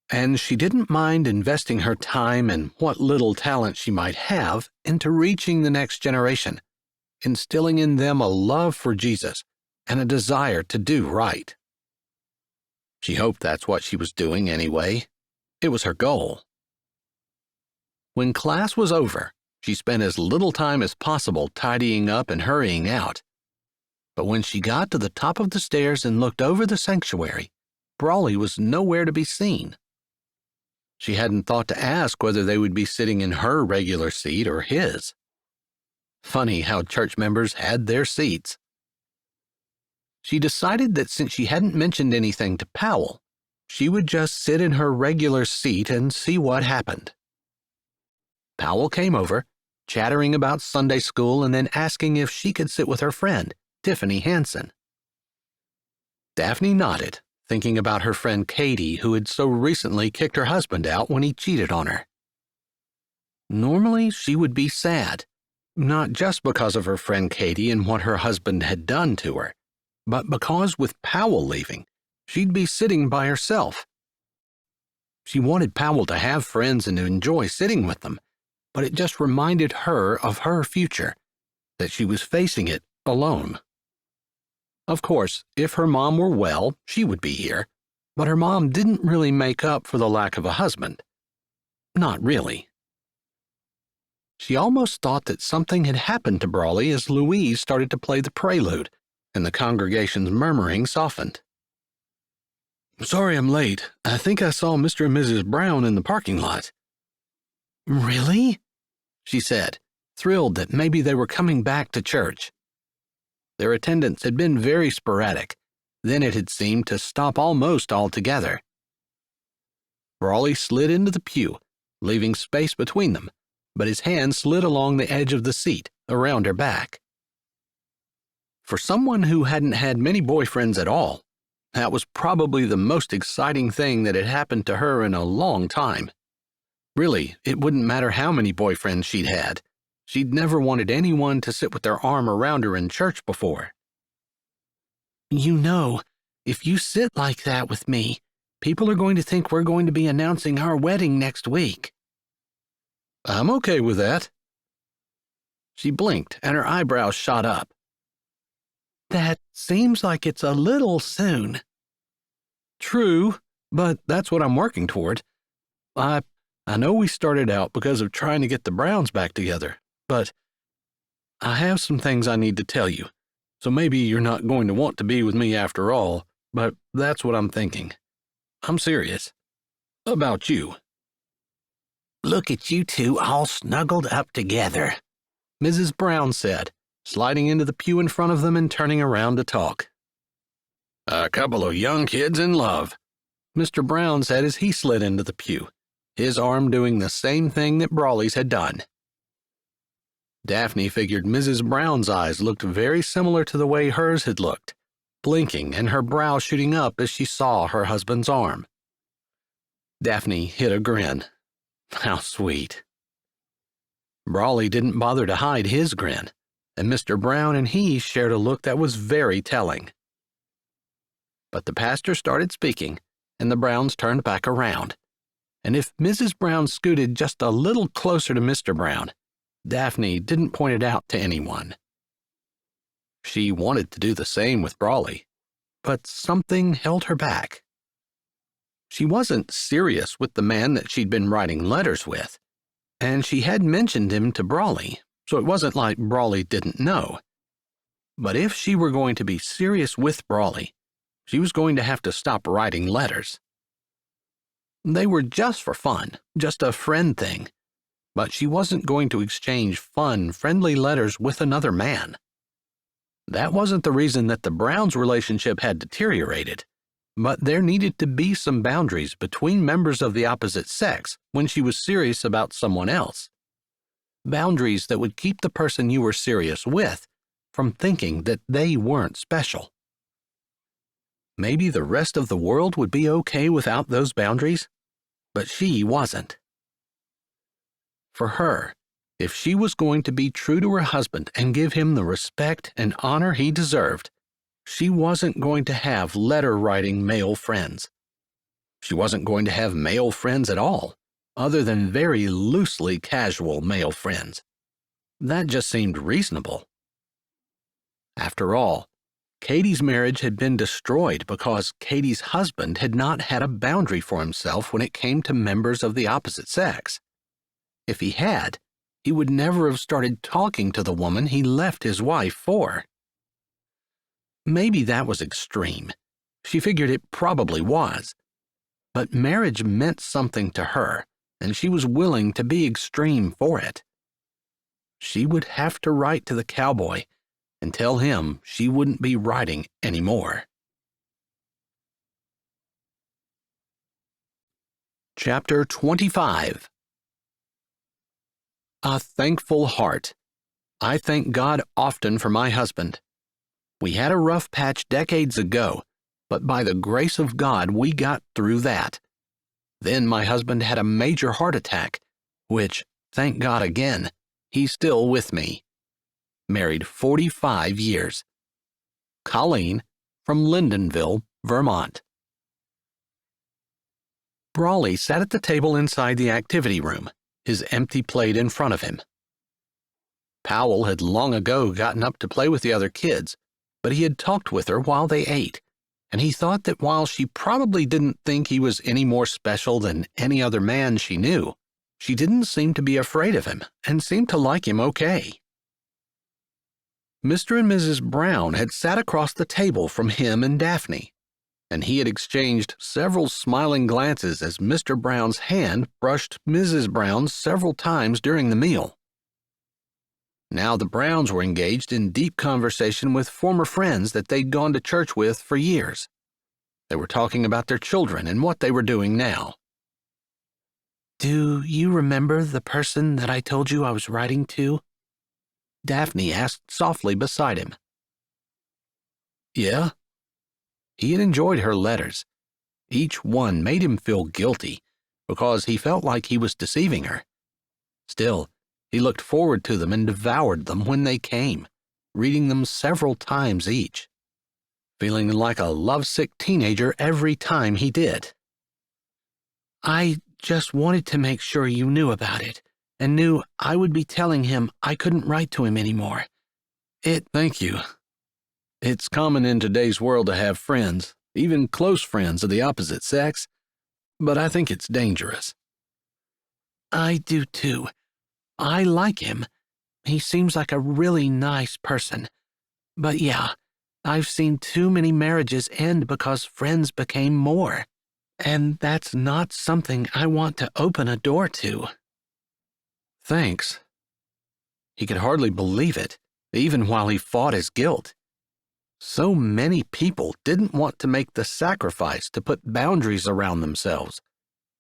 and she didn't mind investing her time and what little talent she might have into reaching the next generation, instilling in them a love for Jesus and a desire to do right. She hoped that's what she was doing anyway. It was her goal. When class was over, she spent as little time as possible tidying up and hurrying out. But when she got to the top of the stairs and looked over the sanctuary, Brawley was nowhere to be seen. She hadn't thought to ask whether they would be sitting in her regular seat or his. Funny how church members had their seats. She decided that since she hadn't mentioned anything to Powell, she would just sit in her regular seat and see what happened. Powell came over, chattering about Sunday school and then asking if she could sit with her friend, Tiffany Hansen. Daphne nodded, thinking about her friend Katie, who had so recently kicked her husband out when he cheated on her. Normally, she would be sad, not just because of her friend Katie and what her husband had done to her, but because with Powell leaving, she'd be sitting by herself. She wanted Powell to have friends and to enjoy sitting with them, but it just reminded her of her future, that she was facing it alone. Of course, if her mom were well, she would be here, but her mom didn't really make up for the lack of a husband. Not really. She almost thought that something had happened to Brawley as Louise started to play the prelude, and the congregation's murmuring softened. "Sorry I'm late. I think I saw Mr. and Mrs. Brown in the parking lot." "Really?" she said, thrilled that maybe they were coming back to church. Their attendance had been very sporadic. Then it had seemed to stop almost altogether. Brawley slid into the pew, leaving space between them, but his hand slid along the edge of the seat, around her back. For someone who hadn't had many boyfriends at all, that was probably the most exciting thing that had happened to her in a long time. Really, it wouldn't matter how many boyfriends she'd had. She'd never wanted anyone to sit with their arm around her in church before. "You know, if you sit like that with me, people are going to think we're going to be announcing our wedding next week." "I'm okay with that." She blinked and her eyebrows shot up. "That seems like it's a little soon." "True, but that's what I'm working toward. I know we started out because of trying to get the Browns back together, but I have some things I need to tell you, so maybe you're not going to want to be with me after all, but that's what I'm thinking. I'm serious. About you." "Look at you two all snuggled up together," Mrs. Brown said, sliding into the pew in front of them and turning around to talk. "A couple of young kids in love," Mr. Brown said as he slid into the pew, his arm doing the same thing that Brawley's had done. Daphne figured Mrs. Brown's eyes looked very similar to the way hers had looked, blinking and her brow shooting up as she saw her husband's arm. Daphne hid a grin. How sweet. Brawley didn't bother to hide his grin, and Mr. Brown and he shared a look that was very telling. But the pastor started speaking, and the Browns turned back around. And if Mrs. Brown scooted just a little closer to Mr. Brown, Daphne didn't point it out to anyone. She wanted to do the same with Brawley, but something held her back. She wasn't serious with the man that she'd been writing letters with, and she had mentioned him to Brawley, so it wasn't like Brawley didn't know. But if she were going to be serious with Brawley, she was going to have to stop writing letters. They were just for fun, just a friend thing, but she wasn't going to exchange fun, friendly letters with another man. That wasn't the reason that the Browns' relationship had deteriorated, but there needed to be some boundaries between members of the opposite sex when she was serious about someone else. Boundaries that would keep the person you were serious with from thinking that they weren't special. Maybe the rest of the world would be okay without those boundaries, but she wasn't. For her, if she was going to be true to her husband and give him the respect and honor he deserved, she wasn't going to have letter-writing male friends. She wasn't going to have male friends at all, other than very loosely casual male friends. That just seemed reasonable. After all, Katie's marriage had been destroyed because Katie's husband had not had a boundary for himself when it came to members of the opposite sex. If he had, he would never have started talking to the woman he left his wife for. Maybe that was extreme. She figured it probably was. But marriage meant something to her, and she was willing to be extreme for it. She would have to write to the cowboy and tell him she wouldn't be writing anymore. Chapter 25. A thankful heart. I thank God often for my husband. We had a rough patch decades ago, but by the grace of God we got through that. Then my husband had a major heart attack, which, thank God again, he's still with me. Married 45 years. Colleen, from Lyndonville, Vermont. Brawley sat at the table inside the activity room, his empty plate in front of him. Powell had long ago gotten up to play with the other kids, but he had talked with her while they ate, and he thought that while she probably didn't think he was any more special than any other man she knew, she didn't seem to be afraid of him and seemed to like him okay. Mr. and Mrs. Brown had sat across the table from him and Daphne, and he had exchanged several smiling glances as Mr. Brown's hand brushed Mrs. Brown's several times during the meal. Now the Browns were engaged in deep conversation with former friends that they'd gone to church with for years. They were talking about their children and what they were doing now. "Do you remember the person that I told you I was writing to?" Daphne asked softly beside him. Yeah. He had enjoyed her letters. Each one made him feel guilty because he felt like he was deceiving her. Still, he looked forward to them and devoured them when they came, reading them several times each, feeling like a lovesick teenager every time he did. "I just wanted to make sure you knew about it and knew I would be telling him I couldn't write to him anymore. Thank you. It's common in today's world to have friends, even close friends of the opposite sex, but I think it's dangerous." "I do too. I like him. He seems like a really nice person. But yeah, I've seen too many marriages end because friends became more. And that's not something I want to open a door to." Thanks. He could hardly believe it, even while he fought his guilt. So many people didn't want to make the sacrifice to put boundaries around themselves.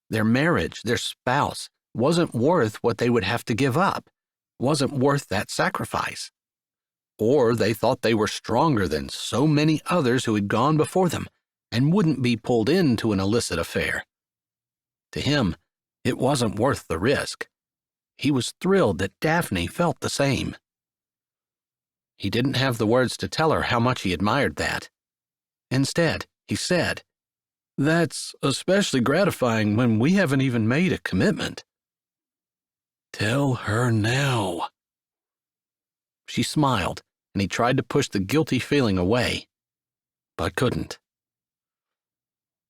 Their marriage, their spouse, wasn't worth what they would have to give up, wasn't worth that sacrifice. Or they thought they were stronger than so many others who had gone before them and wouldn't be pulled into an illicit affair. To him, it wasn't worth the risk. He was thrilled that Daphne felt the same. He didn't have the words to tell her how much he admired that. Instead, he said, "That's especially gratifying when we haven't even made a commitment." "Tell her now." She smiled, and he tried to push the guilty feeling away, but couldn't.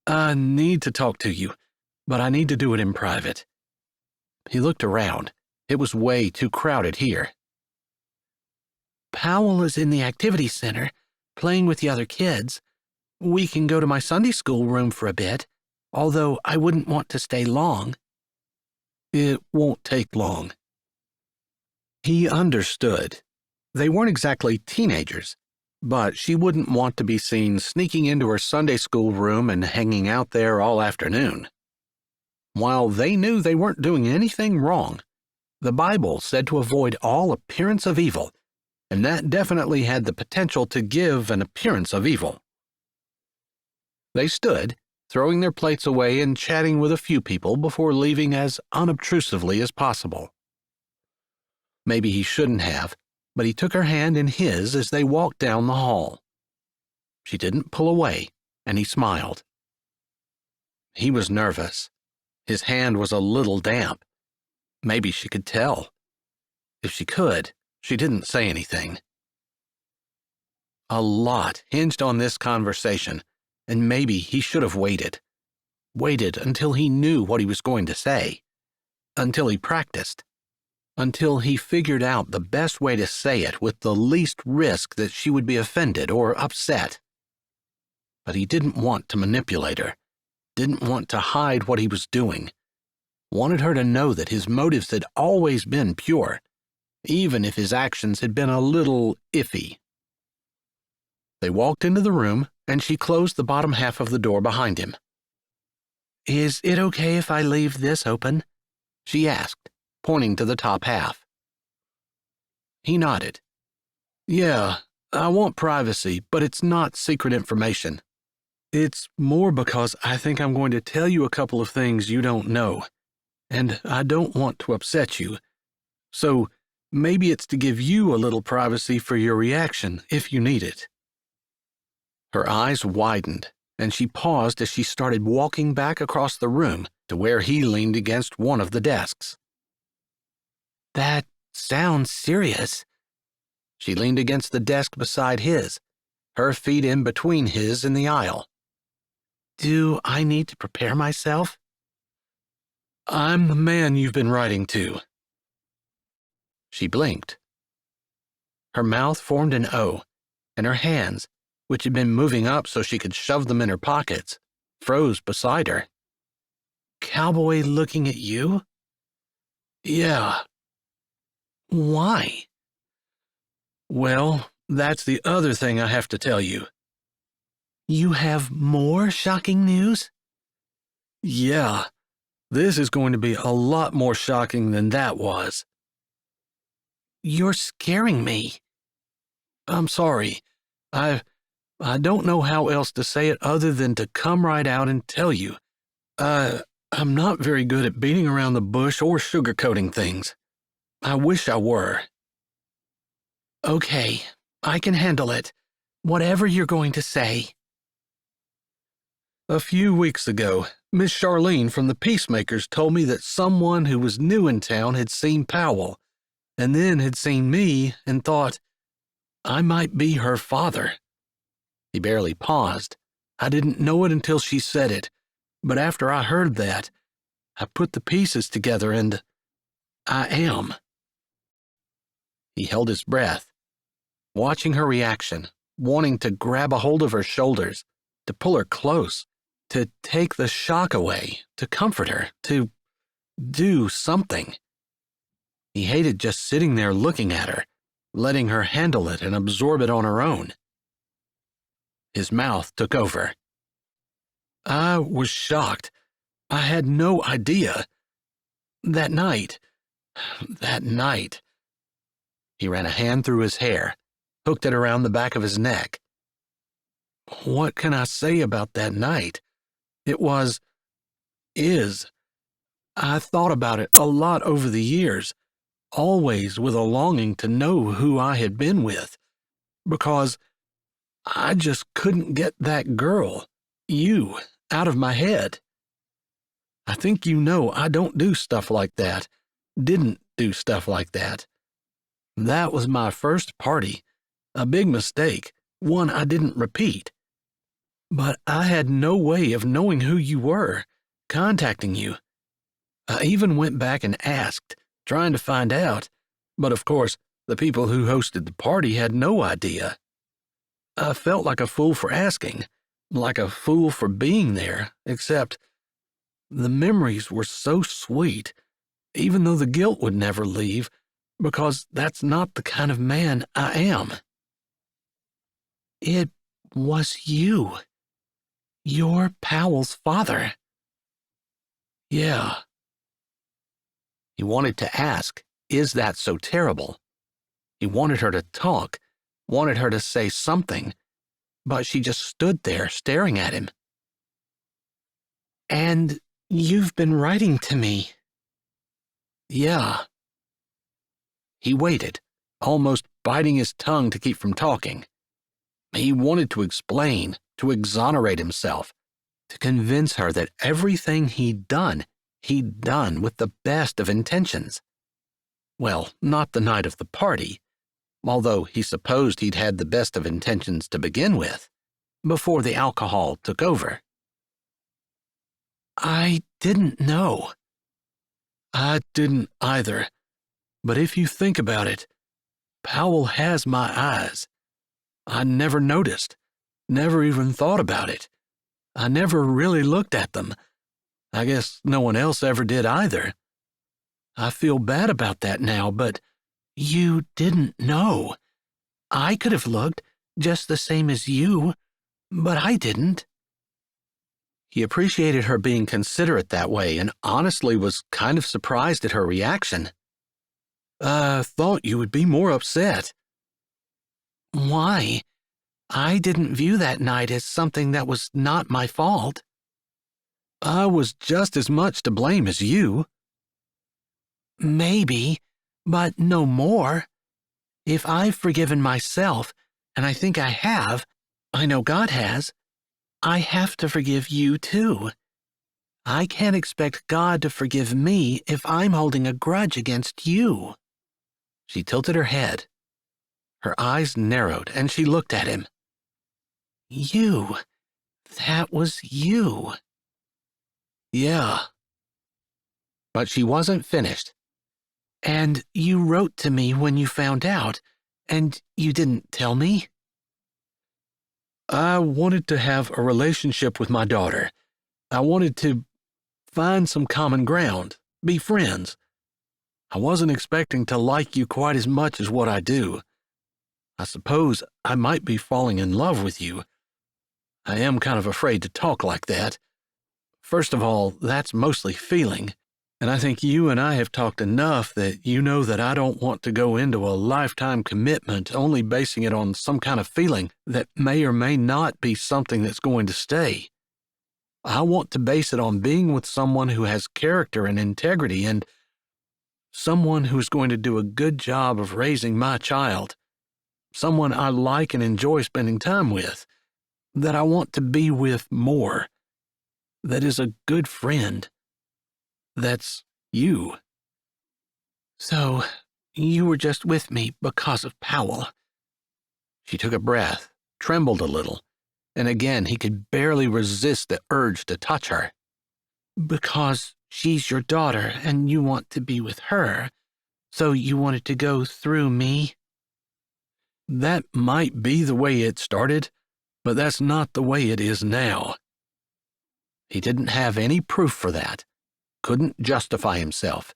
"I need to talk to you, but I need to do it in private." He looked around. It was way too crowded here. "Powell is in the activity center, playing with the other kids. We can go to my Sunday school room for a bit, although I wouldn't want to stay long." "It won't take long." He understood. They weren't exactly teenagers, but she wouldn't want to be seen sneaking into her Sunday school room and hanging out there all afternoon. While they knew they weren't doing anything wrong, the Bible said to avoid all appearance of evil, and that definitely had the potential to give an appearance of evil. They stood, throwing their plates away and chatting with a few people before leaving as unobtrusively as possible. Maybe he shouldn't have, but he took her hand in his as they walked down the hall. She didn't pull away, and he smiled. He was nervous. His hand was a little damp. Maybe she could tell. If she could, she didn't say anything. A lot hinged on this conversation, and maybe he should have waited. Waited until he knew what he was going to say. Until he practiced. Until he figured out the best way to say it with the least risk that she would be offended or upset. But he didn't want to manipulate her. Didn't want to hide what he was doing. Wanted her to know that his motives had always been pure, even if his actions had been a little iffy. They walked into the room, and she closed the bottom half of the door behind him. "Is it okay if I leave this open?" she asked, pointing to the top half. He nodded. "Yeah, I want privacy, but it's not secret information. It's more because I think I'm going to tell you a couple of things you don't know, and I don't want to upset you. So maybe it's to give you a little privacy for your reaction if you need it." Her eyes widened, and she paused as she started walking back across the room to where he leaned against one of the desks. "That sounds serious." She leaned against the desk beside his, her feet in between his in the aisle. "Do I need to prepare myself?" "I'm the man you've been writing to." She blinked. Her mouth formed an O, and her hands, which had been moving up so she could shove them in her pockets, froze beside her. "Cowboy Looking at you?" "Yeah." "Why?" "Well, that's the other thing I have to tell you." "You have more shocking news?" "Yeah, this is going to be a lot more shocking than that was." "You're scaring me." "I'm sorry. I don't know how else to say it other than to come right out and tell you. I'm not very good at beating around the bush or sugarcoating things. I wish I were." "Okay, I can handle it. Whatever you're going to say." "A few weeks ago, Miss Charlene from the Peacemakers told me that someone who was new in town had seen Powell, and then had seen me and thought I might be her father." He barely paused. I didn't know it until she said it, but after I heard that, I put the pieces together and I am. He held his breath, watching her reaction, wanting to grab a hold of her shoulders, to pull her close, to take the shock away, to comfort her, to do something. He hated just sitting there looking at her, letting her handle it and absorb it on her own. His mouth took over. "I was shocked. I had no idea. That night. He ran a hand through his hair, hooked it around the back of his neck. "What can I say about that night? It is. I thought about it a lot over the years, always with a longing to know who I had been with, because I just couldn't get that girl, you, out of my head. I think you know I don't do stuff like that, didn't do stuff like that. That was my first party, a big mistake, one I didn't repeat. But I had no way of knowing who you were, contacting you. I even went back and asked, trying to find out, but of course, the people who hosted the party had no idea. I felt like a fool for asking, like a fool for being there, except the memories were so sweet, even though the guilt would never leave, because that's not the kind of man I am." "It was you. You're Powell's father." "Yeah." He wanted to ask, is that so terrible? He wanted her to talk, wanted her to say something, but she just stood there staring at him. "And you've been writing to me." "Yeah." He waited, almost biting his tongue to keep from talking. He wanted to explain, to exonerate himself, to convince her that everything he'd done with the best of intentions. Well, not the night of the party, although he supposed he'd had the best of intentions to begin with, before the alcohol took over. I didn't know. I didn't either. But if you think about it, Powell has my eyes. I never noticed, never even thought about it. I never really looked at them. I guess no one else ever did either. I feel bad about that now, but you didn't know. I could have looked just the same as you, but I didn't. He appreciated her being considerate that way and honestly was kind of surprised at her reaction. I thought you would be more upset. Why? I didn't view that night as something that was not my fault. I was just as much to blame as you. Maybe, but no more. If I've forgiven myself, and I think I have, I know God has, I have to forgive you too. I can't expect God to forgive me if I'm holding a grudge against you. She tilted her head. Her eyes narrowed, and she looked at him. You. That was you. Yeah. But she wasn't finished. And you wrote to me when you found out, and you didn't tell me? I wanted to have a relationship with my daughter. I wanted to find some common ground, be friends. I wasn't expecting to like you quite as much as what I do. I suppose I might be falling in love with you. I am kind of afraid to talk like that. First of all, that's mostly feeling, and I think you and I have talked enough that you know that I don't want to go into a lifetime commitment only basing it on some kind of feeling that may or may not be something that's going to stay. I want to base it on being with someone who has character and integrity and someone who's going to do a good job of raising my child, someone I like and enjoy spending time with, that I want to be with more, that is a good friend. That's you. So, you were just with me because of Powell. She took a breath, trembled a little, and again he could barely resist the urge to touch her. Because she's your daughter and you want to be with her, so you wanted to go through me? That might be the way it started, but that's not the way it is now. He didn't have any proof for that, couldn't justify himself.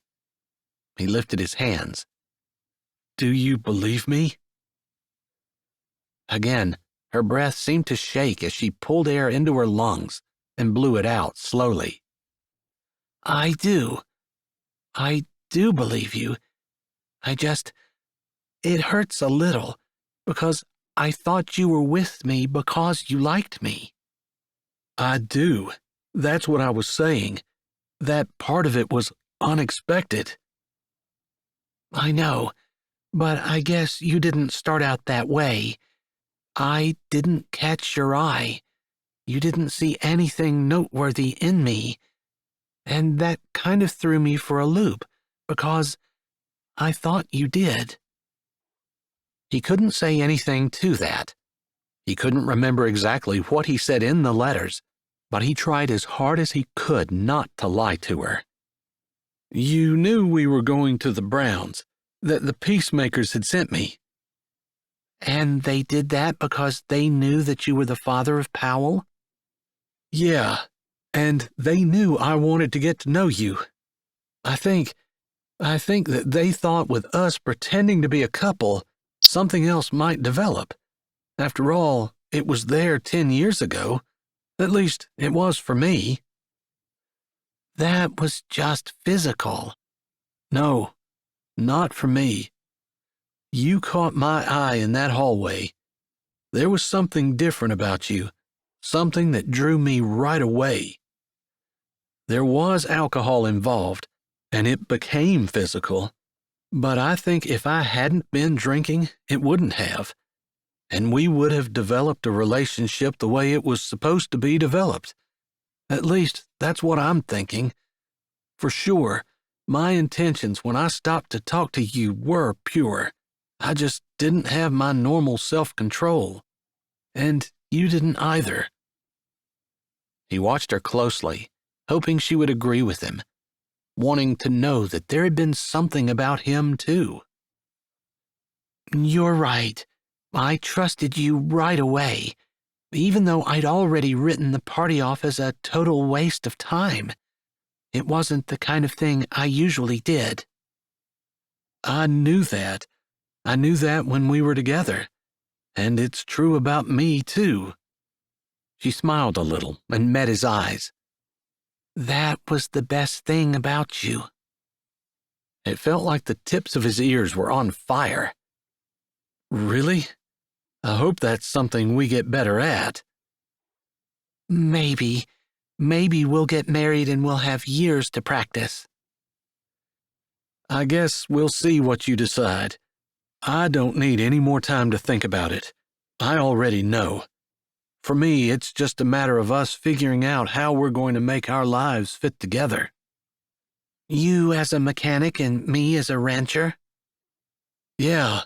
He lifted his hands. Do you believe me? Again, her breath seemed to shake as she pulled air into her lungs and blew it out slowly. I do. I do believe you. It hurts a little, because I thought you were with me because you liked me. I do. That's what I was saying. That part of it was unexpected. I know, but I guess you didn't start out that way. I didn't catch your eye. You didn't see anything noteworthy in me. And that kind of threw me for a loop, because I thought you did. He couldn't say anything to that. He couldn't remember exactly what he said in the letters, but he tried as hard as he could not to lie to her. You knew we were going to the Browns, that the peacemakers had sent me. And they did that because they knew that you were the father of Powell? Yeah, and they knew I wanted to get to know you. I think that they thought with us pretending to be a couple, something else might develop. After all, it was there 10 years ago. At least, it was for me. That was just physical. No, not for me. You caught my eye in that hallway. There was something different about you, something that drew me right away. There was alcohol involved, and it became physical, but I think if I hadn't been drinking, it wouldn't have, and we would have developed a relationship the way it was supposed to be developed. At least, that's what I'm thinking. For sure, my intentions when I stopped to talk to you were pure. I just didn't have my normal self-control. And you didn't either. He watched her closely, hoping she would agree with him, wanting to know that there had been something about him, too. You're right. I trusted you right away, even though I'd already written the party off as a total waste of time. It wasn't the kind of thing I usually did. I knew that. I knew that when we were together. And it's true about me, too. She smiled a little and met his eyes. That was the best thing about you. It felt like the tips of his ears were on fire. Really? I hope that's something we get better at. Maybe. Maybe we'll get married and we'll have years to practice. I guess we'll see what you decide. I don't need any more time to think about it. I already know. For me, it's just a matter of us figuring out how we're going to make our lives fit together. You as a mechanic and me as a rancher? Yeah,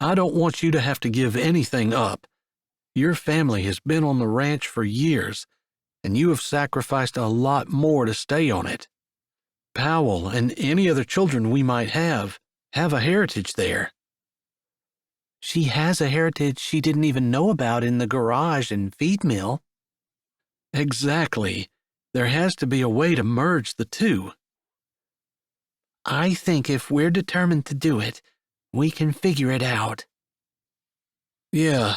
I don't want you to have to give anything up. Your family has been on the ranch for years, and you have sacrificed a lot more to stay on it. Powell and any other children we might have a heritage there. She has a heritage she didn't even know about in the garage and feed mill. Exactly. There has to be a way to merge the two. I think if we're determined to do it, we can figure it out. Yeah,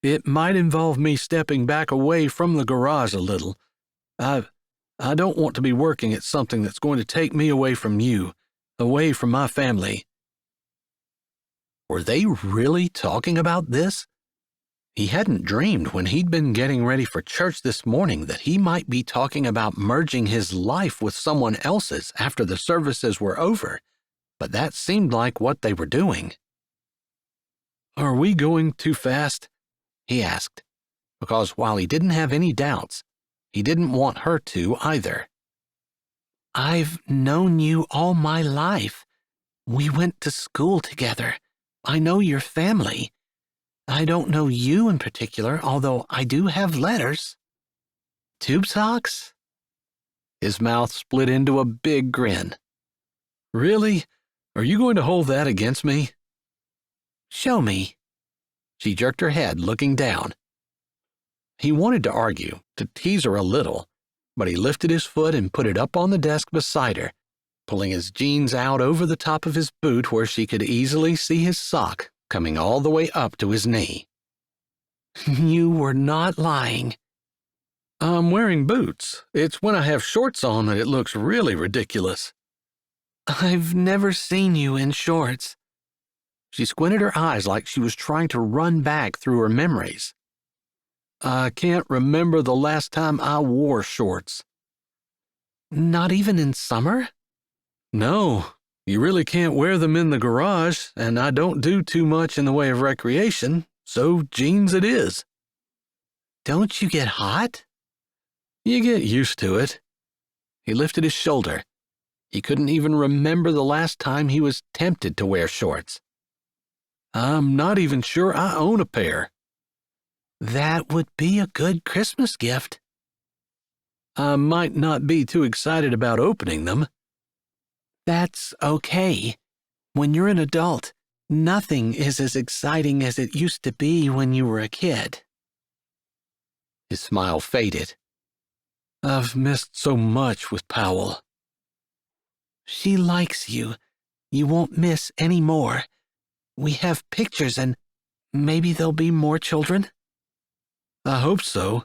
it might involve me stepping back away from the garage a little. I don't want to be working at something that's going to take me away from you, away from my family. Were they really talking about this? He hadn't dreamed when he'd been getting ready for church this morning that he might be talking about merging his life with someone else's after the services were over, but that seemed like what they were doing. Are we going too fast? He asked, because while he didn't have any doubts, he didn't want her to either. I've known you all my life. We went to school together. I know your family. I don't know you in particular, although I do have letters. Tube socks? His mouth split into a big grin. Really? Are you going to hold that against me? Show me. She jerked her head, looking down. He wanted to argue, to tease her a little, but he lifted his foot and put it up on the desk beside her, pulling his jeans out over the top of his boot where she could easily see his sock coming all the way up to his knee. You were not lying. I'm wearing boots. It's when I have shorts on that it looks really ridiculous. I've never seen you in shorts. She squinted her eyes like she was trying to run back through her memories. I can't remember the last time I wore shorts. Not even in summer? No, you really can't wear them in the garage, and I don't do too much in the way of recreation, so jeans it is. Don't you get hot? You get used to it. He lifted his shoulder. He couldn't even remember the last time he was tempted to wear shorts. I'm not even sure I own a pair. That would be a good Christmas gift. I might not be too excited about opening them. That's okay. When you're an adult, nothing is as exciting as it used to be when you were a kid. His smile faded. I've missed so much with Powell. She likes you. You won't miss any more. We have pictures and maybe there'll be more children. I hope so.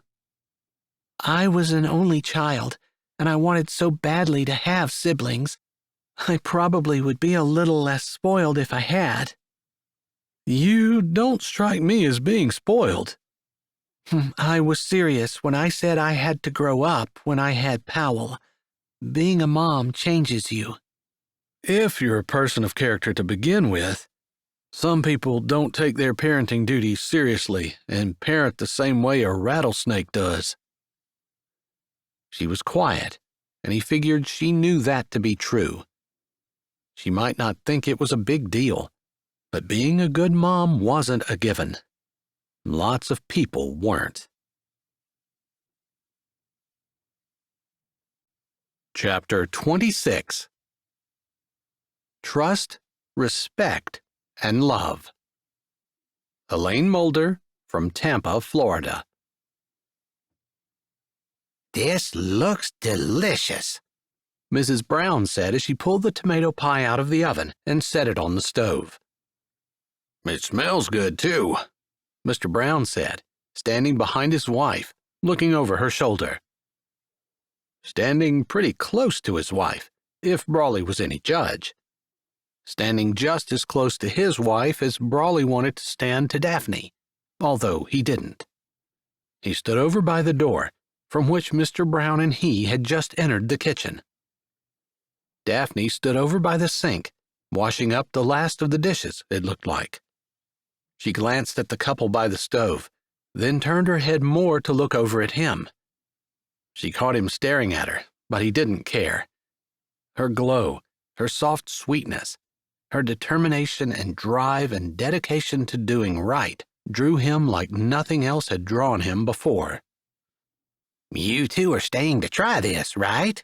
I was an only child, and I wanted so badly to have siblings. I probably would be a little less spoiled if I had. You don't strike me as being spoiled. I was serious when I said I had to grow up when I had Powell. Being a mom changes you. If you're a person of character to begin with. Some people don't take their parenting duties seriously and parent the same way a rattlesnake does. She was quiet, and he figured she knew that to be true. She might not think it was a big deal, But being a good mom wasn't a given. Lots of people weren't. Chapter 26. Trust, Respect, and Love. Elaine Mulder from Tampa, Florida. This looks delicious, Mrs. Brown said as she pulled the tomato pie out of the oven and set it on the stove. It smells good, too, Mr. Brown said, standing behind his wife, looking over her shoulder. Standing pretty close to his wife, if Brawley was any judge. Standing just as close to his wife as Brawley wanted to stand to Daphne, although he didn't. He stood over by the door, from which Mr. Brown and he had just entered the kitchen. Daphne stood over by the sink, washing up the last of the dishes, it looked like. She glanced at the couple by the stove, then turned her head more to look over at him. She caught him staring at her, but he didn't care. Her glow, her soft sweetness, her determination and drive and dedication to doing right drew him like nothing else had drawn him before. You two are staying to try this, right?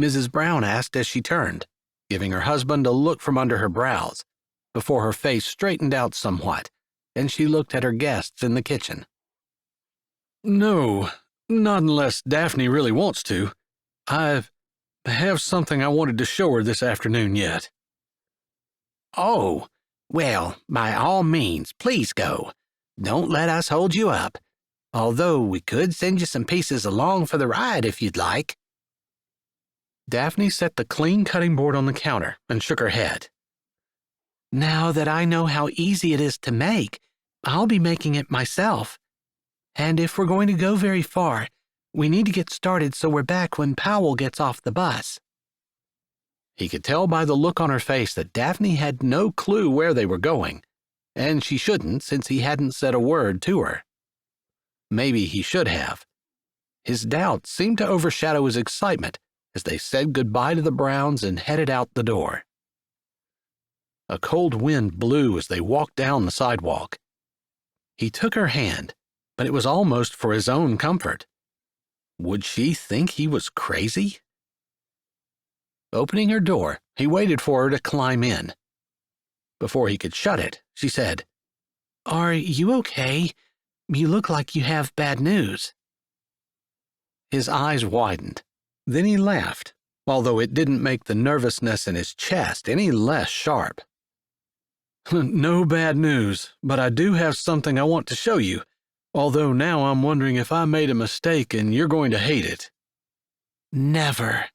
Mrs. Brown asked as she turned, giving her husband a look from under her brows, before her face straightened out somewhat, and she looked at her guests in the kitchen. No, not unless Daphne really wants to. I have something I wanted to show her this afternoon yet. Oh, well, by all means, please go. Don't let us hold you up, although we could send you some pieces along for the ride if you'd like. Daphne set the clean cutting board on the counter and shook her head. Now that I know how easy it is to make, I'll be making it myself. And if we're going to go very far, we need to get started so we're back when Powell gets off the bus. He could tell by the look on her face that Daphne had no clue where they were going, and she shouldn't since he hadn't said a word to her. Maybe he should have. His doubt seemed to overshadow his excitement as they said goodbye to the Browns and headed out the door. A cold wind blew as they walked down the sidewalk. He took her hand, but it was almost for his own comfort. Would she think he was crazy? Opening her door, he waited for her to climb in. Before he could shut it, she said, "Are you okay? You look like you have bad news." His eyes widened. Then he laughed, although it didn't make the nervousness in his chest any less sharp. No bad news, but I do have something I want to show you, although now I'm wondering if I made a mistake and you're going to hate it. Never.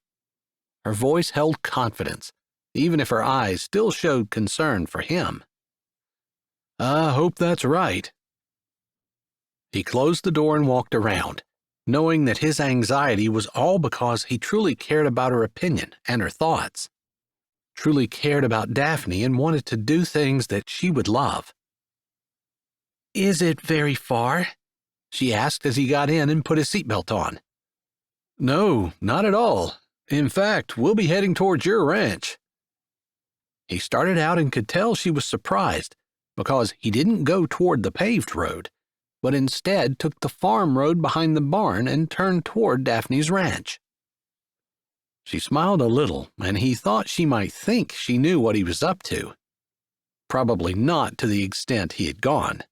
Her voice held confidence, even if her eyes still showed concern for him. I hope that's right. He closed the door and walked around, knowing that his anxiety was all because he truly cared about her opinion and her thoughts, truly cared about Daphne and wanted to do things that she would love. "Is it very far?" she asked as he got in and put his seatbelt on. No, not at all. In fact, we'll be heading towards your ranch. He started out and could tell she was surprised because he didn't go toward the paved road, but instead took the farm road behind the barn and turned toward Daphne's ranch. She smiled a little, and he thought she might think she knew what he was up to. Probably not to the extent he had gone.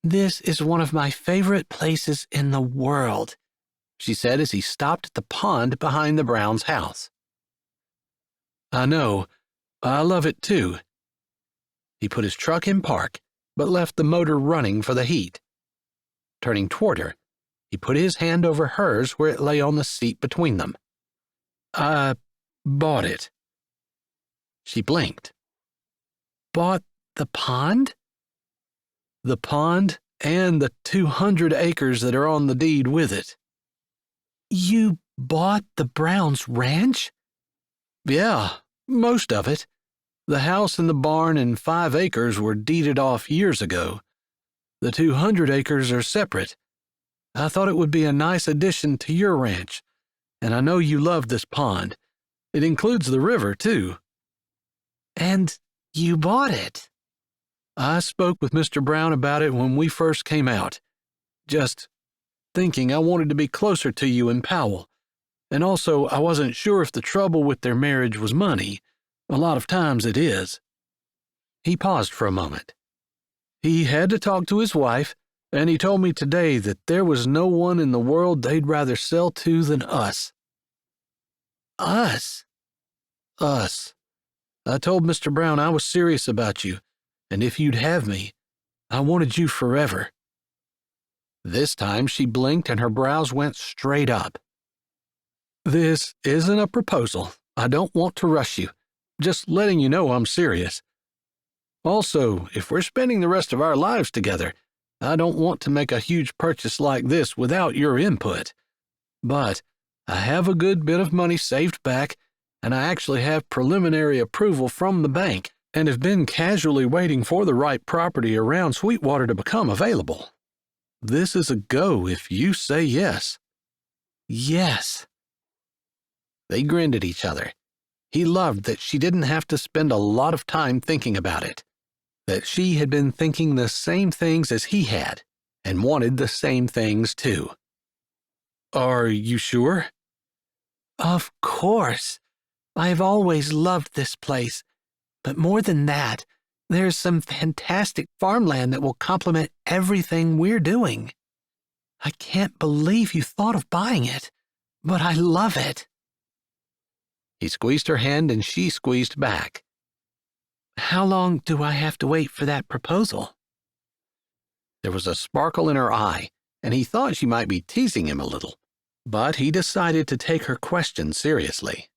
"This is one of my favorite places in the world," she said as he stopped at the pond behind the Browns' house. I know. I love it too. He put his truck in park, but left the motor running for the heat. Turning toward her, he put his hand over hers where it lay on the seat between them. I bought it. She blinked. "Bought the pond?" The pond and the 200 acres that are on the deed with it. "You bought the Browns' ranch?" Yeah, most of it. The house and the barn and 5 acres were deeded off years ago. The 200 acres are separate. I thought it would be a nice addition to your ranch, and I know you love this pond. It includes the river, too. "And you bought it. I spoke with Mr. Brown about it when we first came out, just thinking I wanted to be closer to you and Powell. And also, I wasn't sure if the trouble with their marriage was money. A lot of times it is. He paused for a moment. He had to talk to his wife, and he told me today that there was no one in the world they'd rather sell to than us. Us? Us. I told Mr. Brown I was serious about you, and if you'd have me, I wanted you forever. This time she blinked and her brows went straight up. This isn't a proposal. I don't want to rush you. Just letting you know I'm serious. Also, if we're spending the rest of our lives together, I don't want to make a huge purchase like this without your input. But I have a good bit of money saved back, and I actually have preliminary approval from the bank and have been casually waiting for the right property around Sweetwater to become available. This is a go if you say yes. Yes. They grinned at each other. He loved that she didn't have to spend a lot of time thinking about it, that she had been thinking the same things as he had, and wanted the same things too. Are you sure? Of course. I've always loved this place, but more than that, there's some fantastic farmland that will complement everything we're doing. I can't believe you thought of buying it, but I love it. He squeezed her hand and she squeezed back. How long do I have to wait for that proposal? There was a sparkle in her eye, and he thought she might be teasing him a little, but he decided to take her question seriously.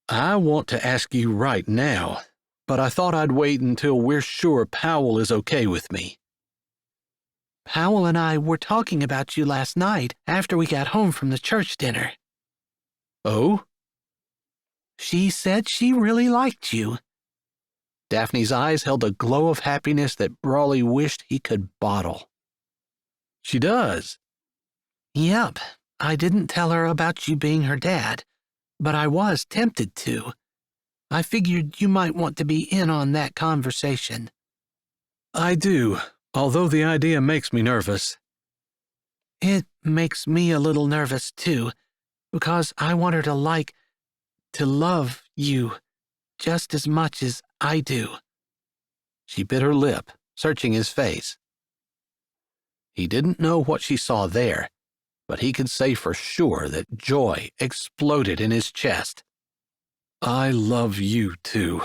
I want to ask you right now, but I thought I'd wait until we're sure Powell is okay with me. Powell and I were talking about you last night after we got home from the church dinner. Oh? She said she really liked you. Daphne's eyes held a glow of happiness that Brawley wished he could bottle. She does? Yep. I didn't tell her about you being her dad, but I was tempted to. I figured you might want to be in on that conversation. I do, although the idea makes me nervous. It makes me a little nervous, too, because I want her to love you just as much as I do. She bit her lip, searching his face. He didn't know what she saw there, but he could say for sure that joy exploded in his chest. I love you, too.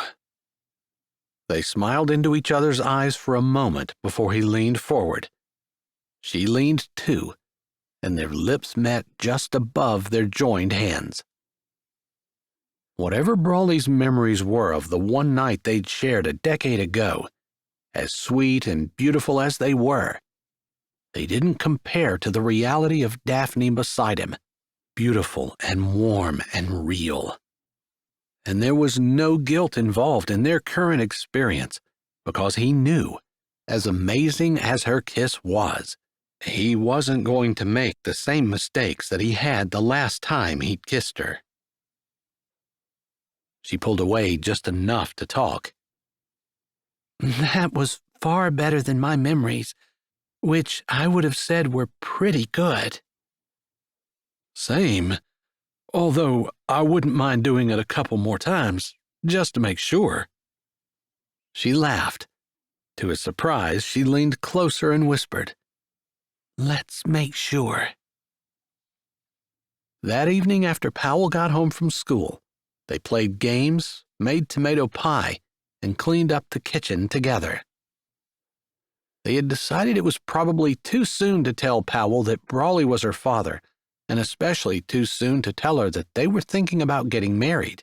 They smiled into each other's eyes for a moment before he leaned forward. She leaned too, and their lips met just above their joined hands. Whatever Brawley's memories were of the one night they'd shared a decade ago, as sweet and beautiful as they were, they didn't compare to the reality of Daphne beside him, beautiful and warm and real. And there was no guilt involved in their current experience, because he knew, as amazing as her kiss was, he wasn't going to make the same mistakes that he had the last time he'd kissed her. She pulled away just enough to talk. That was far better than my memories, which I would have said were pretty good. Same, although I wouldn't mind doing it a couple more times, just to make sure. She laughed. To his surprise, she leaned closer and whispered, "Let's make sure." That evening after Powell got home from school, they played games, made tomato pie, and cleaned up the kitchen together. They had decided it was probably too soon to tell Powell that Brawley was her father, and especially too soon to tell her that they were thinking about getting married.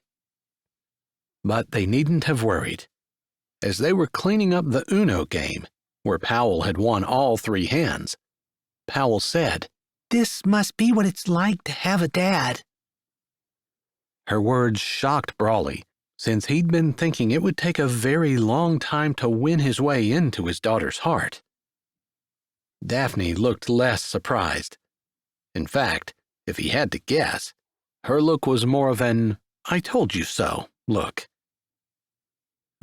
But they needn't have worried. As they were cleaning up the Uno game, where Powell had won all 3 hands, Powell said, "This must be what it's like to have a dad." Her words shocked Brawley, since he'd been thinking it would take a very long time to win his way into his daughter's heart. Daphne looked less surprised. In fact, if he had to guess, her look was more of an "I told you so" look.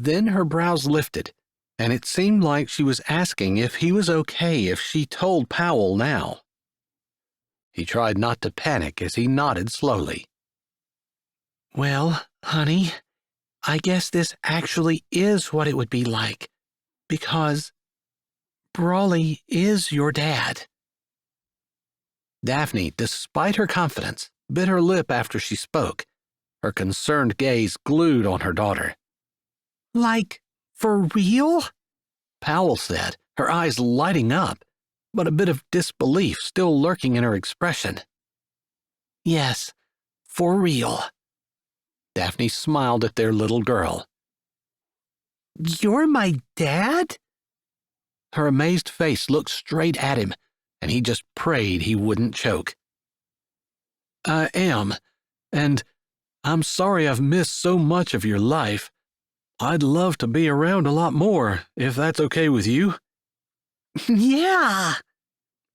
Then her brows lifted, and it seemed like she was asking if he was okay if she told Powell now. He tried not to panic as he nodded slowly. Well, honey, I guess this actually is what it would be like, because Brawley is your dad. Daphne, despite her confidence, bit her lip after she spoke, her concerned gaze glued on her daughter. Like, for real? Powell said, her eyes lighting up, but a bit of disbelief still lurking in her expression. Yes, for real. Daphne smiled at their little girl. You're my dad? Her amazed face looked straight at him, and he just prayed he wouldn't choke. I am, and I'm sorry I've missed so much of your life. I'd love to be around a lot more, if that's okay with you. Yeah!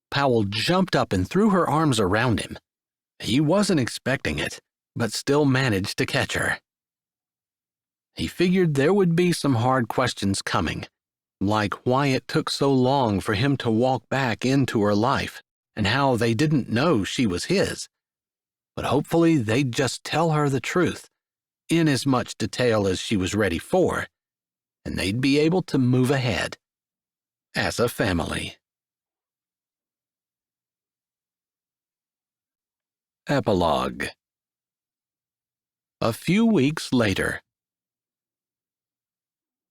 Powell jumped up and threw her arms around him. He wasn't expecting it, but still managed to catch her. He figured there would be some hard questions coming, like why it took so long for him to walk back into her life, and how they didn't know she was his. But hopefully they'd just tell her the truth, in as much detail as she was ready for, and they'd be able to move ahead as a family. Epilogue. A few weeks later.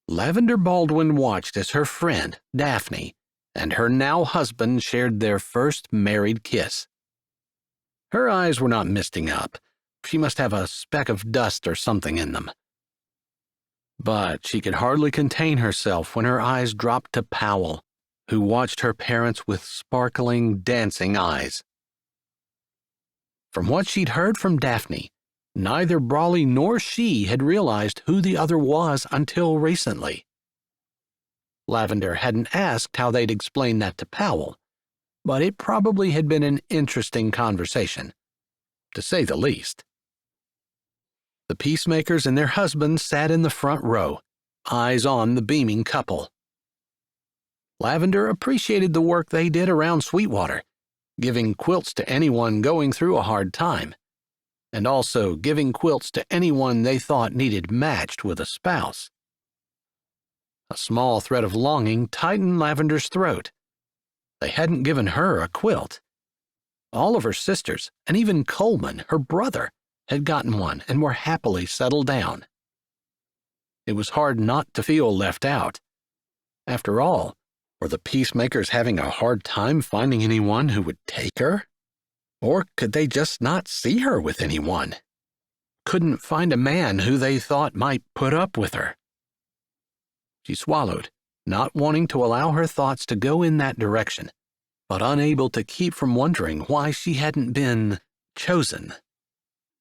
Lavender Baldwin watched as her friend, Daphne, and her now husband shared their first married kiss. Her eyes were not misting up. She must have a speck of dust or something in them. But she could hardly contain herself when her eyes dropped to Powell, who watched her parents with sparkling, dancing eyes. From what she'd heard from Daphne, neither Brawley nor she had realized who the other was until recently. Lavender hadn't asked how they'd explain that to Powell, but it probably had been an interesting conversation, to say the least. The peacemakers and their husbands sat in the front row, eyes on the beaming couple. Lavender appreciated the work they did around Sweetwater, giving quilts to anyone going through a hard time, and also giving quilts to anyone they thought needed matched with a spouse. A small thread of longing tightened Lavender's throat. They hadn't given her a quilt. All of her sisters, and even Coleman, her brother, had gotten one and were happily settled down. It was hard not to feel left out. After all, were the peacemakers having a hard time finding anyone who would take her? Or could they just not see her with anyone? Couldn't find a man who they thought might put up with her? She swallowed, not wanting to allow her thoughts to go in that direction, but unable to keep from wondering why she hadn't been chosen.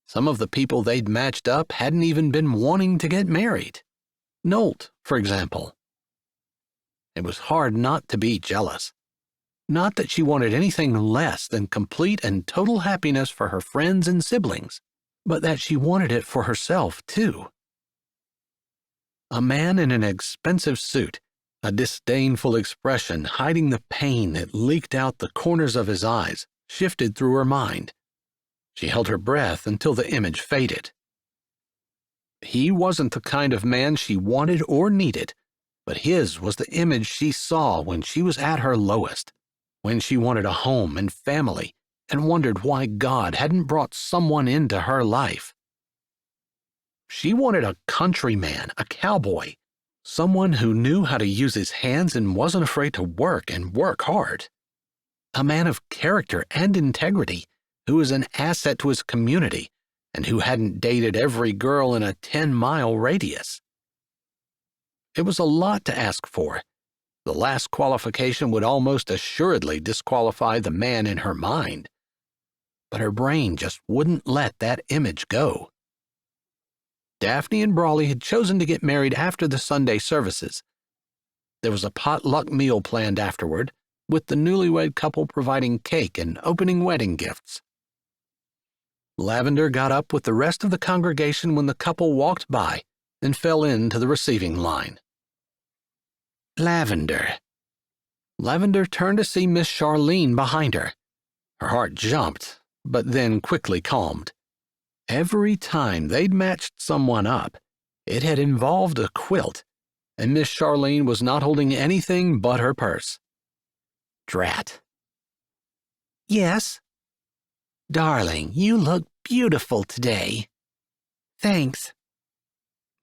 Some of the people they'd matched up hadn't even been wanting to get married. Nolt, for example. It was hard not to be jealous. Not that she wanted anything less than complete and total happiness for her friends and siblings, but that she wanted it for herself, too. A man in an expensive suit, a disdainful expression hiding the pain that leaked out the corners of his eyes, shifted through her mind. She held her breath until the image faded. He wasn't the kind of man she wanted or needed, but his was the image she saw when she was at her lowest, when she wanted a home and family and wondered why God hadn't brought someone into her life. She wanted a countryman, a cowboy, someone who knew how to use his hands and wasn't afraid to work and work hard. A man of character and integrity who was an asset to his community and who hadn't dated every girl in a 10-mile radius. It was a lot to ask for. The last qualification would almost assuredly disqualify the man in her mind. But her brain just wouldn't let that image go. Daphne and Brawley had chosen to get married after the Sunday services. There was a potluck meal planned afterward, with the newlywed couple providing cake and opening wedding gifts. Lavender got up with the rest of the congregation when the couple walked by and fell into the receiving line. Lavender. Lavender turned to see Miss Charlene behind her. Her heart jumped, but then quickly calmed. Every time they'd matched someone up, it had involved a quilt, and Miss Charlene was not holding anything but her purse. Drat. Yes? Darling, you look beautiful today. Thanks.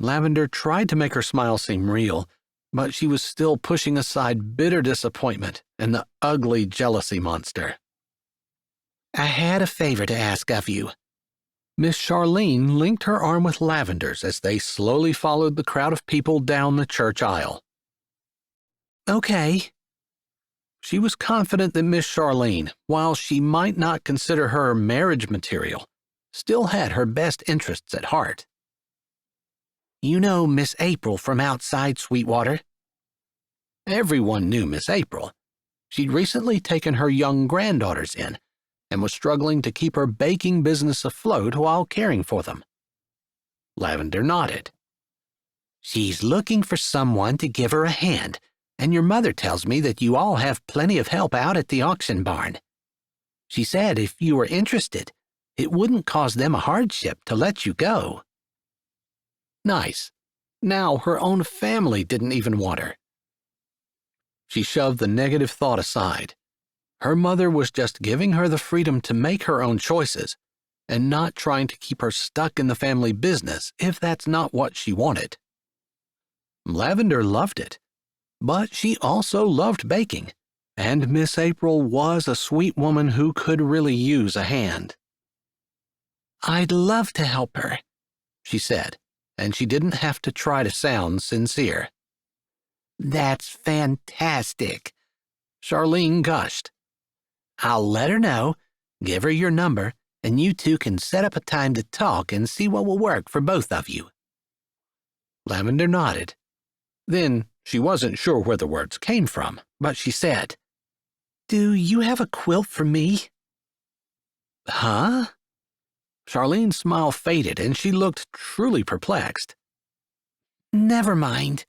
Lavender tried to make her smile seem real, but she was still pushing aside bitter disappointment and the ugly jealousy monster. I had a favor to ask of you. Miss Charlene linked her arm with Lavender's as they slowly followed the crowd of people down the church aisle. Okay. She was confident that Miss Charlene, while she might not consider her marriage material, still had her best interests at heart. You know Miss April from outside Sweetwater? Everyone knew Miss April. She'd recently taken her young granddaughters in and was struggling to keep her baking business afloat while caring for them. Lavender nodded. She's looking for someone to give her a hand, and your mother tells me that you all have plenty of help out at the auction barn. She said if you were interested, it wouldn't cause them a hardship to let you go. Nice. Now her own family didn't even want her. She shoved the negative thought aside. Her mother was just giving her the freedom to make her own choices and not trying to keep her stuck in the family business if that's not what she wanted. Lavender loved it, but she also loved baking, and Miss April was a sweet woman who could really use a hand. I'd love to help her, she said, and she didn't have to try to sound sincere. That's fantastic, Charlene gushed. I'll let her know, give her your number, and you two can set up a time to talk and see what will work for both of you. Lavender nodded. Then she wasn't sure where the words came from, but she said, Do you have a quilt for me? Huh? Charlene's smile faded and she looked truly perplexed. Never mind.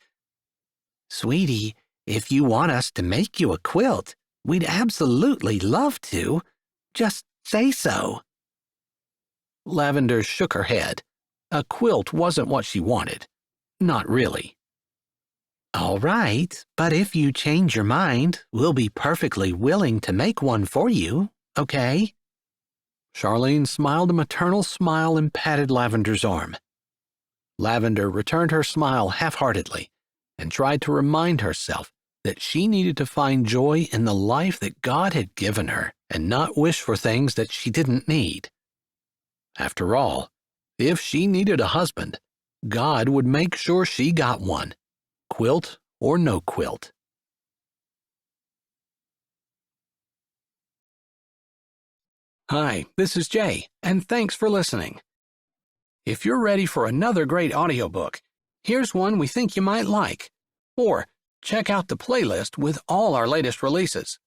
Sweetie, if you want us to make you a quilt, we'd absolutely love to. Just say so. Lavender shook her head. A quilt wasn't what she wanted. Not really. All right, but if you change your mind, we'll be perfectly willing to make one for you, okay? Charlene smiled a maternal smile and patted Lavender's arm. Lavender returned her smile half-heartedly and tried to remind herself that she needed to find joy in the life that God had given her and not wish for things that she didn't need. After all, if she needed a husband, God would make sure she got one, quilt or no quilt. Hi, this is Jay, and thanks for listening. If you're ready for another great audiobook, here's one we think you might like. Or check out the playlist with all our latest releases.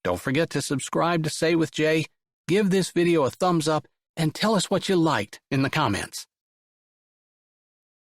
Don't forget to subscribe to Say with Jay, give this video a thumbs up, and tell us what you liked in the comments.